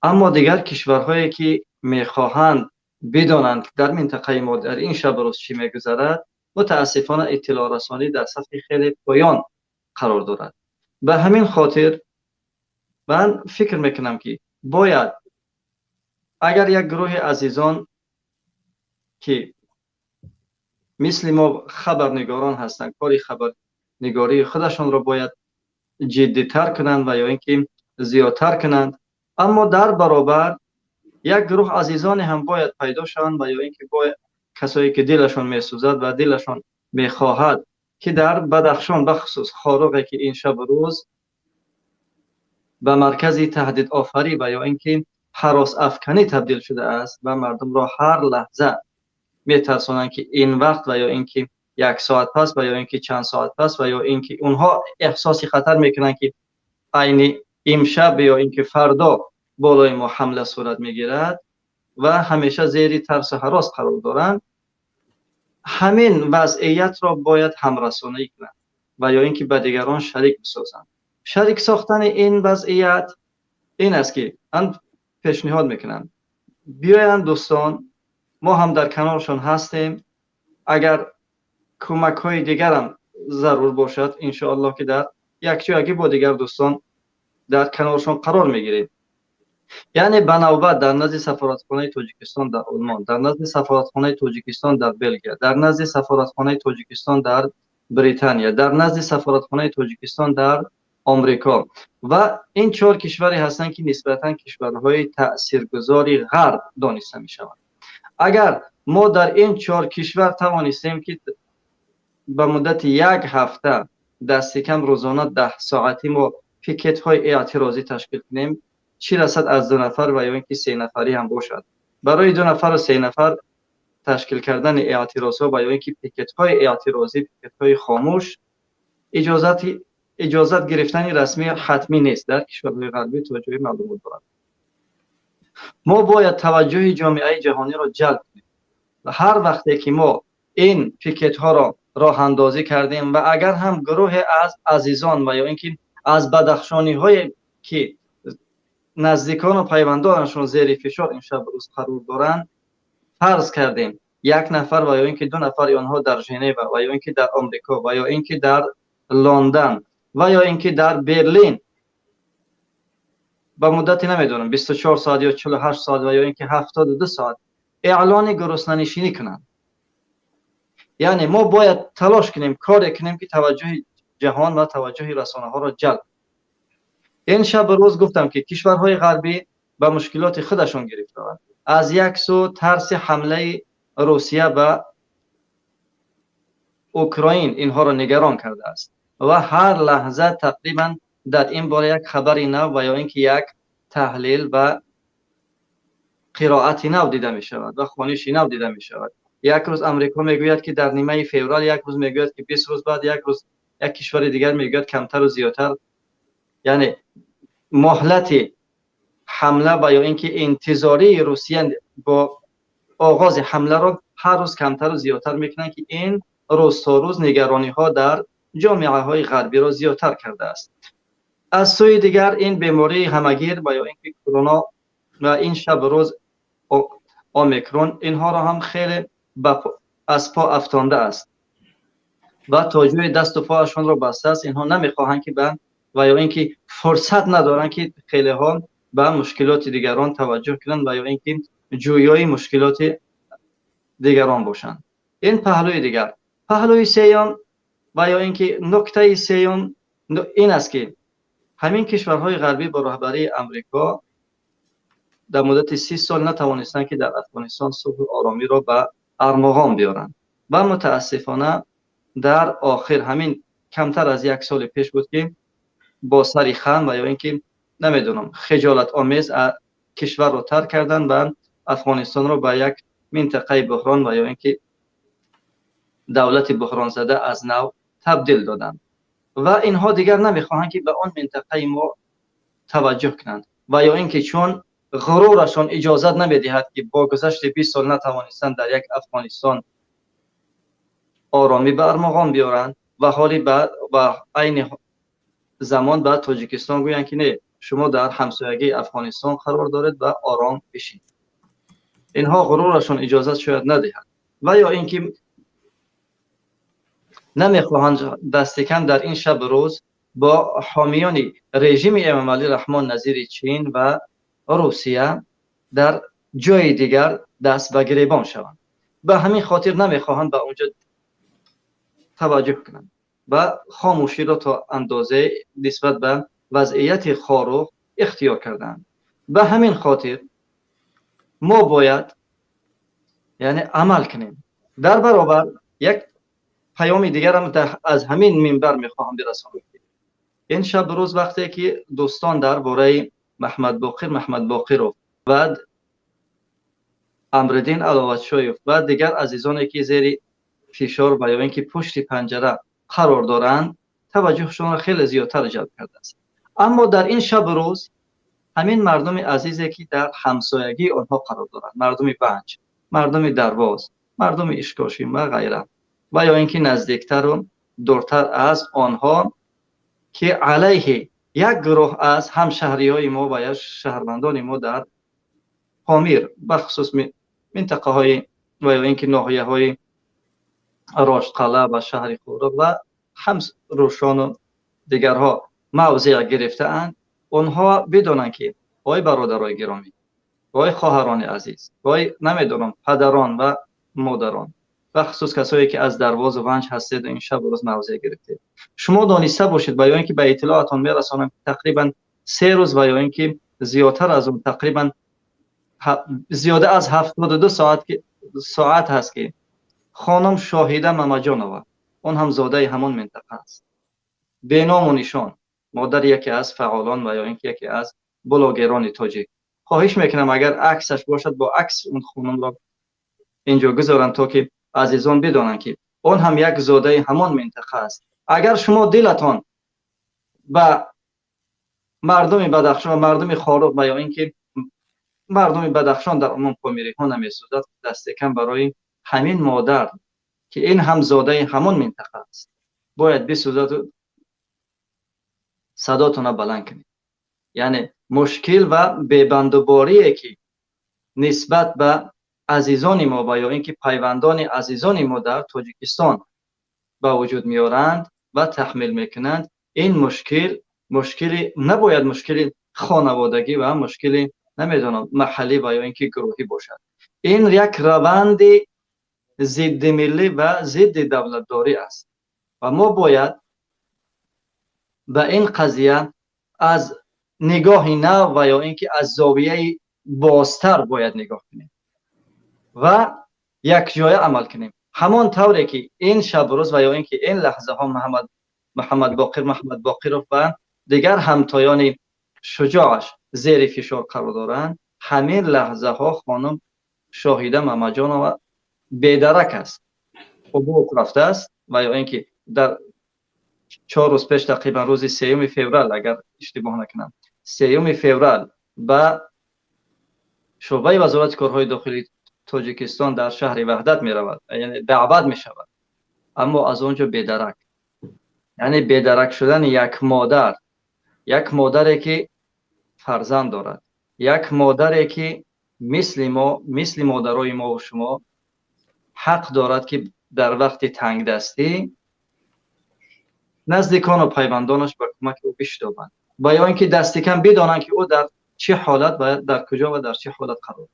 اما دیگر کشورهایی که میخواهند بدانند در منطقه ما در این شب روز چی میگذرد، متاسفانه اطلاع رسانی در سطح خیلی پایان قرار دارد. به همین خاطر من فکر میکنم که باید اگر یک گروه عزیزان که مثل ما خبرنگاران هستند کاری خبرنگاری خودشان را باید جدی‌تر کنند و یا اینکه زیادتر کنند، اما در برابر یک گروه عزیزان هم باید پیدا شوند و یا اینکه باید کسایی که دلشون میسوزد و دلشون میخواهد که در بدخشان بخصوص خاروقی که این شب روز به مرکزی تهدید آفری و یا اینکه هراس افکنی تبدیل شده است و مردم را هر لحظه میترسونند که این وقت و یا اینکه یک ساعت پس و یا اینکه چند ساعت پس و یا اینکه اونها احساس خطر میکنند که عین امشب یا اینکه فردا بالای ما حمله صورت میگیرد و همیشه زیر ترس و هراس قرار دارند. همین وضعیت را باید همرسانی کنند و یا اینکه به دیگران شریک بسازند. شریک ساختن این وضعیت این است که من پیشنهاد میکنم بیایند دوستان، ما هم در کنارشان هستیم. اگر کمک های دیگر هم ضرور باشد انشاءالله که در یک جایی با دیگر دوستان در کنارشان قرار میگیریم. یعنی به نوبت در نزد سفارتخانه تاجیکستان در آلمان، در نزد سفارتخانه تاجیکستان در بلژیک، در نزد سفارتخانه تاجیکستان در بریتانیا، در نزد سفارتخانه تاجیکستان در آمریکا و این 4 کشوری هستند که نسبتاً کشورهای تاثیرگذاری غرب دانسته می شوند. اگر ما در این 4 کشور توانستیم که به مدت 1 هفته دست کم روزانه 10 ساعتی ما پیکت های اعتراضی تشکیل کنیم، چی رسد از 2 نفر و یا اینکه 3 نفری هم باشد، برای 2 نفر و 3 نفر تشکیل کردن اعتراض ها و یا اینکه پیکت های اعتراضی، پیکت های خاموش، اجازت گرفتن رسمی حتمی نیست. در کشورهای غربی توجه مردم دارد. ما باید توجه جامعه جهانی را جلب کنیم و هر وقتی که ما این پیکت ها را راه اندازی کردیم و اگر هم گروه از عزیزان و یا اینکه از بدخشانی های که نزدیکان و پیوندانشون زیر فشار این شب روز قرار دارند، فرض کردیم 1 نفر و یا اینکه 2 نفر آنها در ژنو و یا اینکه در آمریکا و یا اینکه در لندن و یا اینکه در برلین با مدتی نمیدونم 24 ساعت یا 48 ساعت و یا اینکه 72 ساعت اعلان گرسنه‌نشینی کنند. یعنی ما باید تلاش کنیم، کار کنیم که توجه جهان و توجه رسانه ها را جلب. این شب روز گفتم که کشورهای غربی به مشکلات خودشون گرفتارند. از یک سو ترس حمله روسیه به اوکراین اینها را نگران کرده است و هر لحظه تقریبا در این باره یک خبری نو و یا اینکه یک تحلیل و قرائتی نو دیده می شود و خوانشی نو دیده می شود. یک روز امریکا میگوید که در نیمه فوریه، یک روز میگوید که 20 روز بعد، یک روز یک کشور دیگر میگوید کمتر و زیادتر. یعنی مهلت حمله و یا اینکه انتظاری روسیه با آغاز حمله را هر روز کمتر و زیادتر میکنن که این روز تا روز نگرانی ها در جامعه های غربی را زیادتر کرده است. از سوی دیگر این بیماری همگیر و یا اینکه کرونا و این شب روز اومیکرون اینها را هم خیلی از پا افتانده است و توجه دست و پایشان را بسته است. اینها نمیخواهند که به و یا اینکه فرصت ندارند که خیلی ها به مشکلات دیگران توجه کنند و یا اینکه جویای مشکلات دیگران باشند. این پهلوی دیگر. پهلوی سیوم و یا اینکه نکته سیوم این است که همین کشورهای غربی با رهبری امریکا در مدت 30 سال نتوانستند که در افغانستان صلح و آرامی را به ارمغان بیارند و متاسفانه در آخر همین کمتر از 1 سال پیش بود که با سری خم و یا اینکه نمیدونم خجالت آمیز کشور را ترک کردند و افغانستان را به یک منطقه بحران و یا اینکه دولت بحران زده از نو تبدیل دادند و اینها دیگر نمیخواهند که به آن منطقه ما توجه کنند و یا اینکه چون غرورشان اجازت نمیدهد که با گذشت 20 سال نتوانستند در یک افغانستان آرامی به ارمغان بیارند و حالی با عین زمان بعد تاجیکستان گویند که نه، شما در همسایگی افغانستان قرار دارید و آرام بشید. اینها غرورشان اجازت شاید ندهد و یا اینکه نمیخواهند دست کم در این شب روز با حامیان رژیم امام علی رحمان نظیر چین و روسیه در جای دیگر دست به گریبان شوند. به همین خاطر نمیخواهند به اونجا توجه کنند و خاموشی را تا اندازه نسبت به وضعیت خاروق اختیار کردند. به همین خاطر ما باید یعنی عمل کنیم. در برابر یک پیام دیگر هم از همین منبر میخواهم برسانم. این شب روز وقتی که دوستان درباره محمد باقر و امرالدین علاوتشویف و دیگر عزیزانی که زیر فشار و یا اینکه پشت پنجره قرار دارند توجهشون را خیلی زیادتر جلب کرده است. اما در این شب روز همین مردم عزیزی که در همسایگی آنها قرار دارند، مردم بنج، مردم درواز، مردم اشکاشیم و غیره و یا اینکه نزدیکتر و دورتر از آنها که علیه یک گروه از همشهری‌های ما و یا شهروندان ما در پامیر بخصوص منطقه های و یا اینکه ناحیه های راشدقلعه و شهر خورد و همس روشان و دیگرها موضع گرفته اند. آنها بدانند که وای برادرای گرامی، وای خواهران عزیز، وای نمیدونم پدران و مادران و خصوص کسایی که از درواز و ونج هستید این شب روز موضع گرفتید، شما دانسته باشید و یا اینکه به اطلاعاتون میرسانم تقریبا 3 روز و یا اینکه زیادتر از اون تقریبا زیاده از 72 ساعت هست که خانم شاهیده ممجانова، اون هم زاده همون منطقه است، به نام و نشان، مادر یکی از فعالان و یا اینکه یکی از بلاگران تاجیک. خواهش میکنم اگر عکسش باشد با عکس اون خانم را اینجا گذارن تا که عزیزان بدانند که اون هم یک زاده همون منطقه است. اگر شما دلتان به مردم بدخشان و مردم خارق و یا اینکه مردم بدخشان در عموم پامیری ها نمیسوزد، دست کم برای همین مادر که این هم زاده همون منطقه است باید بسوزد و صداتون بلند کنید. یعنی مشکل و ببندوباری که نسبت به عزیزان ما و یا اینکه پیوندان عزیزان ما در تاجیکستان به وجود میارند و تحمیل میکنند، این مشکلی نباید مشکل خانوادگی و مشکل نمیدونم محلی و یا اینکه گروهی باشد. این یک روند ضد ملی و ضد دولتداری است و ما باید به این قضیه از نگاه نو و یا اینکه از زاویه بازتر باید نگاه کنیم و یک جای عمل کنیم. همان طوری که این شب روز و یا اینکه این لحظه ها محمد باقر و دیگر همتایان شجاعش زیر فشار قرار دارند، همین لحظه ها خانم شاهیده ممجانова بیدرک است، حبوب رفته است و یا اینکه در 4 روز پیش تقریبا روز 3 فوریه اگر اشتباه نکنم 3 فوریه به شعبه وزارت کارهای داخلی تاجیکستان در شهر وحدت می رود، یعنی دعوت می شود، اما از اونجا بیدرک، یعنی بیدرک شدن یک مادری که فرزند دارد، یک مادری که مثل مادرای ما و شما حق دارد که در وقت تنگ دستی نزدیکان و پیوندانش به کمک او بشتابند و یا اینکه دست کم بدانند که او در چه حالت و در کجا و در چه حالت قرار.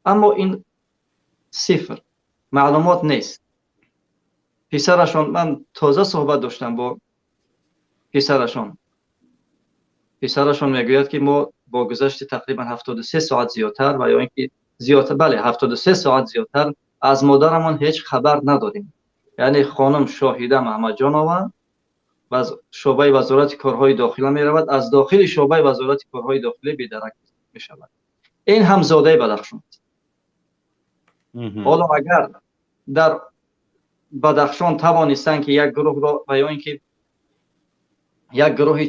اما این صفر معلومات نیست. پسرشون، من تازه صحبت داشتم با پسرشون میگوید که ما با گذشت تقریبا 73 ساعت زیادتر و یا اینکه زیادتر، بله 73 ساعت زیادتر از مادرمون هیچ خبر نداریم. یعنی خانم شاهیده ممجانова و از شعبه وزارت کارهای داخلی می رود، از داخل شعبه وزارت کارهای داخلی بیدرک می شود. این هم زاده بدخشان است. حالا اگر در بدخشان توانستند که یک گروه را و یا اینکه یک گروه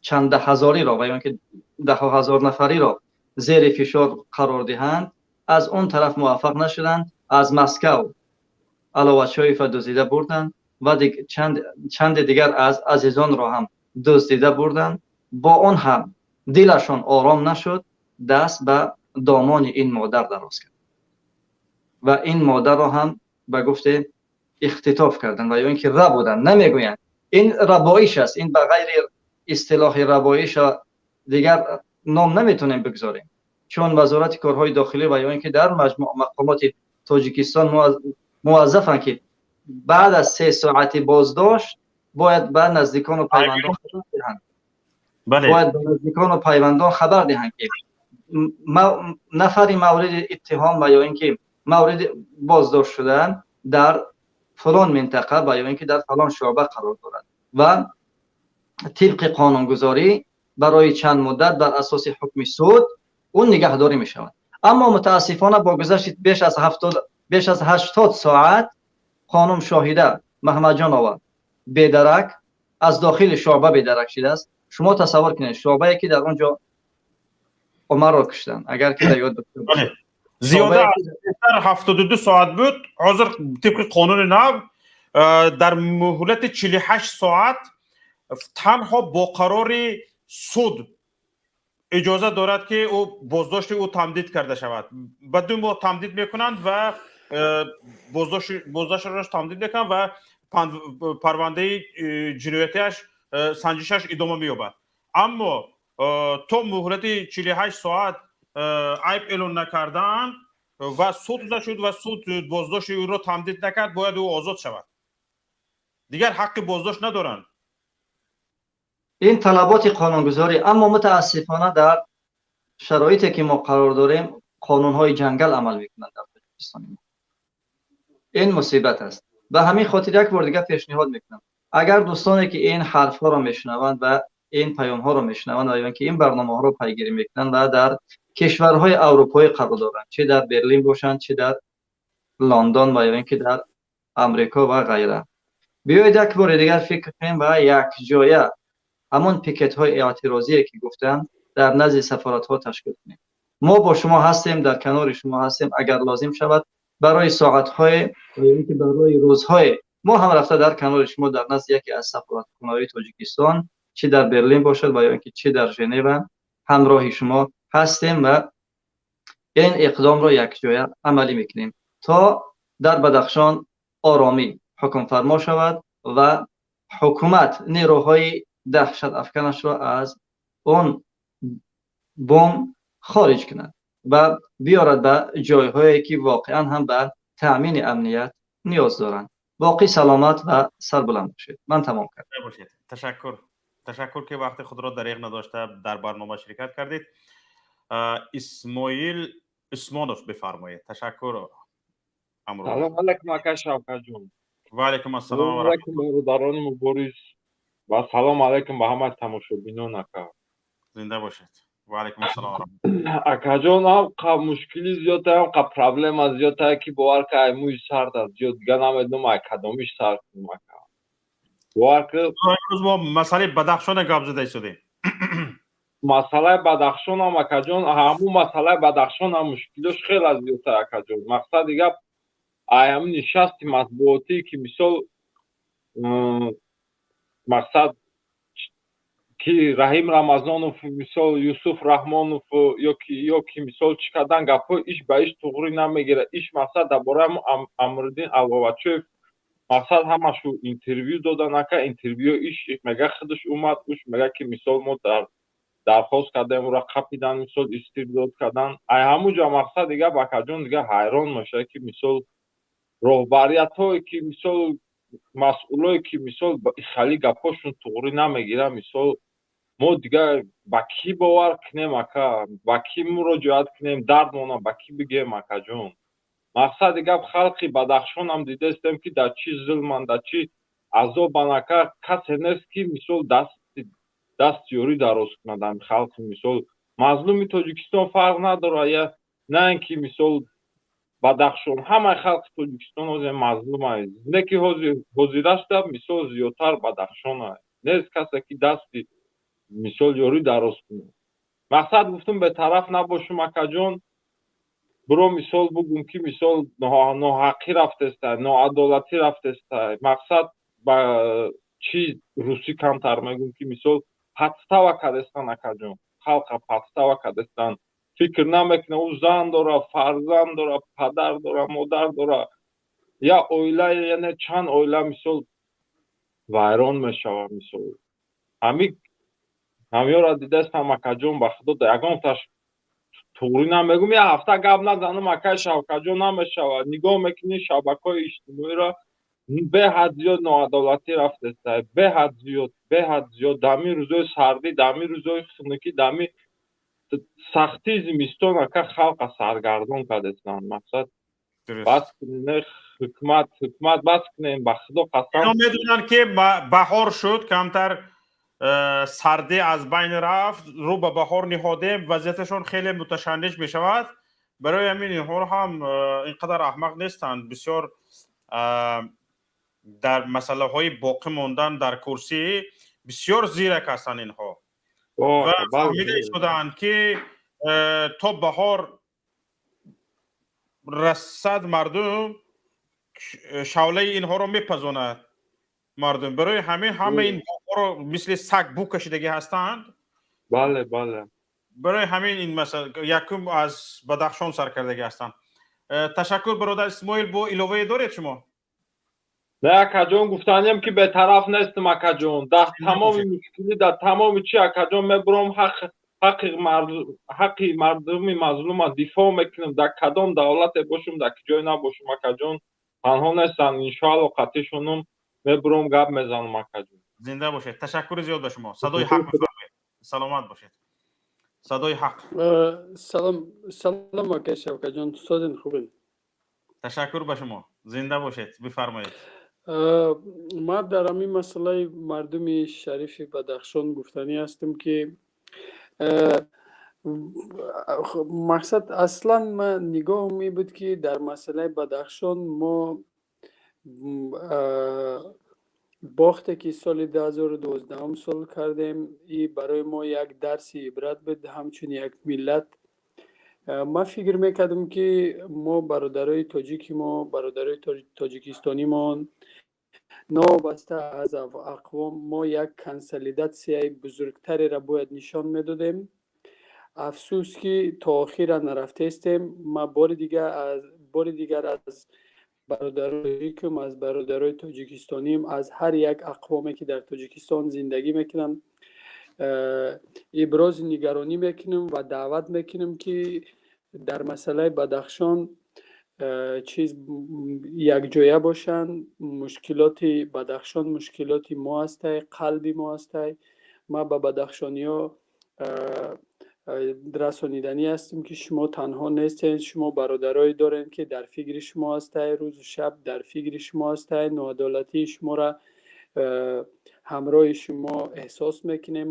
چند هزاری را و یا اینکه 10,000 نفری را زیر فشار قرار دهند، از اون طرف موفق نشدند، از مسکو علاوتشویف دزدیده بردند و چند دیگر از عزیزان را هم دزدیده بردند. با اون هم دلشان آرام نشد، دست به دامان این مادر دراز کرد و این مادر را هم به گفته اختطاف کردند و یا اینکه بودند، نمیگویند. این ربایش است، این به غیر اصطلاح ربایش دیگر نام نمیتونیم بگذاریم، چون وزارت کارهای داخلی و یا اینکه در مجموع مقامات تاجیکستان موظفند که بعد از 3 ساعت بازداشت باید به نزدیکان و پیوندان خبر دهند. باید به نزدیکان و پیوندان خبر دهند که نفری مورد اتهام و یا اینکه مورد بازداشت شدن در فلان منطقه و یا اینکه در فلان شعبه قرار دارد و طبق قانونگذاری برای چند مدت بر اساس حکم سود اون نگهداری می شود. اما متاسفانه با گذشت بیش از 80 ساعت خانم شاهده محمد جان آور بیدرک از داخل شعبه بیدرک شده است. شما تصور کنید شعبه که در اونجا عمر را کشتن، اگر که در یاد باشید زیاده از 72 ساعت بود. حاضر طبق قانون نو در مهلت 48 ساعت تنها با قرار سود اجازه دارد که او بازداشت او تمدید کرده شود. بدون ما تمدید میکنند و بازداشت را تمدید میکنند و پرونده جنایتیش سنجشش ادامه مییابد. اما تا مهلت 48 ساعت عیب اعلان نکردن و سود شد و سود بازداشت او را تمدید نکرد، باید او آزاد شود. دیگر حق بازداشت ندارند. این طلبات قانونگذاری، اما متاسفانه در شرایطی که ما قرار داریم قانونهای جنگل عمل میکنند در تاجیکستان. این مصیبت است. به همین خاطر یک بار دیگه پیشنهاد میکنم اگر دوستانی که این حرف ها را میشنوند و این پیام ها را میشنوند و یا که این برنامه ها را پیگیری میکنند و در کشورهای اروپایی قرار دارند، چه در برلین باشند چه در لندن و یا اینکه در امریکا و غیره، بیایید یک بار دیگر فکر کنیم و یک جایه همون پیکت های اعتراضی که گفتن در نزد سفارت ها تشکیل کنیم. ما با شما هستیم، در کنار شما هستیم. اگر لازم شود برای ساعت های یا که برای روزهای ما هم رفته در کنار شما در نزد یکی از سفارتخانه‌های تاجیکستان، چه در برلین باشد و یا اینکه چه در ژنو، همراه شما هستیم و این اقدام را یک جایه عملی میکنیم تا در بدخشان آرامی حکم فرما شود و حکومت نیروهای دهشت افکنش را از اون بوم خارج کند و بیارد به جایهایی که واقعا هم به تأمین امنیت نیاز دارند. باقی سلامت و سربلند باشید. من تمام کردم. تشکر که وقت خود را دریغ نداشته در برنامه شرکت کردید. اسماعیل اسمانوف بفرمایید. تشکر. سلام علیکم آقای شوکت جون. و علیکم السلام و رحمت الله. برادران مبارز و سلام علیکم به همه تماشابینان. اکا زنده باشید. و علیکم السلام. اکا جون هم مشکلی زیاد دارم، که پرابلم زیاد دارم که باور که ایموی سرد است. زیاد دیگه نمیدونم اکادمیش سرد کنم. اکا باور که امروز ما مسئله بدخشان گپ زده شدیم. مسئله بدخشان هم اکا جون، همون مسئله بدخشان هم مشکلش خیلی زیادتر اکا جون. مقصد دیگه همین نشست مطبوعاتی که مثال مقصد که رحیم رمضانوف مثال یوسف رحمانوف یا که مثال چی کردن گپا ایش به ایش توغری نمیگیره. ایش مقصد درباره امرالدین البابچوف مقصد همشو اینترویو دادن. اکا اینترویو ایش مگه خودش اومد اوش مگه که مثال ما درخواست کردیم و را قپیدن مثال استرداد کردن. همونجا مقصد دیگه بکا جون دیگه حیران میشه که مثال رهبریت هایی که مثال مسئولایی که مثال خیلی گپاشون توغری نمیگیره، مثال ما دیگه با کی باور کنیم اکا، با کی مراجعت کنیم، دردمون با کی بگیم اکا جون. مقصد دیگه خلقی بدخشان هم دیده استیم که در چی ظلمن در چی عذابن اکا، کسی نیست که مثال دست یوری درست کنه. خلق مثال مظلومی تاجیکستان فرق نداره یا نه اینکه مثال بدخشان همه خلق تاجیکستان از مظلوم است. نه که حاضر است مثال زیادتر بدخشان است. نیست کسی که دستی مثال یوری درست کنه. مقصد گفتم به طرف نباشم اکا جون، برو مثال بگم که مثال ناحقی رفته است، ناعدالتی رفته است. مقصد با چی روسی کمتر میگم که مثال پدستوا کردستان اکا جون، خلق پدستوا کردستان. فکر نمیکنه او زن داره، فرزند داره، پدر داره، مادر داره، یا اویله یعنی چند اویله مثال ویران میشوه. مثال همی را دیده استم اکا جون به خدا یکم تاش توری نمیگم یه هفته گپ نزنم اکا شوکت جون نمیشوه. نگاه میکنی شبکه‌های اجتماعی را به حد زیاد ناعدالتی رفته است، به حد زیاد دمی روزای سردی، دمی روزای خنکی، دمی сахти зимистон ака халқа саргардон кардестан мақсад бас кине ҳикмат бас кинем ба худо қасам اینا میدونن که بهار شد کمتر سردی از بین رفت رو به بهار نهادیم وضعیتشون خیلی متشنج می شود برای همین اینها هم اینقدر احمق نیستند بسیار در مسئله های باقی موندن در کرسی بسیار زیرک هستند اینها و فهمیده شدند که تا بهار رسد مردم شعله اینها رو میپزوند مردم برای همه این باغ‌ها رو مثل سگ بو کشیدگی هستند بله بله برای همین این مسئله یکم از بدخشان سرکردگی هستند تشکر برادر اسماعیل با علاوه دارید شما نه اکاجون گفتانیم که به طرف نیستم اکاجون در تمام مشکلی در تمام چی اکاجون میبرم حق مردمی مظلوم دفاع میکنم در کدام دولت باشم در جای نباشم اکاجون تنها نیستن انشاءالله قطعشونم میبرم گپ میزنم اکاجون زنده باشید تشکر زیاد به شما صدای حق بفرمایید سلامت باشید صدای حق سلام آقای شوکت جان استاد خوبین تشکر به شما زنده باشید بفرمایید ما در همین مسئله مردم شریف بدخشان گفتنی هستم که مقصد اصلا ما نگاه می بود که در مسئله بدخشان ما باخته که سال 2012 سال کردیم این برای ما یک درس عبرت بود همچون یک ملت ما فکر میکردم که ما برادرای تاجیکی ما برادرای تاجیکستانی ما نابسته از اقوام ما یک کنسالیداسیای بزرگتری را باید نشان میدادیم افسوس که تا آخر نرفته استیم ما بار دیگر از برادرای کم از برادرای تاجیکستانیم از هر یک اقوامی که در تاجیکستان زندگی میکنن ابراز نگرانی میکنم و دعوت میکنم که در مسئله بدخشان یک جایه باشن مشکلات بدخشان مشکلات ما هسته قلب ما هسته ما به بدخشانی ها رسانیدنی هستیم که شما تنها نیستین شما برادرایی دارین که در فکر شما هسته روز و شب در فکر شما هسته ناعدالتی شما را همراه شما احساس میکنیم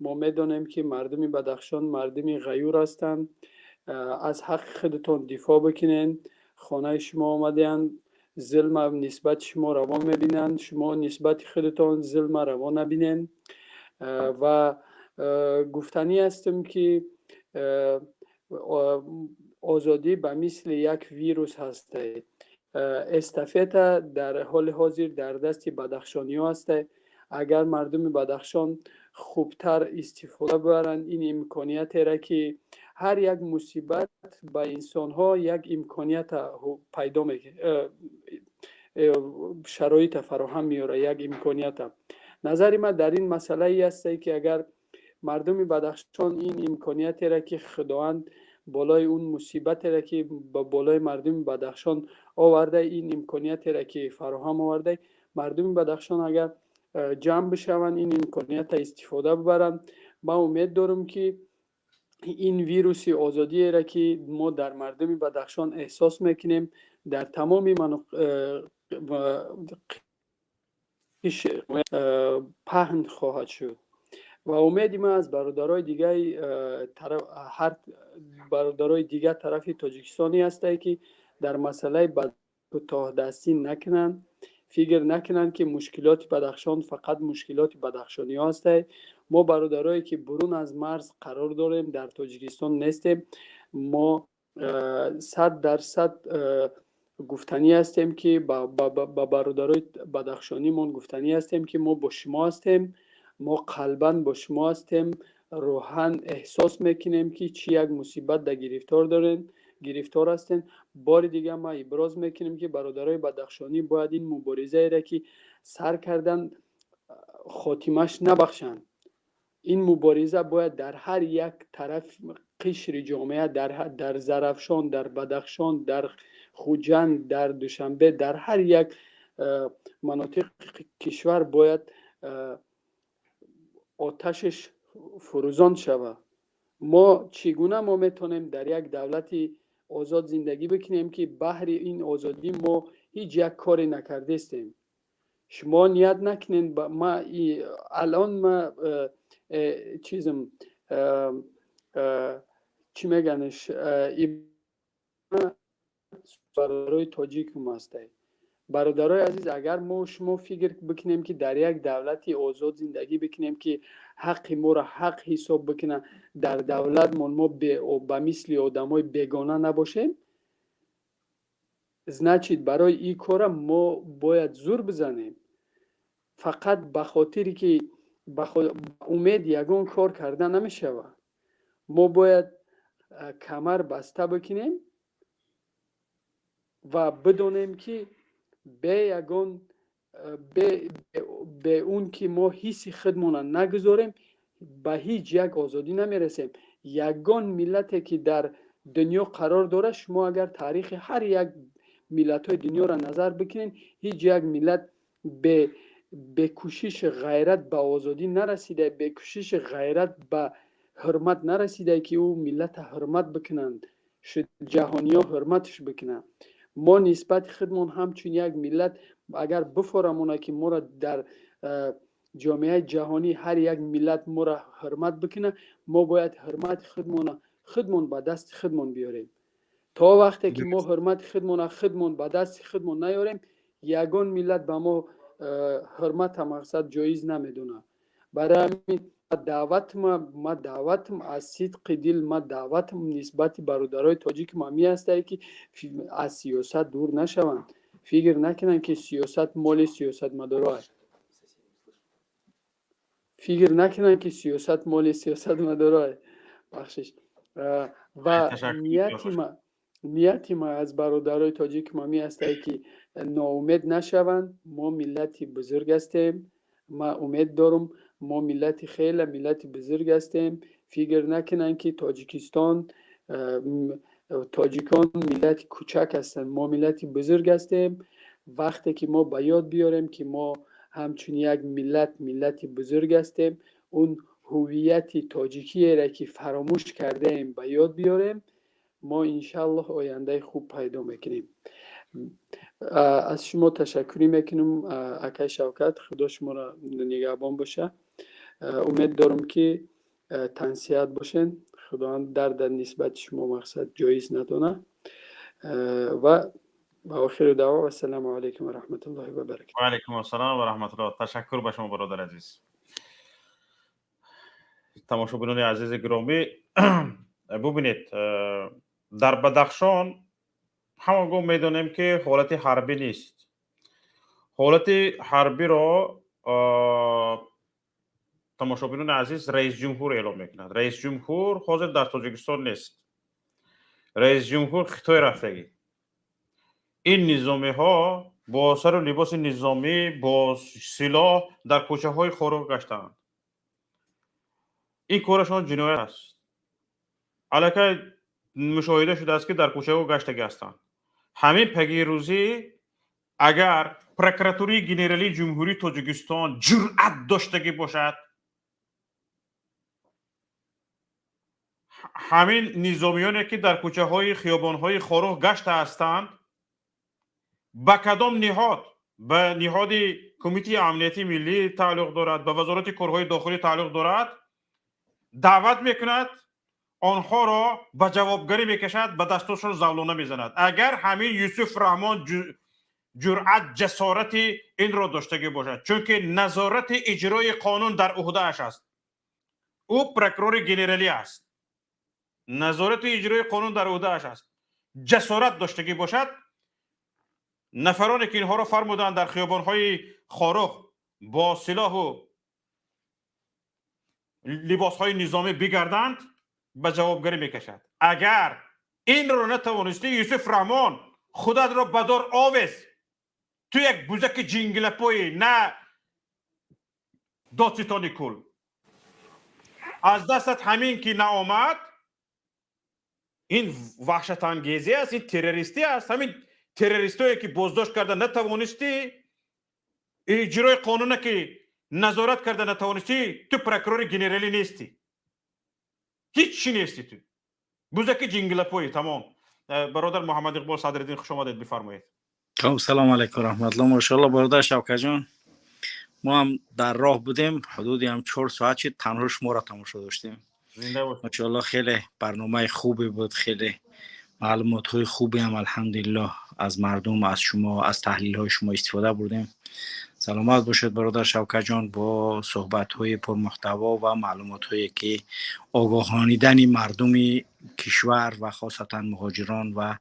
ما میدانیم که مردم بدخشان مردم غیور هستند از حق خودتون دفاع بکنین خانه شما آمدین ظلم نسبت شما روا میبینن شما نسبت خودتون ظلم روا نبینین و گفتنی هستم که آزادی به مثل یک ویروس هسته استافeta در حال حاضر در دست بدخشانی ها هسته اگر مردم بدخشان خوبتر استفاده ببرند این امکانیت را که هر یک مصیبت به انسان ها یک امکانیت پیدا میکنه شرایط فراهم میاره یک امکانیت نظر من در این مسئله ای است که اگر مردم بدخشان این امکانیت را که خداوند بالای اون مصیبت را که با بالای مردم بدخشان آورده این امکانیت را که فراهم آورده مردم بدخشان اگر جمع بشوند این امکانیت استفاده ببرن من امید دارم که این ویروس آزادی را که ما در مردم بدخشان احساس میکنیم در تمام پهن خواهد شد و امید ما از برادرای دیگه هر برادرای دیگه طرف تاجیکستانی هسته که در مسئله کوتاه دستی نکنن فکر نکنن که مشکلات بدخشان فقط مشکلات بدخشانی هسته ما برادرایی که برون از مرز قرار داریم در تاجیکستان نیستیم ما 100% گفتنی هستیم که با برادرای بدخشانی من گفتنی هستیم که ما با شما هستیم ما قلباً با شما هستیم روحاً احساس میکنیم که چی یک مصیبت در گرفتار هستین بار دیگه ما ابراز میکنیم که برادرای بدخشانی باید این مبارزه را که سر کردن خاتمش نبخشند این مبارزه باید در هر یک طرف قشر جامعه در زرافشان در بدخشان در خوجند در دوشنبه در هر یک مناطق کشور باید آتشش فروزان شود ما چگونه ما میتونیم در یک دولتی آزاد زندگی بکنیم که بهر این آزادی ما هیچ یک کاری نکرده استیم. شما نیت نکنین ما الان ما چیزم چی میگنش برای تاجیک مسته. برادرای عزیز، اگر ما شما فکر بکنیم که در یک دولتی آزاد زندگی بکنیم که حق ما را حق حساب بکنن، در دولت ما به مثل آدمای بیگانه نباشیم، значит برای این کار ما باید زور بزنیم. فقط به خاطری که امید یگان کار کردن نمیشه. ما باید کمر بسته بکنیم و بدونیم که به اون که ما حس خودمون نگذاریم به هیچ یک آزادی نمیرسیم. یگان ملتی که در دنیا قرار داره، شما اگر تاریخ هر یک ملت های دنیا را نظر بکنین، هیچ یک ملت به کوشش غیرت به آزادی نرسیده، به کوشش غیرت به حرمت نرسیده که او ملت حرمت بکنن، جهانی ها حرمتش بکنن. ما نسبت خودمون همچون یک ملت اگر بفرمونه که ما را در جامعه جهانی هر یک ملت ما را حرمت بکنه، ما باید حرمت خودمون به دست خودمون بیاریم. تا وقتی که ما حرمت خودمون به دست خودمون نیاریم، یگان ملت به ما حرمت مقصد جایز نمیدونه. برای همین دعوتم از صدق دل، ما دعوتم نسبت برادرای تاجیک مامی هسته که از سیاست دور نشوند. فکر نکنن که سیاست مال سیاست مدارای. فکر نکنن که سیاست مال سیاست مدارای. بخشش. و نیتی ما از برادرای تاجیک مامی هسته که ناامید نشوند. ما ملتی بزرگ هستیم. ما امید دارم ما ملت خیلی ملت بزرگ هستیم. فکر نکنن که تاجیکان ملت کوچک هستن. ما ملت بزرگ هستیم. وقتی که ما به یاد بیاریم که ما همچون یک ملت بزرگ هستیم، اون هویت تاجیکی را که فراموش کرده ایم به یاد بیاریم، ما انشالله آینده خوب پیدا میکنیم. از شما تشکر میکنم اکای شوکت. خدا شما را نگهبان باشه. امید دارم که تنصیحات باشین. خدا درد نسبت شما مقصد جایز ندونه. و آخر دعوا و السلام علیکم و رحمت الله و برکاته. و علیکم السلام و رحمت الله. تشکر به شما برادر عزیز. تماشاگران عزیز گرامی، ببینید در بدخشان همانگاه میدونیم که حالت حربی نیست. حالت حربی را تماشاگران عزیز رئیس جمهور اعلام میکند. رئیس جمهور حاضر در تاجیکستان نیست. رئیس جمهور خطای رفتگی. این نظامی ها با سر و لباس نظامی با سلاح در کوچه های خارق گشتند. این کارشان جنایت است. علاکه مشاهده شده است که در کوچه ها گشتگی هستند. همین پگی روزی اگر پروکراتوری گنرالی جمهوری تاجیکستان جرأت داشتگی باشد، همین نظامیانی که در کوچه های خیابان های خارق گشته هستند به کدام نهاد، به نهاد کمیته امنیتی ملی تعلق دارد، به وزارت کارهای داخلی تعلق دارد، دعوت میکند، آنها را به جوابگری میکشد، به دستاشون زولانه میزند. اگر همین یوسف رحمان جرأت جسارت این را داشتگی باشد، چون که نظارت اجرای قانون در عهده اش است، او پروکرور گنرالی است، نظارت اجرای قانون در عهده اش است، جسارت داشتگی باشد، نفرانی که اینها را فرمودند در خیابان‌های خارق با سلاح و لباس‌های نظامی بگردند، به جوابگری میکشد. اگر این را نتوانستی، یوسف رحمان خودت را بدار آویز تو یک بوزک جنگلپوی، نه دادستانی کل. از دستت همین که نآمد، این وحشت انگیزی است، این تروریستی است. همین تروریستایی که بازداشت کرده نتوانستی، اجرای قانون که نظارت کرده نتوانستی، تو پروکرور گنرالی نیستی. هیچ نیستی تو. بوزکی جنگل پوی تمام. برادر محمد اقبال صدرالدین خوش آمدید، بفرمایید. خب سلام علیکم رحمت الله. ماشاءالله برادر شوکت جان، ما هم در راه بودیم، حدودی هم 4 ساعت شد، تنها شما را تماشا داشتیم. ماشاءالله خیلی برنامه خوبی بود، خیلی معلومات های خوبی هم الحمدلله از مردم، از شما، از تحلیل های شما استفاده بردیم. سلامت باشید برادر شوکت جان، با صحبت های پرمحتوا و معلومات هایی که آگاهانیدن مردم کشور و خاصتا مهاجران و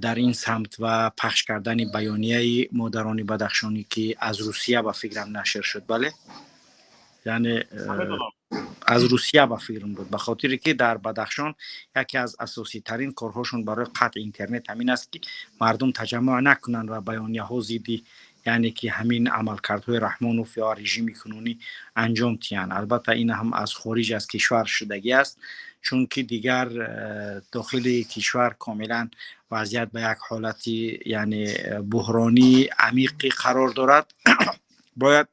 در این سمت و پخش کردن بیانیه مادران بدخشانی که از روسیه به فکرم نشر شد. بله، یعنی از روسیه به فکرم بود، به خاطر که در بدخشان یکی از اساسی ترین کارهاشون برای قطع اینترنت همین است که مردم تجمع نکنن و بیانیه ها زیدی، یعنی که همین عملکردهای رحمانوف یا رژیم کنونی انجام تیان. البته این هم از خارج از کشور شدگی است، چون که دیگر داخل کشور کاملا وضعیت به یک حالتی یعنی بحرانی عمیقی قرار دارد. باید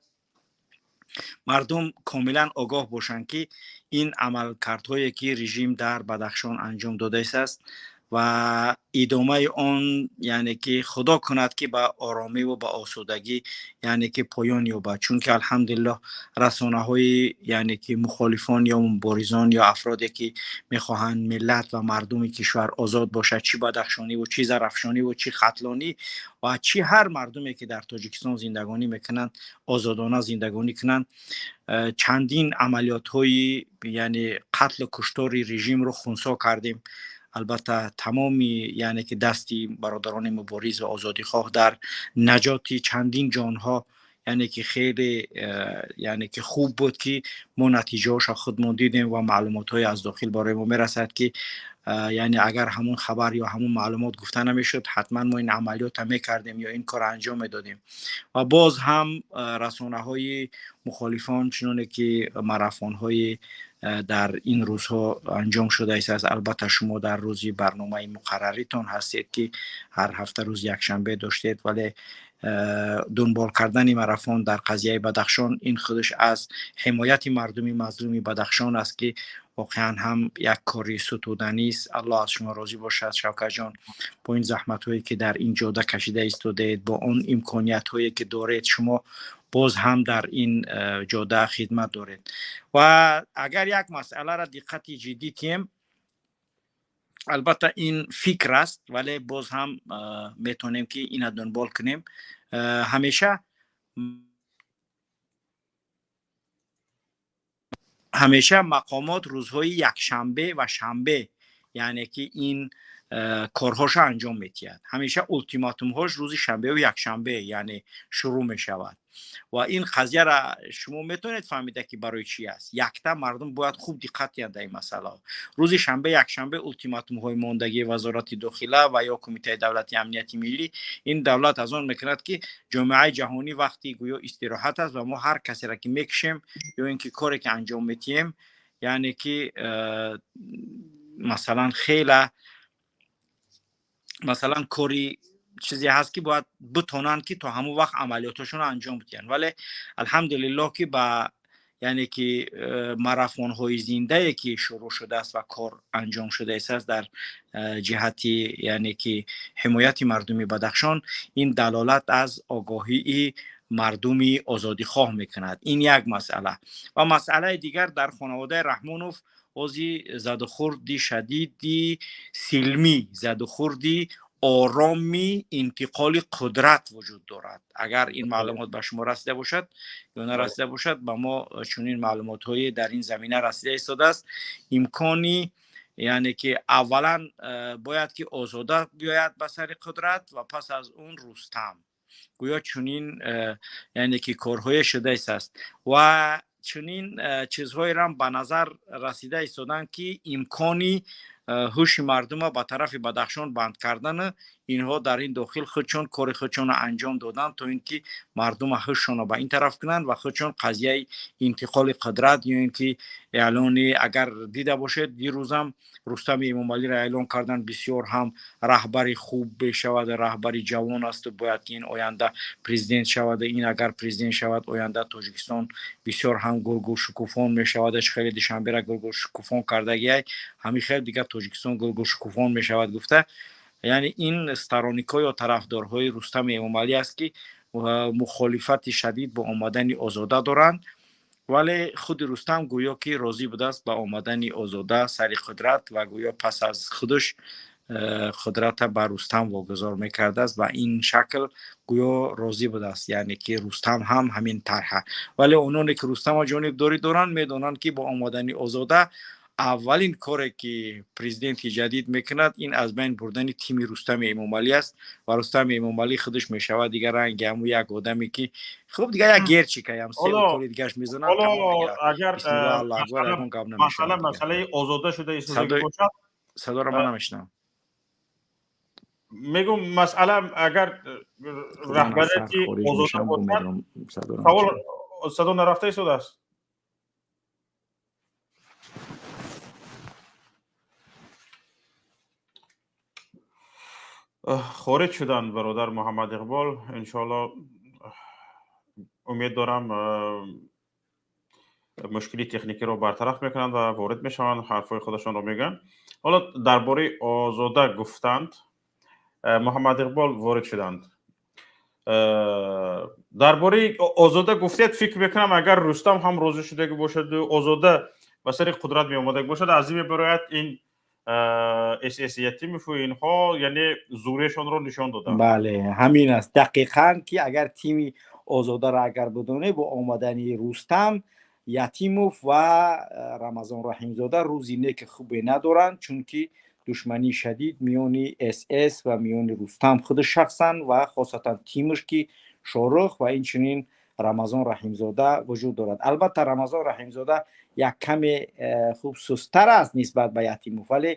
مردم کاملا آگاه باشند که این عملکردهایی که رژیم در بدخشان انجام داده است و ادامه آن یعنی که خدا کند که به آرامی و به آسودگی یعنی که پایان یابد، چون که الحمدلله رسانه های یعنی که مخالفان یا مبارزان یا افرادی که میخواهند ملت و مردم کشور آزاد باشد، چی بدخشانی و چی زرافشانی و چی ختلانی و چی هر مردمی که در تاجیکستان زندگانی میکنند آزادانه زندگانی کنند، چندین عملیات های یعنی قتل و کشتار رژیم رو خنثی کردیم. البته تمامی یعنی که دستی برادران مبارز و آزادی خواه در نجات چندین جانها یعنی که خیلی یعنی که خوب بود که ما نتیجه هاش خودمون دیدیم و معلومات های از داخل برای ما میرسد که یعنی اگر همون خبر یا همون معلومات گفته نمیشد حتما ما این عملیات هم میکردیم یا این کار انجام میدادیم. و باز هم رسانه های مخالفان چنانه که ماراثون های در این روزها انجام شده است. البته شما در روزی برنامه مقرریتان هستید که هر هفته روز یک شنبه داشتید، ولی دنبال کردن ماراثون در قضیه بدخشان این خودش از حمایت مردمی مظلوم بدخشان است که واقعا هم یک کاری ستودنی است. الله از شما راضی باشد شوکت جان، با این زحمت هایی که در این جاده کشیده ایستادید، با اون امکانیت هایی که دارید، شما باز هم در این جاده خدمت دارید. و اگر یک مسئله را دقت جدی تیم، البته این فکر است ولی باز هم میتونیم که این دنبال کنیم. همیشه مقامات روزهای یک شنبه و شنبه یعنی که این کارهاش انجام میتید، همیشه التیماتوم هاش روز شنبه و یک شنبه یعنی شروع میشود و این قضیه را شما میتونید فهمیده که برای چی است. یکتا مردم باید خوب دقت کنند این مسئله. روز شنبه یک شنبه التیماتوم های ماندگی وزارت داخله و یا کمیته دولتی امنیت ملی، این دولت از آن میکند که جامعه جهانی وقتی گویا استراحت است و ما هر کسی را که میکشیم یا اینکه کاری که انجام میتیم یعنی که مثلا کاری چیزی هست که باید بتونن که تا همون وقت عملیاتشون رو انجام بدن. ولی الحمدلله که با یعنی که ماراثون های زنده که شروع شده است و کار انجام شده است در جهتی یعنی که حمایت مردمی بدخشان، این دلالت از آگاهی مردمی آزادی خواه میکند. این یک مسئله. و مسئله دیگر در خانواده رحمانوف اوزی زدخوردی شدیدی سلمی، زدخوردی آرامی انتقال قدرت وجود دارد. اگر این معلومات به شما رسیده باشد یا نرسیده باشد، به ما چنین معلومات های در این زمینه رسیده ایستاده است. امکانی یعنی که اولا باید که آزاده بیاید به سر قدرت و پس از اون رستم، گویا چنین یعنی که کارهای شده است و چنین چیزهایی را به نظر رسیده ایستادن که امکانی ҳуши мардума ба тарафи Бадахшон банд кардана инҳо дар ин дохил худшон кори худшонро анҷом доданд то ин ки мардума ҳушшонро ба ин тараф кунанд ва худшон қазияи интиқоли қудрат ё ин ки эълони агар дида бошед дирӯзам Рустами Эмомалиро эълон карданд бисёр ҳам раҳбари хуб мешавад раҳбари ҷавон асту бояд ки ин оянда президент шавад ин агар президент шавад оянда Тоҷикистон бисёр ҳам гулгулшукуфон мешавадаш хеле душанбера гулгулшукуфон кардагиай ҳамин хел дигар Тоҷикистон гулгулшукуфон мешавад гуфта яъне ин сторонникҳо ё тарафдорҳои Рустами Эмомалӣ аст ки мухолифати шадид бо омадани Озода доранд вале худи Рустам гӯё ки розӣ будааст ба омадани Озода сари қудрат ва гӯё пас аз худаш қудрата ба Рустам вогузор мекардааст ба ин шакл гӯё розӣ будааст яъне ки Рустам ҳам ҳамин тарҳа вале ононе ки Рустама ҷонибдорӣ доранд медонанд ки бо омадани Озода аввалин коре ки президенти ҷадид мекунад ин аз байн бурдани тими Рустами Эмомалӣ аст ва Рустами Эмомалӣ худаш мешавад дигар ранги ҳамун як одаме ки хуб дигар як герчикаям се коли дигаш мезанад агар масъалаи озода шуда исоҳаги бошад садоро ман намешунавам мегум масъала агар раҳбарияти озода бошад савол садо нарафта истодааст خارج شدن برادر محمد اقبال انشالله امید دارم مشکلی تکنیکی رو برطرف میکنند و وارد میشوند حرفای خودشان رو میگن حالا درباره آزاده گفتند محمد اقبال وارد شدند درباره آزاده گفتید فکر میکنم اگر رستم هم راضی شده باشد و آزاده به سر قدرت می اومده باشد از این برایت این اساسیتی میفو اینها یعنی زورشون رو نشان دادن بله همین است دقیقاً که اگر تیم آزاده را اگر بدونه با آمدن رستم یتیموف و رمضان رحیمزاده روزی نیک خوبی ندارند چون که دشمنی شدید میان اس و میان رستم خود شخصا و خاصتا تیمش که شاروخ و این چنین رمضان رحیمزاده وجود دارد البته رمضان رحیمزاده یک کم خوب سستر است نسبت به یتیموف ولی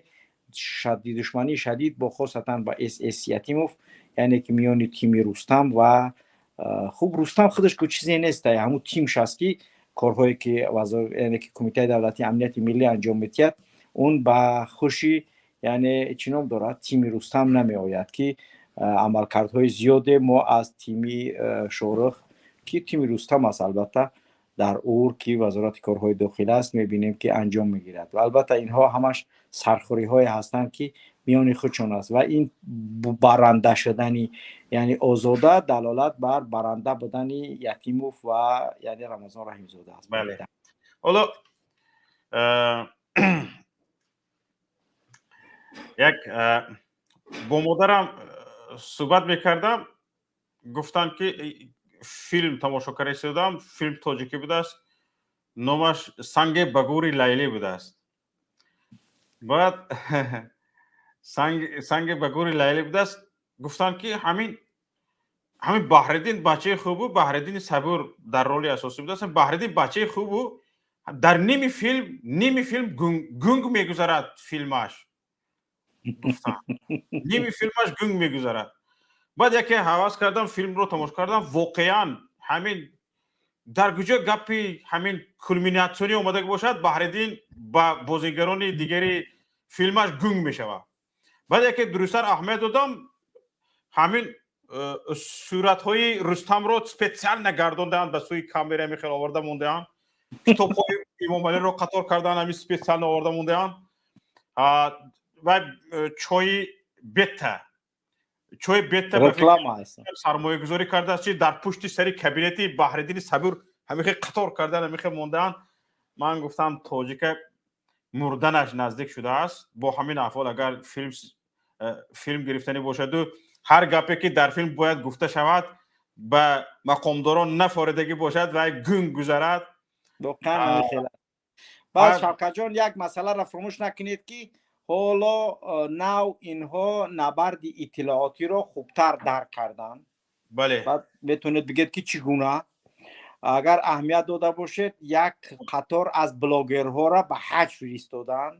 شدید دشمنی شدید با خاصتا با اس یتیموف یعنی که میان تیم رستم و خوب رستم خودش کو چیزی نیست همون تیمش است که کارهایی که یعنی که کمیته دولتی امنیت ملی انجام میدهد اون با خوشی یعنی چنین دارد تیم رستم نمی آید که عملکردهای زیاد ما از تیم شاروخ که تیم رستم است البته در اور که وزارت کارهای داخلی است میبینیم که انجام میگیرد و البته اینها همش سرخوری های هستند که میان خودشون است و این برنده شدنی یعنی آزاده دلالت بر برنده بودنی یتیموف و یعنی رمضان رحیمزاده است بله حالا یک با مادرم صحبت میکردم گفتن که فیلم تماشا کرده شدم فیلم تاجیکی بوده است نامش سنگ بگوری لیلی بوده است بعد سنگ بگوری لیلی بوده است گفتن که همین بحردین بچه خوبو بحردین صبور در رول اساسی بوده است بحردین بچه خوبو در نیمی فیلم گنگ میگذارد فیلمش گفتن نیمی فیلمش گنگ میگذارد بعد یکی حواس کردم فیلم رو تماشا کردم واقعا همین در کجا گپی همین کلمیناسیونی اومده باشد بحردین با بازیگران دیگری فیلمش گنگ میشود بعد یکی درستر اهمیت دادم همین صورت های رستم رو سپیشال نگرداندند به سوی کامera میخواد آورده موندهان کتاب های امامعلی رو قطار کردن همین سپیشال آورده موندهان و چای بتا реклама аст сармоягузорӣ кардааст чи дар пушти сари кабинети баҳриддини сабур ҳамихе қатор кардан ҳамихе мондаанд ман гуфтам тоҷика мурданаш наздик шудааст бо ҳамин аҳвол агар филм гирифтанӣ бошаду ҳар гапе ки дар филм бояд гуфта шавад ба мақомдорон нафоридагӣ бошад ва гӯнг гузарад баъд шавкатҷон як масъаларо фаромӯш накунед ки ҳоло нав инҳо набарди иттилоотиро хубтар дарк карданд бале баъд метавонед бигӯед ки чӣ гуна агар аҳамият дода бошед як қатор аз блогерҳоро ба ҳаҷ фиристоданд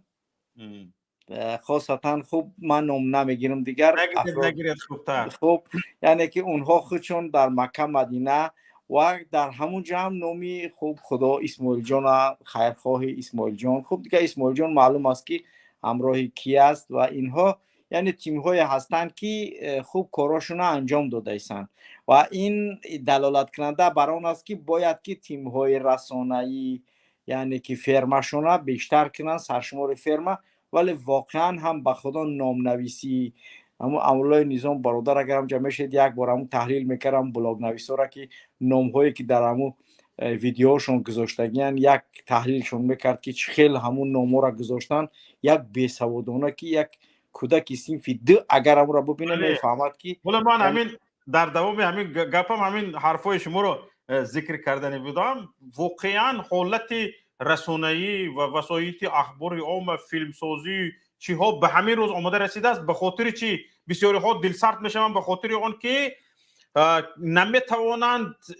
خاصتا خوب من نام نمیگیرم دیگر نگیرید خوبتر. خوب یعنی که اونها خودشون در مکه مدینه و در همون جمع نامی خوب خدا اسماعیل جان خیرخواه اسماعیل جان خوب دیگه اسماعیل جان معلوم است که همراه کی است و اینها یعنی تیم های هستند که خوب کاراشون انجام داده ایستند و این دلالت کننده بر آن است که باید که تیم های رسانه‌ای یعنی که فرمشون بیشتر کنن سرشمار فرما ولی واقعا هم به خدا نامنویسی همون امولای نظام برادر اگر هم جمع شد یک بار همون تحلیل میکردم بلاگ نویسا را که نام هایی که در همون ویدیوشون گذاشتگین یک تحلیلشون میکرد که خیلی همون نام را گذاشتن یک بیسوادانه که یک کودک صنف د اگر هم را ببینه میفهمد که ولی من همین در دوام همین گپم همین حرفای شما رو ذکر کردن بودم واقعا حالت رسانه‌ای و وسایل اخبار عام فیلمسازی چی ها به همین روز آماده رسیده است به خاطر چی بسیاری ها دل سرد میشوند به خاطر آن که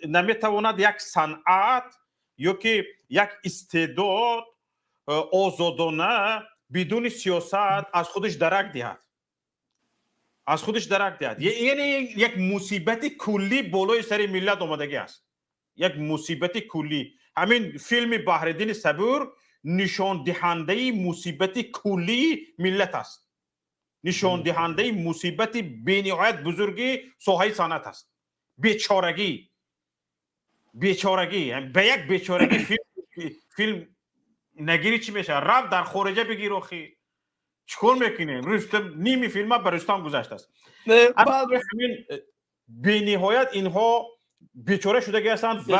نمیتواند یک صنعت یا که یک استعداد آزادانه بدون سیاست از خودش درک دهد یعنی یک مصیبت کلی بالای سر ملت آمدگی است یک مصیبت کلی همین فیلم بحرالدین صبور نشان دهنده مصیبت کلی ملت است نشان دهنده مصیبت بی‌نهایت بزرگی ساحه صنعت است بیچارگی به یک بیچارگی فیلم نگیری چی میشه رفت در خارجه بگیر اخی چکار میکنه رستم نیمی فیلم بر رستم گذشته است بعد همین بی‌نهایت اینها بیچاره شده هستند و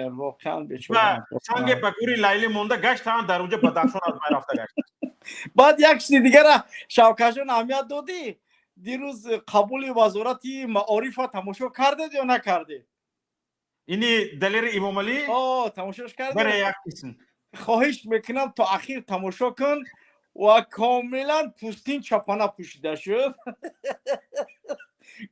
واقعا بیچاره سنگ بگوری لیلی مونده گشتند در اونجا بدخشان از من رفته گشت بعد یک چیز دیگه را شوکت جان اهمیت دادی دیروز قبول وزارت معارف تماشا کردید یا نکردید اینی دلیر امام علی تماشاش کردید برای یک قسم خواهش میکنم تا اخیر تماشا کن و کاملا پوستین چپانه پوشیده شد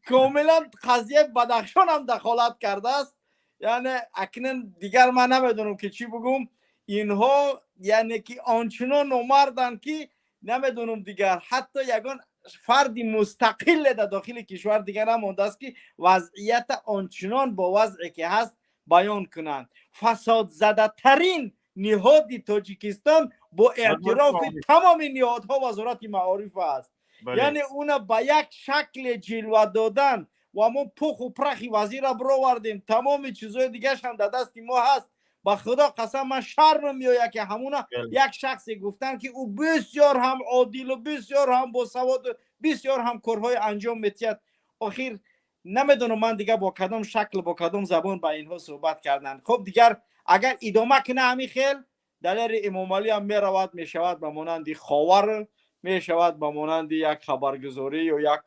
کاملا قضیه بدخشان هم دخالت کرده است یعنی اکنون دیگر من نمیدونم که چی بگم اینها یعنی که آنچنان نامردن که نمیدونم دیگر حتی یگان فردی مستقل در داخل کشور دیگر نمانده است که وضعیت آنچنان با وضعی که هست بیان کنند فساد زده ترین نهاد تاجیکستان با اعتراف تمام نهادها وزارت معارف است یعنی اون با یک شکل جلوه دادن و ما پخ و پرخی وزیر را برآوردیم تمام چیزهای دیگه هم در دست ما هست با خدا قسم من شرم میآید که همونا یک شخصی گفتن که او بسیار هم عادل و بسیار هم با سواد و بسیار هم کارهای انجام میتید آخر نمیدونم من دیگه با کدام شکل با کدام زبان با اینها صحبت کردن خب دیگر اگر ادامه کنه همین خیل دلیر امام علی هم میرود میشود به مانند خاور میشود به مانند یک خبرگزاری یا یک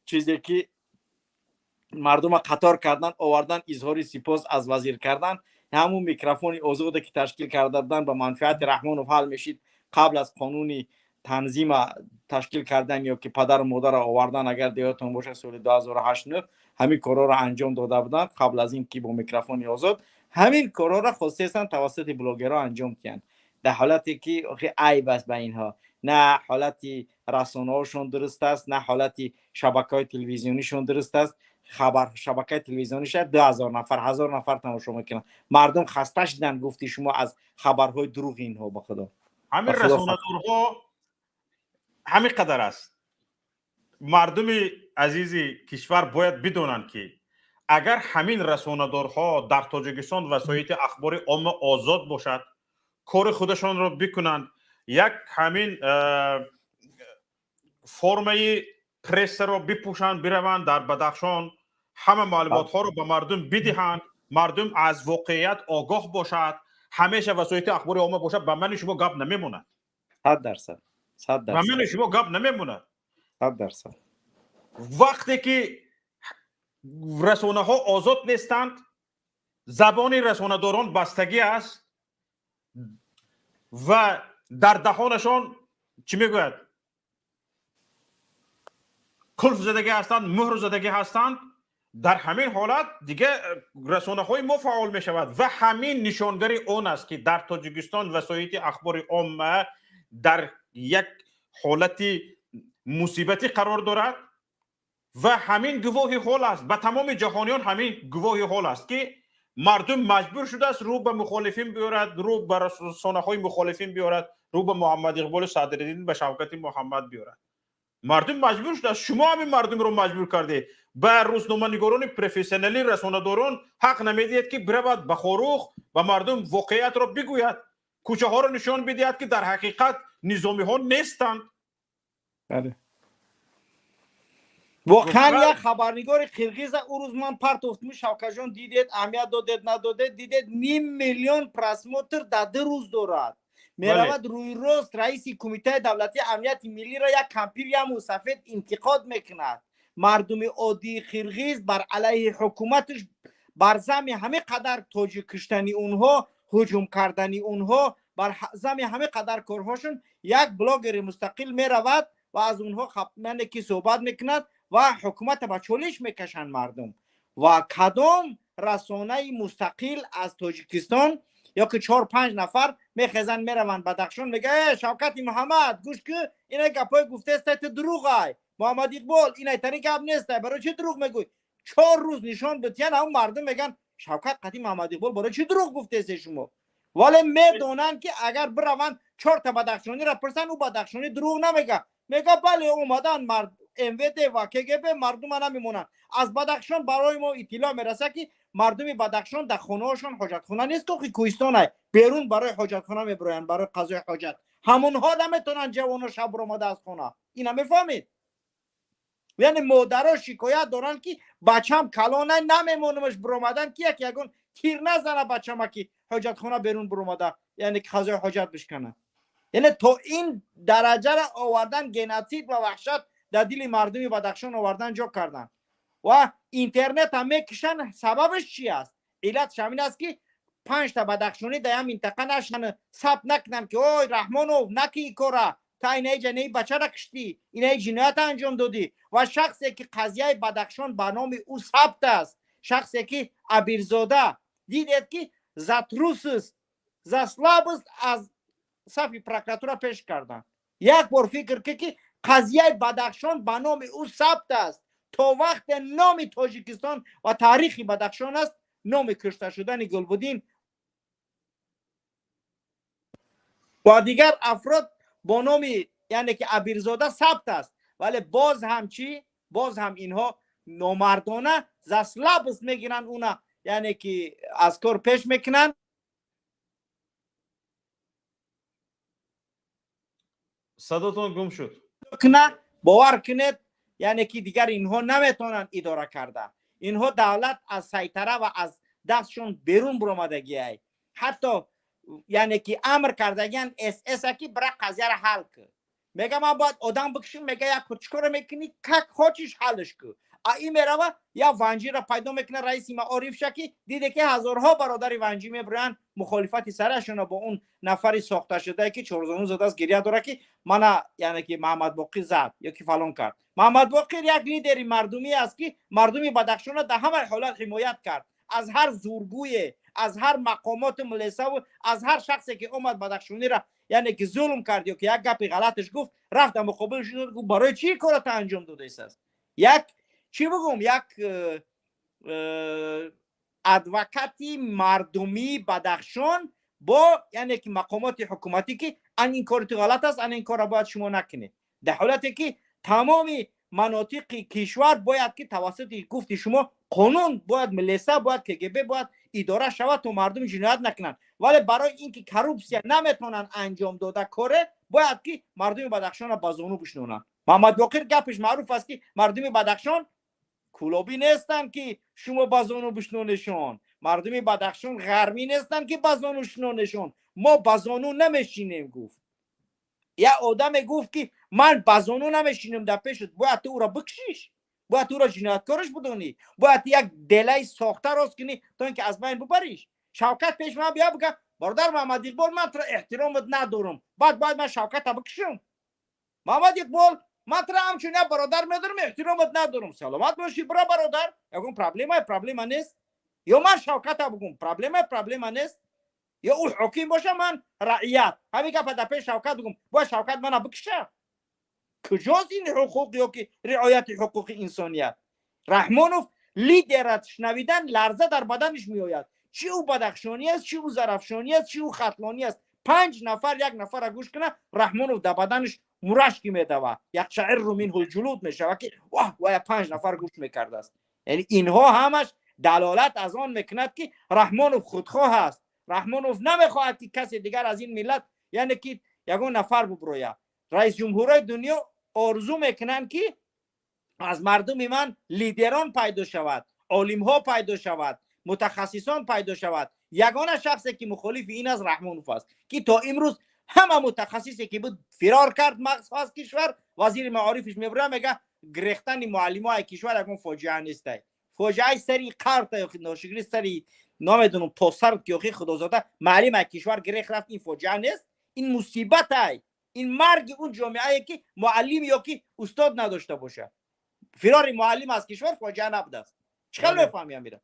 چیزی که مردم قطار کردن آوردن اظهار سپاس از وزیر کردن همون میکروفون آزاده که تشکیل کرده بودن به منفعت رحمان و حل میشید قبل از قانونی تنظیم تشکیل کردن یا که پدر و مادر آوردن اگر دیاتون باشه سال 2008 همین کارا را انجام داده بودن قبل از این که با میکروفون آزاد همین کارا را خصوصا توسط بلاگرها انجام کردن در حالتی که عیب است به اینها نه حالتی رسانه هاشون درست است نه حالتی شبکه‌های تلویزیونیشون درست است شبکه تلویزیونیش 2000 نفر 1000 نفر تماشا میکنن مردم خسته شدن گفتی شما از خبرهای دروغ اینها به خدا همین رسانه دورها همین قدر است مردم عزیزی کشور باید بدونن که اگر همین رسانه دورها در تاجیکستان وسایل اخبار عام آزاد باشد کار خودشان رو بکنند یک همین فرمای پرس رو بپوشند بروند در بدخشان همه معلومات ها رو به مردم بدهند مردم از واقعیت آگاه باشد همیشه وسایل اخبار عامه باشد به من شما گپ نمیموند 100% به من شما گپ نمیموند 100% وقتی که رسانه ها آزاد نیستند زبان رسانه داران بستگی است و در دهانشان چی میگوید کلف زدگی هستند مهر زدگی هستند در همین حالت دیگه رسانه های ما فعال می شود و همین نشانگری اون است که در تاجیکستان وسایل اخبار عامه در یک حالت مصیبتی قرار دارد و همین گواهی حال است. به تمام جهانیان همین گواهی حال است که مردم مجبور شده است رو به مخالفین بیارد، رو به رسانه‌های مخالفین بیارد، رو به محمد اقبال صدرالدین، به شوکت محمد بیارد. مردم مجبور شده است. شما همین مردم رو مجبور کرده. به روزنامه‌نگاران پروفسیونالی رسانه‌داران حق نمیدید که برود به خاروخ و مردم واقعیت را بگوید، کوچه ها را نشان بدهد که در حقیقت نظامی ها نیستند. بله. واقعا یک خبرنگار قرقیز او روز من پرتوفتم شوکت جان دیدید اهمیت دادید ندادید دیدید 500,000 پرسموتر در 2 روز دارد میرود روی روز رئیس کمیته دولتی امنیت ملی را یک کمپیر یا مسافت انتقاد میکند. مردم عادی قرقیز بر علیه حکومتش بر زمین همه قدر تاجیک کشتنی اونها، هجوم کردنی اونها، بر زمین همه قدر کارهاشون یک بلاگر مستقل میرود و از اونها خپمنه که صحبت میکند و حکومت به چالش میکشن مردم. و کدام رسانه مستقل از تاجیکستان یا که 4-5 نفر میخزن میروند بدخشان میگه شوکت محمد گوش که اینا گپای گفته است دروغه، محمد اقبال اینا تری گپ نیست، برای چی دروغ میگوی؟ 4 روز نشان بتین هم مردم میگن شوکت قدی محمد اقبال برای چی دروغ گفته است شما؟ ولی میدونن که اگر بروند 4 تا بدخشانی را پرسن او بدخشانی دروغ نمیگه، میگه بله اومدن مرد امویت و کگب مردم نمیمونن. از بدخشان برای ما اطلاع میرسه که مردم بدخشان در خونه هاشون حاجت خونه نیست که کوهستانه بیرون برای حاجت خونه میبرن، برای قضای حاجت همونها نمیتونن جوان و شب رو از خونه. اینا میفهمید؟ یعنی مادرها شکایت دارن که بچم کلانه نمیمونمش برومدن که یکون تیر نزنه بچم که حاجت خونه بیرون برومده، یعنی قضای حاجت بشکنه. یعنی تو این درجه را آوردن، گناتید و وحشت در دل مردم بدخشان آوردن جا کردن و اینترنت هم میکشن. سببش چی است؟ علت همین است که 5 تا بدخشانی در این منطقه نشن ثبت نکنن که اوی رحمانو نکی کورا تا اینه جنه بچه را کشتی، اینه جنایت انجام دادی. و شخصی که قضیه بدخشان به نام او ثبت است، شخصی که ابیرزاده دیدید که زاتروسس زاسلابس از صفی پروکراتورا پیش کردن. یک بار فکر که قضیه بدخشان به نام او ثبت است تا وقت نام تاجیکستان و تاریخی بدخشان است، نام کشته شدن گلبدین و دیگر افراد با نام یعنی که ابیرزاده ثبت است، ولی باز هم چی؟ باز هم اینها نامردانه زاسلابس میگیرن اونا، یعنی که از کار پیش میکنن. صداتون گم شد. کنه باور کنید یعنی که دیگر اینها نمیتونن اداره کرده. اینها دولت از سیطره و از دستشون بیرون برآمدگی، حتی یعنی که امر کردگن اس کی برای قضیه را حل کرد. میگه من باید آدم بکشیم، میگه یک چیکار میکنی که خودش حلش کرد. این میروه یا ونجی را پیدا میکنه رئیس معارف شکی، دیده که هزارها برادر ونجی میبرن مخالفت سرشون با اون نفر ساخته شده که چورزانو زده است، گریه داره که من یعنی که محمد باقی زد یا که فلان کرد. محمد باقی یک لیدر مردمی است که مردمی بدخشان را در همه حالت حمایت کرد، از هر زورگوی، از هر مقامات ملیسه و از هر شخصی که اومد بدخشانی را یعنی که ظلم کرد یا که یک گپی غلطش گفت، رفت در مقابلش گفت برای چی کارت انجام داده است. یک چی بگم، یک ادوکاتی مردمی بدخشان با یعنی که مقامات حکومتی که این کار غلط است، این کار را باید شما نکنید، در حالتی که تمام مناطق کشور باید که توسط گفت شما قانون باید ملیسه باید کگب باید اداره شود تا مردم جنایت نکنن، ولی برای اینکه کروپسیا نمیتونن انجام داده کاره باید که مردم بدخشان را بازونو بشنونن. محمد باقر گپش معروف است که مردم بدخشان کلابی نیستن که شما بازونو بشنونشون، مردم بدخشان غرمی نیستن که بازونو شنونشون، ما بازونو نمیشینیم. گفت یا آدم گفت که من بازونو نمیشینم در پیشت، باید تو او را بکشیش، باید تو را جنایتکارش بدونی، باید یک دلای ساخته راست کنی تا اینکه از بین ببریش. شوکت پیش من بیا بگه برادر محمد اقبال من ترا احترامت ندارم، باید من شوکت را بکشم. محمد اقبال من ترا همچون یک برادر میدارم احترامت ندارم، سلامت باشی برا برادر، یکون پرابلم نیست، یا من شوکت را بگم پرابلم نیست، یا او حکیم باشه من رعیت همین که پدا پیش شوکت بگم باید شوکت من بکشه. کجاست این حقوق یا که رعایت حقوق انسانیت؟ رحمانوف لیدرت شنویدن لرزه در بدنش میآید. چی او بدخشانی است، چی او زرفشانی است، چی او خطلانی است. 5 نفر یک نفر گوش کنه رحمانوف در بدنش مرشکی میدوه، یک شعر رو منه الجلود میشوه که واه واه 5 نفر گوش میکرده است. یعنی اینها همش دلالت از آن میکند که رحمانوف خودخواه است. رحمانوف نمیخواهد که کسی دیگر از این ملت یعنی که یگون نفر ببروید. رئیس جمهورای دنیا آرزو میکنند که از مردم من لیدران پیدا شود، عالم ها پیدا شود، متخصصان پیدا شود. یگانه شخصی که مخالف این از رحمانوف است که تا امروز همه متخصصی که بود فرار کرد مغز از کشور. وزیر معارفش میبره میگه گرفتن معلمای کشور یگان فاجعه نیست. فاجعه سری قرط یا ناشکری سری نمیدونم پاسر که خدازاده معلم کشور گرفت رفت، این فاجعه نیست؟ این مصیبت ای، این مرگ اون جامعه که معلم یا که استاد نداشته باشه. فرار معلم از کشور فاجعه نبوده است. چقدر نفهمی میره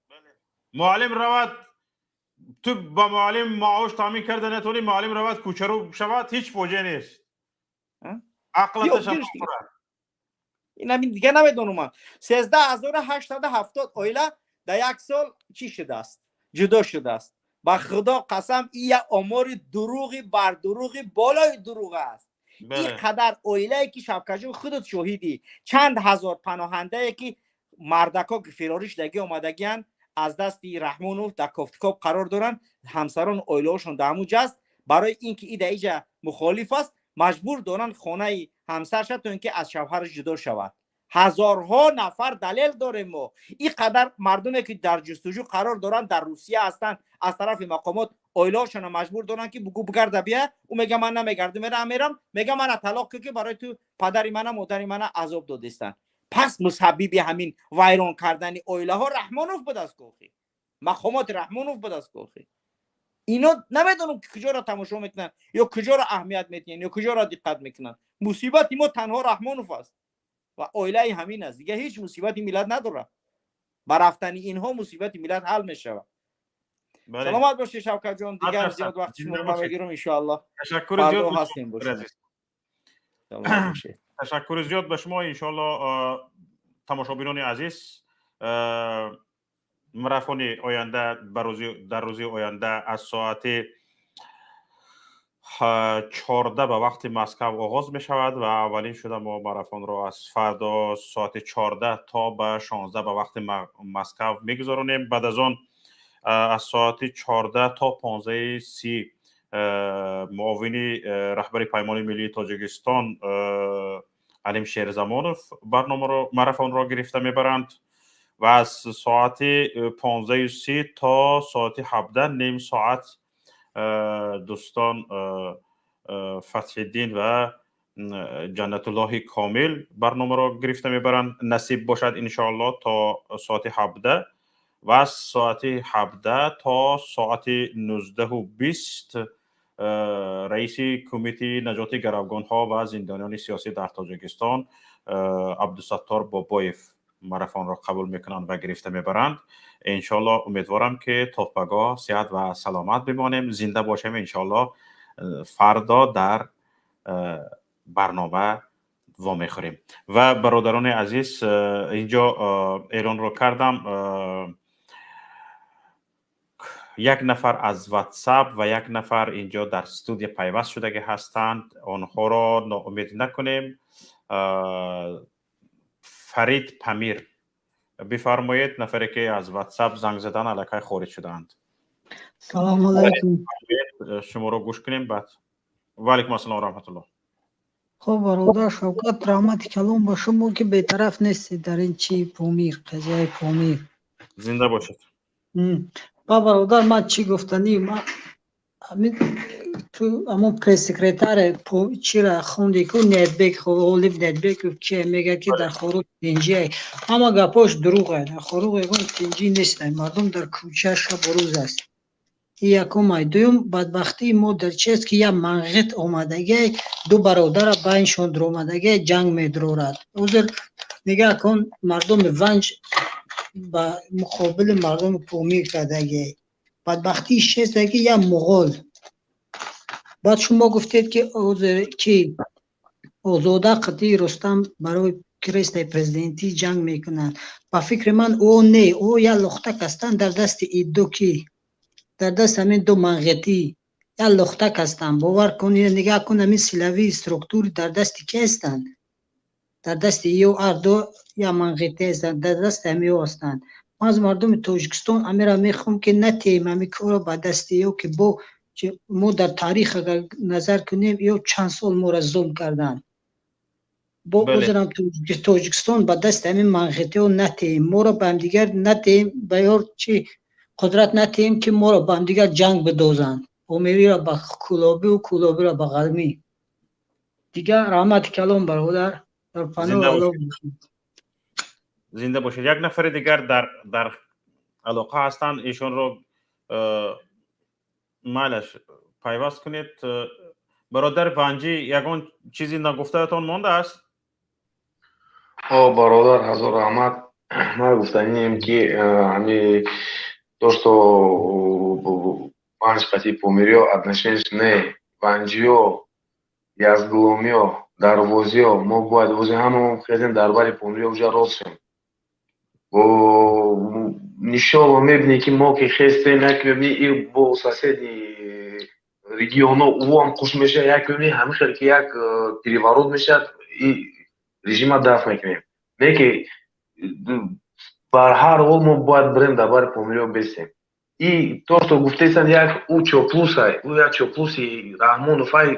معلم رود تو با معلم معاش تامین کرده نتونی معلم رود کوچه رو شود، هیچ فاجعه نیست. عقلتش هم این همین دیگه نمیدونم. من 13870 اویله در یک سال چی شده است؟ جدا شده است. با خدا قسم این یک آمار دروغی بر دروغی بالای دروغ است. این قدر اویله که شبکجون خودت شاهدی، چند هزار پناهنده که مردکا که فراریش دگی آمدگیان از دستی رحمانوف در کافتکاب قرار دارن، همسران اویلهاشون در همونجا است. برای اینکه این ایجا مخالف است مجبور دارن خانه همسرش تا اینکه از شوهرش جدا شود. هزارها نفر دلیل داریم ما. این قدر مردمی که در جستجو قرار دارن در روسیه هستن از طرف مقامات اویلهاشون مجبور دارن که بگو بگرده بیا. او میگه من نمیگردم میرم، میگه من طلاق که برای تو پدری من مادری من عذاب دادستن. پس مسبب همین ویران کردن اویله ها رحمانوف بود از کوخی، مقامات رحمانوف بود از کوخی. اینا نمیدونم که کجا را تماشا میکنن یا کجا را اهمیت میدن یا کجا را دقت میکنن. مصیبت ما تنها رحمانوف است و اویله همین است، دیگه هیچ مصیبتی ملت نداره. با رفتن اینها مصیبت ملت حل میشه. سلامت باشی شوکت جان، دیگر زیاد وقت شما رو نگیرم. ان شاء الله تشکر زیاد هستیم باشید. تشکر زیاد به شما. ان شاء الله تماشابینان عزیز، ماراتون آینده در روز آینده از ساعت 14 به وقت مسکو آغاز می شود و اولین شده ما ماراتون را از فردا ساعت 14 تا به 16 به وقت مسکو میگذارونیم. بعد از آن از ساعت 14 تا 15:30 معاونی رهبر پیمان ملی تاجیکستان علیم شیرزمانوف برنامه را ماراتون را گرفته میبرند و از ساعت 15:30 تا ساعت 17 نیم ساعت دوستان فتح الدین و جنت الله کامل برنامه را گرفته میبرند. نصیب باشد ان شاء الله تا ساعت 17 و از ساعت 17 تا ساعت 19:20 رئیس کمیته نجات گروگان ها و زندانیان سیاسی در تاجیکستان عبدالستار بابایف ماراتون را قبول میکنند و گرفته میبرند. انشالله امیدوارم که تا پگاه صحت و سلامت بمانیم، زنده باشیم. انشالله فردا در برنامه وا میخوریم. و برادران عزیز، اینجا اعلان را کردم، یک نفر از واتساپ و یک نفر اینجا در استودیو پیوست شده هستند، آنها را ناامید نکنیم. فرید پمیر بفرمایید، نفری که از واتساپ زنگ زدن الکی خارج شدند. سلام علیکم. شما رو گوش کنیم بعد. و علیکم السلام و رحمت الله. خب برادر شوکت، رحمت کلام با شما که بی‌طرف نیستید در این چی پامیر، قضیه پامیر. زنده باشید. با برادر من چی گفتنی، من تو همون پریس سکرتر چی را خوندی که نیتبک خو اولیو نیتبک که میگه که در خروج تنجی اما گپاش دروغه. در خروج تنجی نیست، مردم در کوچه شب و روز است. یکم. دوم بدبختی ما در چیز که یه منغت اومدگی دو برادر بینشون در اومدگی جنگ میدرورد. اوزر نگاه کن مردم ونج با مقابل مردم پامیر کردگی. بدبختی چیز که یه مغول. بعد شما گفتید که اوزر کی озода қити рустам барои крестай президентӣ ҷанг мекунанд. Ба фикри ман ӯ не, ӯ я лухтак ҳастанд дар дасти идду ки дар даст ҳамин ду манғитӣ я лухтак ҳастанд. Бовар кунед, нигоҳ кун ҳамин силавии структури дар дасти ки ҳастанд? дар дасти ё арду я манғитӣ ҳастанд, дар дасти ҳамиҳо ҳастанд. Ман аз мардуми Тоҷикистон амира мехоҳам ки натеем ҳамин корро ба дасти ё ки бо мо дар таърих агар назар кунем ё чанд сол моро зулм карданд. бо узрам Тоҷикистон ба дасти ҳамин манғитиҳо натеем, моро ба ҳамдигар натеем, ба ёр чи қудрат натеем ки моро ба ҳамдигар ҷанг бидозанд. Омириро ба кулобӣ ва кулобиро ба ғалмӣ. Дигар раҳмати калом бародар. زنده باشید. یک نفر دیگر در علاقه هستند، ایشون رو مالش پیوست کنید. برادر ونجی یگان چیزی نگفتهتان مانده است؟ برادر هزار رحمت. من گفتنیم که همی то что панҷ қатъи помириё отношениясне ванҷиё язгломиё дарвозиё мо бояд ози ҳамон хезем дар бари помириё уҷа рост шем. нишоно мебинем ки мо ки хестем як мебини и бо соседи регионо ӯам хуш мешавад, як мебини ҳамихел ки як переворот мешавад и режима дафт мекунем. не ки бар ҳар ҳол мо бояд бирем дар бари помириё бестем. И то, что гуфтесан, як ӯ чоплусай, ӯ як чоплуси Раҳмоновай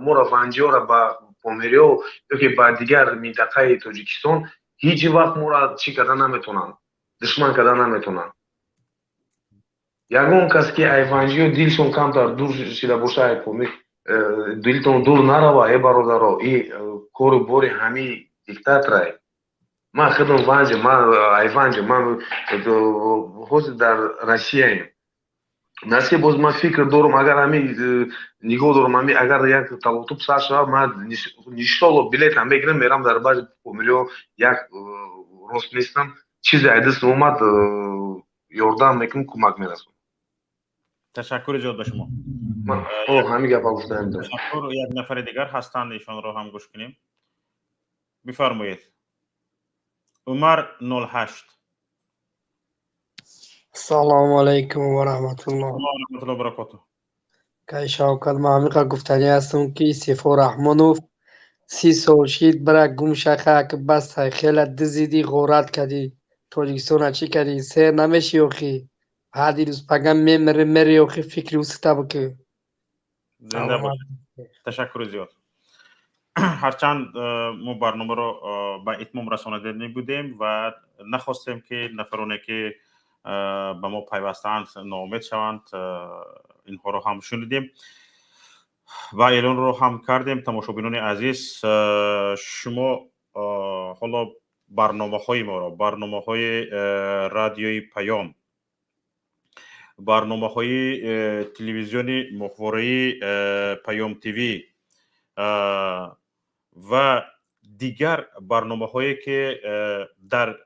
моро ванҷиёро ба помириё ёки ба дигар минтақаи Тоҷикистон ҳеҷ вақт моро чӣ карда наметонанд, душман карда наметонанд. ягон кас ки ай ванҷиё дилшон камтар дур шида боша, ай помир дилтон дур нарава, е бародаро, и кори бори ҳамин диктаторай. ман худам ванҷам, ман айванҷам, ман ҳозир дар Россияем. наси боз ман фикр дорам, агар ҳамин нигоҳ дорам, ҳамин агар як талотуб сар шавад, ман иншолло билетам мегирам, мерам дар баъзи помириё як рост нестам, чизе аз дастам омад ёрдам мекунам, кӯмак мерасонам. تشکر زیاد به شما. همین گپا گفتم. تشکر. یک نفر دیگر هستند، ایشان رو هم گوش کنیم. بفرمایید. عمر 08. السلام علیکم و رحمت الله. و رحمت الله و برکاته. که شوکت معمیقا گفتنی هستم که سیفو رحمانوف 30 سال شید برای گم شخه که بس خیلی دزیدی غورت کردی توجیکستان چی کردی سه نمیشی اوخی هادی روز پگم میری اوخی فکری اوستا بکی. زنده باشید. تشکر زیاد. هرچند ما برنامه رو به اتمام رسانیده نبودیم و نخواستیم که نفرانی که به ما پیوستند ناامید شوند، اینها رو هم شنیدیم و اعلان رو هم کردیم. تماشاگران عزیز، شما حالا برنامه‌های ما رو، برنامه‌های رادیوی پیام، برنامه‌های تلویزیونی ماهواره‌ای پیام تیوی و دیگر برنامه‌هایی که در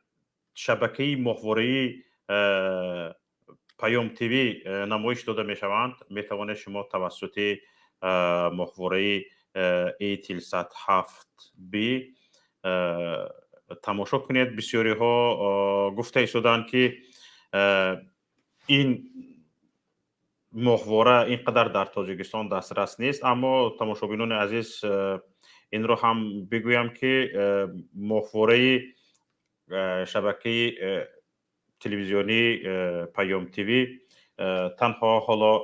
شبکه ماهواره‌ای پیام تیوی نمایش داده می‌شوند، می‌توانید شما توسط ماهواره ایتیلسات 7B تماشا کنید. بسیاری ها گفته ایستادند که این ماهواره اینقدر در تاجیکستان دسترس نیست، اما تماشاگران عزیز این رو هم بگویم که ماهواره شبکه تلویزیونی پیام تیوی تنها حالا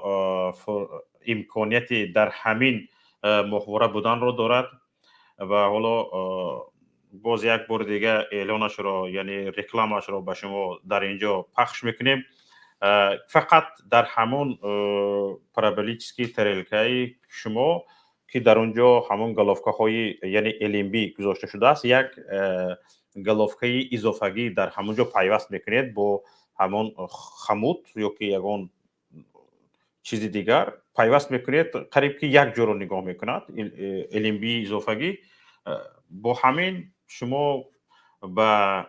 امکانیتی در همین ماهواره بودن رو دارد و حالا باز یک بار دیگه اعلانش رو، یعنی رکلامش رو به شما در اینجا پخش میکنیم. فقط در همون پارابولیچسکی تریلکای شما که در اونجا همون گلافکه های یعنی LMB گذاشته شده است، یک گلافکه اضافگی در همونجا پیوست میکنید با همون خمود یا که یگان چیزی دیگر پیوست میکنید، قریب که یک جور رو نگاه میکند LMB اضافگی. با همین شما با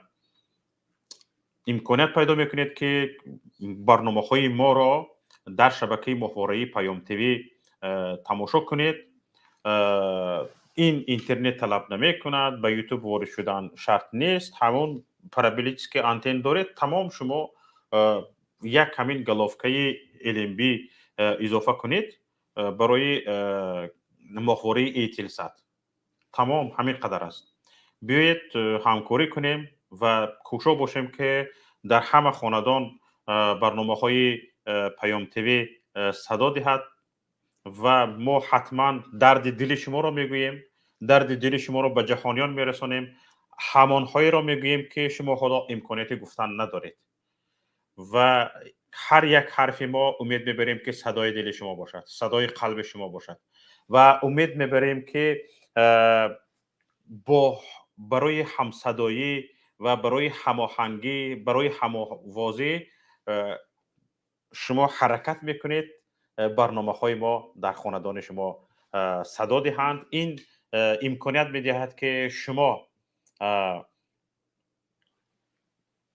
امکانیت پیدا میکنید که برنامه های ما را در شبکه ماهواره‌ای پیام تیوی تماشا کنید. این اینترنت طلب نمی کند، به یوتیوب وارد شدن شرط نیست، همون پرابلیکس که آنتن داره تمام شما یک همین گلافکه LMB اضافه کنید برای ماهواره ایتیلسات. تمام همین قدر است. بیایید همکاری کنیم و کوشش باشیم که در همه خاندان برنامه‌های پیام تیوی صدا دهد و ما حتما درد دل شما را میگوییم، درد دل شما را به جهانیان میرسانیم، همانهایی را میگوییم که شما حالا امکانیت گفتن ندارید و هر یک حرف ما امید میبریم که صدای دل شما باشد، صدای قلب شما باشد و امید میبریم که برای همصدایی و برای هماهنگی، برای هم‌آوازی شما حرکت میکنید، برنامه های ما در خاندان شما صدا دهند. این امکانیت میدهد که شما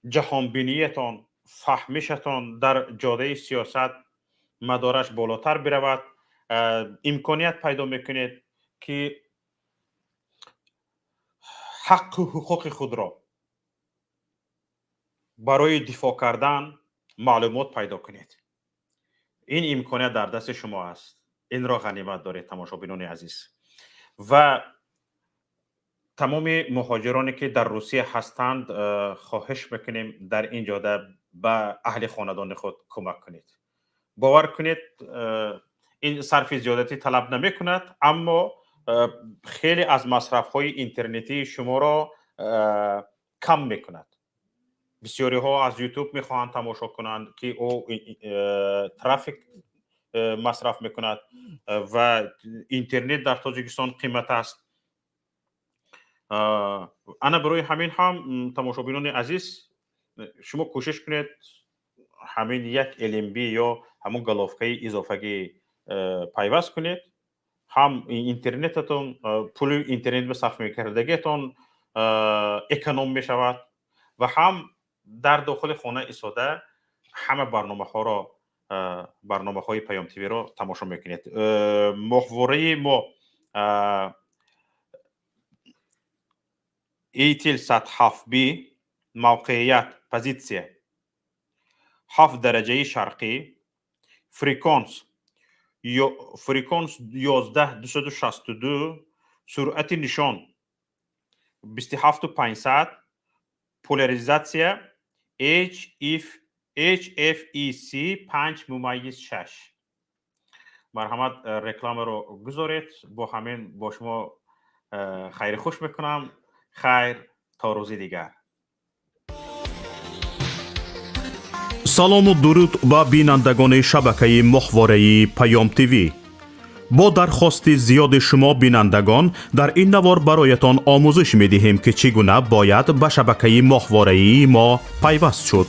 جهانبینیتان، فهمشتان در جاده سیاست مدارش بالاتر برود. امکانیت پیدا میکنید که حق و حقوق خود را برای دفاع کردن معلومات پیدا کنید. این امکانیت در دست شما است. این را غنیمت دارید تماشابینان عزیز. و تمام مهاجرانی که در روسیه هستند خواهش میکنیم در این جاده به اهل خاندان خود کمک کنید. باور کنید این صرف زیادتی طلب نمی کند، اما خیلی از مصرف های اینترنتی شما را کم می کند. بسیاری ها از یوتیوب می خواهند تماشا کنند که او ترافیک مصرف می کند و اینترنت در تاجیکستان قیمت است. انا برای همین هم تماشابینان عزیز شما کوشش کنید همین یک LMB یا همون گلافکه اضافگی پیوست کنید. هم اینترنتتون پول اینترنت به صرف میکردگیتون اکونوم می شود و هم در داخل خانه ایستاده همه برنامه های پیام تیوی را تماشا میکنید. محوره ما ایتیلسات 7B موقعیت پوزیسیه 7 درجه شرقی، فرکانس 11262، سرعت نشان 27500، پولاریزاسیون HFEC 5.6. مرحمت رکلام رو گذارید. با همین با شما خیر خوش میکنم. خیر تا روزی دیگر. سلام و درود با بینندگان شبکه ماهواره پیام تیوی. با درخواست زیاد شما بینندگان در این نوار برایتان آموزش می‌دهیم که چگونه باید به شبکه ماهواره ما پیوست شد.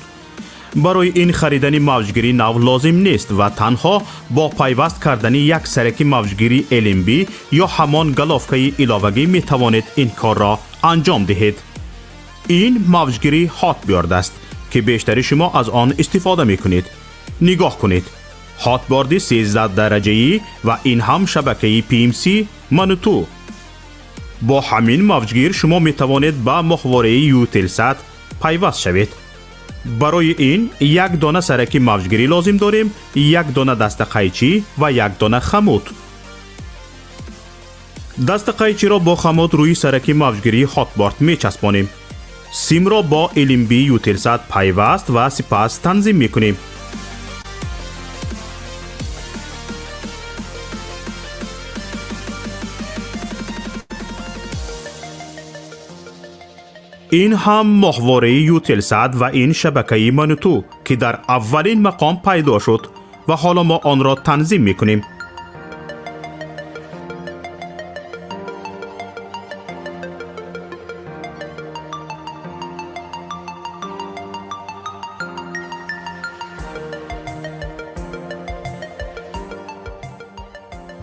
برای این خریدن موجگیری نو لازم نیست و تنها با پیوست کردن یک سرک موجگیری LMB یا همان گلافکه علاوگی می توانید این کار را انجام دهید. این موجگیری هاتبیارد است که بیشتر شما از آن استفاده می کنید. نگاه کنید. هاتبیارد 13 درجه‌ای و این هم شبکه PMC منوتو. با همین موجگیر شما می توانید به ماهواره یوتیلسات پیوست شوید. برای این یک دانه سرک موجگیری لازم داریم، یک دانه دست قیچی و یک دانه خمود. دست قیچی را با خمود روی سرک موجگیری هاتبیارد می چسبانیم. سیم را با LMB یوتیلسات پیوست و سپس تنظیم می کنیم. این هم ماهواره یوتیلسات و این شبکه منوتو که در اولین مقام پیدا شد و حالا ما آن را تنظیم می کنیم.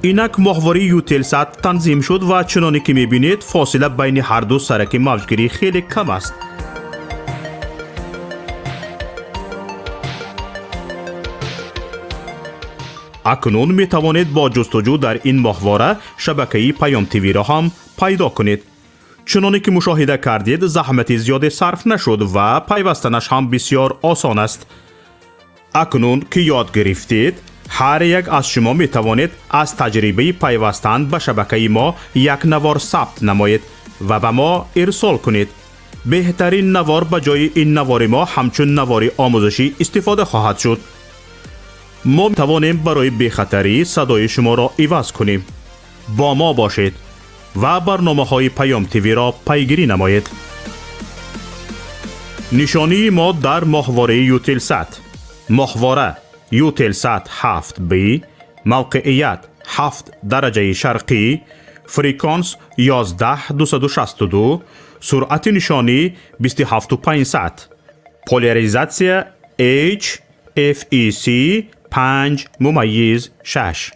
اینک ماهواره یوتیلسات تنظیم شد و چنانی که میبینید فاصله بین هر دو سرک موجگیری خیلی کم است. اکنون می توانید با جستجو در این ماهواره شبکه پیام تیوی را هم پیدا کنید. چنانه که مشاهده کردید زحمت زیاد صرف نشد و پیوستنش هم بسیار آسان است. اکنون که یاد گرفتید هر یک از شما می توانید از تجربه پیوستن به شبکه ما یک نوار ثبت نمایید و به ما ارسال کنید. بهترین نوار به جای این نوار ما همچون نوار آموزشی استفاده خواهد شد. ما می توانیم برای بی‌خطری صدای شما را عوض کنیم. با ما باشید و برنامه های پیام تیوی را پیگیری نمایید. نشانی ما در ماهواره یوتلسات. ماهواره یوتلسات 7B، موقعیت 7 درجه شرقی، فریکانس 11262، سرعت نشانی 27500، پولاریزاسیا HFEC 5:6.